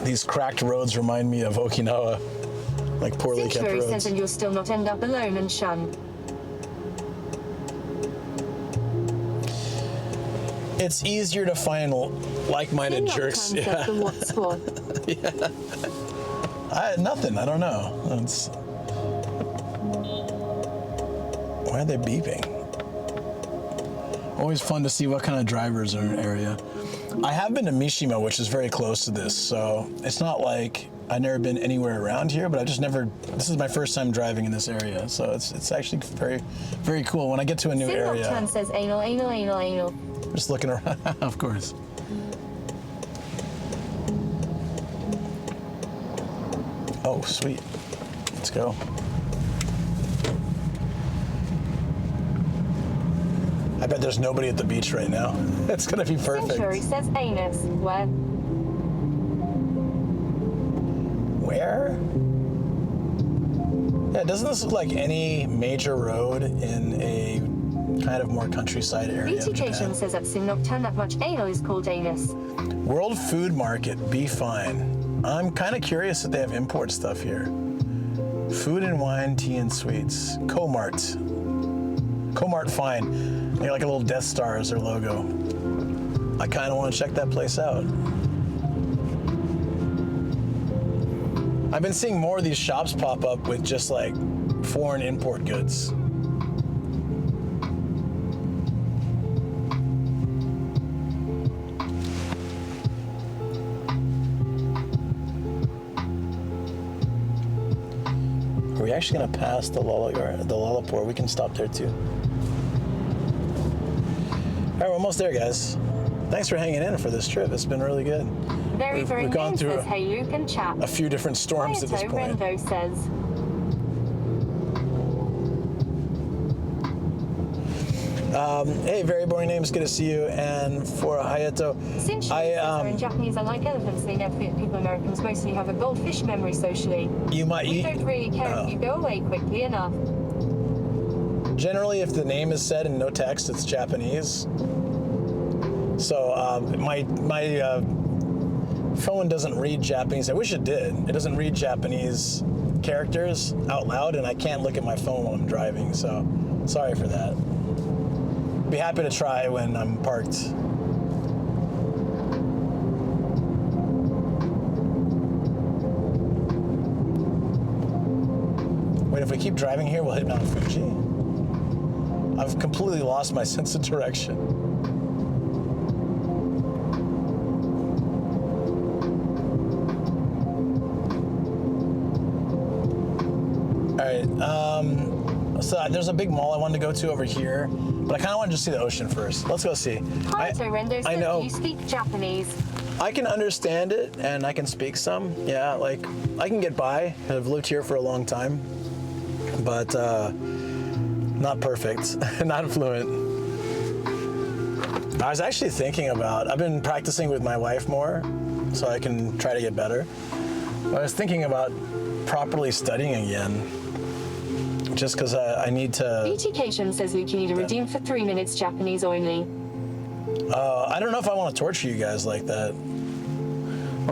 These cracked roads remind me of Okinawa, like poorly kept Century roads. says, and you'll still not end up alone and shunned. It's easier to find like-minded jerks. Yeah. Yeah. Nothing. I don't know. Why are they beeping? Always fun to see what kind of drivers are in an area. I have been to Mishima, which is very close to this, so it's not like I've never been anywhere around here, but I just never. This is my first time driving in this area, so it's actually very, very cool when I get to a new area. Tan says anal, anal, anal, anal. Just looking around, of course. Oh, sweet. Let's go. I bet there's nobody at the beach right now. It's gonna be perfect. Century says anus. Where? Yeah, doesn't this look like any major road in a kind of more countryside area? Beautification says that sin not turn that much anal is called anus. World Food Market, be fine. I'm kind of curious if they have import stuff here. Food and wine, tea and sweets. Comart. Comart fine. They got like a little Death Star as their logo. I kind of want to check that place out. I've been seeing more of these shops pop up with just like foreign import goods. Are we actually gonna pass the Lalaport? We can stop there too. All right, we're almost there, guys. Thanks for hanging in for this trip. It's been really good. We've gone through says, hey, you can chat. a few different storms at this point. Rendo says. Hey, very boring names. Good to see you. And for Hayato, in Japanese, unlike elephants, they never fit people. Americans mostly have a goldfish memory socially. We don't really care if you go away quickly enough. Generally, if the name is said in no text, it's Japanese. So my phone doesn't read Japanese. I wish it did. It doesn't read Japanese characters out loud, and I can't look at my phone while I'm driving. So sorry for that. Be happy to try when I'm parked. Wait, if we keep driving here, we'll hit Mount Fuji. I've completely lost my sense of direction. All right, so there's a big mall I wanted to go to over here, but I kind of want to just see the ocean first. Let's go see. Hi, Rendo. I know. You speak Japanese. I can understand it, and I can speak some. Yeah, like, I can get by. I've lived here for a long time, but not perfect, not fluent. I was actually thinking about, I've been practicing with my wife more, so I can try to get better. I was thinking about properly studying again, just because I need to. BTcation says Luke, you need to redeem for 3 minutes Japanese only. I don't know if I want to torture you guys like that.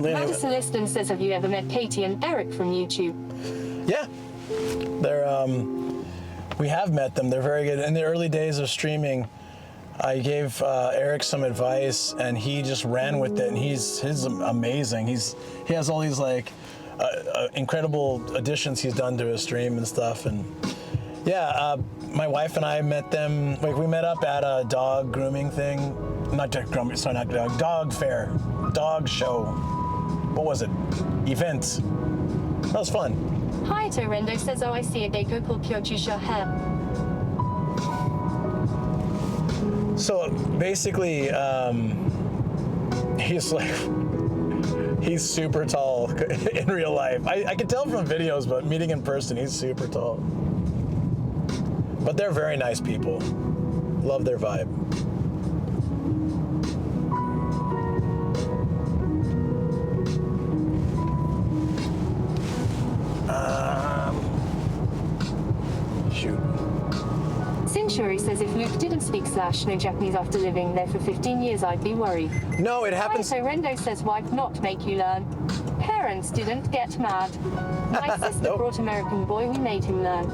Madison Liston says, have you ever met Katie and Eric from YouTube? Yeah, they're we have met them. They're very good. In the early days of streaming, I gave Eric some advice, and he just ran with it. And he's amazing. He has all these like incredible additions he's done to his stream and stuff. And yeah, my wife and I met them. Like, we met up at a dog grooming thing. Not grooming. Sorry, not dog fair, dog show. What was it? Event. That was fun. Hi, Torendo says, oh, I see a gecko called Kyojusha hair. So basically, he's like, He's super tall in real life. I can tell from videos, but meeting in person, he's super tall. But they're very nice people. Love their vibe. Shoot. Sinshuri says if Luke didn't speak /no Japanese after living there for 15 years, I'd be worried. No, it happens. So Rendo says why not make you learn? Parents didn't get mad. My sister brought American Boy, we made him learn.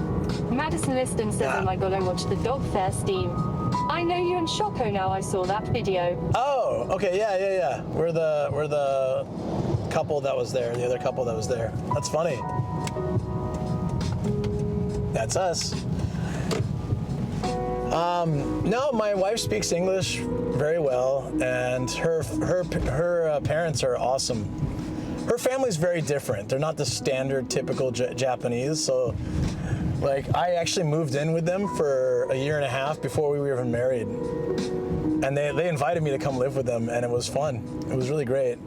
Madison Liston says, oh my god, I watched the Dog Fair Steam. I know you and Shoko now, I saw that video. Oh, okay, yeah. We're the couple that was there, the other couple that was there. That's funny. That's us. No, my wife speaks English very well, and her parents are awesome. Her family's very different. They're not the standard, typical Japanese. So, like, I actually moved in with them for a year and a half before we were even married, and they invited me to come live with them, and it was fun. It was really great.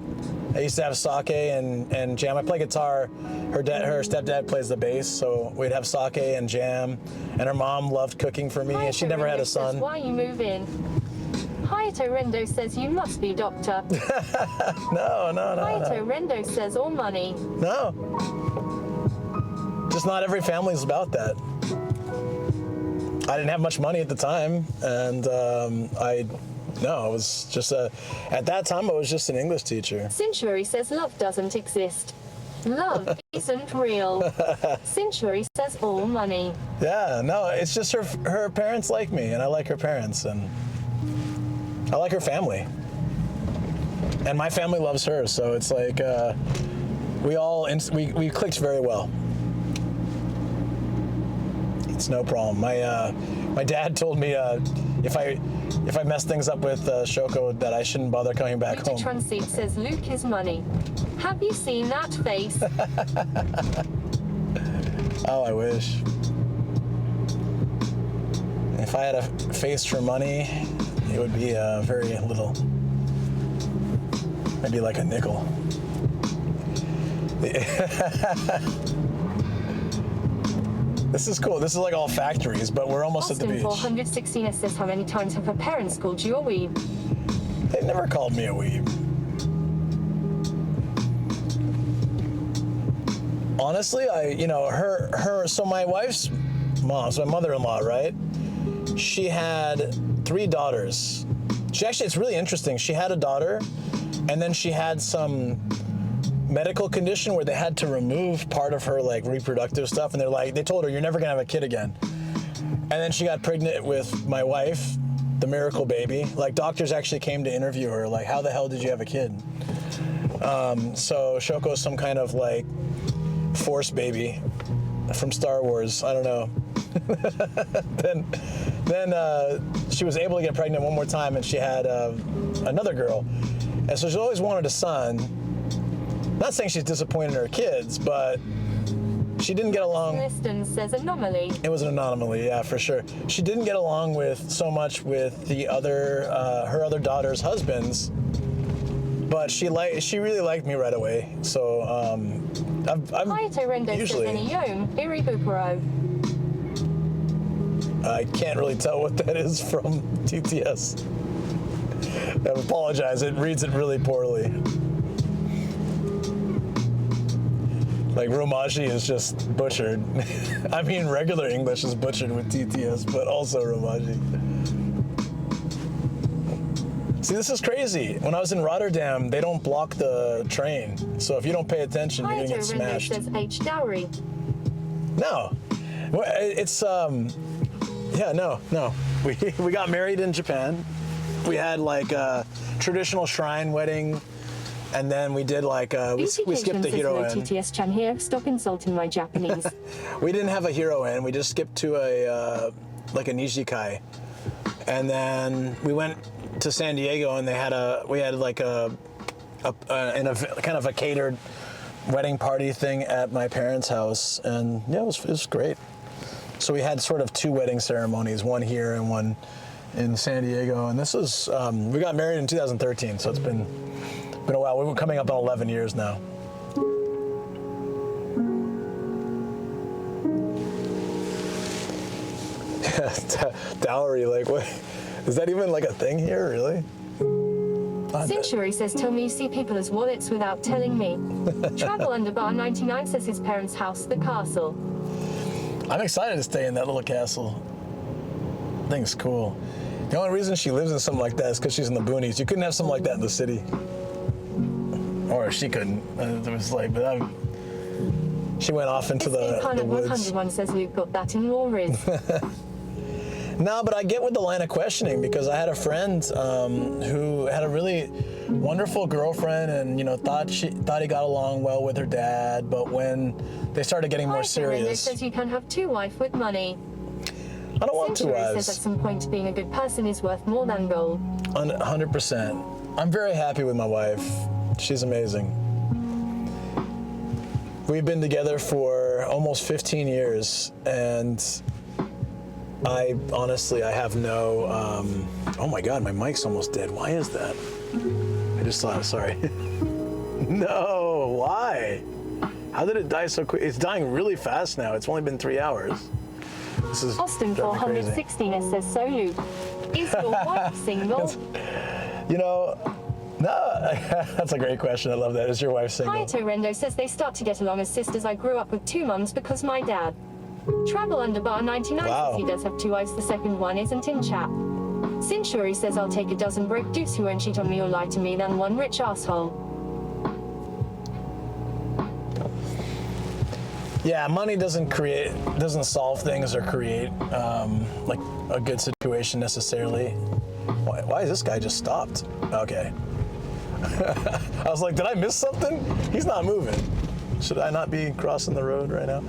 I used to have sake and jam. I play guitar. Her stepdad plays the bass, so we'd have sake and jam. And her mom loved cooking for me, and she never had a son. Why you move in? Hayato Rendo says you must be doctor. No. Hayato Rendo says all money. No. Just not every family's about that. I didn't have much money at the time, and No, it was just at that time I was just an English teacher. Sinshuri says love doesn't exist. Love isn't real. Sinshuri says all money. Yeah, no, it's just her parents like me, and I like her parents, and I like her family. And my family loves her, so it's like we clicked very well. It's no problem. My dad told me if I mess things up with Shoko that I shouldn't bother coming back home. Transit says Luke is money. Have you seen that face? Oh, I wish. If I had a face for money, it would be very little. Maybe like a nickel. This is cool. This is like all factories, but we're almost at the beach. 416 says how many times have her parents called you a weeb? They never called me a weeb. Honestly, so my wife's mom, so my mother-in-law, right? She had 3 daughters. It's really interesting. She had a daughter, and then she had some medical condition where they had to remove part of her like reproductive stuff, and they told her you're never gonna have a kid again. And then she got pregnant with my wife, the miracle baby. Like, doctors actually came to interview her, like, how the hell did you have a kid? So Shoko's some kind of like force baby from Star Wars. I don't know. then she was able to get pregnant one more time, and she had another girl, and so she always wanted a son. Not saying she's disappointed in her kids, but she didn't get along. Liston says anomaly. It was an anomaly, yeah, for sure. She didn't get along so much with the her other daughter's husbands, but she really liked me right away. So I'm Hayato Rendo usually. Says Yom, Iribukuro. I can't really tell what that is from TTS. I apologize. It reads it really poorly. Like, Romaji is just butchered. I mean, regular English is butchered with TTS, but also Romaji. See, this is crazy. When I was in Rotterdam, they don't block the train. So if you don't pay attention, you're gonna get smashed. Says H. Dowry. No. It's, yeah, no. We got married in Japan. We had like a traditional shrine wedding. And then we did like, we skipped the hero end. TTS Chan here, stop insulting my Japanese. We didn't have a hero end, we just skipped to a Nijikai. And then we went to San Diego, and we had like a kind of a catered wedding party thing at my parents' house. And yeah, it was great. So we had sort of 2 wedding ceremonies, one here and one in San Diego. And this was, we got married in 2013, so it's been Been a while. We've been coming up on 11 years now. Dowry, like what? Is that even like a thing here, really? Century says, tell me you see people as wallets without telling me. Travel Underbar 99 says his parents' house, the castle. I'm excited to stay in that little castle. I think it's cool. The only reason she lives in something like that is because she's in the boonies. You couldn't have something like that in the city. Or she couldn't. It was like, but she went off into the woods. 101 says Luke got that in War Riz. No, but I get with the line of questioning because I had a friend who had a really wonderful girlfriend, and thought he got along well with her dad. But when they started getting more serious, says you can have 2 wives with money. I don't want 2 wives. Says at some point being a good person is worth more than gold. 100%. I'm very happy with my wife. She's amazing. We've been together for almost 15 years, and I have no, oh my God, my mic's almost dead. Why is that? I just saw it, sorry. No, why? How did it die so quick? It's dying really fast now. It's only been 3 hours. This is Austin 416 says, so Luke, is your wife single? No, that's a great question. I love that. Is your wife single? Hi, Rendo says they start to get along as sisters. I grew up with 2 mums because my dad. Travel Underbar 99 says he does have 2 wives. The second one isn't in chat. Century says I'll take a dozen broke dudes who won't cheat on me or lie to me than 1 rich asshole. Yeah, money doesn't solve things or create like a good situation necessarily. Why is this guy just stopped? Okay. I was like, did I miss something? He's not moving. Should I not be crossing the road right now?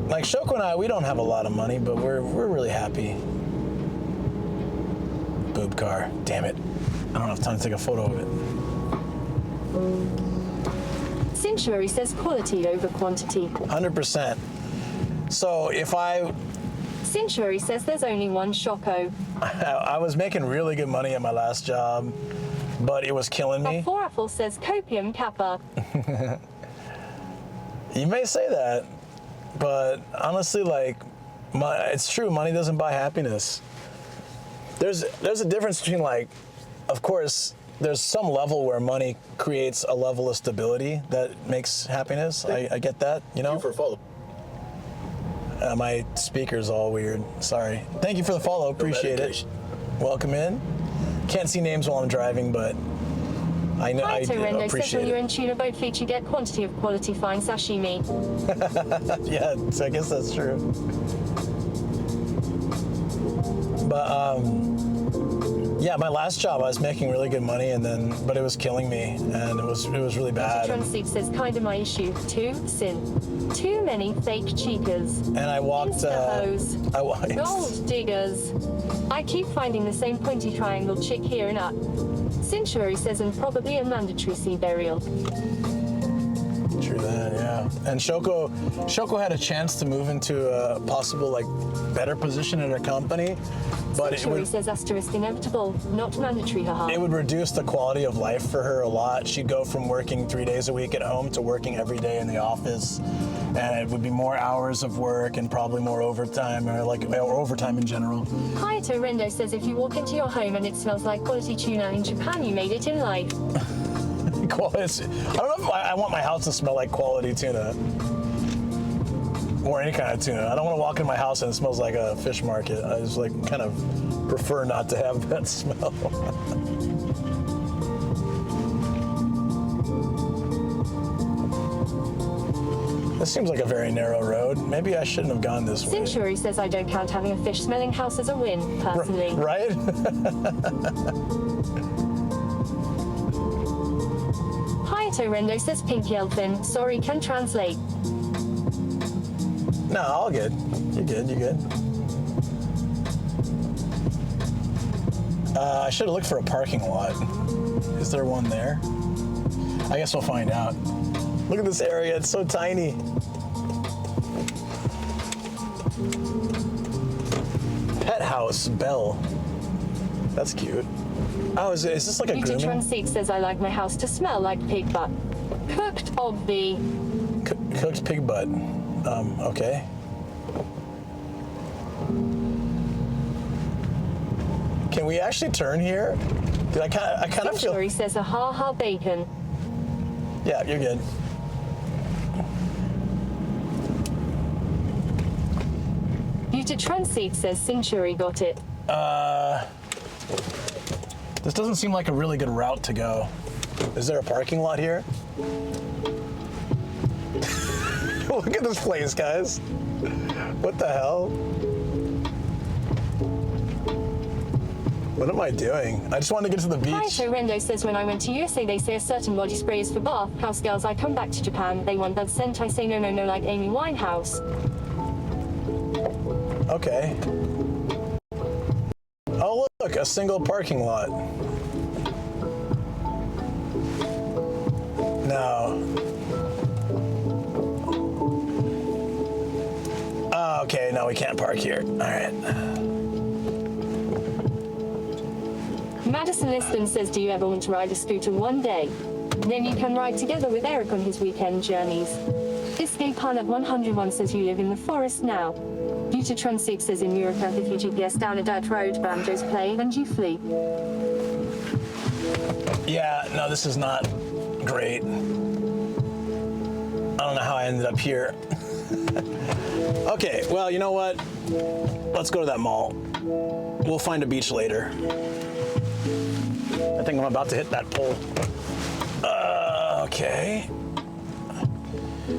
Like Shoko and I, we don't have a lot of money, but we're really happy. Boob car, damn it. I don't have time to take a photo of it. Century says quality over quantity. 100%. So if Century says there's only 1 Shoko. I was making really good money at my last job, but it was killing me. Apple says copium kappa. You may say that, but honestly, like, it's true. Money doesn't buy happiness. There's a difference between, like, of course, there's some level where money creates a level of stability that makes happiness. I get that, Thank you for follow. My speaker's all weird. Sorry. Thank you for the follow. Appreciate it. Welcome in. Can't see names while I'm driving, but I know I appreciate it. You're in tuna boat feature, you get quantity of quality fine sashimi. Yeah, so I guess that's true. But yeah, my last job I was making really good money, but it was killing me, and it was really bad. Transit says kinda my issue. 2 sin. Too many fake chicas. And I walked. Gold diggers. I keep finding the same pointy triangle chick here and up. Century says, and probably a mandatory sea burial. True that, yeah. And Shoko had a chance to move into a possible better position in a company, but Century says asterisk inevitable, not mandatory, haha. It would reduce the quality of life for her a lot. She'd go from working 3 days a week at home to working every day in the office, and it would be more hours of work and probably more overtime or overtime in general. Hayato Rendo says if you walk into your home and it smells like quality tuna in Japan, you made it in life. Quality. I don't know if I want my house to smell like quality tuna. Or any kind of tuna. I don't want to walk in my house and it smells like a fish market. I just kind of prefer not to have that smell. This seems like a very narrow road. Maybe I shouldn't have gone this way. Century says I don't count having a fish-smelling house as a win, personally. Right? Hayato Rendo says Pinky Elfin. Sorry, can translate. No, all good. You're good. I should have looked for a parking lot. Is there one there? I guess we'll find out. Look at this area, it's so tiny. Pet House, Bell. That's cute. Oh, is this like a grooming? Transit says I like my house to smell like pig butt. Cooked obvi. Cooked pig butt. Okay. Can we actually turn here? Dude, I kind of feel. He says a ha ha bacon. Yeah, you're good. Transit says Century got it. This doesn't seem like a really good route to go. Is there a parking lot here? Look at this place, guys. What the hell? What am I doing? I just wanted to get to the beach. Hayato Rendo says when I went to USA, they say a certain body spray is for bath house girls. I come back to Japan, they want that scent. I say no, no, no, like Amy Winehouse. Okay. Oh, look, a single parking lot. No. Oh, okay, no, we can't park here. All right. Madison Liston says, do you ever want to ride a scooter one day? Then you can ride together with Eric on his weekend journeys. This gay pun at 101 says you live in the forest now. Transit says in Europe, if you GPS down a dirt road, banjos play and you flee. Yeah, no, this is not great. I don't know how I ended up here. Okay, well, you know what? Let's go to that mall. We'll find a beach later. I think I'm about to hit that pole. Okay.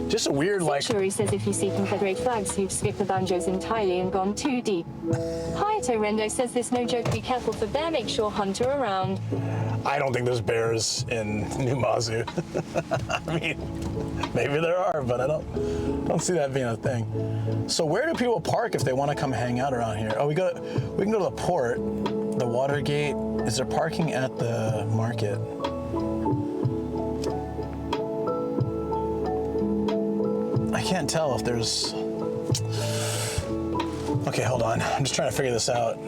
Just a weird, like... Century says if you see Confederate flags, you've skipped the banjos entirely and gone too deep. Hayato Rendo says this no joke, be careful for bear, make sure hunter around. I don't think there's bears in Numazu. I mean, maybe there are, but I don't see that being a thing. So where do people park if they want to come hang out around here? Oh, we can go to the port, the water gate. Is there parking at the market? I can't tell if there's... Okay, hold on. I'm just trying to figure this out.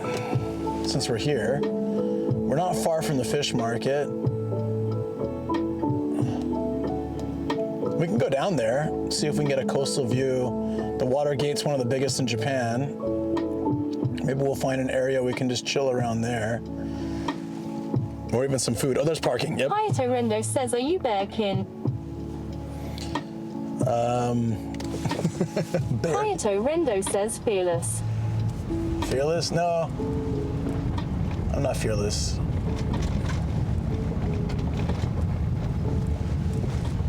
Since we're here, we're not far from the fish market. We can go down there, see if we can get a coastal view. The water gate's one of the biggest in Japan. Maybe we'll find an area we can just chill around there. Or even some food. Oh, there's parking, yep. Hayato Rendo says, are you bearkin? Hayato Rendo says fearless. Fearless? No. I'm not fearless.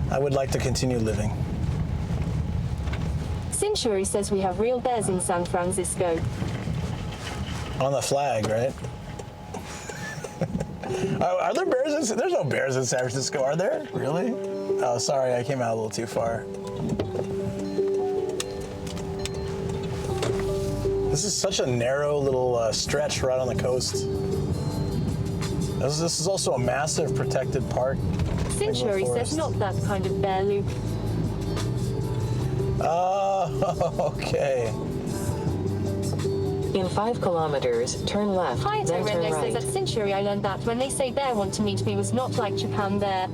I would like to continue living. Century says we have real bears in San Francisco. On the flag, right? Are there bears? There's no bears in San Francisco, are there? Really? Oh, sorry, I came out a little too far. This is such a narrow little stretch right on the coast. This is also a massive protected park. Century says not that kind of bear, Luke. Oh, okay. In 5 kilometers, turn left, Hayato then turn Rendo right. says at Century I learned that when they say bear want to meet me was not like Japan bear.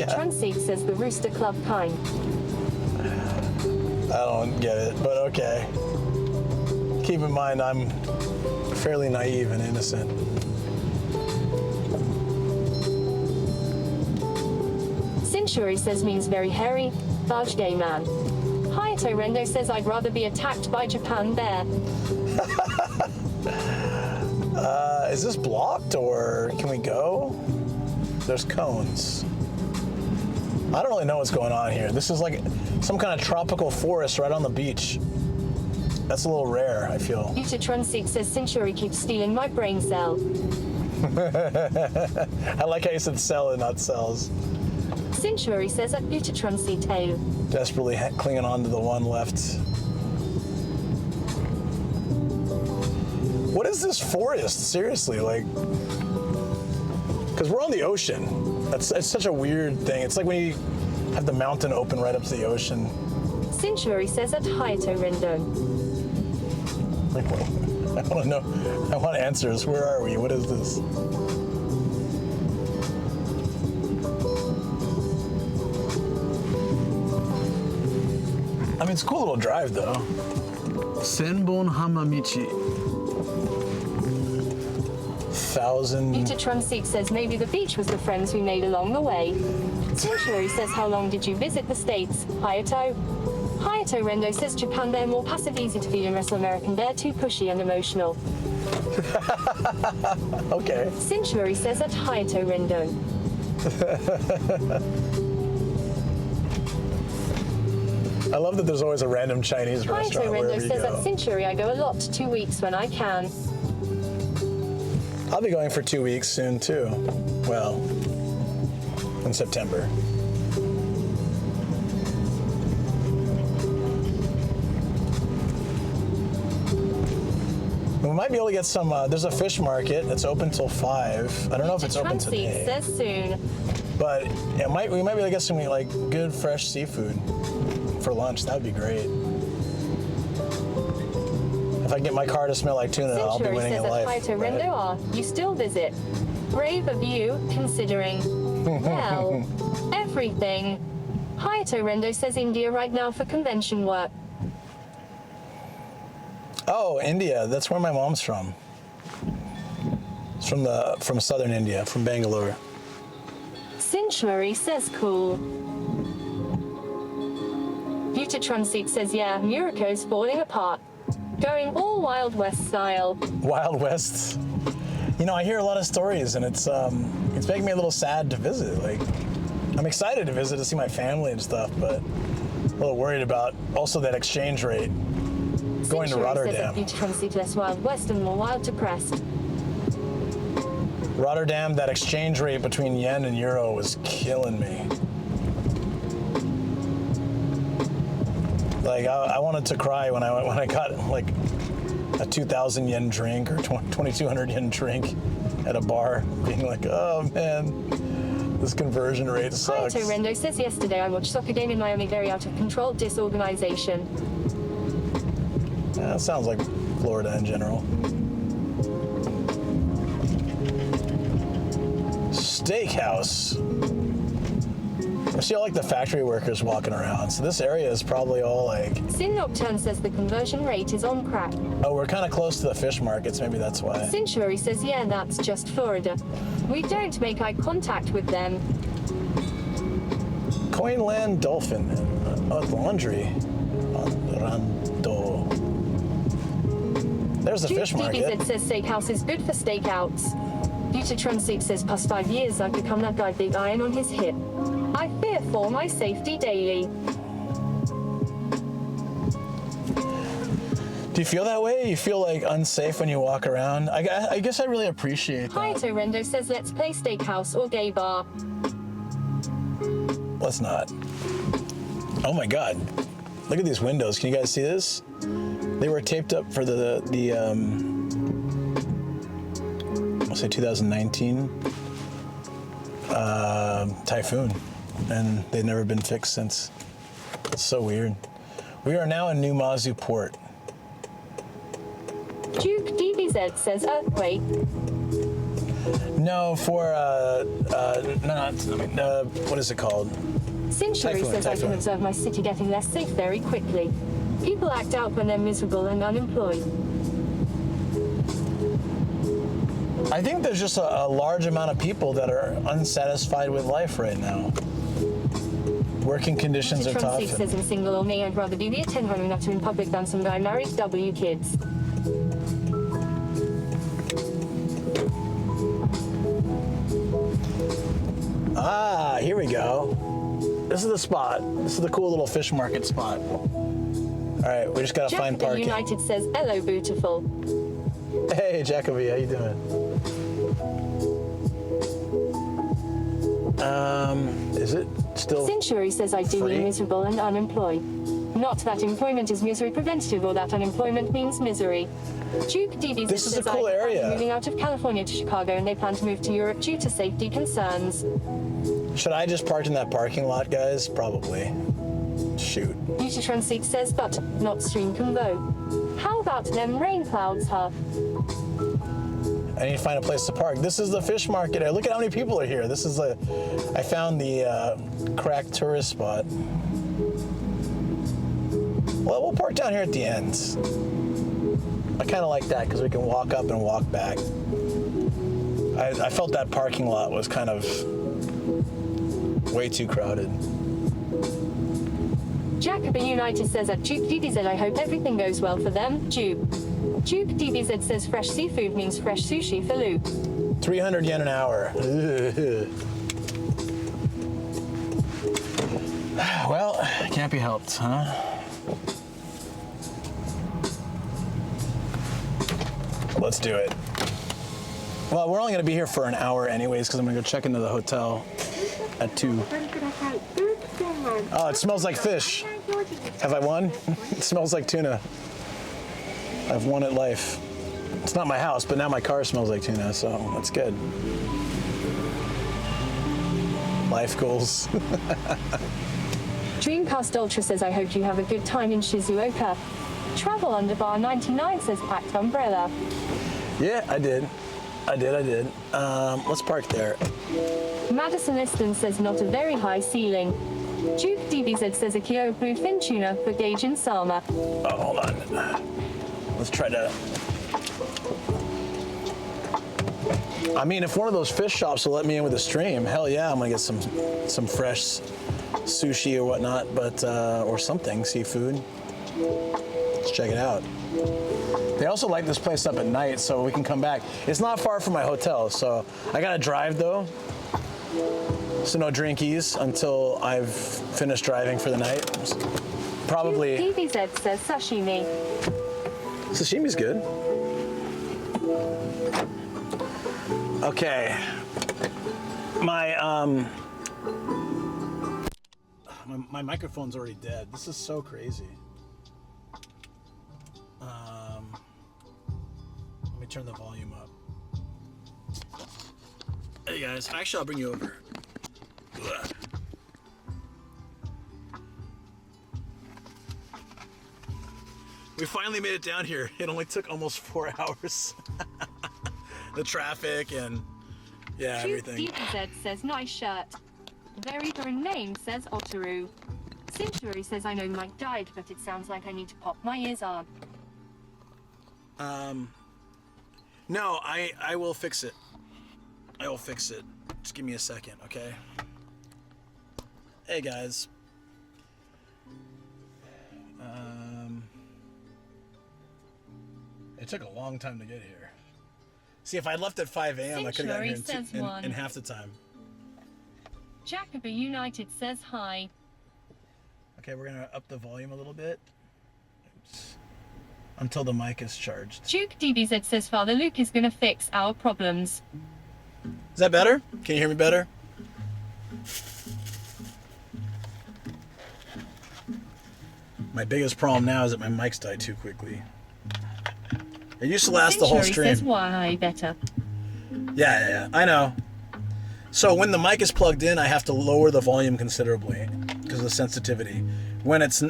Transit says the Rooster Club kind. I don't get it, but okay. Keep in mind, I'm fairly naive and innocent. Century says means very hairy, large gay man. Hayato Rendo says I'd rather be attacked by Japan bear. Is this blocked or can we go? There's cones. I don't really know what's going on here. This is like some kind of tropical forest right on the beach. That's a little rare, I feel. Transit says Century keeps stealing my brain cell. I like how you said cell and not cells. Century says at Transit tail. Desperately clinging on to the one left. What is this forest? Seriously, like, because we're on the ocean. It's such a weird thing. It's like when you have the mountain open right up to the ocean. Century says at Hayato Rendo. I want to know. I want answers. Where are we? What is this? I mean, it's a cool little drive, though. Senbon Hamamichi. 1,000. Utatron Seek says maybe the beach was the friends we made along the way. Sanctuary says how long did you visit the States? Hayato. Hayato Rendo says Japan bear more passive, easy to feed, and American bear too pushy and emotional. Okay. Sanctuary says at Hayato Rendo. I love that there's always a random Chinese Hayato restaurant wherever Rendo you says go. at Sanctuary I go a lot, 2 weeks when I can. I'll be going for 2 weeks soon, too. Well, in September. We might be able to get some, there's a fish market that's open till 5. I don't know if it's open today. Says soon. But we might be able to get some like good fresh seafood for lunch. That would be great. If I can get my car to smell like tuna, I'll be winning in life. Sanctuary says at Hayato Rendo you still visit. Brave of you, considering, well, everything. Hayato Rendo says India right now for convention work. Oh, India. That's where my mom's from. It's from southern India, from Bangalore. Sanctuary says cool. Utatron Seek says yeah, Murako's falling apart. Going all Wild West style. Wild West. You know, I hear a lot of stories, and it's making me a little sad to visit. Like, I'm excited to visit to see my family and stuff, but a little worried about also that exchange rate. Going to Rotterdam. Says Utatron Seek less Wild West and more wild depressed. Rotterdam, that exchange rate between yen and euro was killing me. Like, I wanted to cry when I got like a 2,000 yen drink or 2,200 yen drink at a bar, being like, oh man, this conversion rate sucks. Hayato Rendo says yesterday I watched soccer game in Miami, very out of control, disorganization. Yeah, that sounds like Florida in general. Steakhouse. I see all like the factory workers walking around. So this area is probably all like... Sin Nocturne says the conversion rate is on crack. Oh, we're kind of close to the fish markets. Maybe that's why. Sanctuary says yeah, that's just Florida. We don't make eye contact with them. Coinland Dolphin. Laundry. Rando. There's the fish market. DBZ says steakhouse is good for stakeouts. Utatron Seek says past 5 years I've become that guy big iron on his hip. I fear for my safety daily. Do you feel that way? You feel like unsafe when you walk around? I guess I really appreciate that. Hayato Rendo says let's play steakhouse or gay bar. Let's not. Oh my God. Look at these windows. Can you guys see this? They were taped up for the I'll say 2019 typhoon, and they've never been fixed since. It's so weird. We are now in Numazu port. Duke DBZ says earthquake. No, for what is it called? Sanctuary says I can observe my city getting less safe very quickly. People act out when they're miserable and unemployed. I think there's just a large amount of people that are unsatisfied with life right now. Working conditions are tough. Seek says I'm single or me, I'd rather do the attend running up to in public than some guy married W kids. Ah, here we go. This is the spot. This is the cool little fish market spot. All right, we just gotta find parking. United says hello, beautiful. Hey, Jacoby, how you doing? Is it still? Sanctuary says I do mean miserable and unemployed. Not that employment is misery preventative or that unemployment means misery. Duke DBZ This is says a cool area. Moving out of California to Chicago and they plan to move to Europe due to safety concerns. Should I just park in that parking lot, guys? Probably. Shoot. Utatron Seek says, but not stream convo. How about them rain clouds, huh? I need to find a place to park. This is the fish market. Look at how many people are here. This is I found the cracked tourist spot. Well, we'll park down here at the end. I kind of like that because we can walk up and walk back. I felt that parking lot was kind of way too crowded. Jacoby United says at Duke DBZ, I hope everything goes well for them. Duke DBZ says fresh seafood means fresh sushi for Luke. 300 yen an hour. Well, can't be helped, huh? Let's do it. Well, we're only going to be here for an hour anyways because I'm going to go check into the hotel at 2. Oh, it smells like fish. Have I won? It smells like tuna. I've won at life. It's not my house, but now my car smells like tuna, so that's good. Life goals. Dreamcast Ultra says, I hope you have a good time in Shizuoka. Travel under bar 99 says, packed umbrella. Yeah, I did. Let's park there. Madison Liston says, not a very high ceiling. Duke DBZ says, a Kyo bluefin tuna for Gage and Sama. Oh, hold on. Let's try to... I mean, if one of those fish shops will let me in with a stream, hell yeah, I'm gonna get some fresh sushi or whatnot, but or something, seafood. Let's check it out. They also light this place up at night so we can come back. It's not far from my hotel, so I gotta drive though. So no drinkies until I've finished driving for the night. Probably. DBZ says sashimi. Sashimi's good. Okay. My microphone's already dead. This is so crazy. Let me turn the volume up. Hey guys, actually I'll bring you over. Ugh. We finally made it down here. It only took almost 4 hours. The traffic and yeah, everything. DBZ says nice shirt. Very foreign name says Otaru. Century says I know Mike died, but it sounds like I need to pop my ears on. No, I will fix it. I will fix it. Just give me a second, okay? Hey guys. It took a long time to get here. See, if I'd left at 5 a.m., I could have gotten here in half the time. Jacoby United says hi. Okay, we're gonna up the volume a little bit. Oops. Until the mic is charged. Duke DBZ says Father Luke is gonna fix our problems. Is that better? Can you hear me better? My biggest problem now is that my mics die too quickly. It used to last the whole stream. Says why better. Yeah, I know. So when the mic is plugged in, I have to lower the volume considerably because of the sensitivity. When it's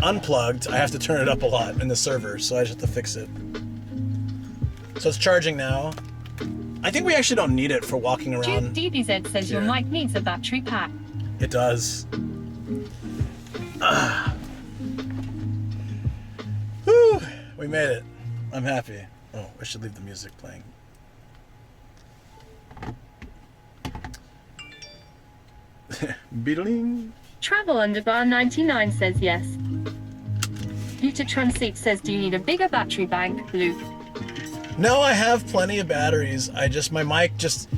unplugged, I have to turn it up a lot in the server, so I just have to fix it. So it's charging now. I think we actually don't need it for walking around. Duke DBZ says your mic needs a battery pack. It does. Whew, we made it. I'm happy. Oh, I should leave the music playing. Beetling. Travel under bar 99 says yes. Utatron Seek says, do you need a bigger battery bank, Luke? No, I have plenty of batteries. My mic just...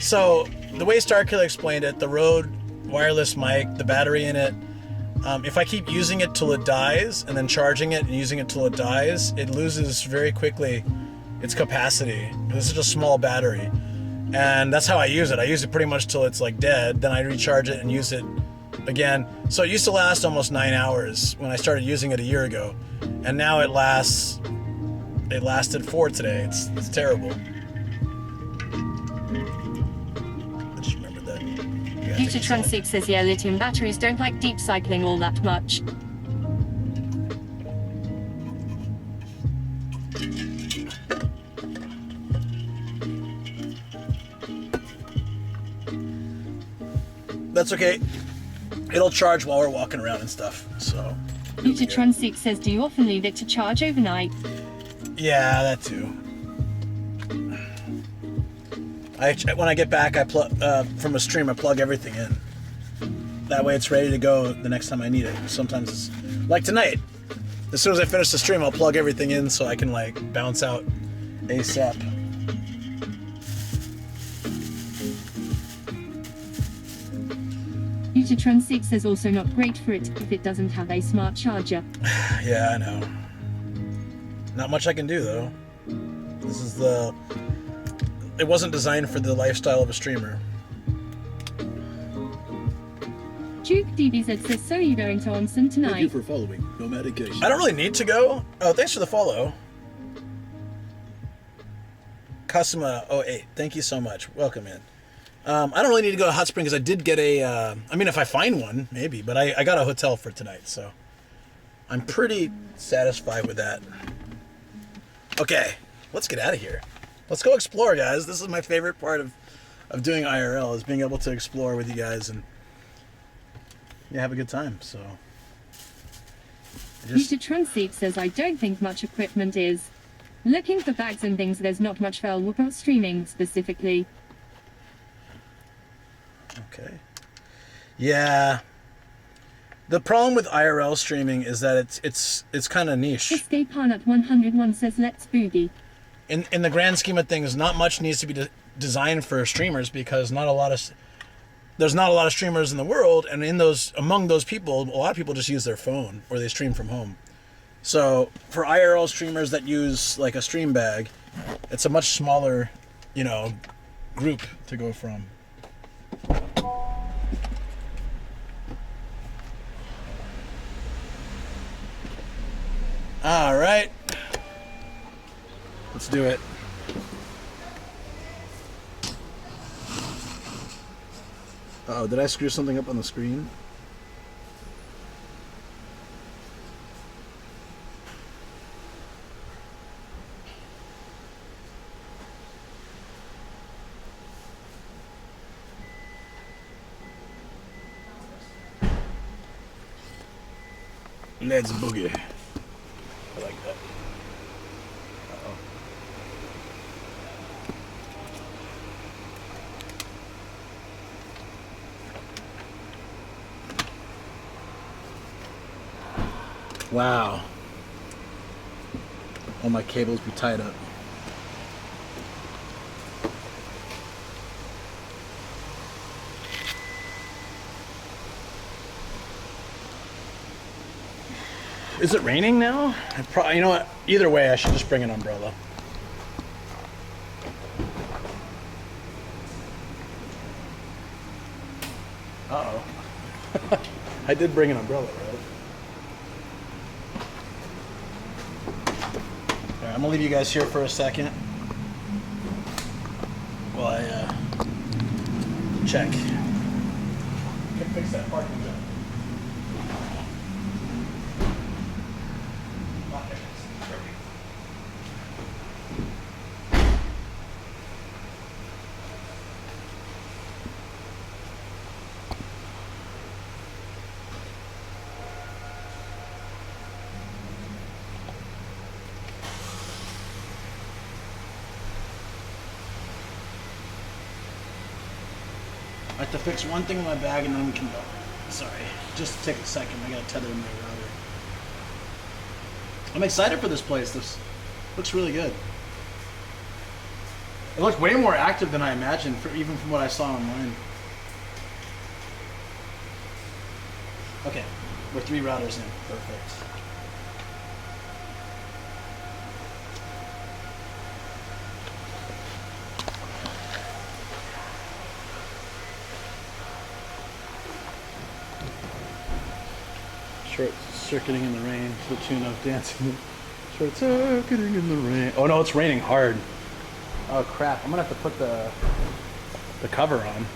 So, the way Starkiller explained it, the Rode wireless mic, the battery in it, if I keep using it till it dies, and then charging it and using it till it dies, it loses very quickly its capacity. This is just a small battery. And that's how I use it. I use it pretty much till it's like dead, then I recharge it and use it again. So it used to last almost 9 hours when I started using it a year ago. And now it lasted 4 today. It's terrible. I just remembered that. Futuretron6 says yeah, lithium batteries don't like deep cycling all that much. That's okay. It'll charge while we're walking around and stuff, so. Futuretron6 says, do you often leave it to charge overnight? Yeah, that too. When I get back, I plug from a stream. I plug everything in. That way, it's ready to go the next time I need it. Sometimes it's like tonight. As soon as I finish the stream, I'll plug everything in so I can like bounce out ASAP. Futuretron6 says also not great for it if it doesn't have a smart charger. Yeah, I know. Not much I can do though. This is it wasn't designed for the lifestyle of a streamer. Duke DBZ says, so you going to onsen tonight? Thank you for following. No medication. I don't really need to go. Oh, thanks for the follow. Kasuma08, thank you so much. Welcome in. I don't really need to go to hot spring because I did get I mean, if I find one, maybe, but I got a hotel for tonight, so I'm pretty satisfied with that. Okay, let's get out of here. Let's go explore, guys. This is my favorite part of doing IRL, is being able to explore with you guys and have a good time, so. Futuretron6 says, I don't think much equipment is. Looking for bags and things, there's not much fell about streaming specifically. Okay. Yeah. The problem with IRL streaming is that it's kind of niche. Escape Hanat 101 says, let's boogie. In the grand scheme of things, not much needs to be designed for streamers because there's not a lot of streamers in the world, and among those people, a lot of people just use their phone or they stream from home. So for IRL streamers that use like a stream bag, it's a much smaller, group to go from. All right, let's do it. Uh-oh, did I screw something up on the screen? Let's boogie. I like that. Uh-oh. Wow. All my cables be tied up. Is it raining now? You know what? Either way, I should just bring an umbrella. Uh-oh. I did bring an umbrella, right? All right, I'm gonna leave you guys here for a second while I check. Can fix that parking job. I have to fix one thing in my bag and then we can go. Sorry, just take a second. I gotta tether in my router. I'm excited for this place. This looks really good. It looked way more active than I imagined, even from what I saw online. Okay, we're 3 routers in. Perfect. Short circuiting in the rain to the tune of dancing. Short circuiting in the rain. Oh no, it's raining hard. Oh crap, I'm gonna have to put the cover on.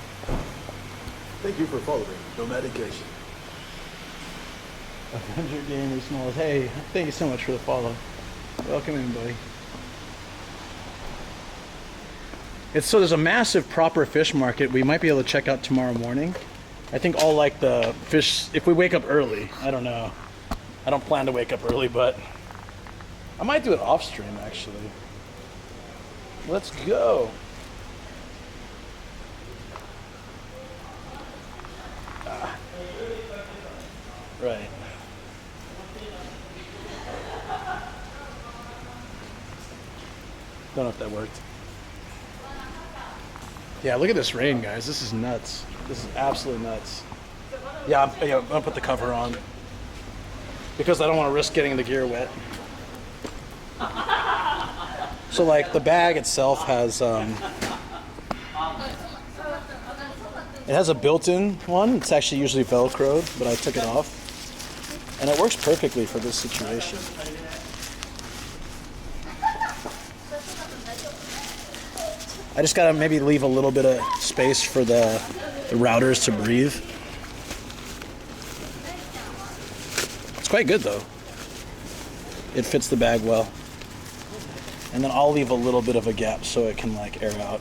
Thank you for following. No medication. Avenger Gamer Smalls. Hey, thank you so much for the follow. Welcome in, buddy. So there's a massive proper fish market we might be able to check out tomorrow morning. I think all like the fish, if we wake up early, I don't know. I don't plan to wake up early, but I might do it off stream actually. Let's go. Right. Don't know if that worked. Yeah, look at this rain, guys. This is nuts. This is absolutely nuts. Yeah, I'm gonna put the cover on because I don't want to risk getting the gear wet. So like the bag itself has it has a built-in one. It's actually usually Velcroed, but I took it off. And it works perfectly for this situation. I just gotta maybe leave a little bit of space for the routers to breathe. It's quite good though. It fits the bag well. And then I'll leave a little bit of a gap so it can like air out.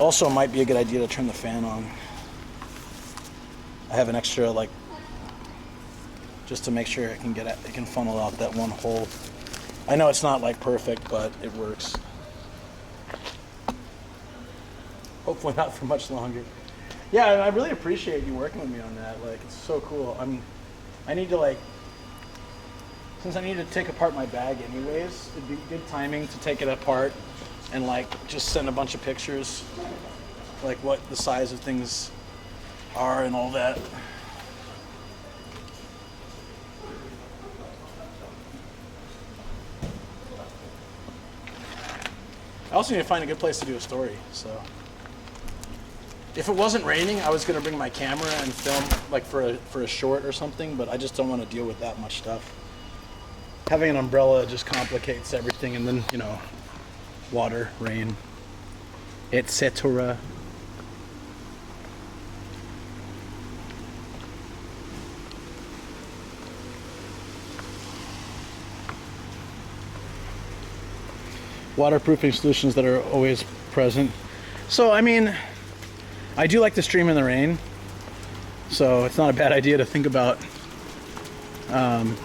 Also, it might be a good idea to turn the fan on. I have an extra like, just to make sure it can funnel out that one hole. I know it's not like perfect, but it works. Hopefully not for much longer. Yeah, I really appreciate you working with me on that. Like, it's so cool. I need to like, since I need to take apart my bag anyways, it'd be good timing to take it apart and like just send a bunch of pictures, like what the size of things are and all that. I also need to find a good place to do a story, so. If it wasn't raining, I was gonna bring my camera and film like for a short or something, but I just don't want to deal with that much stuff. Having an umbrella just complicates everything, and then, you know, water, rain, etc. Waterproofing solutions that are always present. So, I mean, I do like to stream in the rain, so it's not a bad idea to think about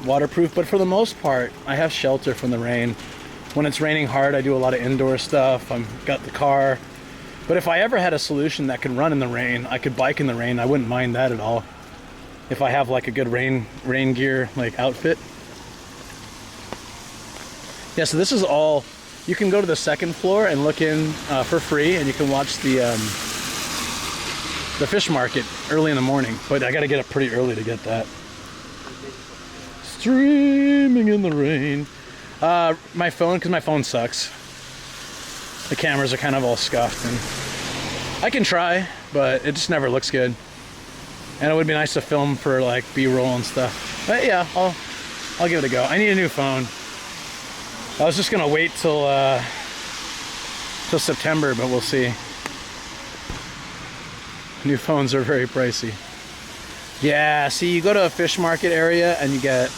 waterproof, but for the most part, I have shelter from the rain. When it's raining hard, I do a lot of indoor stuff. I've got the car. But if I ever had a solution that could run in the rain, I could bike in the rain, I wouldn't mind that at all. If I have like a good rain gear like outfit. Yeah, so this is all, you can go to the second floor and look in for free, and you can watch the fish market early in the morning. But I gotta get up pretty early to get that. Streaming in the rain. My phone, because my phone sucks. The cameras are kind of all scuffed, and I can try, but it just never looks good. And it would be nice to film for like B-roll and stuff. But yeah, I'll give it a go. I need a new phone. I was just gonna wait till September, but we'll see. New phones are very pricey. Yeah, see, you go to a fish market area and you get,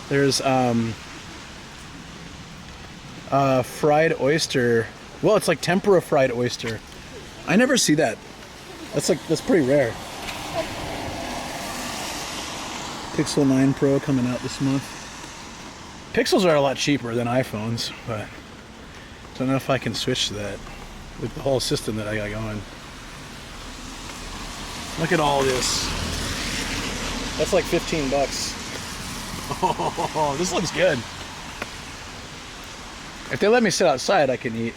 there's fried oyster. Well, it's like tempura fried oyster. I never see that. That's pretty rare. Pixel 9 Pro coming out this month. Pixels are a lot cheaper than iPhones, but don't know if I can switch to that with the whole system that I got going. Look at all this. That's like 15 bucks. Oh, this looks good. If they let me sit outside, I can eat.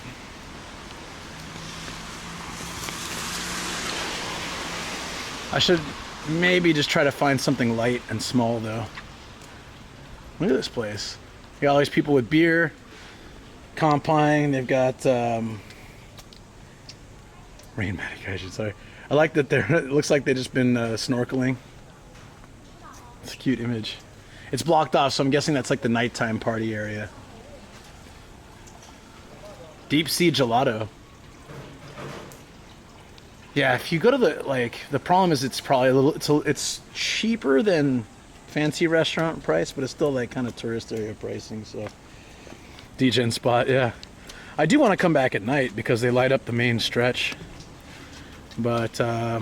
I should maybe just try to find something light and small though. Look at this place. You got all these people with beer, comping. They've got rain medic, I should say. I like that it looks like they've just been snorkeling. It's a cute image. It's blocked off, so I'm guessing that's like the nighttime party area. Deep sea gelato. Yeah, if you go to the problem is it's probably a little, it's cheaper than fancy restaurant price, but it's still like kind of tourist area pricing. So DJ spot, yeah. I do want to come back at night because they light up the main stretch, but I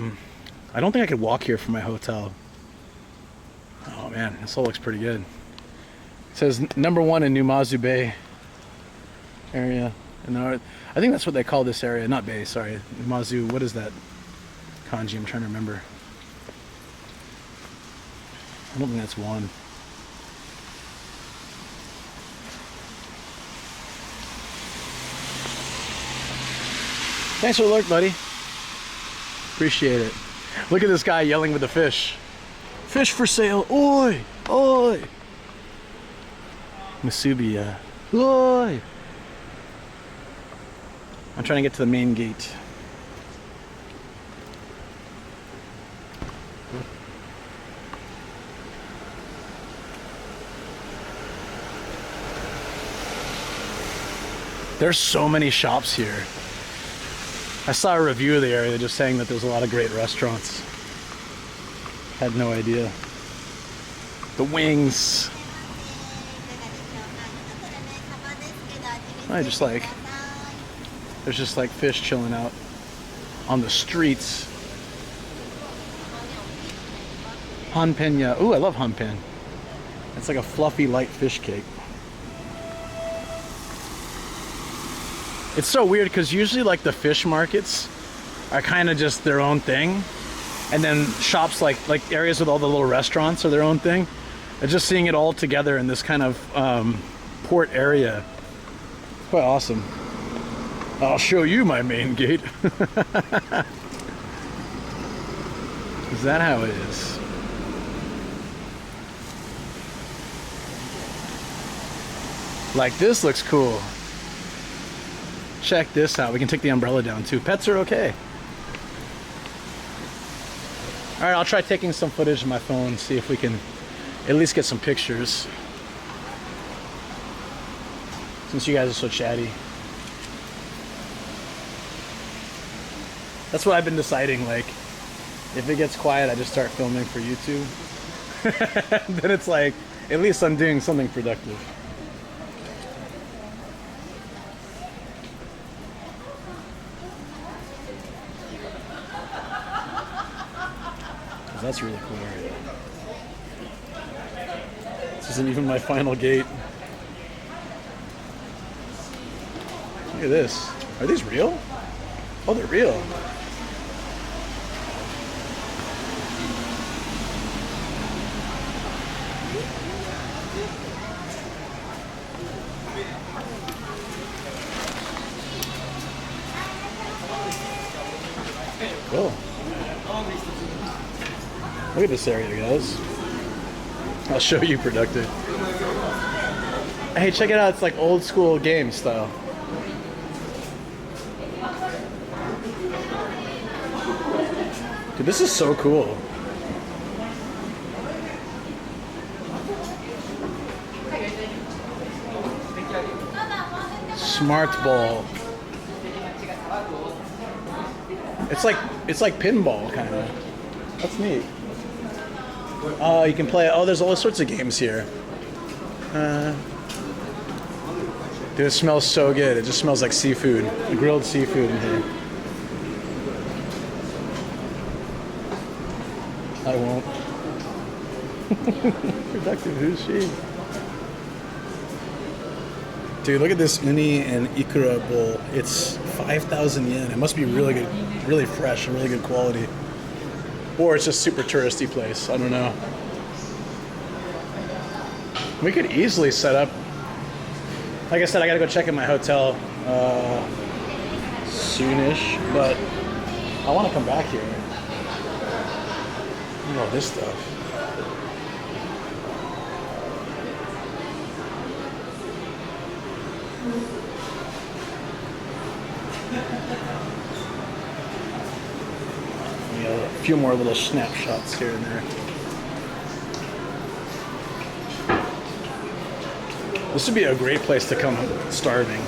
don't think I could walk here from my hotel. Oh man, this all looks pretty good. It says #1 in Numazu Bay area. And I think that's what they call this area, not Bay, sorry. Numazu, what is that kanji? I'm trying to remember. I don't think that's one. Thanks for the alert, buddy. Appreciate it. Look at this guy yelling with the fish. Fish for sale. Oi! Oi! Masubiya. Oi! I'm trying to get to the main gate. There's so many shops here. I saw a review of the area just saying that there's a lot of great restaurants. Had no idea. The wings. I just like, there's just like fish chilling out on the streets. Hanpenya. Ooh, I love hanpen. It's like a fluffy light fish cake. It's so weird because usually like the fish markets are kind of just their own thing, and then shops like areas with all the little restaurants are their own thing. And just seeing it all together in this kind of port area, quite awesome. I'll show you my main gate. Is that how it is? Like this looks cool. Check this out. We can take the umbrella down too. Pets are okay. All right, I'll try taking some footage of my phone, see if we can at least get some pictures. Since you guys are so chatty. That's what I've been deciding, like, if it gets quiet, I just start filming for YouTube. Then it's like, at least I'm doing something productive. That's a really cool area. This isn't even my final gate. Look at this. Are these real? Oh, they're real. Cool. Look at this area, guys. I'll show you productive. Hey, check it out. It's like old school game style. Dude, this is so cool. Smart ball. It's like pinball kind of. That's neat. You can play. Oh, there's all sorts of games here. Dude, it smells so good. It just smells like seafood, grilled seafood in here. I won't. Productive. Who's she? Dude, look at this uni and ikura bowl. It's 5,000 yen. It must be really good, really fresh, and really good quality. Or it's just super touristy place. I don't know. We could easily set up. Like I said, I gotta go check in my hotel soonish, but I want to come back here. Look at all this stuff. A few more little snapshots here and there. This would be a great place to come starving.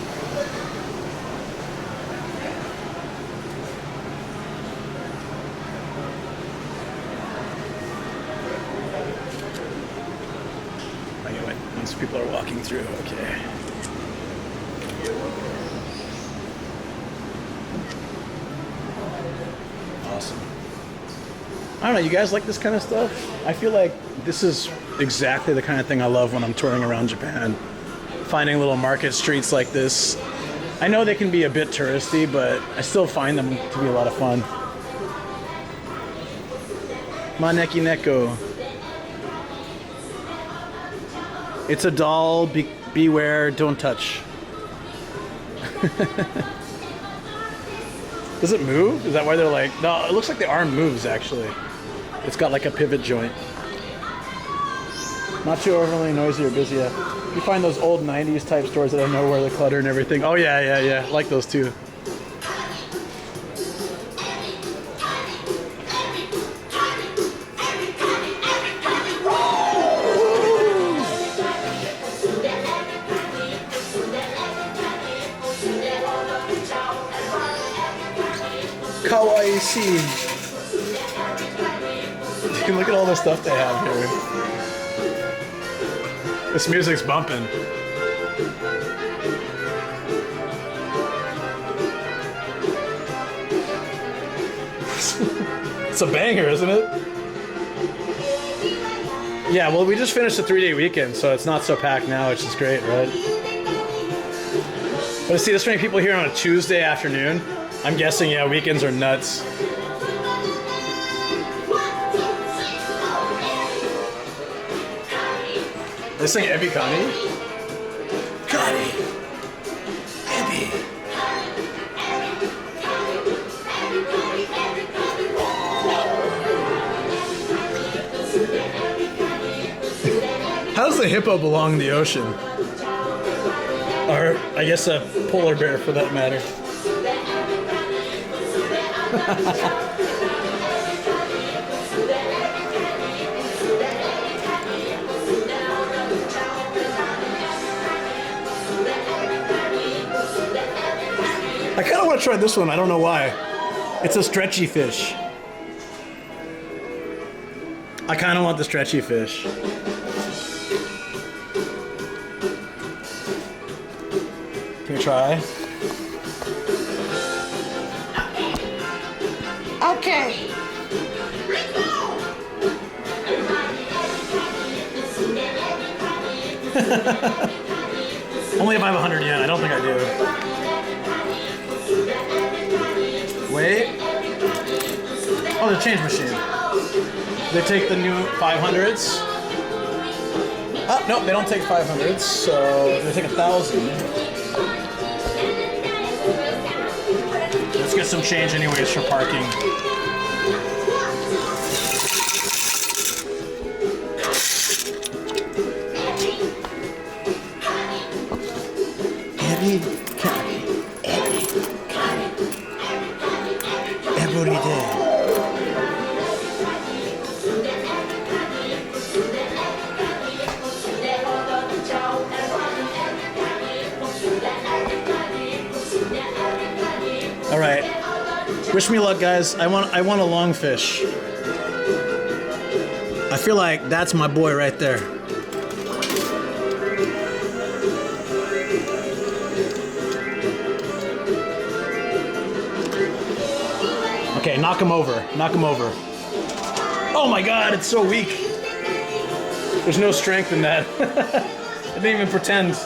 These people are walking through. Okay. Awesome. I don't know, you guys like this kind of stuff? I feel like this is exactly the kind of thing I love when I'm touring around Japan. Finding little market streets like this. I know they can be a bit touristy, but I still find them to be a lot of fun. Maneki Neko. It's a doll, beware, don't touch. Does it move? Is that why they're like... No, it looks like the arm moves, actually. It's got like a pivot joint. Not too overly noisy or busy yet. You find those old 90s type stores that I know where the clutter and everything. Oh yeah. I like those too. Kawaii scene. Look at all the stuff they have here. This music's bumping. It's a banger, isn't it? Yeah, well, we just finished a 3-day weekend, so it's not so packed now, which is great, right? But to see this many people here on a Tuesday afternoon, I'm guessing, yeah, weekends are nuts. They sing Ebi Kani? Kani! Ebi! How does the hippo belong in the ocean? Or, I guess a polar bear for that matter. I kind of want to try this one. I don't know why. It's a stretchy fish. I kind of want the stretchy fish. Can you try? Okay. Only if I have 100 yen. I don't think I do. Wait. Oh, the change machine. They take the new 500s. Oh, no, they don't take 500s, so they take 1,000. Let's get some change anyways for parking. Every day. All right. Wish me luck, guys. I want a longfish. I feel like that's my boy right there. Okay, knock him over. Knock him over. Oh my god, it's so weak. There's no strength in that. I didn't even pretend.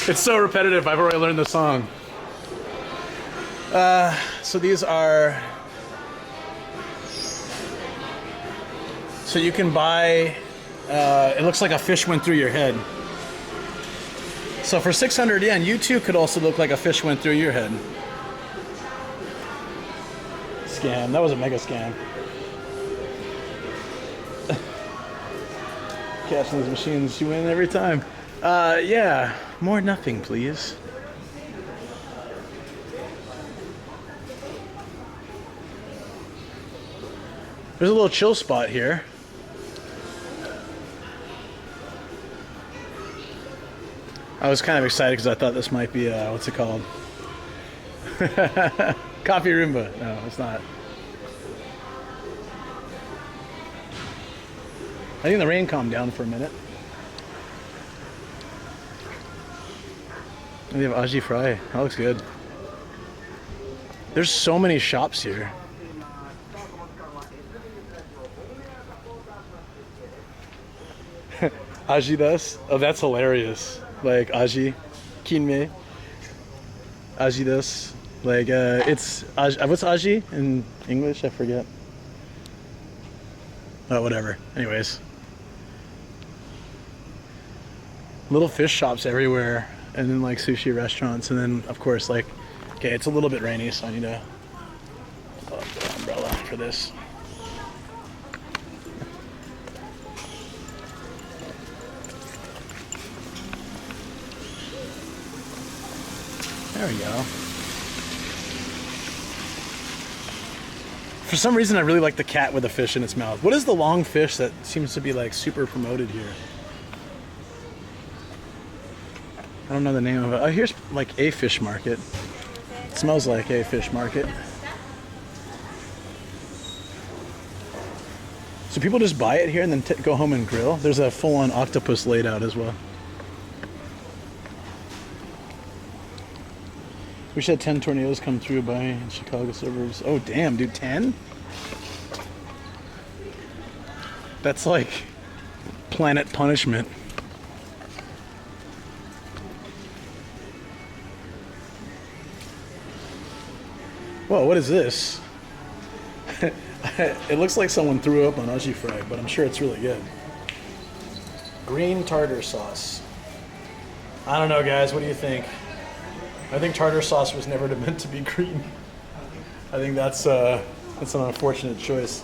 It's so repetitive, I've already learned the song. So these are... So you can buy... it looks like a fish went through your head. So for 600 yen, you too could also look like a fish went through your head. Scam. That was a mega scam. Catching these machines, you win every time. Yeah. More nothing, please. There's a little chill spot here. I was kind of excited because I thought this might be, what's it called? Coffee Roomba. No, it's not. I think the rain calmed down for a minute. They have aji fry. That looks good. There's so many shops here. Aji das? Oh, that's hilarious. Like aji, kinme, aji das. Like it's what's aji in English? I forget. Oh, whatever. Anyways, little fish shops everywhere, and then like sushi restaurants, and then of course like, okay, it's a little bit rainy, so I need to pull up the umbrella for this. There we go. For some reason, I really like the cat with a fish in its mouth. What is the long fish that seems to be like super promoted here? I don't know the name of it. Oh, here's like a fish market. It smells like a fish market. So people just buy it here and then go home and grill? There's a full-on octopus laid out as well. We should have 10 tornadoes come through by Chicago suburbs. Oh, damn, dude, 10? That's like planet punishment. Whoa, what is this? It looks like someone threw up on aji fry, but I'm sure it's really good. Green tartar sauce. I don't know, guys, what do you think? I think tartar sauce was never meant to be green. I think that's an unfortunate choice.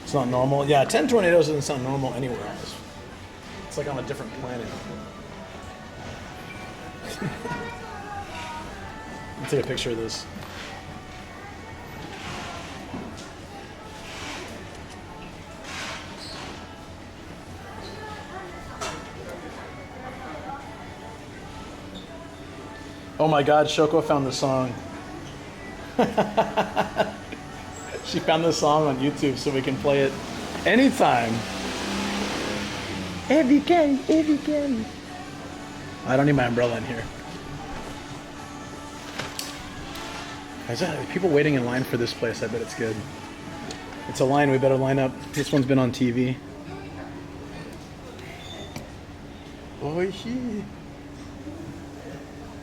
It's not normal. Yeah, 10 tornadoes doesn't sound normal anywhere else. It's like on a different planet. Let's take a picture of this. Oh my God, Shoko found the song. She found the song on YouTube so we can play it anytime. If you can, if you can. I don't need my umbrella in here. Is there people waiting in line for this place? I bet it's good. It's a line, we better line up. This one's been on TV. Oishi.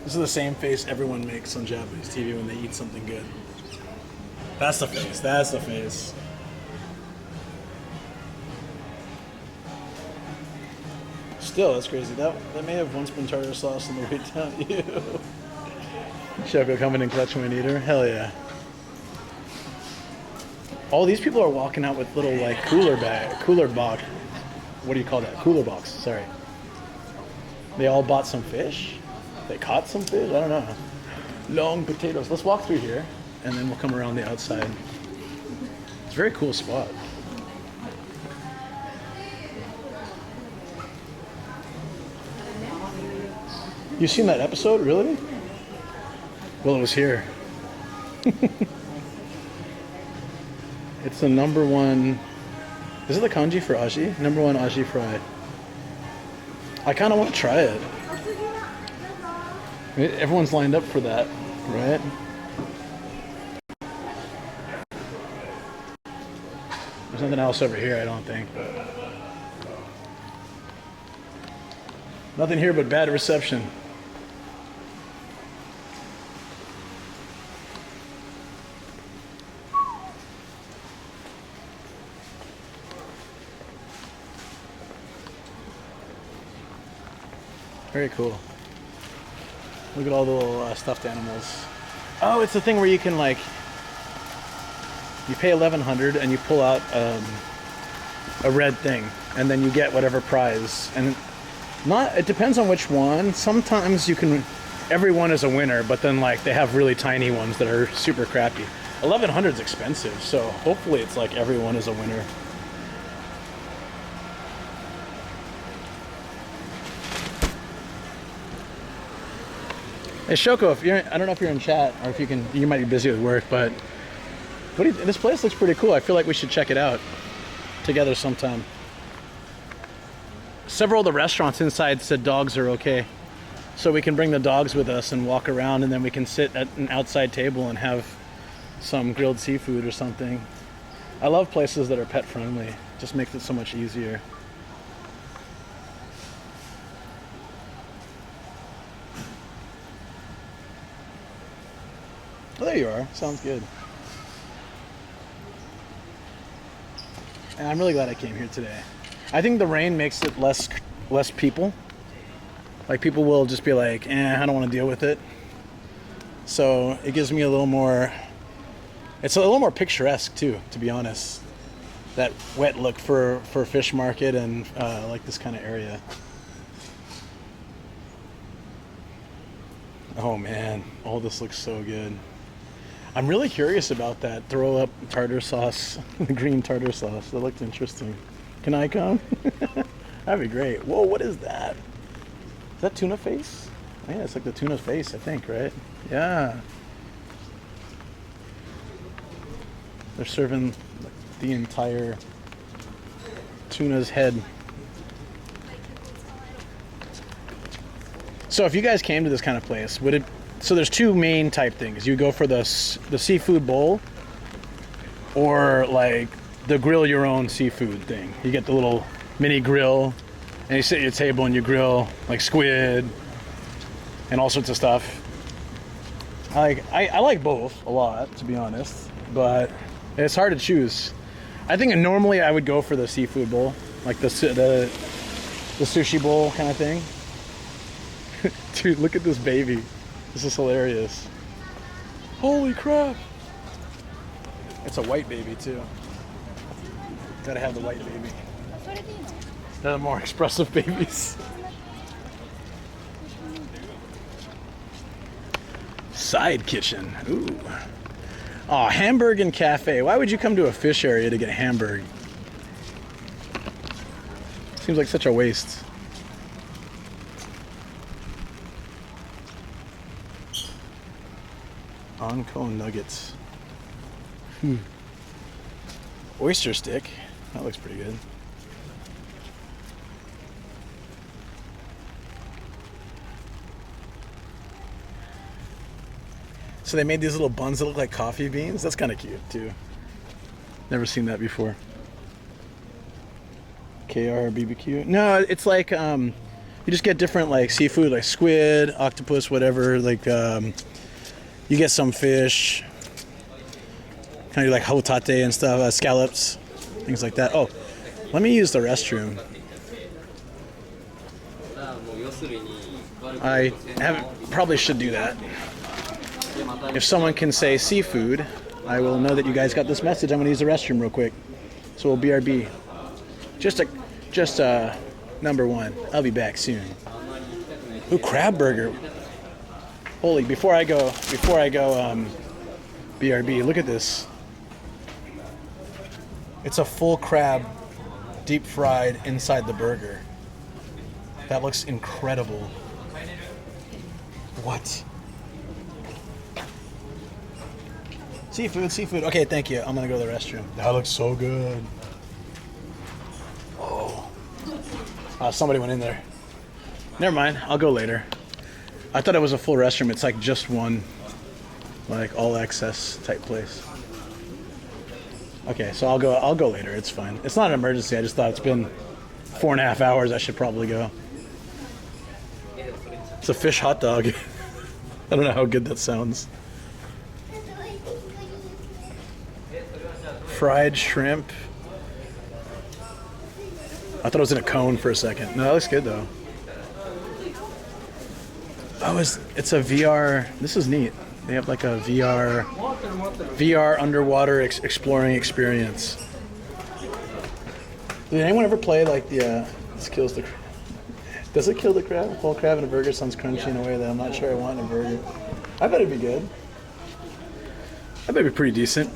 This is the same face everyone makes on Japanese TV when they eat something good. That's the face, that's the face. Still, that's crazy. That may have once been tartar sauce on the way down. Ew. Shoko coming in clutch when we need her. Hell yeah. All these people are walking out with little like cooler box. What do you call that? Cooler box, sorry. They all bought some fish? They caught some fish? I don't know. Long potatoes. Let's walk through here and then we'll come around the outside. It's a very cool spot. You seen that episode? Really? Well, it was here. It's the #1. Is it the kanji for aji? #1 aji fry. I kind of want to try it. Everyone's lined up for that, right? There's nothing else over here, I don't think. Nothing here but bad reception. Very cool. Look at all the little stuffed animals. Oh, it's the thing where you can like, you pay $1,100 and you pull out a red thing, and then you get whatever prize. And it depends on which one. Sometimes you can every one is a winner, but then like they have really tiny ones that are super crappy. 1100 is expensive, so hopefully it's like every one is a winner. Hey Shoko, if you're, I don't know if you're in chat or if you might be busy with work, but this place looks pretty cool. I feel like we should check it out together sometime. Several of the restaurants inside said dogs are okay. So we can bring the dogs with us and walk around, and then we can sit at an outside table and have some grilled seafood or something. I love places that are pet friendly. It just makes it so much easier. Oh, there you are. Sounds good. And I'm really glad I came here today. I think the rain makes it less people. Like people will just be like, I don't want to deal with it. So it gives me a little more, it's a little more picturesque too, to be honest. That wet look for fish market and like this kind of area. Oh man, all this looks so good. I'm really curious about that throw up tartar sauce, the green tartar sauce. That looked interesting. Can I come? That'd be great. Whoa, what is that? Is that tuna face? Yeah, it's like the tuna face, I think, right? Yeah. They're serving the entire tuna's head. So if you guys came to this kind of place, would it... So there's two main type things. You go for the seafood bowl or like the grill your own seafood thing. You get the little mini grill and you sit at your table and you grill like squid and all sorts of stuff. I like both a lot, to be honest, but it's hard to choose. I think normally I would go for the seafood bowl, like the sushi bowl kind of thing. Dude, look at this baby. This is hilarious. Holy crap. It's a white baby too. Gotta have the white baby. They're the more expressive babies. Side kitchen. Ooh. Oh, Hamburg and Cafe. Why would you come to a fish area to get Hamburg? Seems like such a waste. On-cone nuggets. Oyster stick. That looks pretty good. So they made these little buns that look like coffee beans. That's kind of cute too. Never seen that before. KR BBQ. No, it's like you just get different like seafood, like squid, octopus, whatever. Like you get some fish, kind of like hotate and stuff, scallops, things like that. Oh, let me use the restroom. I probably should do that. If someone can say seafood, I will know that you guys got this message. I'm going to use the restroom real quick. So we'll BRB. Just number one. I'll be back soon. Ooh, crab burger. Holy! Before I go, BRB. Look at this. It's a full crab, deep fried inside the burger. That looks incredible. What? Seafood. Okay, thank you. I'm gonna go to the restroom. That looks so good. Oh. Somebody went in there. Never mind. I'll go later. I thought it was a full restroom. It's like just one, like all access type place. Okay, so I'll go later. It's fine. It's not an emergency. I just thought it's been 4.5 hours. I should probably go. It's a fish hot dog. I don't know how good that sounds. Fried shrimp. I thought it was in a cone for a second. No, that looks good though. Oh, it's a VR. This is neat. They have like a VR underwater exploring experience. Did anyone ever play like the this kills the Does it kill the crab? Whole crab in a burger sounds crunchy in a way that I'm not sure I want in a burger. I bet it'd be good. I bet it'd be pretty decent.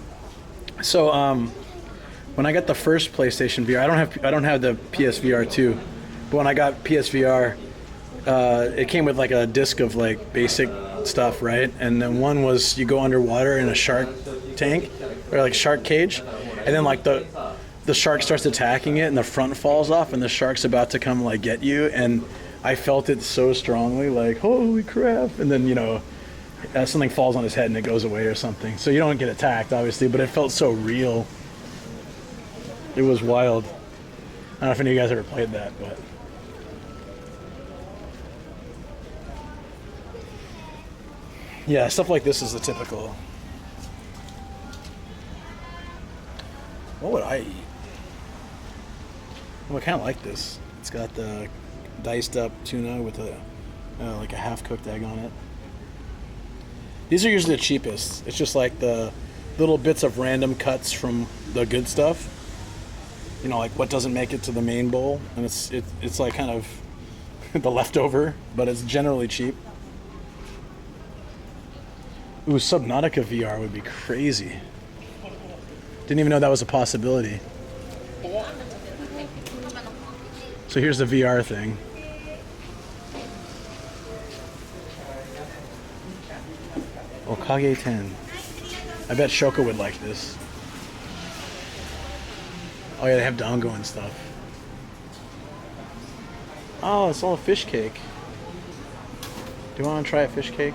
So when I got the first PlayStation VR, I don't have the PSVR 2, but when I got PSVR, it came with like a disc of like basic stuff, right? And then one was you go underwater in a shark tank or like shark cage, and then like the shark starts attacking it and the front falls off and the shark's about to come like get you, and I felt it so strongly, like holy crap, and then something falls on his head and it goes away or something. So you don't get attacked obviously, but it felt so real. It was wild. I don't know if any of you guys ever played that, but yeah, stuff like this is the typical. What would I eat? Well, I kind of like this. It's got the diced up tuna with like a half-cooked egg on it. These are usually the cheapest. It's just like the little bits of random cuts from the good stuff. You know, like what doesn't make it to the main bowl, and it's like kind of the leftover, but it's generally cheap. Ooh, Subnautica VR would be crazy. Didn't even know that was a possibility. So here's the VR thing. Okage 10. I bet Shoko would like this. Oh yeah, they have dango and stuff. Oh, it's all a fish cake. Do you want to try a fish cake?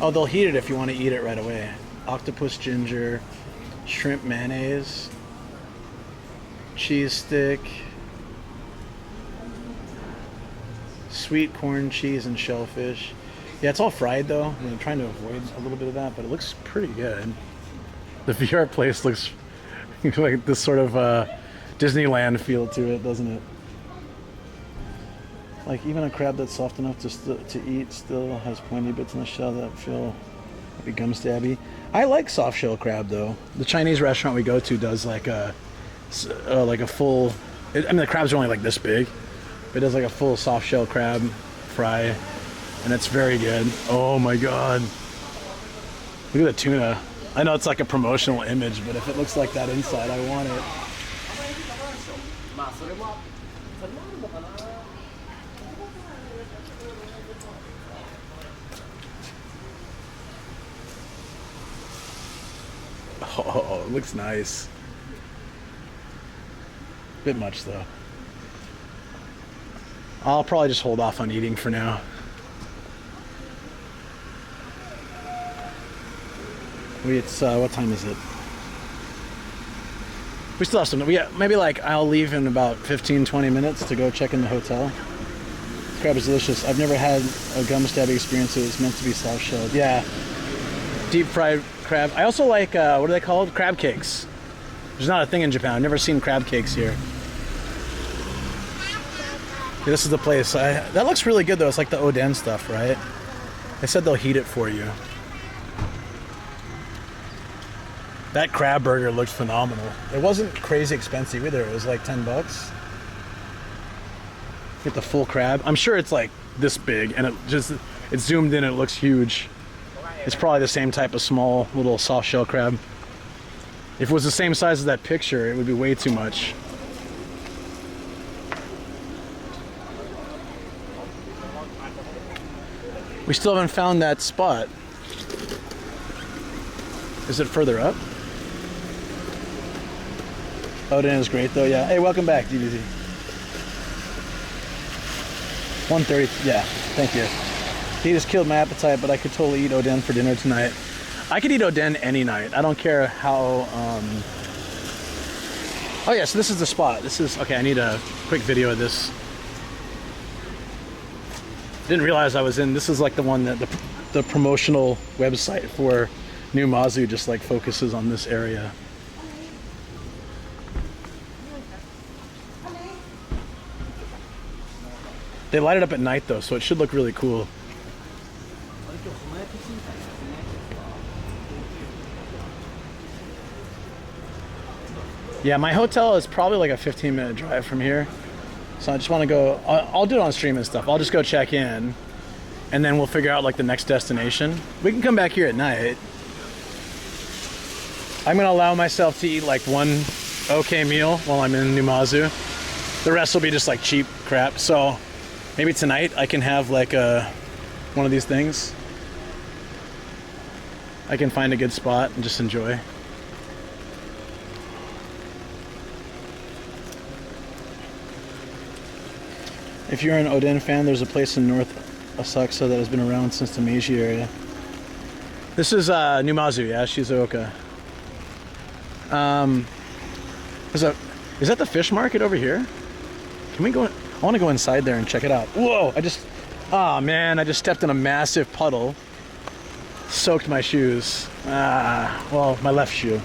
Oh, they'll heat it if you want to eat it right away. Octopus ginger, shrimp mayonnaise, cheese stick, sweet corn cheese and shellfish. Yeah, it's all fried though. I'm trying to avoid a little bit of that, but it looks pretty good. The VR place looks like this sort of Disneyland feel to it, doesn't it? Like even a crab that's soft enough to eat still has pointy bits in the shell that feel maybe gum stabby. I like soft shell crab though. The Chinese restaurant we go to does like a full. I mean the crabs are only like this big. It does like a full soft shell crab fry, and it's very good. Oh my god! Look at the tuna. I know it's like a promotional image, but if it looks like that inside, I want it. Oh, it looks nice. Bit much though. I'll probably just hold off on eating for now. It's what time is it? We still have some. Maybe like I'll leave in about 15-20 minutes to go check in the hotel. This crab is delicious. I've never had a gum stabby experience. It was meant to be soft shelled. Yeah, deep fried crab. I also like what are they called? Crab cakes. There's not a thing in Japan. I've never seen crab cakes here. Yeah, this is the place. That looks really good though. It's like the oden stuff, right? They said they'll heat it for you. That crab burger looked phenomenal. It wasn't crazy expensive either. It was like $10. Get the full crab. I'm sure it's like this big, and it's zoomed in. It looks huge. It's probably the same type of small little soft shell crab. If it was the same size as that picture, it would be way too much. We still haven't found that spot. Is it further up? Oden is great though, yeah. Hey, welcome back, DBZ. 1:30, yeah, thank you. He just killed my appetite, but I could totally eat oden for dinner tonight. I could eat oden any night. I don't care how, Oh yeah, so this is the spot. Okay, I need a quick video of this. Didn't realize I was in, this is like the one that the promotional website for Numazu just like focuses on this area. They light it up at night though, so it should look really cool. Yeah, my hotel is probably like a 15-minute drive from here. So I just want to go, I'll do it on stream and stuff. I'll just go check in and then we'll figure out like the next destination. We can come back here at night. I'm gonna allow myself to eat like one okay meal while I'm in Numazu. The rest will be just like cheap crap. So maybe tonight I can have like one of these things. I can find a good spot and just enjoy. If you're an Oden fan, there's a place in North Asakusa that has been around since the Meiji area. This is Numazu, yeah, Shizuoka. Is that the fish market over here? Can we go? I want to go inside there and check it out. Whoa! Oh man, I just stepped in a massive puddle. Soaked my shoes. Well, my left shoe.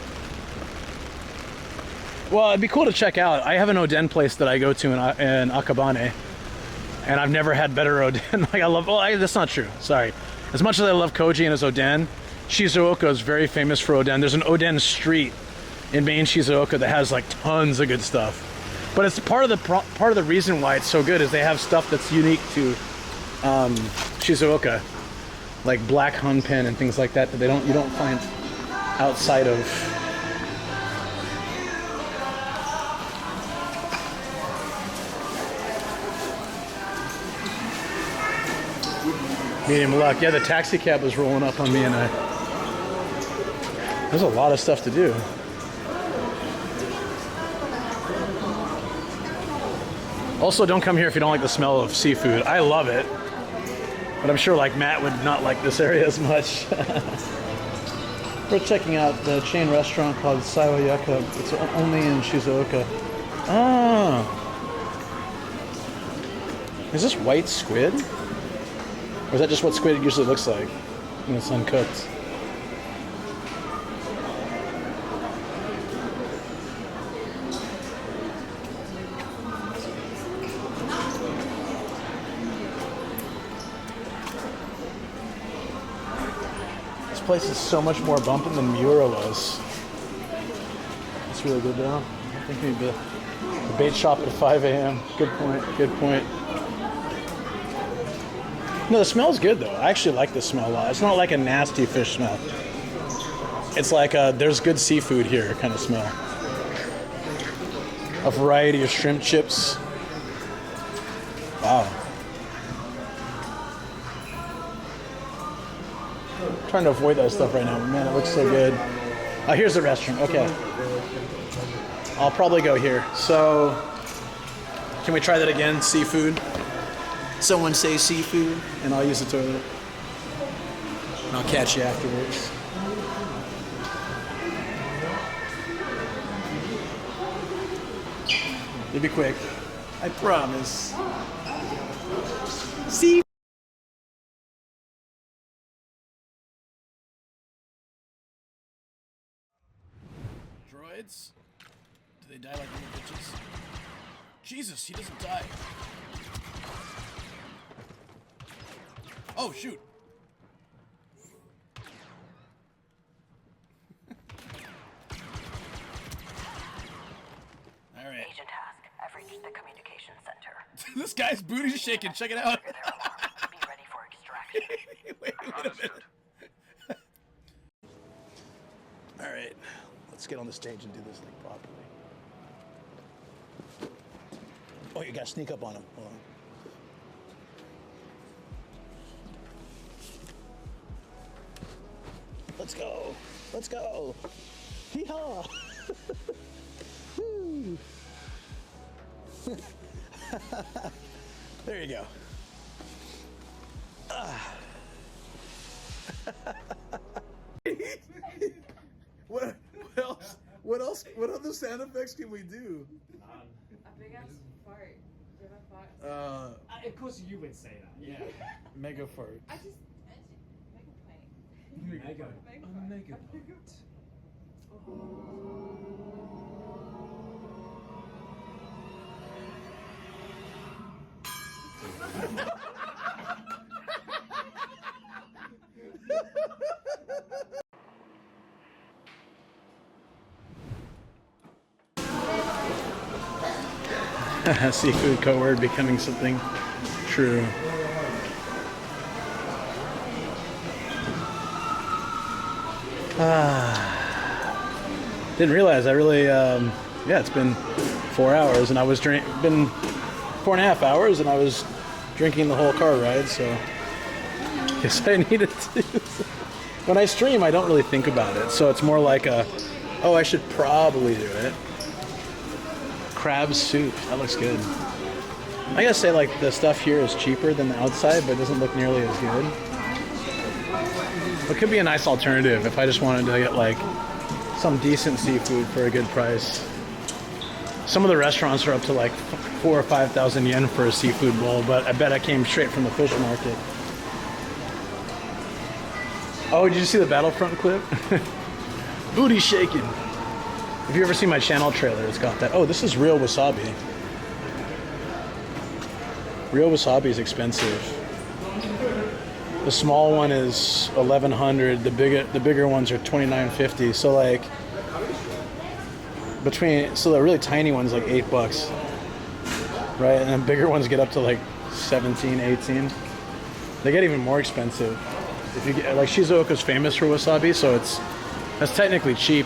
Well, it'd be cool to check out. I have an Oden place that I go to in Akabane. And I've never had better Oden. Like I love, that's not true, sorry. As much as I love Koji and his Oden, Shizuoka is very famous for Oden. There's an Oden street in main Shizuoka that has like tons of good stuff. But it's part of the reason why it's so good is they have stuff that's unique to Shizuoka, like black hunpen and things like that you don't find outside of. Medium luck. Yeah, the taxi cab was rolling up on me and there's a lot of stuff to do. Also, don't come here if you don't like the smell of seafood. I love it, but I'm sure like Matt would not like this area as much. We're checking out the chain restaurant called Saiwayaka. It's only in Shizuoka. Ah. Is this white squid? Or is that just what squid usually looks like when it's uncooked? This place is so much more bumping than Miura was. It's really good though. I think maybe the bait shop at 5 a.m. Good point, good point. No, the smell's good though. I actually like the smell a lot. It's not like a nasty fish smell. It's like there's good seafood here kind of smell. A variety of shrimp chips. Wow. I'm trying to avoid that stuff right now, but man, it looks so good. Oh, here's the restroom. Okay. I'll probably go here. So, can we try that again? Seafood? Someone say seafood, and I'll use the toilet. And I'll catch you afterwards. It'll be quick. I promise. See? Droids? Do they die like little bitches? Jesus, he doesn't die. Oh, shoot. All right. Agent Task, I've reached the communication center. This guy's booty's shaking. Check it out. Be ready for extraction. wait a minute. All right. Let's get on the stage and do this thing properly. Oh, you gotta sneak up on him. Hold on. Let's go. Let's go. Hee-haw. Woo. There you go. What other sound effects can we do? A big ass fart. Do you have a fart? Of course you would say that. Yeah. Mega fart. I just mega pint. A mega pint. Seafood code word becoming something true. Didn't realize I really, yeah, it's been 4 hours and I was been 4.5 hours and I was drinking the whole car ride, so guess I needed to. When I stream, I don't really think about it, so it's more like a, oh, I should probably do it. Crab soup, that looks good. I gotta say, like, the stuff here is cheaper than the outside, but it doesn't look nearly as good. It could be a nice alternative if I just wanted to get, like, some decent seafood for a good price. Some of the restaurants are up to, like, 4,000 or 5,000 yen for a seafood bowl, but I bet I came straight from the fish market. Oh, did you see the Battlefront clip? Booty shaking. If you ever see my channel trailer, it's got that. Oh, this is real wasabi. Real wasabi is expensive. The small one is 1,100. The bigger ones are 2,950. So like so the really tiny one's like $8, right? And then bigger ones get up to like 17, 18. They get even more expensive. If you get, like, Shizuoka's famous for wasabi, so that's technically cheap.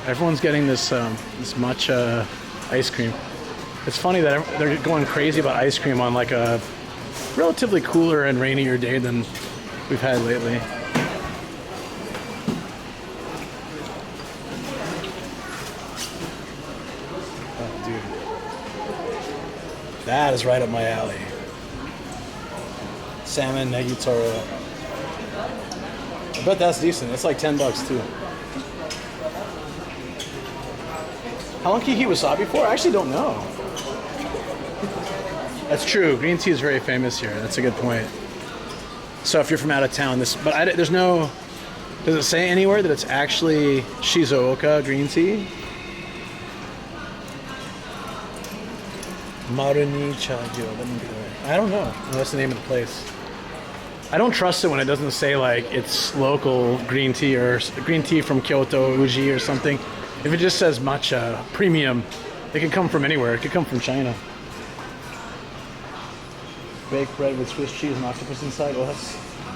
Everyone's getting this this matcha ice cream. It's funny that they're going crazy about ice cream on like a relatively cooler and rainier day than we've had lately. Oh, dude. That is right up my alley. Salmon negitoro. I bet that's decent. It's like $10 too. How long can you keep wasabi for? I actually don't know. That's true. Green tea is very famous here. That's a good point. So if you're from out of town, there's no. Does it say anywhere that it's actually Shizuoka green tea? Maruni Chagyo. I don't know. That's the name of the place. I don't trust it when it doesn't say like it's local green tea or green tea from Kyoto, Uji or something. If it just says matcha premium, it could come from anywhere. It could come from China. Baked bread with Swiss cheese and octopus inside. Oh,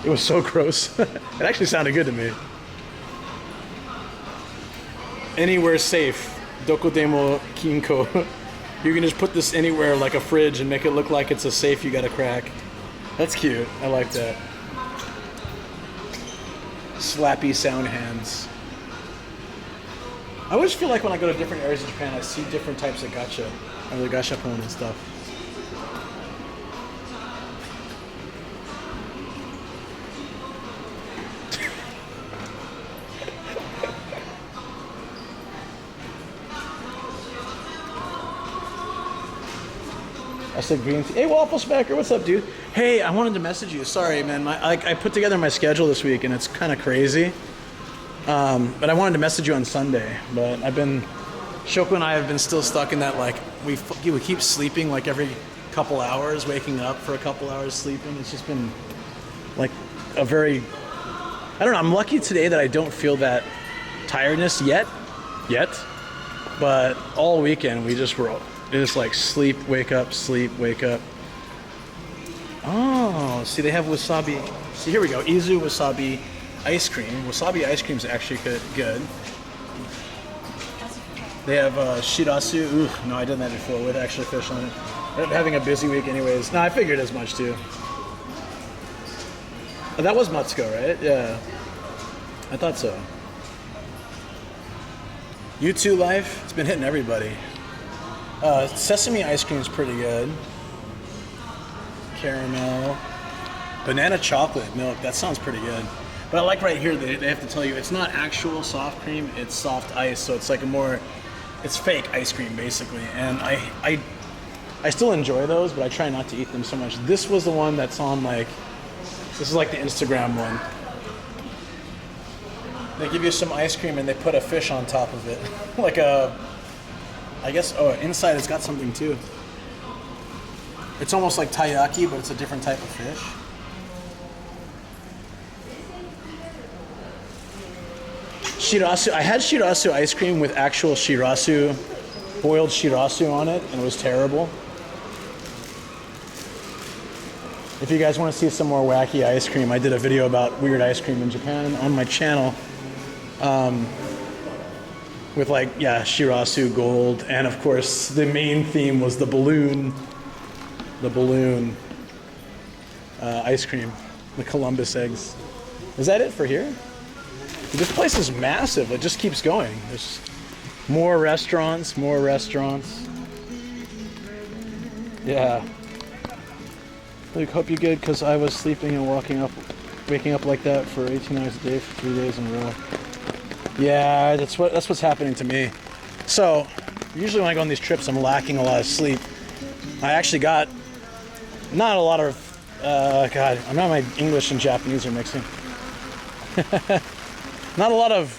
it was so gross. It actually sounded good to me. Anywhere safe. Doko demo kinko. You can just put this anywhere like a fridge and make it look like it's a safe you gotta crack. That's cute. I like that. Slappy sound hands. I always feel like when I go to different areas of Japan, I see different types of gacha, or the gashapon and stuff. I said green tea. Hey, Waffle Smacker, what's up, dude? Hey, I wanted to message you. Sorry, man. I put together my schedule this week, and it's kind of crazy. But I wanted to message you on Sunday. But Shoko and I have been still stuck in that, like, we keep sleeping, like, every couple hours, waking up for a couple hours sleeping. It's just been, like, I don't know. I'm lucky today that I don't feel that tiredness yet. But all weekend, we just were... It's like sleep, wake up, sleep, wake up. Oh, see, they have wasabi. See, here we go. Izu wasabi ice cream. Wasabi ice cream is actually good. They have shirasu. Ooh, no, I did that before with actual fish on it. I'm having a busy week anyways. No, I figured as much too. Oh, that was Matsuko, right? Yeah. I thought so. U2 Life, it's been hitting everybody. Sesame ice cream is pretty good. Caramel. Banana chocolate milk, that sounds pretty good. But I like right here, they have to tell you, it's not actual soft cream, it's soft ice, so it's like it's fake ice cream basically. And I still enjoy those, but I try not to eat them so much. This was the one that's on this is like the Instagram one. They give you some ice cream and they put a fish on top of it. I guess, inside it's got something too. It's almost like taiyaki, but it's a different type of fish. Shirasu, I had shirasu ice cream with actual shirasu boiled shirasu on it, and it was terrible. If you guys want to see some more wacky ice cream, I did a video about weird ice cream in Japan on my channel. With like, yeah, shirasu gold, and of course the main theme was the balloon ice cream, the Columbus eggs. Is that it for here? This place is massive. It just keeps going. There's more restaurants. Yeah. Luke, hope you're good, because I was sleeping and waking up like that for 18 hours a day for 3 days in a row. Yeah, that's what's happening to me. So, usually when I go on these trips, I'm lacking a lot of sleep. I actually got not a lot of, God, I'm not, my English and Japanese are mixing. Not a lot of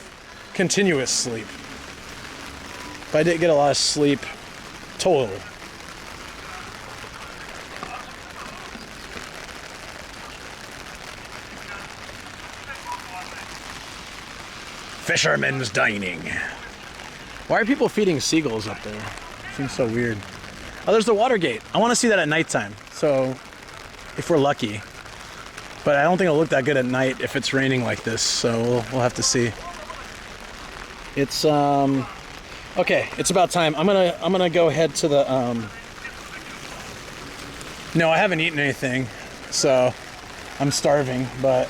continuous sleep. But I did get a lot of sleep total. Fisherman's dining. Why are people feeding seagulls up there? Seems so weird. Oh, there's the water gate. I want to see that at nighttime. So, if we're lucky. But I don't think it'll look that good at night if it's raining like this. So we'll have to see. It's okay. It's about time. I'm gonna go head to the No, I haven't eaten anything, so I'm starving. But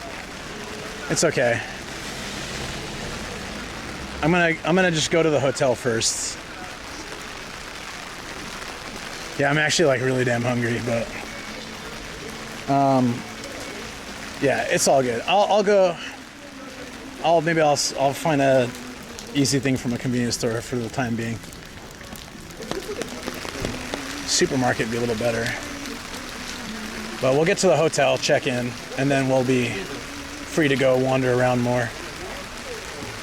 it's okay. I'm gonna just go to the hotel first. Yeah, I'm actually like really damn hungry, but yeah, it's all good. I'll go. I'll find a easy thing from a convenience store for the time being. Supermarket would be a little better. But we'll get to the hotel, check in, and then we'll be free to go wander around more.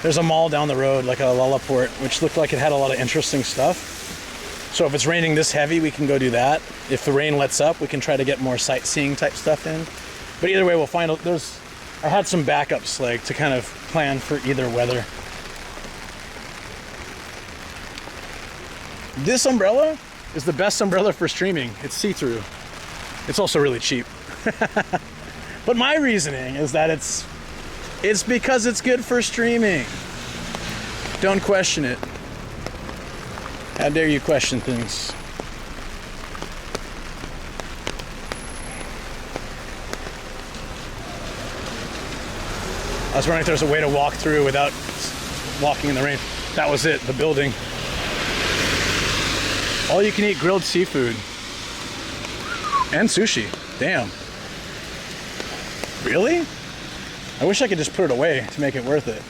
There's a mall down the road, like a Lalaport, which looked like it had a lot of interesting stuff. So if it's raining this heavy, we can go do that. If the rain lets up, we can try to get more sightseeing type stuff in. But either way, we'll find out. I had some backups, like, to kind of plan for either weather. This umbrella is the best umbrella for streaming. It's see-through. It's also really cheap. But my reasoning is that it's because it's good for streaming. Don't question it. How dare you question things? I was wondering if there's a way to walk through without walking in the rain. That was it, the building. All you can eat grilled seafood. And sushi. Damn. Really? I wish I could just put it away to make it worth it.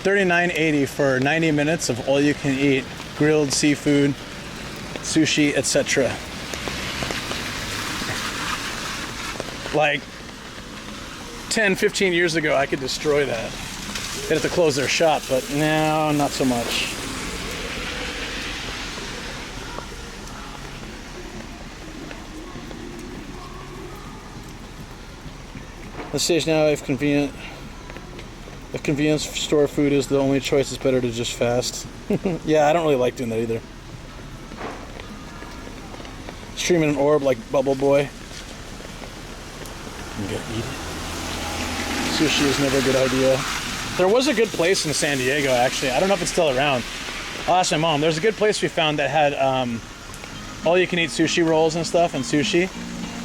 $39.80 for 90 minutes of all you can eat, grilled seafood, sushi, etc. Like 10, 15 years ago, I could destroy that. They'd have to close their shop, but no, not so much. The stage now, if convenient. If convenience store food is the only choice, it's better to just fast. Yeah, I don't really like doing that either. Streaming an orb like Bubble Boy. I'm gonna eat it. Sushi is never a good idea. There was a good place in San Diego, actually. I don't know if it's still around. I'll ask my mom. There's a good place we found that had all you can eat sushi rolls and stuff, and sushi.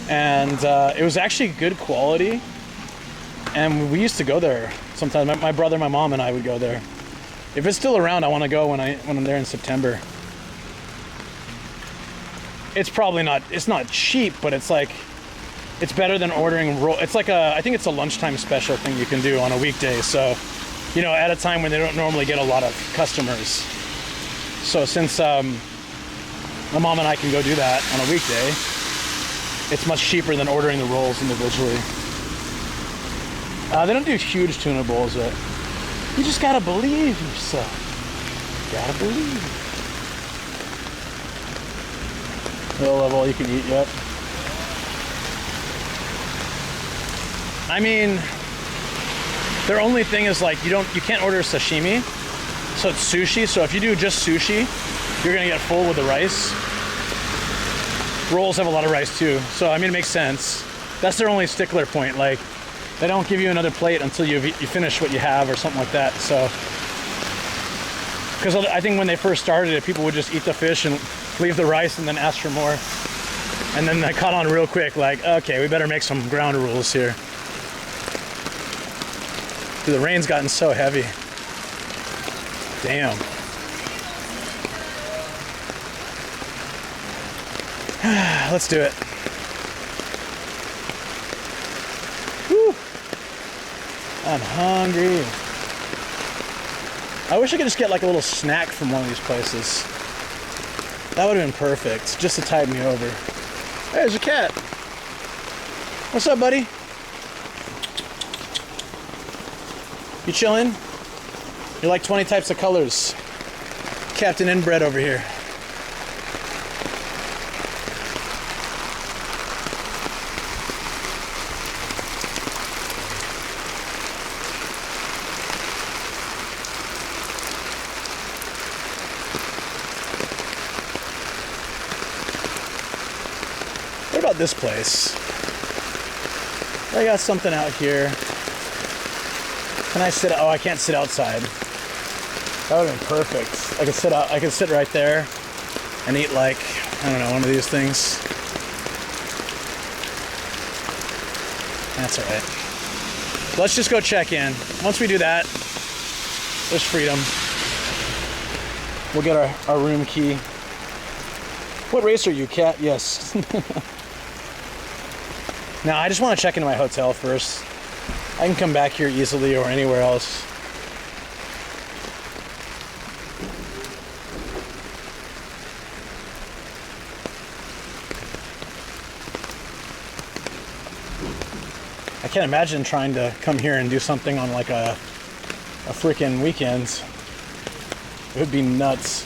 And it was actually good quality. And we used to go there sometimes. My brother, my mom, and I would go there. If it's still around, I want to go when I'm there in September. It's probably not. It's not cheap, but it's like, it's better than ordering roll. It's like I think it's a lunchtime special thing you can do on a weekday. So, you know, at a time when they don't normally get a lot of customers. So since my mom and I can go do that on a weekday, it's much cheaper than ordering the rolls individually. They don't do huge tuna bowls yet. You just gotta believe yourself. Gotta believe. They'll have all you can eat yet. I mean, their only thing is like you can't order sashimi, so it's sushi. So if you do just sushi, you're gonna get full with the rice. Rolls have a lot of rice too, so I mean it makes sense. That's their only stickler point. Like they don't give you another plate until you finish what you have or something like that. So, because I think when they first started it, people would just eat the fish and leave the rice and then ask for more. And then they caught on real quick, like, okay, we better make some ground rules here. Dude, the rain's gotten so heavy. Damn. Let's do it. Whew. I'm hungry. I wish I could just get like a little snack from one of these places. That would have been perfect, just to tide me over. Hey, there's a cat. What's up, buddy? You chilling? You're like 20 types of colors. Captain Inbred over here. What about this place? I got something out here. Can I sit? Oh, I can't sit outside. That would have been perfect. I could sit out. I could sit right there and eat like, I don't know, one of these things. That's all right. Let's just go check in. Once we do that, there's freedom. We'll get our room key. What race are you, Cat? Yes. Now, I just want to check into my hotel first. I can come back here easily or anywhere else. I can't imagine trying to come here and do something on like a freaking weekend. It would be nuts.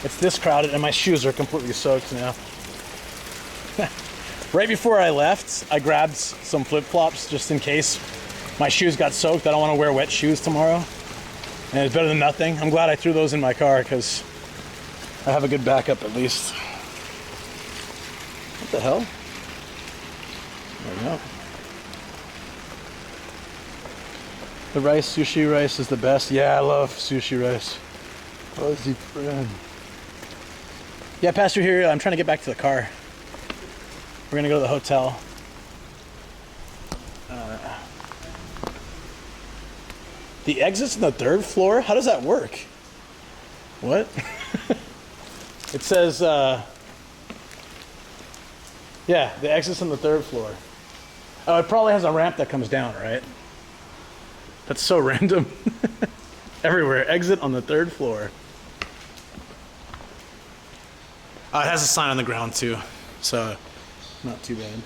It's this crowded and my shoes are completely soaked now. Right before I left, I grabbed some flip-flops just in case my shoes got soaked. I don't want to wear wet shoes tomorrow. And it's better than nothing. I'm glad I threw those in my car because I have a good backup at least. What the hell? There we go. The rice, sushi rice is the best. Yeah, I love sushi rice. Fuzzy friend. Yeah, Pastor here, I'm trying to get back to the car. We're gonna go to the hotel. The exit's on the 3rd floor? How does that work? What? It says, yeah, the exit's on the 3rd floor. Oh, it probably has a ramp that comes down, right? That's so random. Everywhere, exit on the 3rd floor. Oh, it has a sign on the ground too, so not too bad.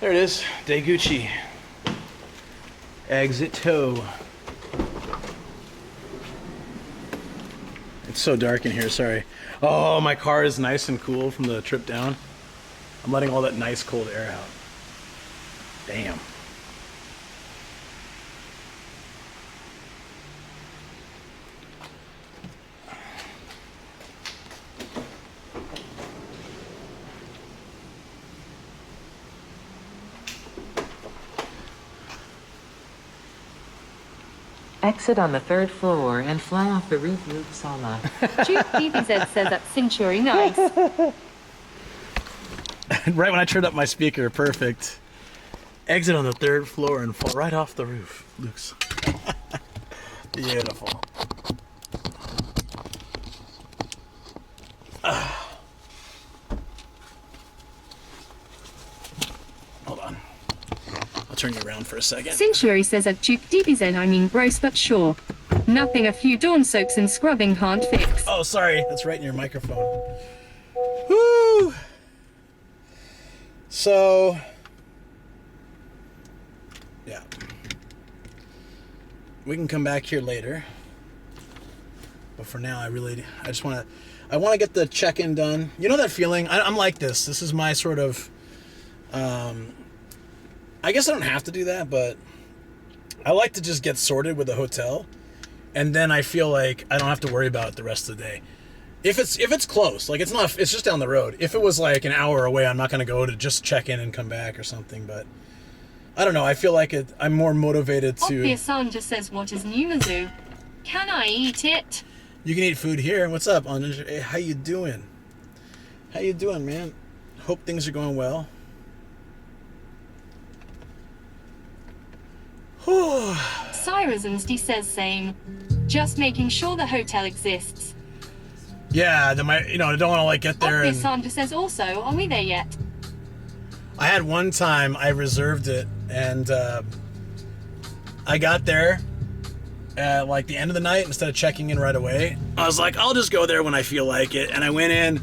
There it is, Daiguchi. Exit toe. It's so dark in here, sorry. Oh, my car is nice and cool from the trip down. I'm letting all that nice cold air out. Damn. Exit on the 3rd floor and fly off the roof, Uppsala. Duke DBZ says that's Century nice. Right when I turned up my speaker, perfect. Exit on the 3rd floor and fall right off the roof, Luke's. Beautiful. Hold on. I'll turn you around for a second. Century says at Duke DBZ I mean gross but sure. Nothing a few dawn soaks and scrubbing can't fix. Oh, sorry. That's right in your microphone. Woo! So, yeah. We can come back here later. But for now, I just want to get the check-in done. You know that feeling? I'm like this. This is my sort of, I guess I don't have to do that, but I like to just get sorted with a hotel, and then I feel like I don't have to worry about it the rest of the day. If it's close, like it's just down the road. If it was like an hour away, I'm not gonna go to just check in and come back or something. But I don't know. I feel like I'm more motivated to. Obvious Anja says, "What is Numazu? Can I eat it?" You can eat food here. What's up, Anja? Hey, how you doing? How you doing, man? Hope things are going well. Cyrusnsty says same. Just making sure the hotel exists. Yeah, I don't want to like get there. Obvious Anja says also, are we there yet? I had one time I reserved it, and I got there at like the end of the night instead of checking in right away. I was like, I'll just go there when I feel like it. And I went in,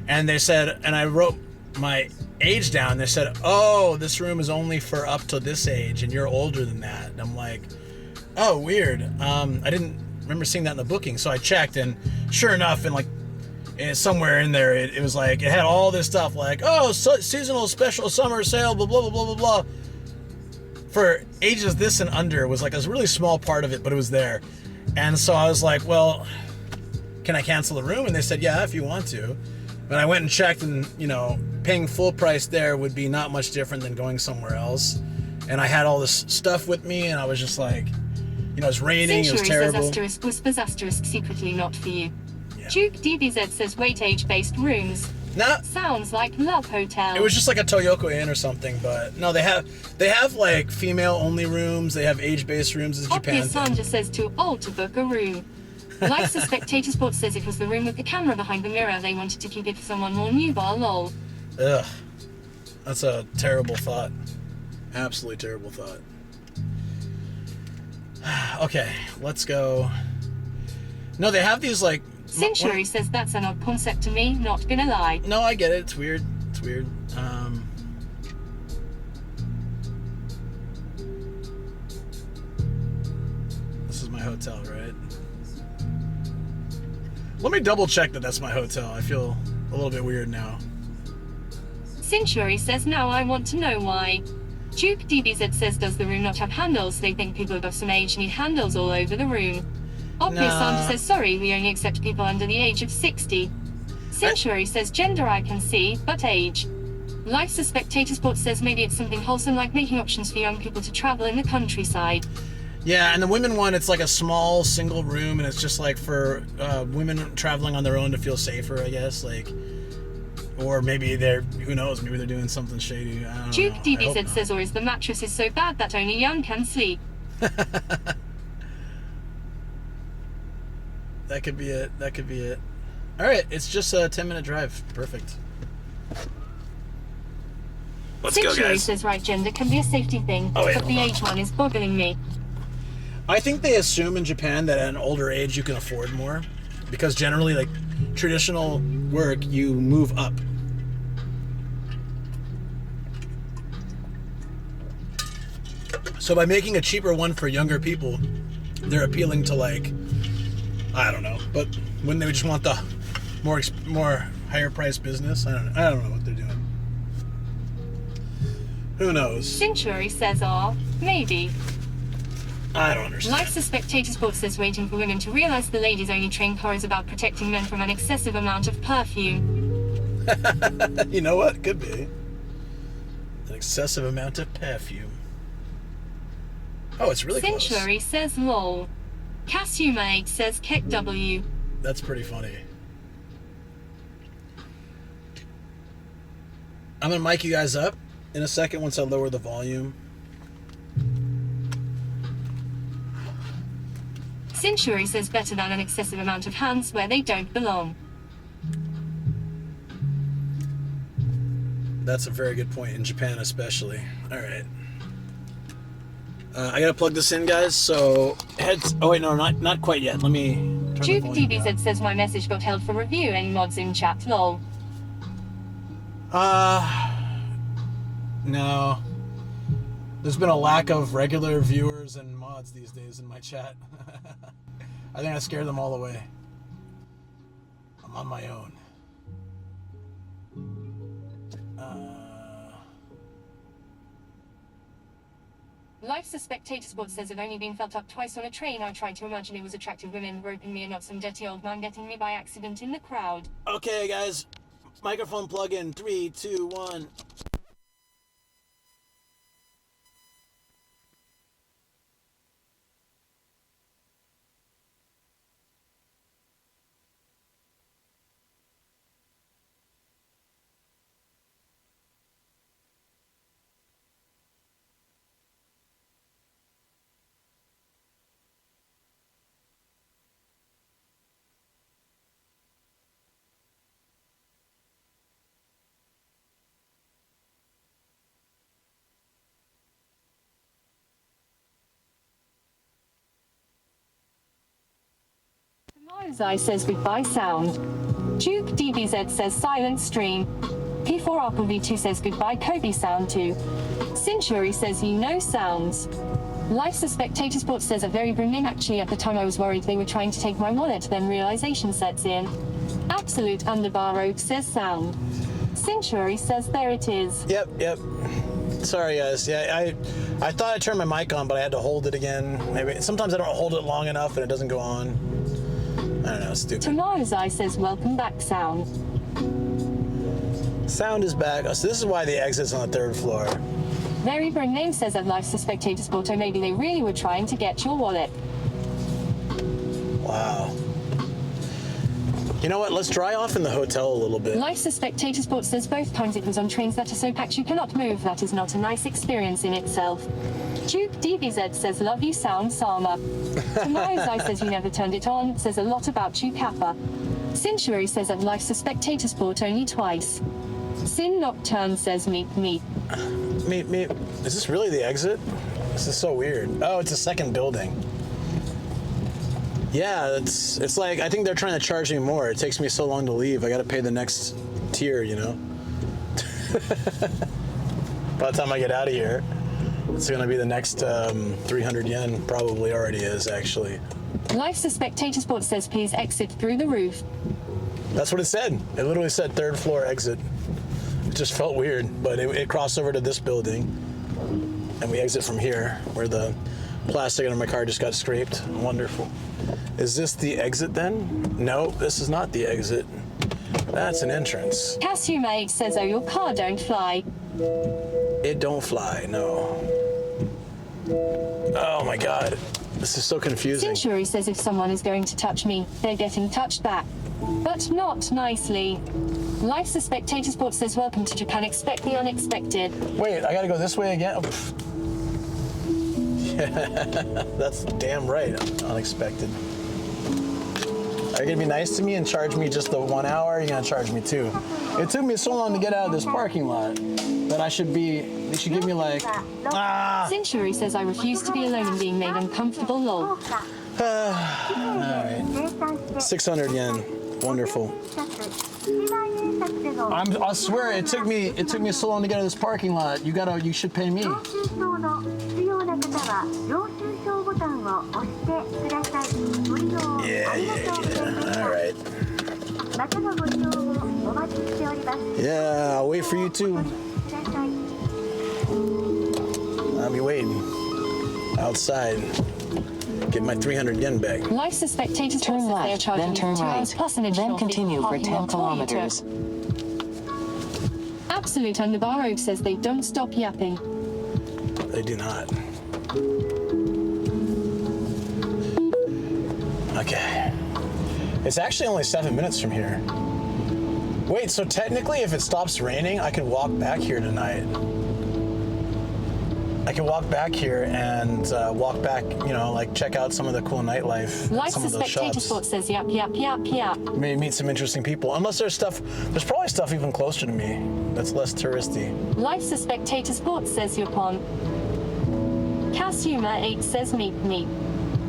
and they said, and I wrote my age down. They said, oh, this room is only for up to this age, and you're older than that. And I'm like, oh, weird. I didn't remember seeing that in the booking, so I checked, and sure enough, and like somewhere in there, it was like, it had all this stuff like, oh, seasonal special summer sale, blah, blah, blah, blah, blah, blah. For ages this and under, was like a really small part of it, but it was there. And so I was like, well, can I cancel the room? And they said, yeah, if you want to. But I went and checked, and, paying full price there would be not much different than going somewhere else. And I had all this stuff with me, and I was just like, it was raining, it was terrible. Says whispers asterisk secretly not for you. Yeah. Duke DBZ says wait age-based rooms. Nah. Sounds like Love Hotel. It was just like a Toyoko Inn or something, but no, they have like female-only rooms. They have age-based rooms. It's Japan. Sanja says too old to book a room. Like the Spectator Sports says it was the room with the camera behind the mirror. They wanted to keep it for someone more nubile, lol. Ugh. That's a terrible thought. Absolutely terrible thought. Okay, let's go. No, they have these like... Century says that's an odd concept to me, not gonna lie. No, I get it. It's weird. It's weird. This is my hotel, right? Let me double check that that's my hotel. I feel a little bit weird now. Century says now I want to know why. Duke DBZ says does the room not have handles? They think people above some age need handles all over the room. Obvious Santa says sorry, we only accept people under the age of 60. Century says gender I can see, but age. Life's a Spectator Sports says maybe it's something wholesome like making options for young people to travel in the countryside. Yeah, and the women one, it's like a small single room, and it's just like for women traveling on their own to feel safer, I guess. Like, or maybe who knows, maybe they're doing something shady. I don't Duke know. DBZ says, or is the mattress is so bad that only young can sleep. That could be it. That could be it. All right, it's just a 10-minute drive. Perfect. Let's go, guys. Says right gender can be a safety thing, but the age one is boggling me. I think they assume in Japan that at an older age you can afford more, because generally, like traditional work, you move up. So by making a cheaper one for younger people, they're appealing to like, I don't know, but when they just want the more higher priced business, I don't know what they're doing. Who knows? Century says, maybe. I don't understand. Life's a Spectator Sports says waiting for women to realize the ladies only train car is about protecting men from an excessive amount of perfume. You know what? Could be. An excessive amount of perfume. Oh, it's really close. Century says lol. Cassumate says Kek W. That's pretty funny. I'm gonna mic you guys up in a second once I lower the volume. Century says better than an excessive amount of hands where they don't belong. That's a very good point, in Japan especially. Alright. I gotta plug this in, guys, so heads... Oh wait, no, not quite yet. Let me turn Duke the volume down. DBZ says my message got held for review. Any mods in chat? Lol. No. There's been a lack of regular viewers and mods these days in my chat. I think I scared them all away. I'm on my own. Life Spectator Sport says I've only been felt up twice on a train. I tried to imagine it was attractive women roping me and not some dirty old man getting me by accident in the crowd. Okay, guys. Microphone plug in. 3, 2, 1. Ozai says goodbye sound. Duke DBZ says silent stream. P4 Apple V2 says goodbye Kobe sound too. Century says you know sounds. Life Spectator Sports says a very brimming actually at the time I was worried they were trying to take my wallet, then realization sets in. Absolute Underbar Road says sound. Century says there it is. Yep. Sorry guys. Yeah, I thought I turned my mic on, but I had to hold it again. Maybe sometimes I don't hold it long enough and it doesn't go on. I don't know, stupid. Tomorrow's Eye says welcome back sound. Sound is back. So this is why the exit's on the 3rd floor. Very Burn Name says at Life Spectator Sport, or maybe they really were trying to get your wallet. Wow. You know what? Let's dry off in the hotel a little bit. Life Spectator Sport says both times it was on trains that are so packed you cannot move. That is not a nice experience in itself. Duke DBZ says love you sound Sama. Tomorrow's Eye says you never turned it on. Says a lot about you Kappa. Century says at Life Spectator Sport only twice. Sin Nocturne says meet. Meet. Is this really the exit? This is so weird. Oh, it's a second building. Yeah, it's like, I think they're trying to charge me more. It takes me so long to leave. I gotta pay the next tier, you know? By the time I get out of here, it's gonna be the next 300 yen, probably already is, actually. Life Spectator Sport says please exit through the roof. That's what it said. It literally said 3rd floor exit. It just felt weird, but it crossed over to this building, and we exit from here, where the plastic under my car just got scraped. Wonderful. Is this the exit then? No, this is not the exit. That's an entrance. Casumate says, oh, your car don't fly. It don't fly, no. Oh my God. This is so confusing. Century says if someone is going to touch me, they're getting touched back. But not nicely. Life Spectator Sports says welcome to Japan, expect the unexpected. Wait, I gotta go this way again? Oh, yeah, that's damn right, unexpected. Are you gonna be nice to me and charge me just the 1 hour? Or are you gonna charge me 2? It took me so long to get out of this parking lot that they should give me like, Century says I refuse to be alone and being made uncomfortable, lol. Alright. 600 yen. Wonderful. I swear it took me so long to get out of this parking lot. You should pay me. Yeah. All right. Yeah, I'll wait for you too. I'll be waiting outside. Get my 300 yen back. Life Spectators turn left, then turn right, then continue for 10 kilometers. Absolute Underbar Road says they don't stop yapping. They do not. Okay. It's actually only 7 minutes from here. Wait, so technically if it stops raining, I could walk back here tonight. I can walk back here and walk back, like check out some of the cool nightlife. Life some of those Spectator shops. Sport says yap. Maybe meet some interesting people. Unless there's probably stuff even closer to me that's less touristy. Life Spectator Sport says Yopon. Kasuma 8 says meet.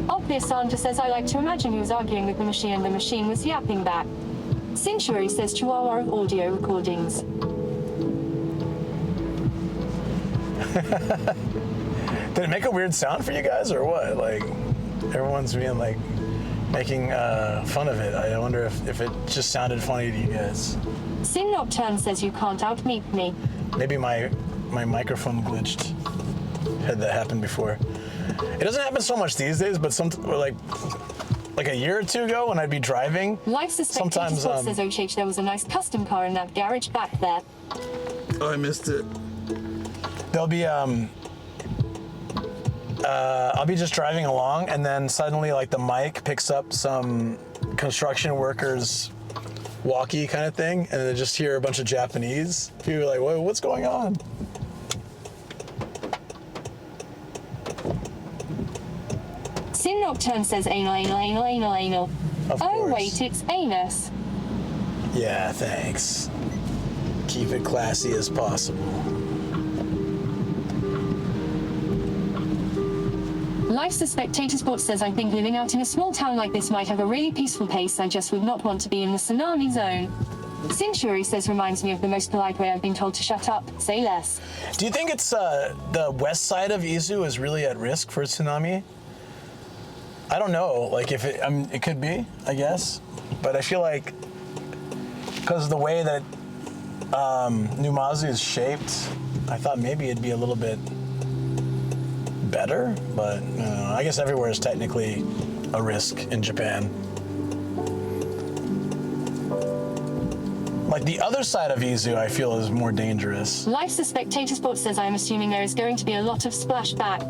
Obvious Santa says I like to imagine he was arguing with the machine and the machine was yapping back. Century says Chihuahua of audio recordings. Did it make a weird sound for you guys or what? Like, everyone's being like, making fun of it. I wonder if it just sounded funny to you guys. Sin Nocturne says you can't out-meet me. Maybe my microphone glitched. Had that happen before. It doesn't happen so much these days, but like a year or two ago when I'd be driving, sometimes says OHH, there was a nice custom car in that garage back there. Oh, I missed it. There'll be I'll be just driving along, and then suddenly like the mic picks up some construction workers walkie kind of thing, and then just hear a bunch of Japanese. People are like, "Whoa, what's going on?" Sin Nocturne says anal, anal, anal, anal, anal. Of oh course. wait, it's anus. Yeah, thanks. Keep it classy as possible. Life's a Spectator Sports says, I think living out in a small town like this might have a really peaceful pace. I just would not want to be in the tsunami zone. Sinshuri says, reminds me of the most polite way I've been told to shut up, say less. Do you think it's the west side of Izu is really at risk for a tsunami? I don't know. Like if it, it could be, I guess. But I feel like because of the way that Numazu is shaped, I thought maybe it'd be a little bit better. But I guess everywhere is technically a risk in Japan. Like the other side of Izu, I feel is more dangerous. Life's a Spectator Sports says, I'm assuming there is going to be a lot of splashback.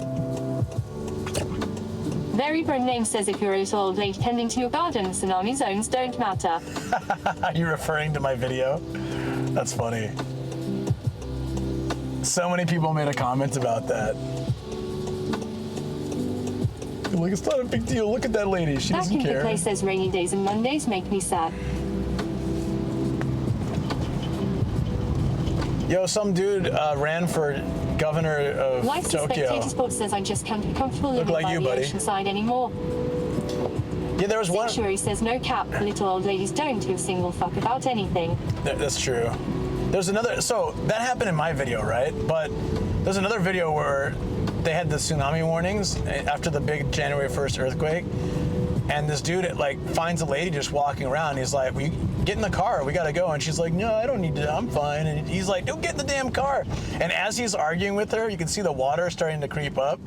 Very brand name says, if you're a little old lady tending to your garden, tsunami zones don't matter. Are you referring to my video? That's funny. So many people made a comment about that. Like, it's not a big deal. Look at that lady. She doesn't care. Back in the says, rainy days and Mondays make me sad. Yo, some dude ran for governor of Life's Tokyo. Spectator Sports says, I just can't be comfortable living like by you, the buddy. ocean side anymore. Yeah, there was one. Sanctuary says, no cap, little old ladies don't give a single fuck about anything. That's true. There's another, so that happened in my video, right? But there's another video where they had the tsunami warnings after the big January 1st earthquake. And this dude like finds a lady just walking around. He's like, "We get in the car. We gotta go." And she's like, "No, I don't need to. I'm fine." And he's like, "Don't get in the damn car." And as he's arguing with her, you can see the water starting to creep up.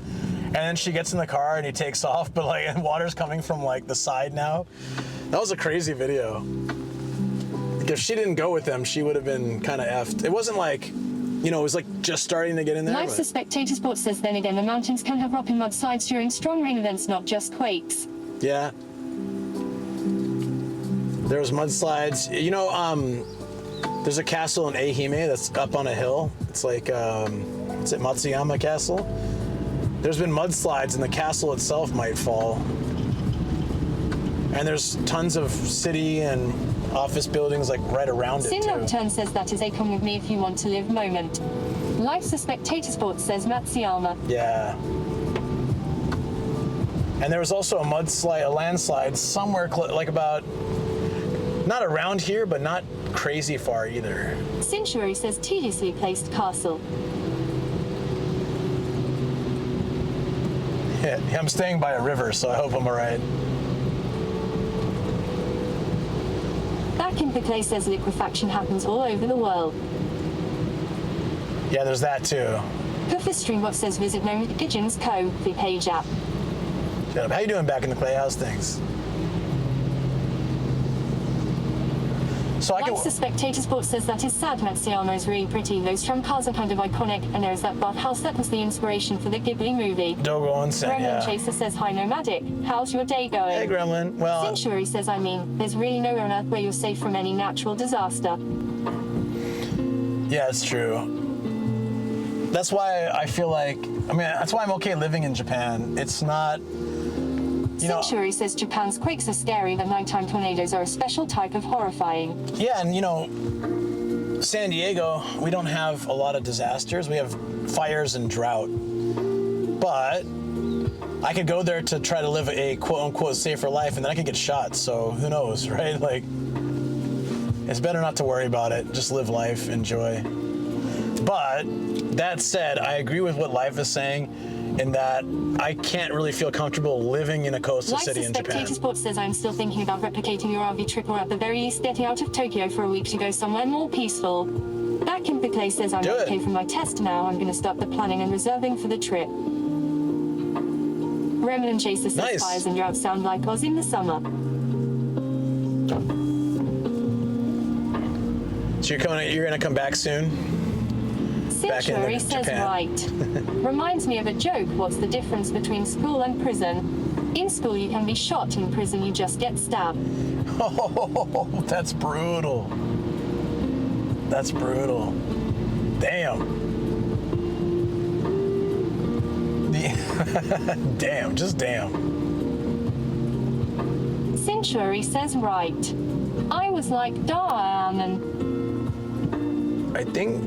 And then she gets in the car and he takes off, but like water's coming from like the side now. That was a crazy video. Like, if she didn't go with them, she would have been kind of effed. It wasn't like, you know, it was like just starting to get in there. Life's a Spectator Sports says, then again, the mountains can have rocky mudslides during strong rain events, not just quakes. Yeah. There was mudslides. You know, there's a castle in Ehime that's up on a hill. It's like, it's at Matsuyama Castle. There's been mudslides and the castle itself might fall. And there's tons of city and office buildings like right around it Sin too. Nocturne says, that is a come with me if you want to live moment. Life's a Spectator Sports says, Matsuyama. Yeah. And there was also a mudslide, a landslide somewhere like about, not around here, but not crazy far either. Sinshuri says, tediously placed castle. Yeah, I'm staying by a river, so I hope I'm all right. Back in Piclay says, liquefaction happens all over the world. Yeah, there's that too. Puffer Streambot says, visit Gnome Pigeons Co. The page app. Shut up. How you doing back in the Clay House? Things. So Life's a Spectator Sports says, that is sad. Matsuyama is really pretty. Those tram cars are kind of iconic, and there's that bathhouse that was the inspiration for the Ghibli movie. Dogo Onsen, Gremlin yeah. Chaser says, hi Nomadic, how's your day going? Hey Gremlin, well... Sinshuri says, I mean, there's really nowhere on Earth where you're safe from any natural disaster. Yeah, it's true. That's why I feel like, I mean, that's why I'm okay living in Japan. It's not, you know... Sinshuri says, Japan's quakes are scary, but nighttime tornadoes are a special type of horrifying. Yeah, and you know, San Diego, we don't have a lot of disasters. We have fires and drought. But I could go there to try to live a quote-unquote safer life, and then I could get shot, so who knows, right? Like, it's better not to worry about it. Just live life, enjoy. But that said, I agree with what Life is saying. in that I can't really feel comfortable living in a coastal city in Japan. Spectator Sports says I'm still thinking about replicating your RV trip, or at the very least getting out of Tokyo for a week to go somewhere more peaceful. Back in Clay says I'm okay for my test now. I'm going to start the planning and reserving for the trip. Remnant Chaser says fires and droughts sound like Oz in the summer. So you're gonna come back soon? Century says right. Reminds me of a joke. What's the difference between school and prison? In school you can be shot, in prison you just get stabbed. Oh, that's brutal. That's brutal. Damn. Damn, just damn. Century says right. I was like, darn, and I think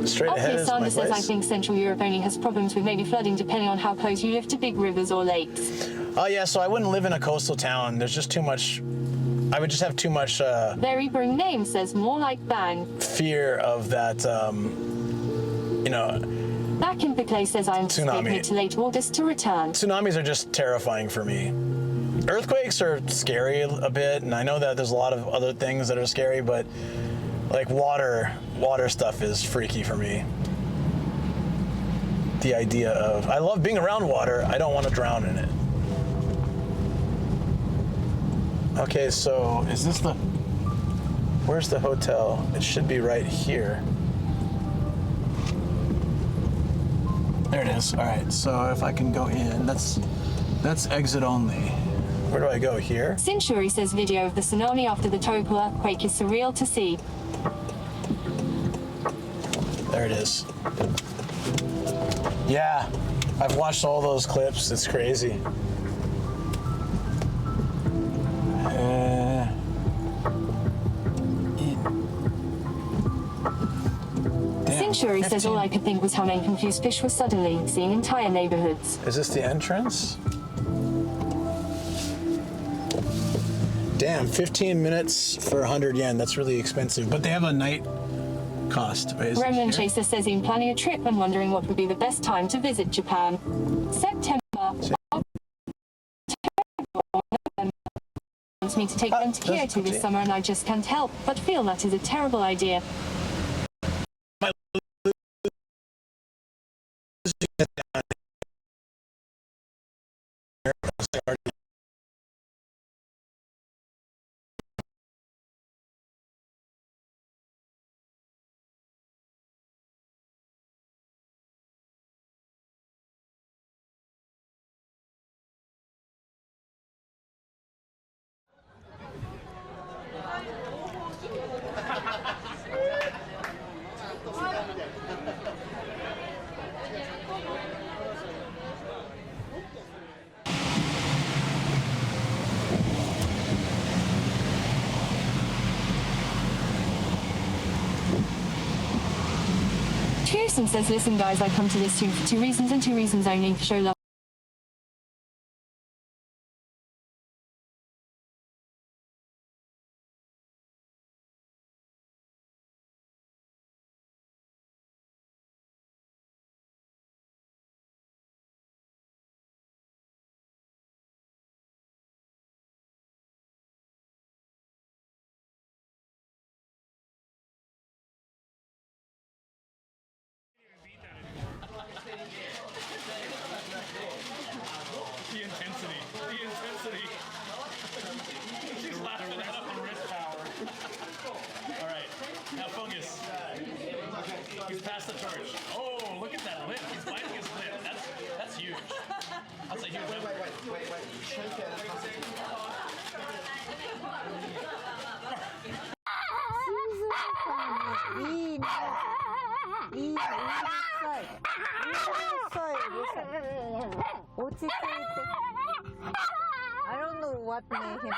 straight ahead is my Sanders says I place. think Central Europe only has problems with maybe flooding depending on how close you live to big rivers or lakes. Oh yeah, so I wouldn't live in a coastal town. There's just too much. I would just have too much Very bring name says more like bang. fear of that. You know, Back in Clay says I anticipate mid to late August to return. tsunamis are just terrifying for me. Earthquakes are scary a bit, and I know that there's a lot of other things that are scary, but like water stuff is freaky for me. The idea of, I love being around water, I don't want to drown in it. Okay, so is this where's the hotel? It should be right here. There it is. All right, so if I can go in, that's exit only. Where do I go, here? Century says video of the tsunami after the Tohoku earthquake is surreal to see. There it is. Yeah, I've watched all those clips. It's crazy. Century says all I could think was how many confused fish were suddenly seeing entire neighborhoods. Is this the entrance? Damn, 15 minutes for 100 yen. That's really expensive. But they have a night cost. Wait, is it Remnant here? Chaser says in planning a trip and wondering what would be the best time to visit Japan. September. Wants me to take them to Kyoto this summer, and I just can't help but feel that is a terrible idea. Pearson says, listen guys, I come to this too for two reasons and two reasons only: to show love. The intensity. She's laughing at the wrist power. All right, now focus. He's passed the torch. Oh, look at that lip. He's biting his lip. That's huge. That's a huge lip. Wait. Shake it. I don't know what made him.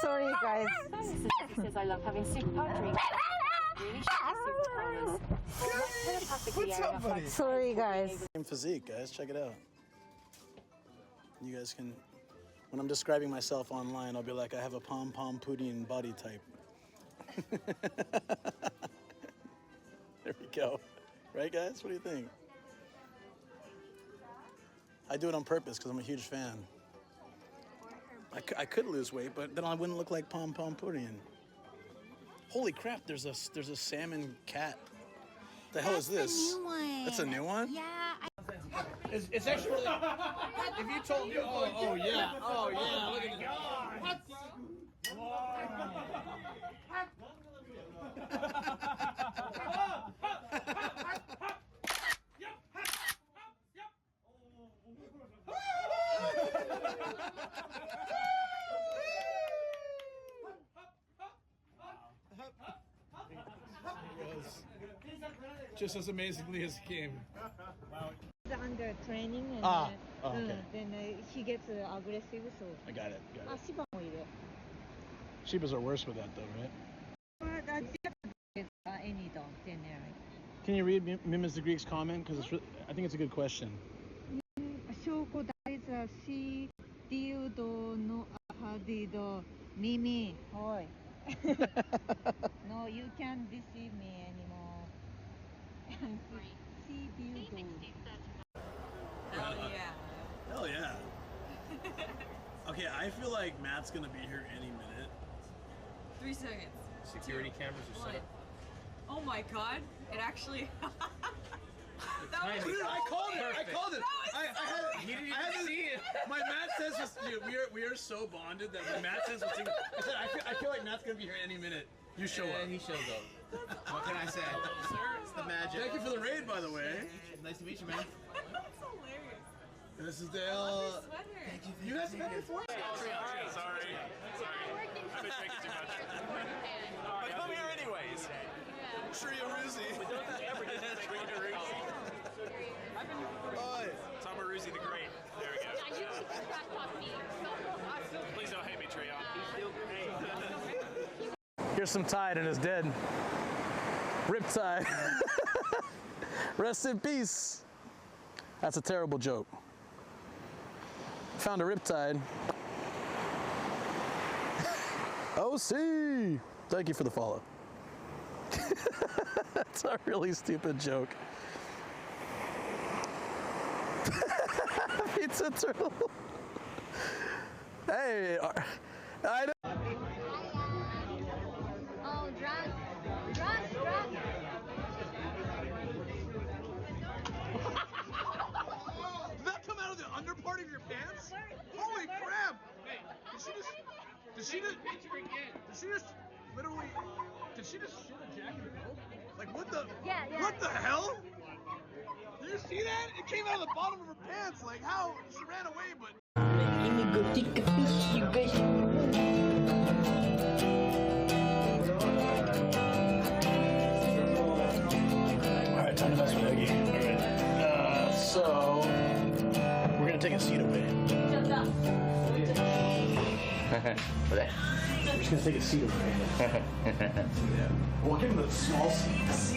Sorry, guys. He says I love having superpower dreams. Really should be superpowers. What's up, buddy? Sorry, guys. Physique, guys. Check it out. You guys can When I'm describing myself online, I'll be like, I have a pom-pom pudding body type. There we go. Right, guys? What do you think? I do it on purpose because I'm a huge fan. I could lose weight, but then I wouldn't look like pom-pom pudding. Holy crap, there's a salmon cat. The hell is this? That's a new one. That's a new one? Yeah. It's actually really, if you told me, oh yeah, look at that. Just as amazingly as he came. Wow. Under training and okay. then he gets aggressive, so. I got it. Shibaもいる. Shibas are worse with that though, right? Any dog, then Can you read Mimas the Greek's comment? Because I think it's a good question. 証拠大座しディウドのハディド耳おい No, you can't deceive me anymore. See dildo. Hell yeah. Hell yeah. Okay, I feel like Matt's gonna be here any minute. 3 seconds. Security cameras are set up. Oh my god. It actually. That was Dude, I called it. perfect. I called it. I didn't had even see it. My Matt says was, dude, we are so bonded that my Matt says was. I said I feel like Matt's gonna be here any minute. You show up. And he shows up. What can I say? Sir, It's the magic. Thank you for the raid, by the way. Nice to meet you, man. That's hilarious. This is the. Sweater. You guys have been before? Sorry. I've been drinking too much. But come here anyways. Shriyaruzi. Tom Aruzzi the Great. There we go. Please don't hate me, Treon. Here's some tide and it's dead. Riptide. Rest in peace. That's a terrible joke. Found a riptide. OC! Thank you for the follow. That's a really stupid joke. Pizza turtle. Hey, I know. Oh, drugs. Did that come out of the under part of your pants? Holy crap! Did she just literally, did she just shit a jacket of milk? Like what the, what the hell? Did you see that? It came out of the bottom of her pants, like how? She ran away, but. Let me go take a fish, you guys. Alright, time to mess with Eggie. Alright, so we're gonna take a seat away. We're just gonna take a seat away. Yeah. We'll give him the small seats.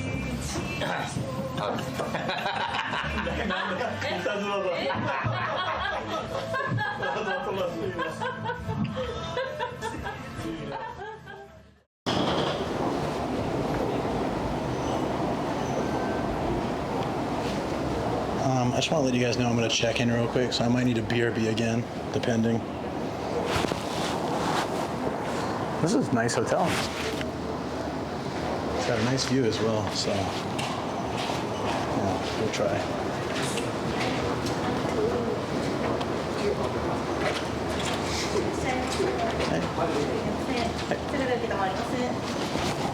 I just want to let you guys know I'm going to check in real quick, so I might need a BRB again, depending. This is a nice hotel. It's got a nice view as well, so yeah, we'll try.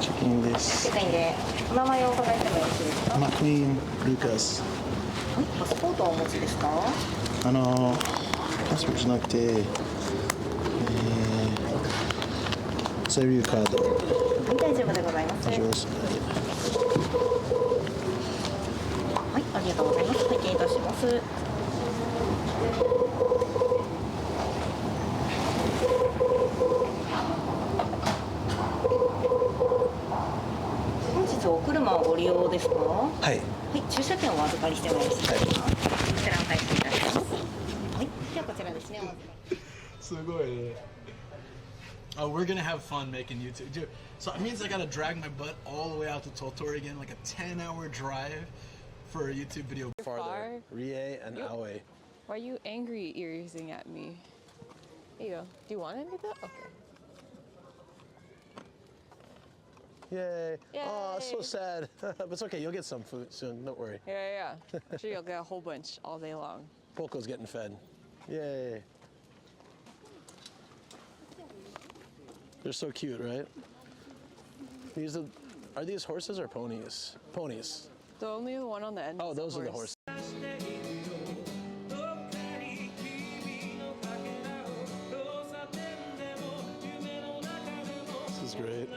Checking this. McQueen Lucas. パスポートはお持ちですか？パスポートじゃなくて、在留カード。大丈夫でございます。大丈夫です。はい、ありがとうございます。拝見いたします。本日お車をご利用ですか？はい。はい、駐車券をお預かりしてもよろしいですか？こちらお返しいたします。はい、ではこちらですね。Oh, we're gonna have fun making YouTube, dude. So it means I gotta drag my butt all the way out to Tottori again, like a 10-hour drive for a YouTube video. Farther. Rie and Aoi. Why are you angry earing at me? Here you go. Do you want any of that? Okay. Yay. Yay. Oh, so sad. But it's okay, you'll get some food soon, don't worry. Yeah. I'm sure you'll get a whole bunch all day long. Poco's getting fed. Yay. They're so cute, right? Are these horses or ponies? Ponies. The only one on the end. Oh, is those the are the horse. horses. This is great.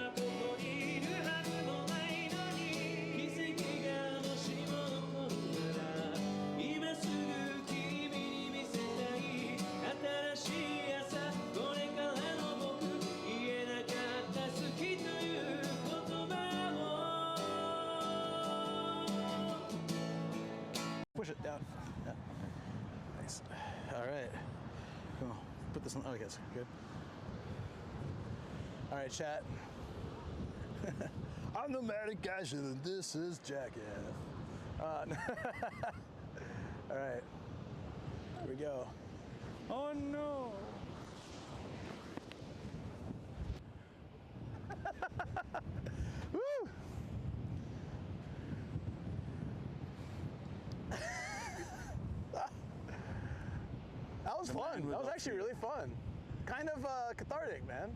Push it down. Yeah. Nice. All right. Cool. Put this on. Oh, I guess. Good. All right, chat. I'm Nomadic Gaijin, and this is Jackass. All right. Here we go. Oh, no. Woo! That was fun. That was actually really fun. Kind of cathartic, man.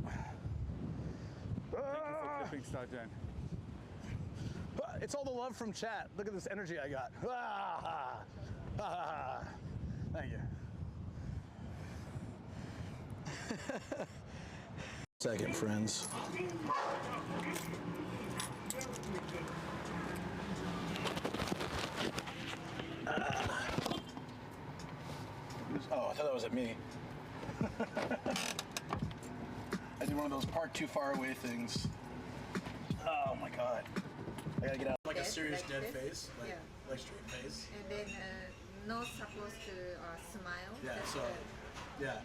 Thank you for clipping Star Jen. It's all the love from chat. Look at this energy I got. Thank you. Second, friends. Oh, I thought that was at me. I did one of those park too far away things. Oh my god. I gotta get out. Like a serious like dead this? face? Like, Yeah. like straight face? And then not supposed to smile. Yeah, just, so, yeah.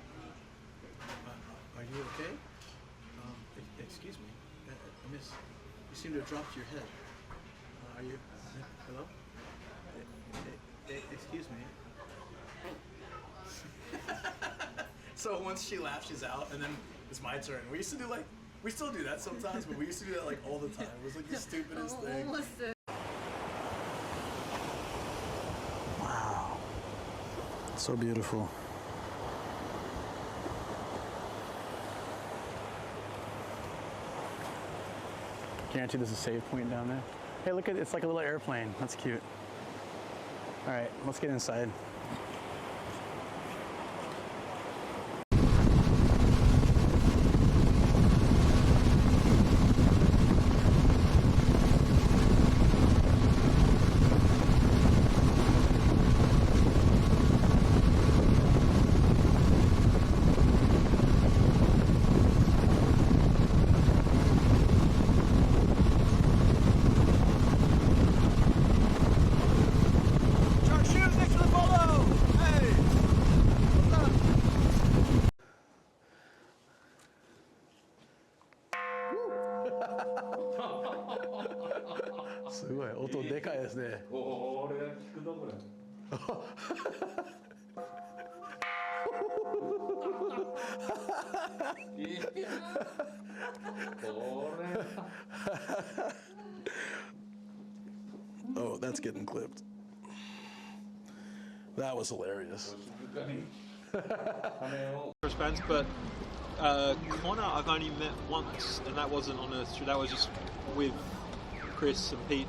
Are you okay? Excuse me. Miss, you seem to have dropped your head. Are you, hello? Excuse me. So once she laughs, she's out, and then it's my turn. We used to do like, we still do that sometimes, but we used to do that like all the time. It was like the stupidest thing. Almost. Wow. So beautiful. Guarantee there's a save point down there. Hey, look at it's like a little airplane. That's cute. All right, let's get inside. Oh, that's getting clipped. That was hilarious. Fans, but Connor I've only met once, and that wasn't on a street. That was just with Chris and Pete.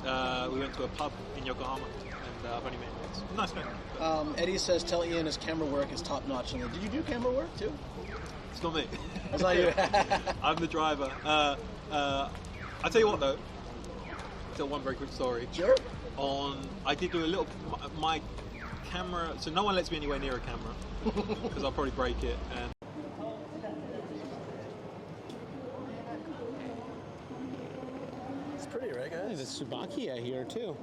We went to a pub in Yokohama, and I've only met him once. Nice guy. Eddie says, tell Ian his camera work is top notch. Did you do camera work too? It's not me. It's not you. I'm the driver. I'll tell you what though. Tell one very quick story. Sure. I did do a little. My camera. So no one lets me anywhere near a camera because I'll probably break it. And it's pretty, right, guys? There's a Tsubaki here too.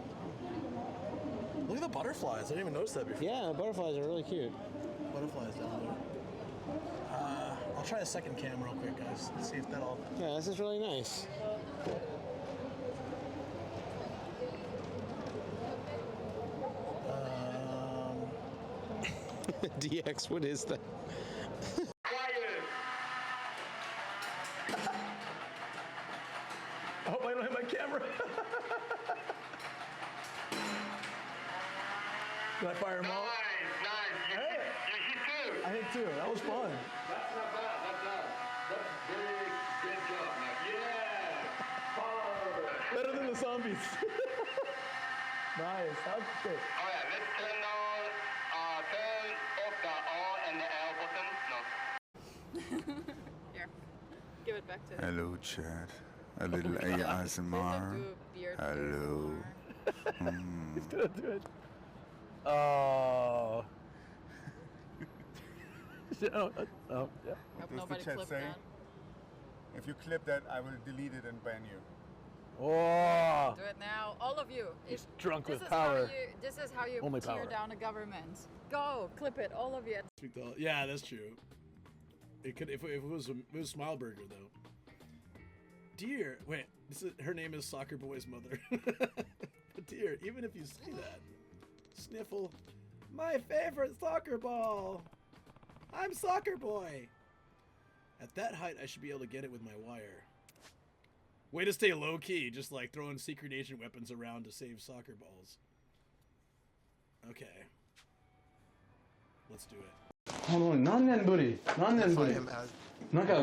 Look at the butterflies. I didn't even notice that before. Yeah, butterflies are really cute. Butterflies down there. I'll try a second cam real quick, guys. See if that'll. Yeah, this is really nice. DX, what is that? I hope I don't hit my camera. Did I fire him all? Nice. Hey. You hit two. I hit two. That was fun. That's not bad. That's very good job, man. Yeah. Better than the zombies. Nice. That's good. Oh yeah, let's turn off the on and the L button. No. Here, give it back to him. Hello, chat. A little ASMR. Hello. He's gonna do it. Oh. Oh, yeah. Hope What nobody does the chat clipped say? that. If you clip that, I will delete it and ban you. Oh. Do it now, all of you. He's drunk this with is power. This is how you Only tear power. down a government. Go, clip it, all of you. Yeah, that's true. It could if it was Smileburger though. Dear, wait, her name is Soccer Boy's mother. But dear, even if you say that, Sniffle, my favorite soccer ball. I'm Soccer Boy. At that height, I should be able to get it with my wire. Way to stay low key, just like throwing secret agent weapons around to save soccer balls. Okay. Let's do it. 何年ぶり 何年ぶりなんか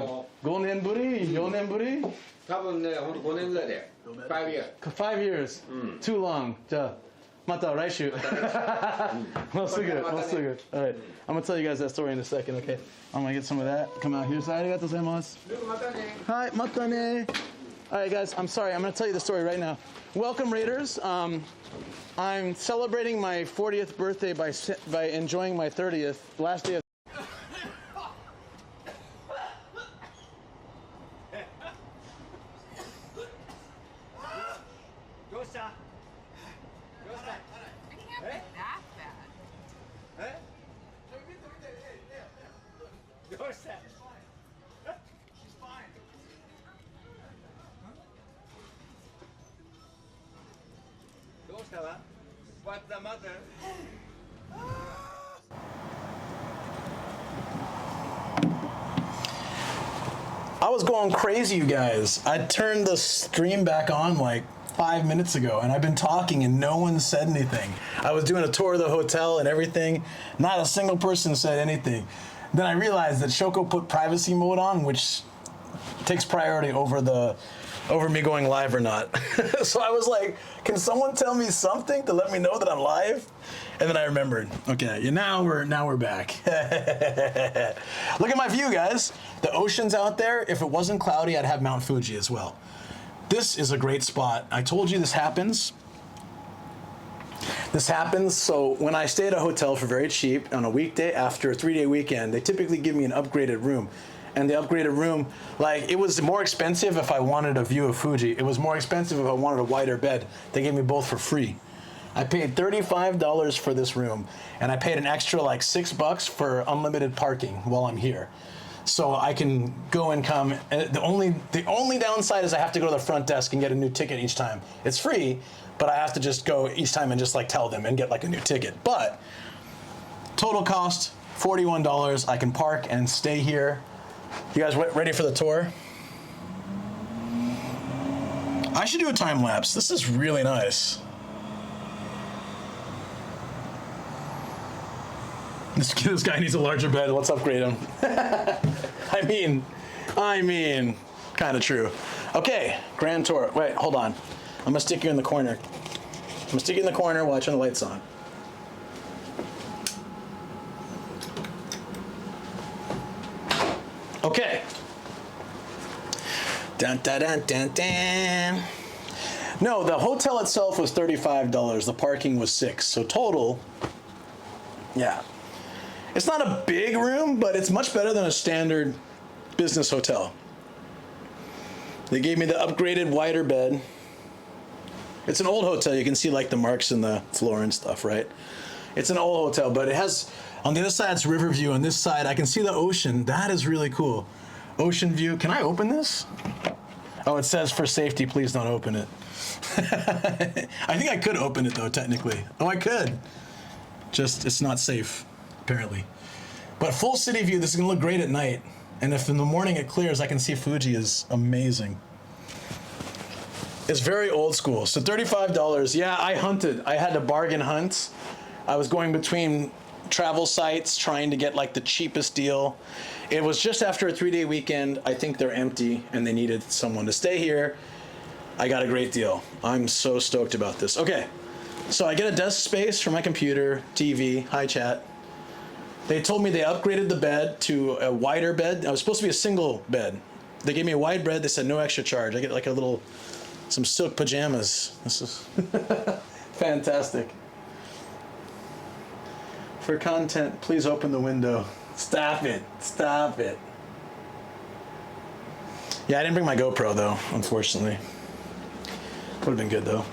5年ぶり 4年ぶり多分ね、ほんと5年ぐらいで。5 years. 5 years、too long じゃあまた来週もうすぐ Alright, I'm gonna tell you guys that story in a second, okay? I'm gonna get some of that. Come out here. ありがとうございます。はい、またね。Alright guys, I'm sorry, I'm gonna tell you the story right now. Welcome Raiders. I'm celebrating my 40th birthday by enjoying my 30th, last day of What's the matter? I was going crazy, you guys. I turned the stream back on like 5 minutes ago, and I've been talking and no one said anything. I was doing a tour of the hotel and everything. Not a single person said anything. Then I realized that Shoko put privacy mode on, which takes priority over me going live or not. So I was like, can someone tell me something to let me know that I'm live? And then I remembered, okay, now we're back. Look at my view, guys. The ocean's out there. If it wasn't cloudy, I'd have Mount Fuji as well. This is a great spot. I told you this happens. This happens, so when I stay at a hotel for very cheap on a weekday after a 3-day weekend, they typically give me an upgraded room. And the upgraded room, like, it was more expensive if I wanted a view of Fuji. It was more expensive if I wanted a wider bed. They gave me both for free. I paid $35 for this room, and I paid an extra like $6 for unlimited parking while I'm here. So I can go and come. And the only downside is I have to go to the front desk and get a new ticket each time. It's free, but I have to just go each time and just like tell them and get like a new ticket. But total cost $41. I can park and stay here. You guys ready for the tour? I should do a time lapse. This is really nice. This guy needs a larger bed. Let's upgrade him. I mean, kind of true. Okay, grand tour. Wait, hold on. I'm gonna stick you in the corner. I'm gonna stick you in the corner while I turn the lights on. Okay. Dun, dun, dun, dun, dun. No, the hotel itself was $35. The parking was $6. So total, yeah. It's not a big room, but it's much better than a standard business hotel. They gave me the upgraded wider bed. It's an old hotel. You can see like the marks in the floor and stuff, right? It's an old hotel, but it has, on the other side it's river view. On this side I can see the ocean. That is really cool. Ocean view. Can I open this? Oh, it says for safety, please don't open it. I think I could open it though, technically. Oh, I could. Just, it's not safe, apparently. But full city view, this is gonna look great at night. And if in the morning it clears, I can see Fuji is amazing. It's very old school. So $35, yeah, I hunted. I had to bargain hunt. I was going between travel sites trying to get like the cheapest deal. It was just after a 3-day weekend. I think they're empty and they needed someone to stay here. I got a great deal. I'm so stoked about this. Okay, so I get a desk space for my computer, TV, hi chat. They told me they upgraded the bed to a wider bed. I was supposed to be a single bed. They gave me a wide bed. They said no extra charge. I get like some silk pajamas. This is fantastic. For content, please open the window. Stop it. Stop it. Yeah, I didn't bring my GoPro though, unfortunately. Would have been good though.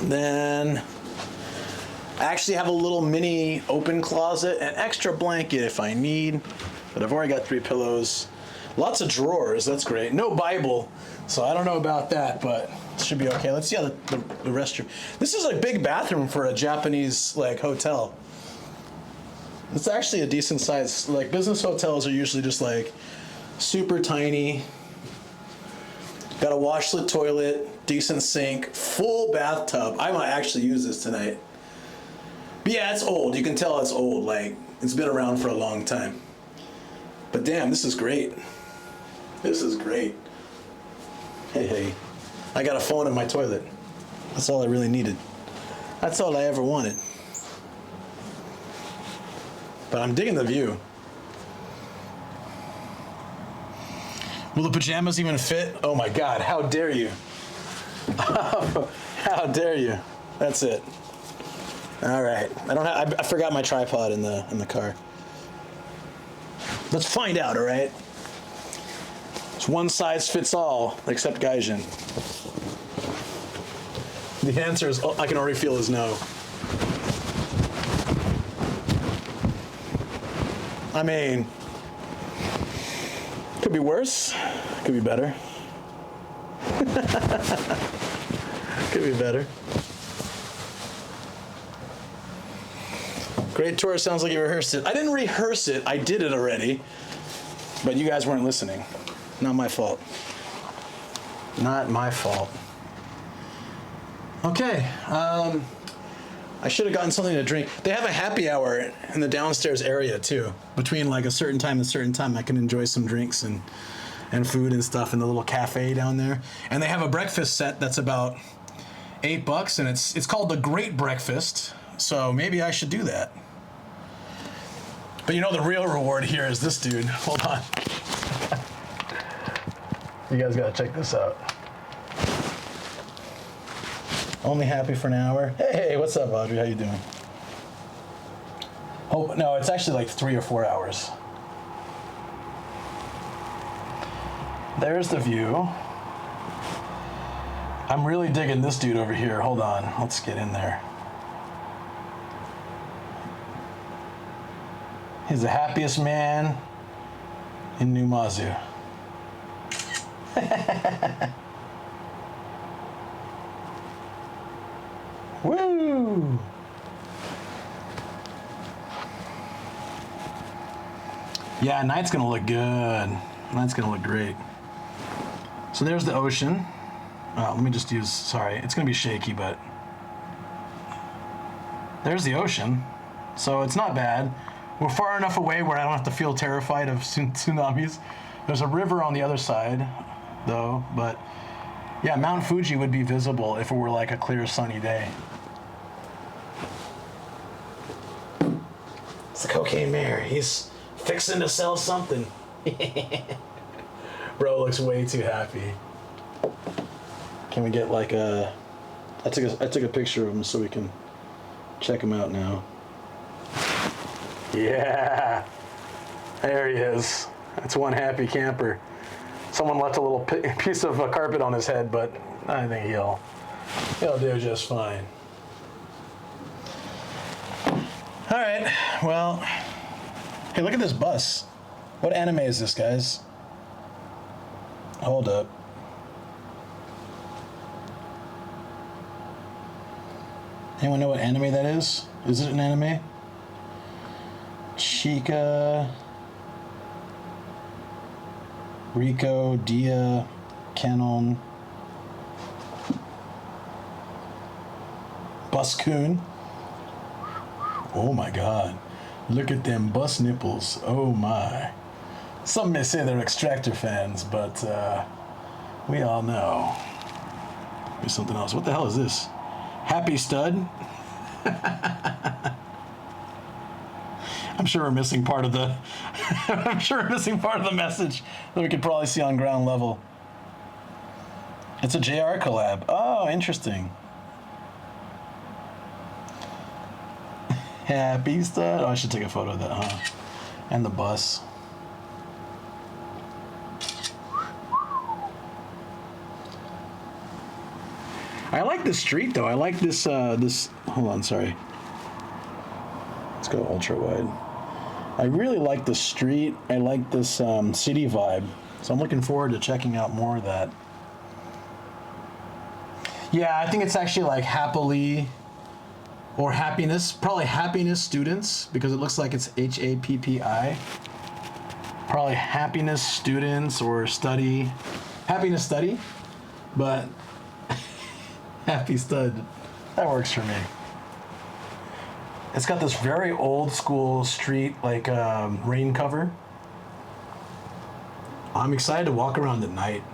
Then I actually have a little mini open closet, an extra blanket if I need, but I've already got 3 pillows. Lots of drawers, that's great. No Bible, so I don't know about that, but it should be okay. Let's see how the restroom. This is a big bathroom for a Japanese like hotel. It's actually a decent size. Like business hotels are usually just like super tiny. Got a washlet toilet, decent sink, full bathtub. I might actually use this tonight. But yeah, it's old. You can tell it's old. Like it's been around for a long time. But damn, this is great. This is great. Hey, I got a phone in my toilet. That's all I really needed. That's all I ever wanted. But I'm digging the view. Will the pajamas even fit? Oh my God, how dare you? How dare you? That's it. All right, I forgot my tripod in the car. Let's find out, all right? It's one size fits all, except Gaijin. The answer is, I can already feel is no. I mean, could be worse, could be better. Could be better. Great tour, sounds like you rehearsed it. I didn't rehearse it, I did it already, but you guys weren't listening. Not my fault. Not my fault. Okay, I should have gotten something to drink. They have a happy hour in the downstairs area too. Between like a certain time and a certain time, I can enjoy some drinks and food and stuff in the little cafe down there. And they have a breakfast set that's about $8, and it's called the Great Breakfast. So maybe I should do that. But you know the real reward here is this dude. Hold on. You guys gotta check this out. Only happy for an hour. Hey, what's up, Audrey? How you doing? Oh, no, it's actually like 3 or 4 hours. There's the view. I'm really digging this dude over here. Hold on, let's get in there. He's the happiest man in Numazu. Woo! Yeah, night's gonna look good. Night's gonna look great. So there's the ocean. Let me just use, sorry, it's gonna be shaky, but there's the ocean. So it's not bad. We're far enough away where I don't have to feel terrified of tsunamis. There's a river on the other side, though, but yeah, Mount Fuji would be visible if it were like a clear sunny day. It's the cocaine mayor. He's fixing to sell something. Bro looks way too happy. Can we get like a... I took a picture of him so we can check him out now. Yeah, there he is. That's one happy camper. Someone left a little piece of carpet on his head, but I think he'll It'll do just fine. All right, well, hey, look at this bus. What anime is this, guys? Hold up. Anyone know what anime that is? Is it an anime? Chica, Rico, Dia, Canon, Buscoon. Oh my God. Look at them bus nipples. Oh my. Some may say they're Extractor fans, but we all know. There's something else. What the hell is this? Happy Stud? I'm sure we're missing part of the I'm sure we're missing part of the message that we could probably see on ground level. It's a JR collab. Oh, interesting. Happy Stud. Oh, I should take a photo of that, huh? And the bus. I like this street though. I like this hold on, sorry. Let's go ultra wide. I really like the street. I like this city vibe. So I'm looking forward to checking out more of that. Yeah, I think it's actually like happily or happiness, probably happiness students, because it looks like it's HAPPI. Probably happiness students or study, happiness study, but Happy Stud, that works for me. It's got this very old school street, like rain cover. I'm excited to walk around at night.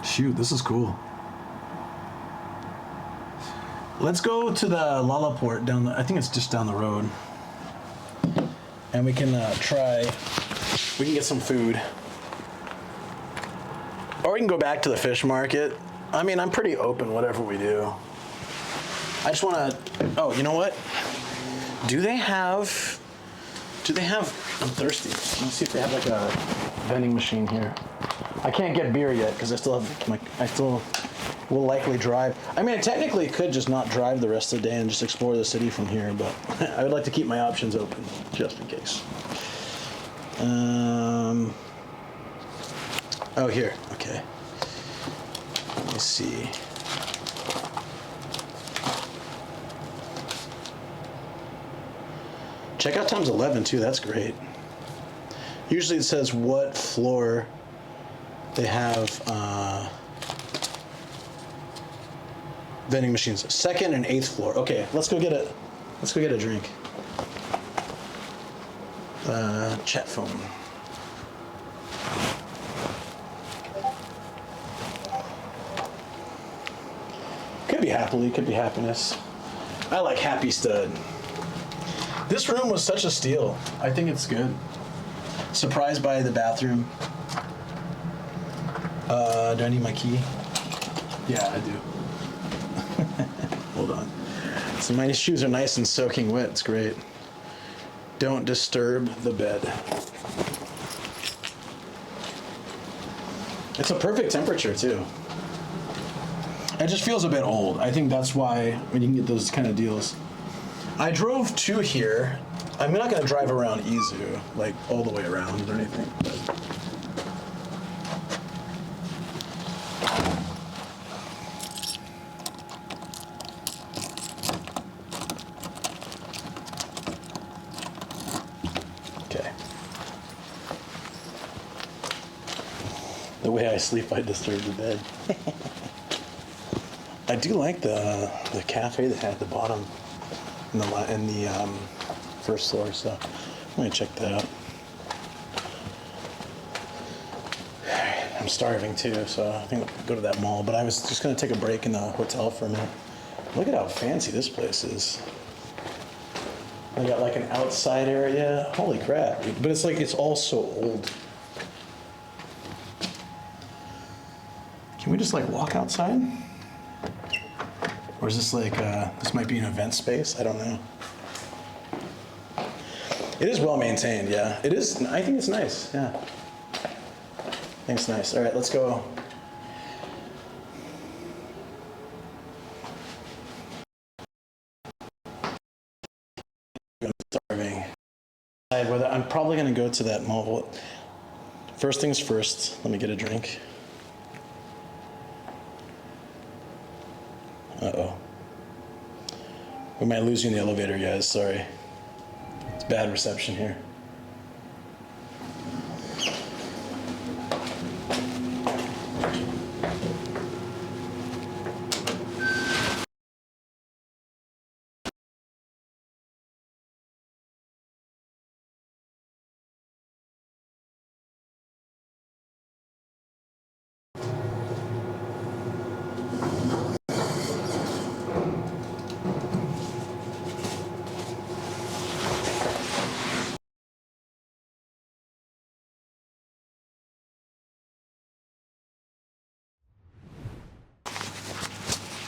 Shoot, this is cool. Let's go to the Lalaport down the, I think it's just down the road. And we can we can get some food. Or we can go back to the fish market. I mean, I'm pretty open, whatever we do. I just want to, oh, you know what? Do they have, I'm thirsty. Let's see if they have like a vending machine here. I can't get beer yet because I still will likely drive. I mean, I technically could just not drive the rest of the day and just explore the city from here, but I would like to keep my options open just in case. Oh, here, okay. Let me see. Checkout time's 11 too, that's great. Usually it says what floor they have vending machines. 2nd and 8th floor. Okay, let's go get a drink. Chat phone. Could be happily, could be happiness. I like Happy Stud. This room was such a steal. I think it's good. Surprised by the bathroom. Do I need my key? Yeah, I do. Hold on. So my shoes are nice and soaking wet. It's great. Don't disturb the bed. It's a perfect temperature too. It just feels a bit old. I think that's why when you can get those kind of deals. I drove to here. I'm not gonna drive around Izu, like all the way around or anything. But. Okay. The way I sleep, I disturb the bed. I do like the cafe that had at the bottom in the first floor, so I'm gonna check that out. I'm starving too, so I think I'll go to that mall, but I was just gonna take a break in the hotel for a minute. Look at how fancy this place is. I got like an outside area. Holy crap, but it's like, it's all so old. Can we just like walk outside? Or is this like, this might be an event space? I don't know. It is well maintained, yeah. It is, I think it's nice, yeah. I think it's nice. All right, let's go. starving. Whether I'm probably gonna go to that mall. First things first, let me get a drink. Uh-oh. We might lose you in the elevator, guys, sorry. It's bad reception here.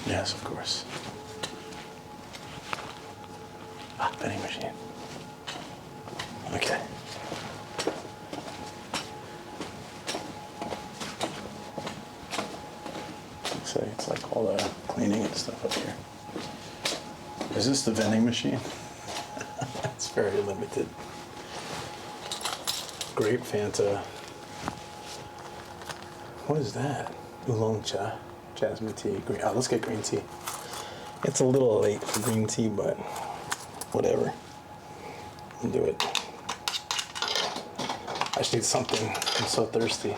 Yes, of course. Ah, vending machine. Okay. So it's like all the cleaning and stuff up here. Is this the vending machine? It's very limited. Grape Fanta. What is that? Oolong cha. Jasmine tea. Green. Oh, let's get green tea. It's a little late for green tea, but whatever. I'll do it. I just need something. I'm so thirsty.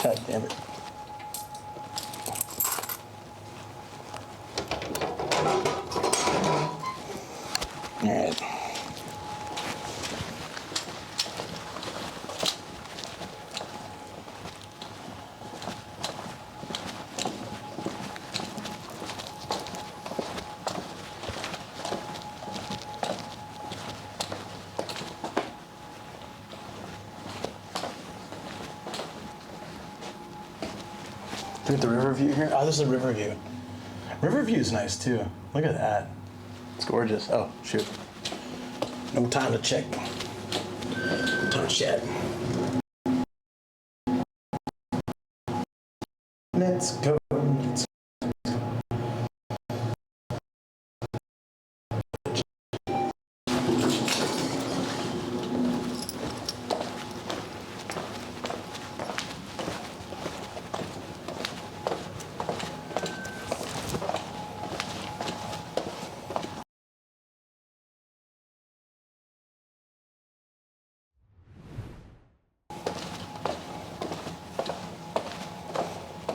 God damn it. All right. Look at the river view here. Oh, this is a river view. River view is nice too. Look at that. It's gorgeous. Oh, shoot. No time to check. No time to chat. Let's go.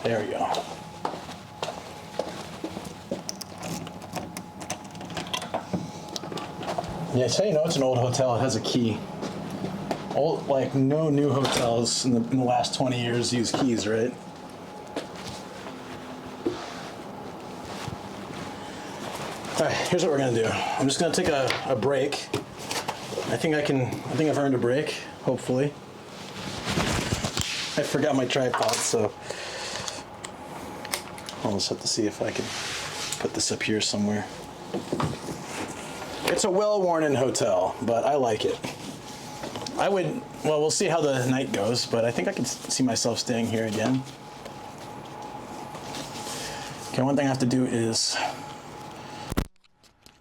There we go. Yeah, so you know it's an old hotel. It has a key. Old, like no new hotels in the last 20 years use keys, right? All right, here's what we're gonna do. I'm just gonna take a break. I think I've earned a break, hopefully. I forgot my tripod, so I'll just have to see if I can put this up here somewhere. It's a well-worn-in hotel, but I like it. Well, we'll see how the night goes, but I think I can see myself staying here again. Okay, one thing I have to do is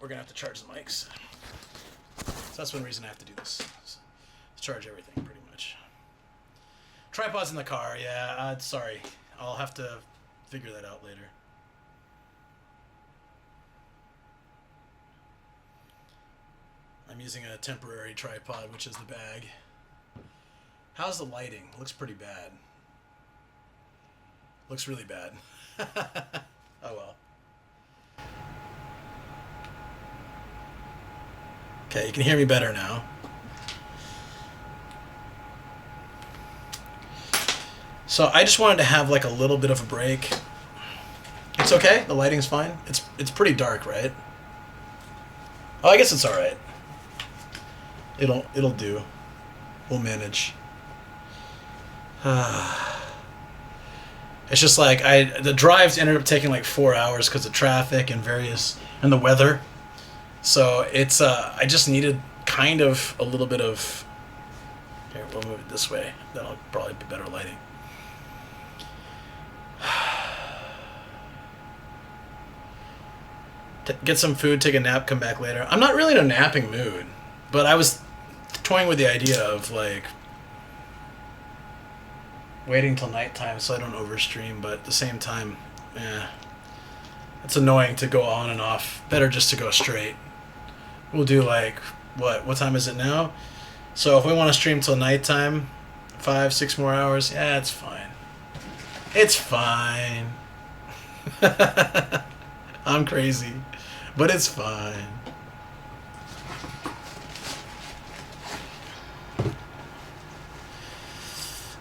we're gonna have to charge the mics. So that's one reason I have to do this. Charge everything, pretty much. Tripod's in the car, yeah, sorry. I'll have to figure that out later. I'm using a temporary tripod, which is the bag. How's the lighting? Looks pretty bad. Looks really bad. Oh well. Okay, you can hear me better now. So I just wanted to have like a little bit of a break. It's okay, the lighting's fine. It's pretty dark, right? Oh, I guess it's all right. It'll do. We'll manage. It's just like the drives ended up taking like 4 hours because of traffic and the weather. So it's I just needed kind of a little bit of. Here, we'll move it this way. That'll probably be better lighting. get some food, take a nap, come back later. I'm not really in a napping mood, but I was toying with the idea of like waiting till nighttime so I don't overstream, but at the same time, it's annoying to go on and off. Better just to go straight. We'll do like, what time is it now? So if we want to stream till nighttime, 5-6 more hours, yeah, it's fine. It's fine. I'm crazy, but it's fine.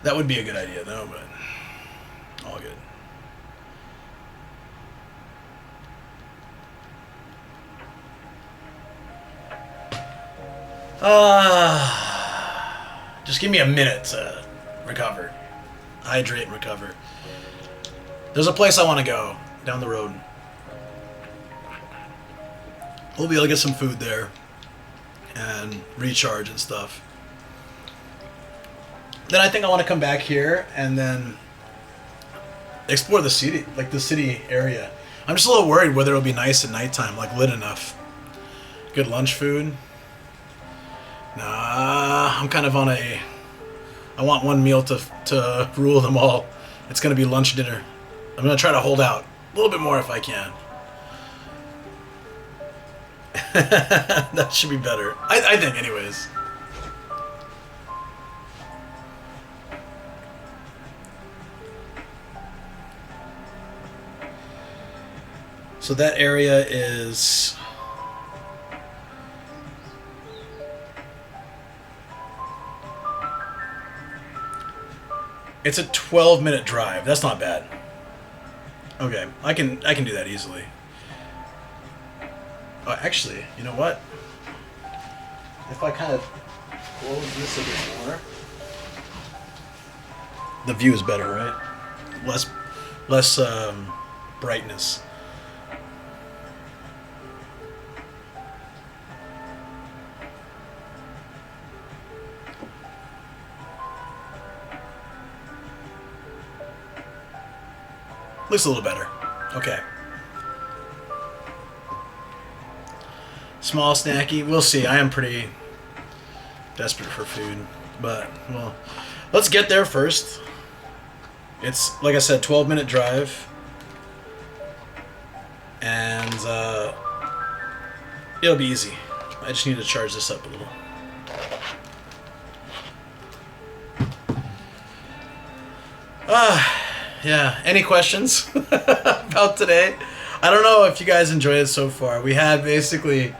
That would be a good idea though, but all good. Just give me a minute to recover. Hydrate and recover. There's a place I want to go down the road. We'll be able to get some food there and recharge and stuff. Then I think I want to come back here and then explore the city, like the city area. I'm just a little worried whether it'll be nice at nighttime, like lit enough. Good lunch food. Nah, I'm kind of on a... I want one meal to rule them all. It's going to be lunch, dinner. I'm going to try to hold out a little bit more if I can. That should be better. I think anyways. So that area is... It's a 12-minute drive. That's not bad. Okay, I can do that easily. Actually, you know what? If I kind of close this a bit more, the view is better, right? Less brightness. Looks a little better. Okay. Small snacky. We'll see. I am pretty desperate for food. But, well, let's get there first. It's, like I said, 12-minute drive. And it'll be easy. I just need to charge this up a little. Yeah. Any questions about today? I don't know if you guys enjoyed it so far. We had basically...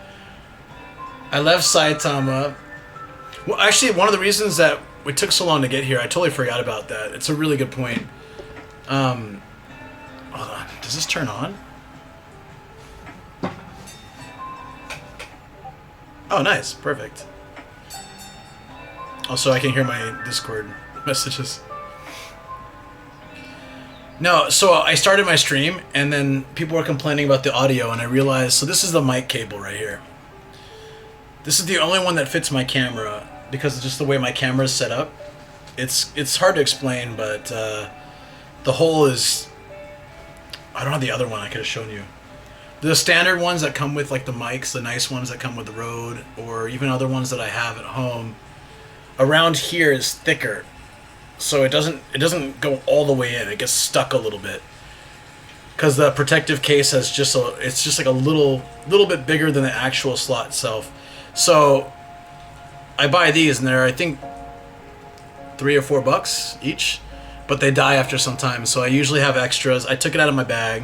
I left Saitama. Well, actually, one of the reasons that we took so long to get here, I totally forgot about that. It's a really good point. Hold on. Does this turn on? Oh, nice. Perfect. Also, I can hear my Discord messages. No, so I started my stream, and then people were complaining about the audio, and I realized, so this is the mic cable right here. This is the only one that fits my camera, because of just the way my camera is set up. It's hard to explain, but the hole is... I don't have the other one I could have shown you. The standard ones that come with like the mics, the nice ones that come with the Rode, or even other ones that I have at home, around here is thicker. So it doesn't go all the way in. It gets stuck a little bit because the protective case has it's just like a little bit bigger than the actual slot itself. So I buy these and they're I think $3 or $4 each, but they die after some time. So I usually have extras. I took it out of my bag.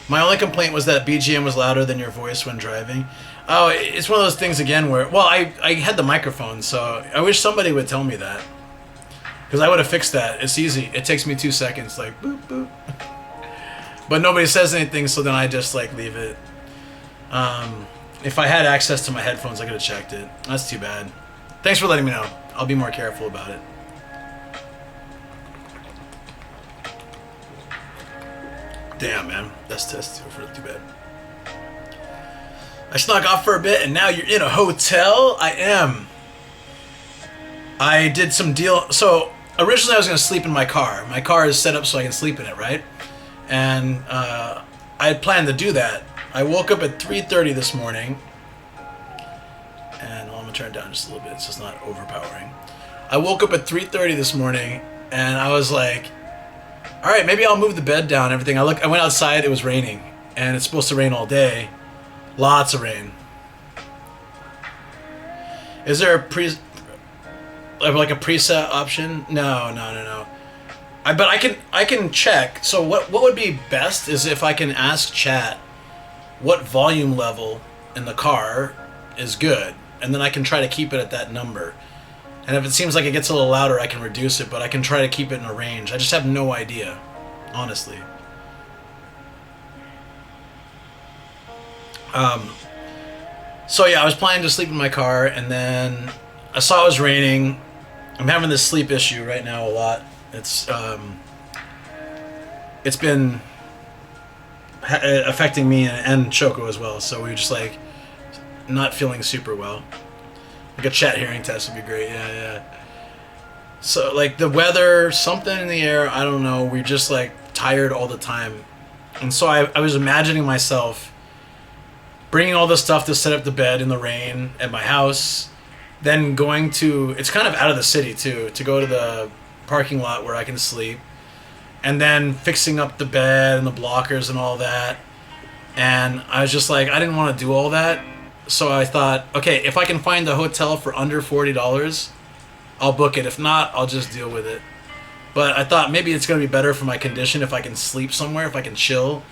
My only complaint was that BGM was louder than your voice when driving. Oh, it's one of those things again where, well, I had the microphone, so I wish somebody would tell me that. Because I would have fixed that. It's easy. It takes me 2 seconds, like, boop, boop. But nobody says anything, so then I just, like, leave it. If I had access to my headphones, I could have checked it. That's too bad. Thanks for letting me know. I'll be more careful about it. Damn, man. That's too bad. I snuck off for a bit, and now you're in a hotel? I am. I did some deal. So, originally I was going to sleep in my car. My car is set up so I can sleep in it, right? And I had planned to do that. I woke up at 3:30 this morning, and I'm gonna turn it down just a little bit so it's not overpowering. I woke up at 3:30 this morning, and I was like, all right, maybe I'll move the bed down, everything. I went outside, it was raining, and it's supposed to rain all day. Lots of rain. Is there a preset option? No. But I can check. So what would be best is if I can ask chat what volume level in the car is good, and then I can try to keep it at that number. And if it seems like it gets a little louder, I can reduce it, but I can try to keep it in a range. I just have no idea, honestly. So yeah, I was planning to sleep in my car, and then I saw it was raining. I'm having this sleep issue right now a lot. It's been affecting me and Choco as well, so we were just like not feeling super well. Like a chat hearing test would be great. Yeah. So like the weather, something in the air, I don't know. We're just like tired all the time, and so I was imagining myself bringing all the stuff to set up the bed in the rain at my house, then going to, it's kind of out of the city too, to go to the parking lot where I can sleep, and then fixing up the bed and the blockers and all that. And I was just like, I didn't want to do all that. So I thought, okay, if I can find a hotel for under $40, I'll book it. If not, I'll just deal with it. But I thought maybe it's going to be better for my condition if I can sleep somewhere, if I can chill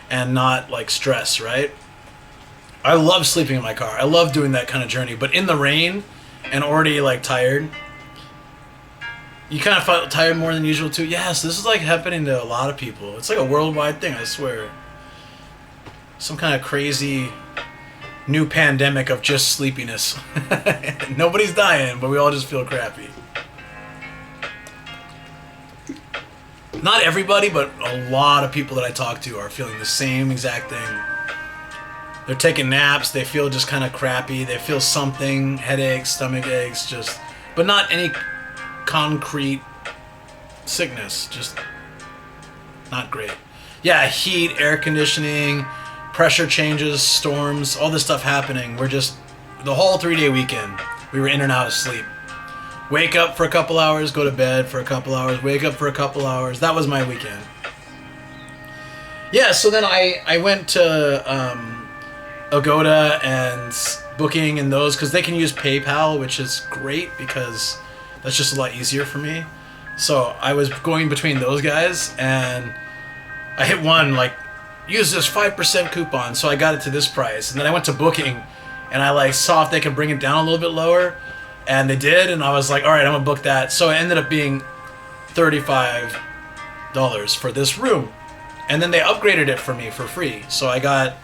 and not like stress, right? I love sleeping in my car. I love doing that kind of journey. But in the rain and already like tired, you kind of felt tired more than usual too. Yes, this is like happening to a lot of people. It's like a worldwide thing, I swear. Some kind of crazy new pandemic of just sleepiness. Nobody's dying, but we all just feel crappy. Not everybody, but a lot of people that I talk to are feeling the same exact thing. They're taking naps, they feel just kind of crappy, they feel something, headaches, stomach aches, just, but not any concrete sickness, just not great. Yeah, heat, air conditioning, pressure changes, storms, all this stuff happening. We're just, the whole 3-day weekend, we were in and out of sleep. Wake up for a couple hours, go to bed for a couple hours, wake up for a couple hours. That was my weekend. Yeah, so then I went to Agoda and Booking and those, because they can use PayPal, which is great because that's just a lot easier for me. So I was going between those guys, and I hit one, like, use this 5% coupon, so I got it to this price. And then I went to Booking, and I like saw if they could bring it down a little bit lower, and they did, and I was like, all right, I'm gonna book that. So it ended up being $35 for this room, and then they upgraded it for me for free. So I got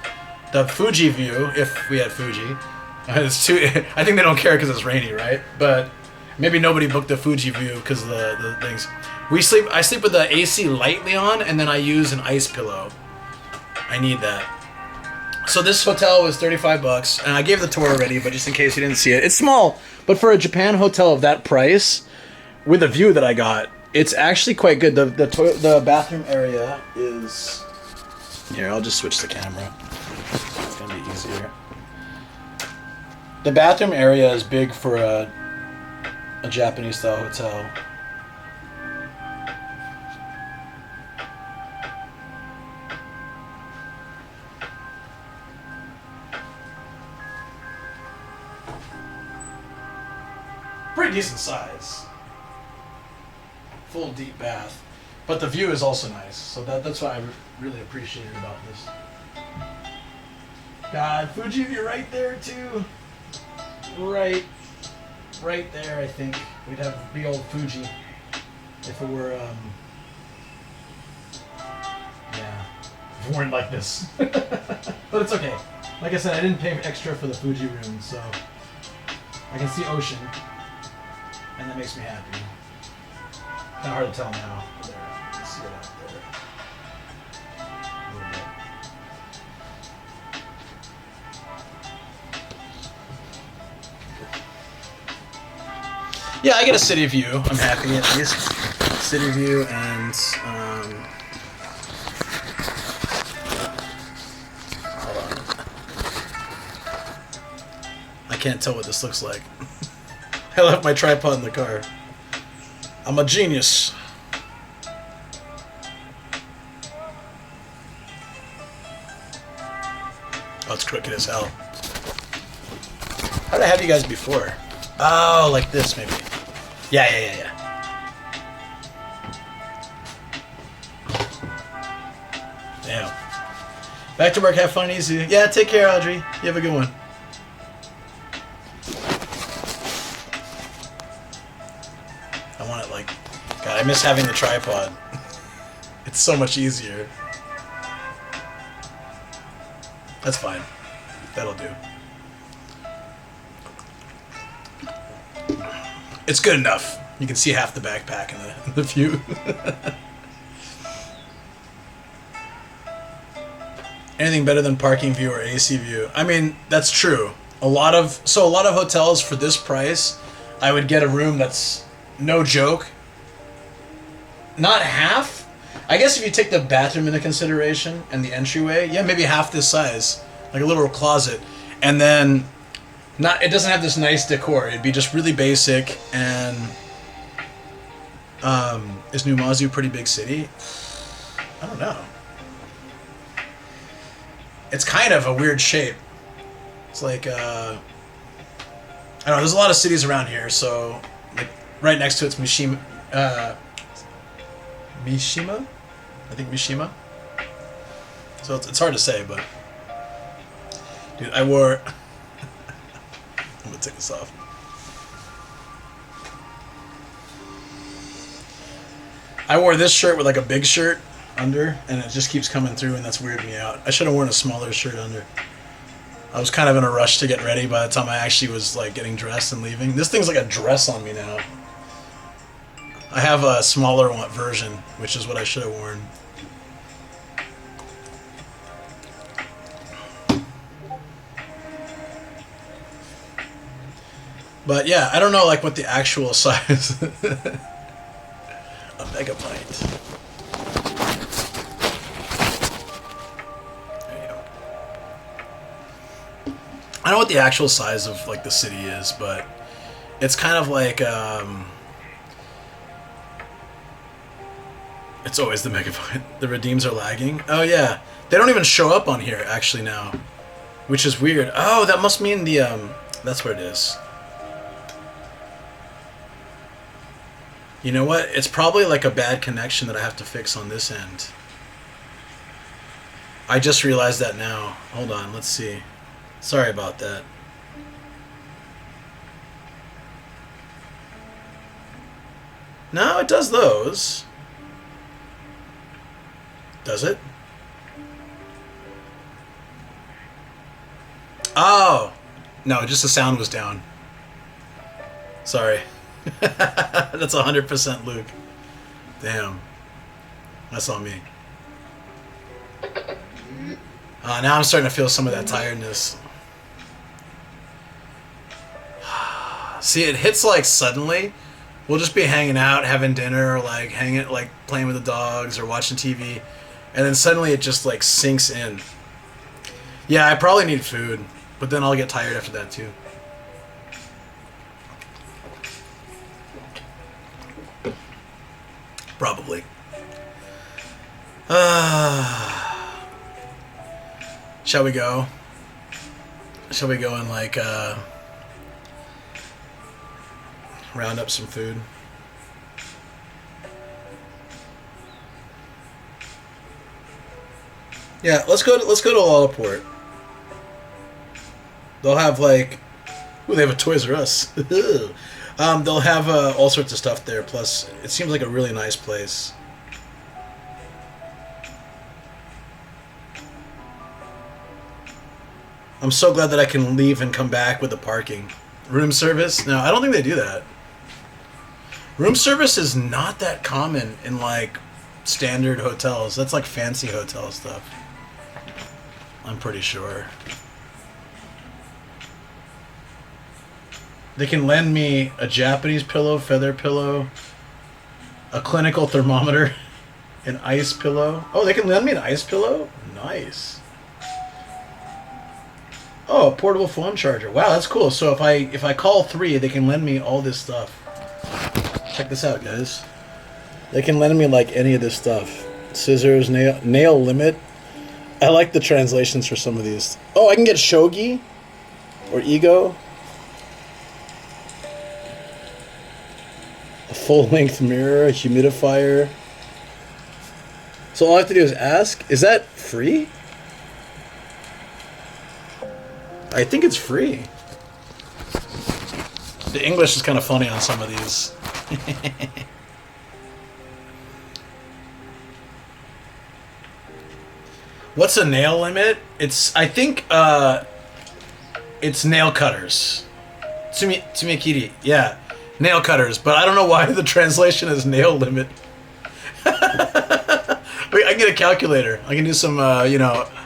the Fuji view, if we had Fuji. It's too, I think they don't care because it's rainy, right? But maybe nobody booked the Fuji view because of the things. I sleep with the AC lightly on, and then I use an ice pillow. I need that. So this hotel was $35, and I gave the tour already, but just in case you didn't see it, it's small, but for a Japan hotel of that price, with the view that I got, it's actually quite good. The bathroom area is. Here, I'll just switch the camera. It's gonna be easier. The bathroom area is big for a Japanese style hotel. Pretty decent size. Full deep bath. But the view is also nice. So that's what I really appreciated about this. God, Fuji view right there too. Right there, I think. We'd have big old Fuji if it were, yeah, if it weren't like this. But it's okay. Like I said, I didn't pay extra for the Fuji room, so I can see ocean. And that makes me happy. Kind of hard to tell now. There, you can see it out there. A little bit. Yeah, I get a city view. I'm happy at least. City view and can't tell what this looks like. I left my tripod in the car. I'm a genius. Oh, it's crooked as hell. How did I have you guys before? Oh, like this maybe. Yeah. Damn. Back to work, have fun, easy. Yeah, take care, Audrey. You have a good one. I want it like... God, I miss having the tripod. It's so much easier. That's fine. That'll do. It's good enough. You can see half the backpack in the view. Anything better than parking view or AC view? I mean, that's true. A lot of hotels for this price, I would get a room that's no joke. Not half. I guess if you take the bathroom into consideration and the entryway, yeah, maybe half this size, like a little closet, and then it doesn't have this nice decor. It'd be just really basic. And is Numazu a pretty big city? I don't know. It's kind of a weird shape. It's like I don't know. There's a lot of cities around here, so like right next to it's Mishima. Mishima? I think Mishima. So it's hard to say, but dude, I wore. I'm gonna take this off. I wore this shirt with like a big shirt under, and it just keeps coming through, and that's weirding me out. I should have worn a smaller shirt under. I was kind of in a rush to get ready by the time I actually was like getting dressed and leaving. This thing's like a dress on me now. I have a smaller version, which is what I should have worn. But yeah, I don't know like what the actual size. A megabyte. There you go. I don't know what the actual size of like the city is, but it's kind of like it's always the megabyte. The redeems are lagging. Oh yeah, they don't even show up on here actually now, which is weird. Oh, that must mean the that's what it is. You know what? It's probably like a bad connection that I have to fix on this end. I just realized that now. Hold on, let's see. Sorry about that. No, it does those. Does it? Oh! No, just the sound was down. Sorry. That's 100% Luke. Damn. That's on me. Now I'm starting to feel some of that tiredness. See, it hits like suddenly. We'll just be hanging out, having dinner, or like hanging, like playing with the dogs or watching TV, and then suddenly it just like sinks in. Yeah, I probably need food, but then I'll get tired after that too. Probably. Shall we go? Shall we go and like round up some food? Yeah, let's go to Lalaport. They'll have like, ooh, they have a Toys R Us. They'll have all sorts of stuff there. Plus, it seems like a really nice place. I'm so glad that I can leave and come back with the parking. Room service? No, I don't think they do that. Room service is not that common in like standard hotels. That's like fancy hotel stuff. I'm pretty sure. They can lend me a Japanese pillow, feather pillow, a clinical thermometer, an ice pillow. Oh, they can lend me an ice pillow? Nice. Oh, a portable phone charger. Wow, that's cool. So if I call 3, they can lend me all this stuff. Check this out, guys. They can lend me like any of this stuff. Scissors, nail limit. I like the translations for some of these. Oh, I can get shogi or ego. A full-length mirror, a humidifier. So all I have to do is ask. Is that free? I think it's free. The English is kind of funny on some of these. What's a nail limit? I think it's nail cutters. Tsumikiri, yeah. Nail cutters, but I don't know why the translation is nail limit. Wait, I can get a calculator. I can do some,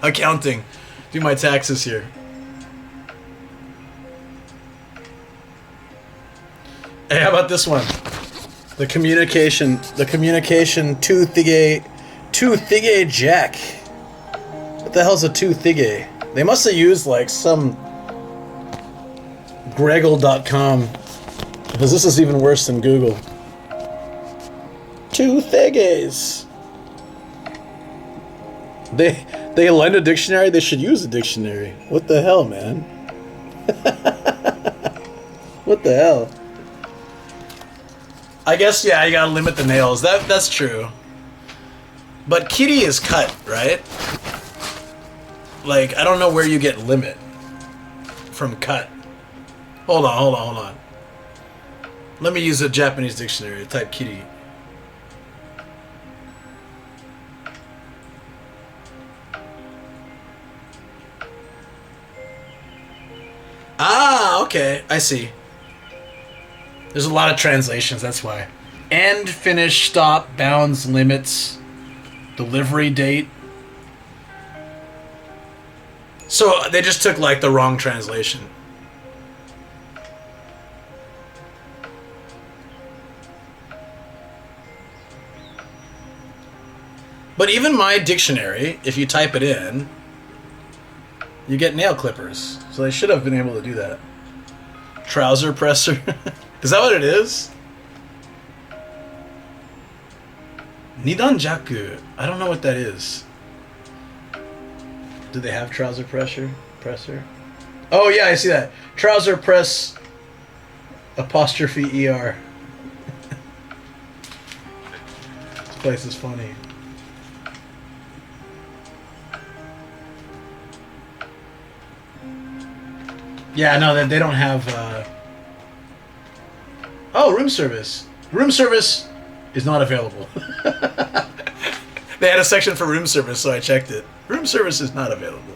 accounting. Do my taxes here. Hey, how about this one? The communication 2 Thigay jack. What the hell's a 2 Thigay? They must have used like some Greggle.com, because this is even worse than Google. 2 Thigays. They lend a dictionary. They should use a dictionary. What the hell, man? What the hell? I guess, yeah, you gotta limit the nails. That's true. But kitty is cut, right? Like, I don't know where you get limit from cut. Hold on. Let me use a Japanese dictionary. Type kitty. Ah, okay. I see. There's a lot of translations, that's why. End, finish, stop, bounds, limits, delivery date. So they just took like the wrong translation. But even my dictionary, if you type it in, you get nail clippers. So they should have been able to do that. Trouser presser. Is that what it is? Nidanjaku. I don't know what that is. Do they have trouser presser? Oh yeah, I see that. Trouser press apostrophe ER. This place is funny. Yeah, no, they don't have oh, room service. Room service is not available. They had a section for room service, so I checked it. Room service is not available.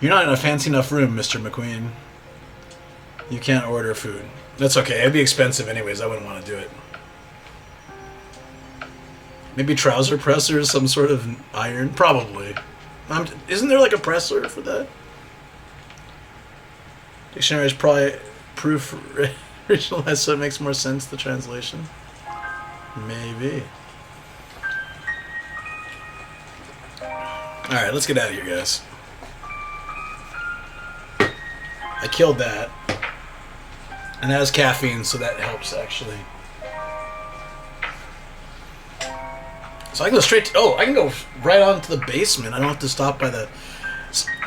You're not in a fancy enough room, Mr. McQueen. You can't order food. That's okay. It'd be expensive anyways. I wouldn't want to do it. Maybe trouser presser, some sort of iron? Probably. Isn't there like a presser for that? Dictionary is probably proof originalized, so it makes more sense, the translation. Maybe. Alright, let's get out of here, guys. I killed that. And that has caffeine, so that helps, actually. So I can go straight to... Oh, I can go right on to the basement. I don't have to stop by the...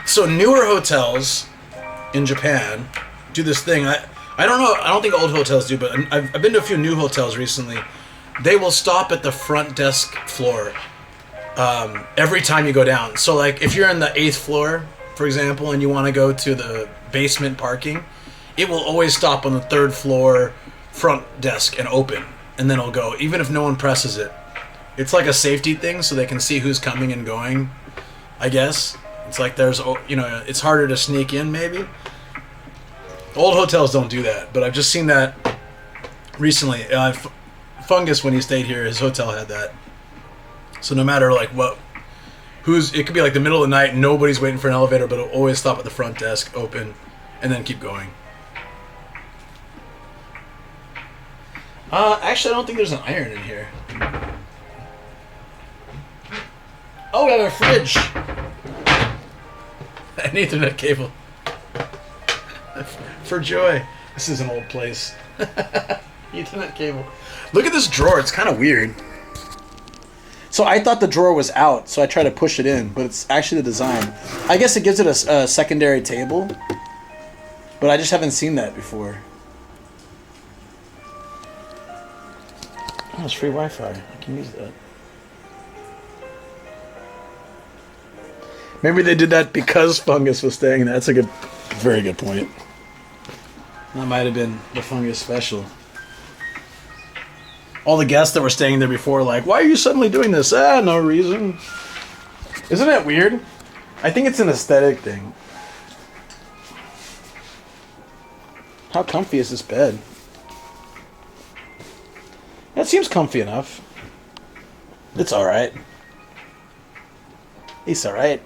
So newer hotels in Japan do this thing. I don't know. I don't think old hotels do, but I've been to a few new hotels recently. They will stop at the front desk floor every time you go down. So like if you're in the 8th floor, for example, and you want to go to the basement parking, it will always stop on the 3rd floor front desk and open, and then it'll go even if no one presses it. It's like a safety thing, so they can see who's coming and going, I guess. It's like there's, you know, it's harder to sneak in, maybe. Old hotels don't do that, but I've just seen that recently. Fungus, when he stayed here, his hotel had that. So no matter like what, it could be like the middle of the night, nobody's waiting for an elevator, but it'll always stop at the front desk, open, and then keep going. Actually, I don't think there's an iron in here. Oh, we have a fridge. An Ethernet cable. for joy. This is an old place. Ethernet cable. Look at this drawer. It's kind of weird. So I thought the drawer was out, so I tried to push it in, but it's actually the design. I guess it gives it a secondary table, but I just haven't seen that before. Oh, it's free Wi-Fi. I can use that. Maybe they did that because Fungus was staying there. That's a very good point. That might have been the Fungus special. All the guests that were staying there before, like, why are you suddenly doing this? No reason. Isn't that weird? I think it's an aesthetic thing. How comfy is this bed? That seems comfy enough. It's alright. It's alright.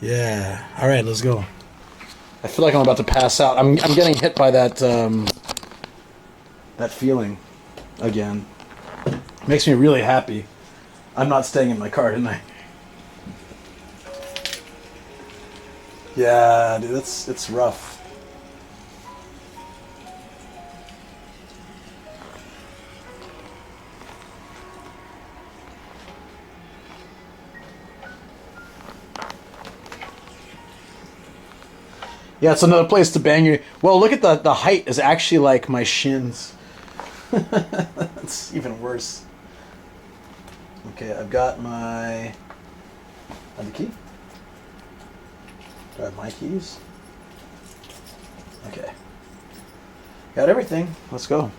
Yeah. All right, let's go. I feel like I'm about to pass out. I'm getting hit by that that feeling again. Makes me really happy. I'm not staying in my car tonight. Yeah, dude, it's rough. Yeah, it's another place to bang you. Well, look at the height is actually like my shins. It's even worse. Okay, I've got my... the key? Do I have my keys? Okay. Got everything. Let's go.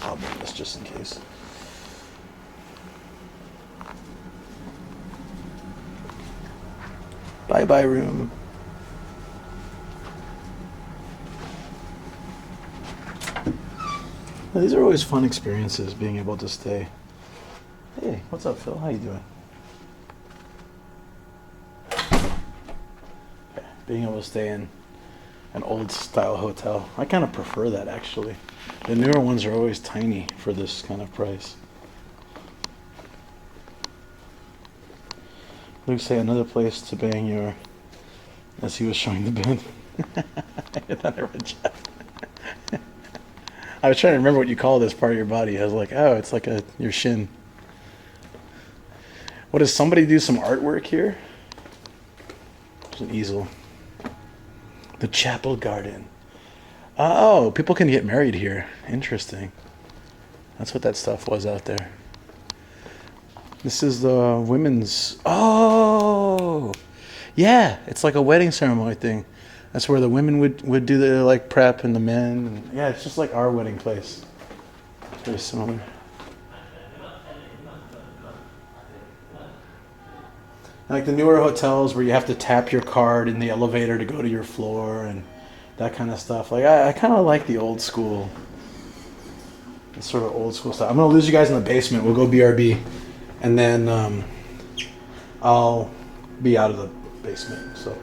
I'll bring this just in case. Bye-bye room. Well, these are always fun experiences, being able to stay. Hey, what's up, Phil? How you doing? Okay, being able to stay in an old-style hotel. I kind of prefer that, actually. The newer ones are always tiny for this kind of price. Luke say another place to bang your, as he was showing the bed. I was trying to remember what you call this part of your body. I was like, oh, it's like your shin. What, does somebody do some artwork here? There's an easel. The chapel garden. Oh, people can get married here. Interesting. That's what that stuff was out there. This is the women's... Oh! Yeah, it's like a wedding ceremony thing. That's where the women would do the like prep and the men. Yeah, it's just like our wedding place. It's very similar. Like the newer hotels where you have to tap your card in the elevator to go to your floor and that kind of stuff. Like I kind of like the old school, the sort of old school stuff. I'm gonna lose you guys in the basement. We'll go BRB. And then I'll be out of the basement, so.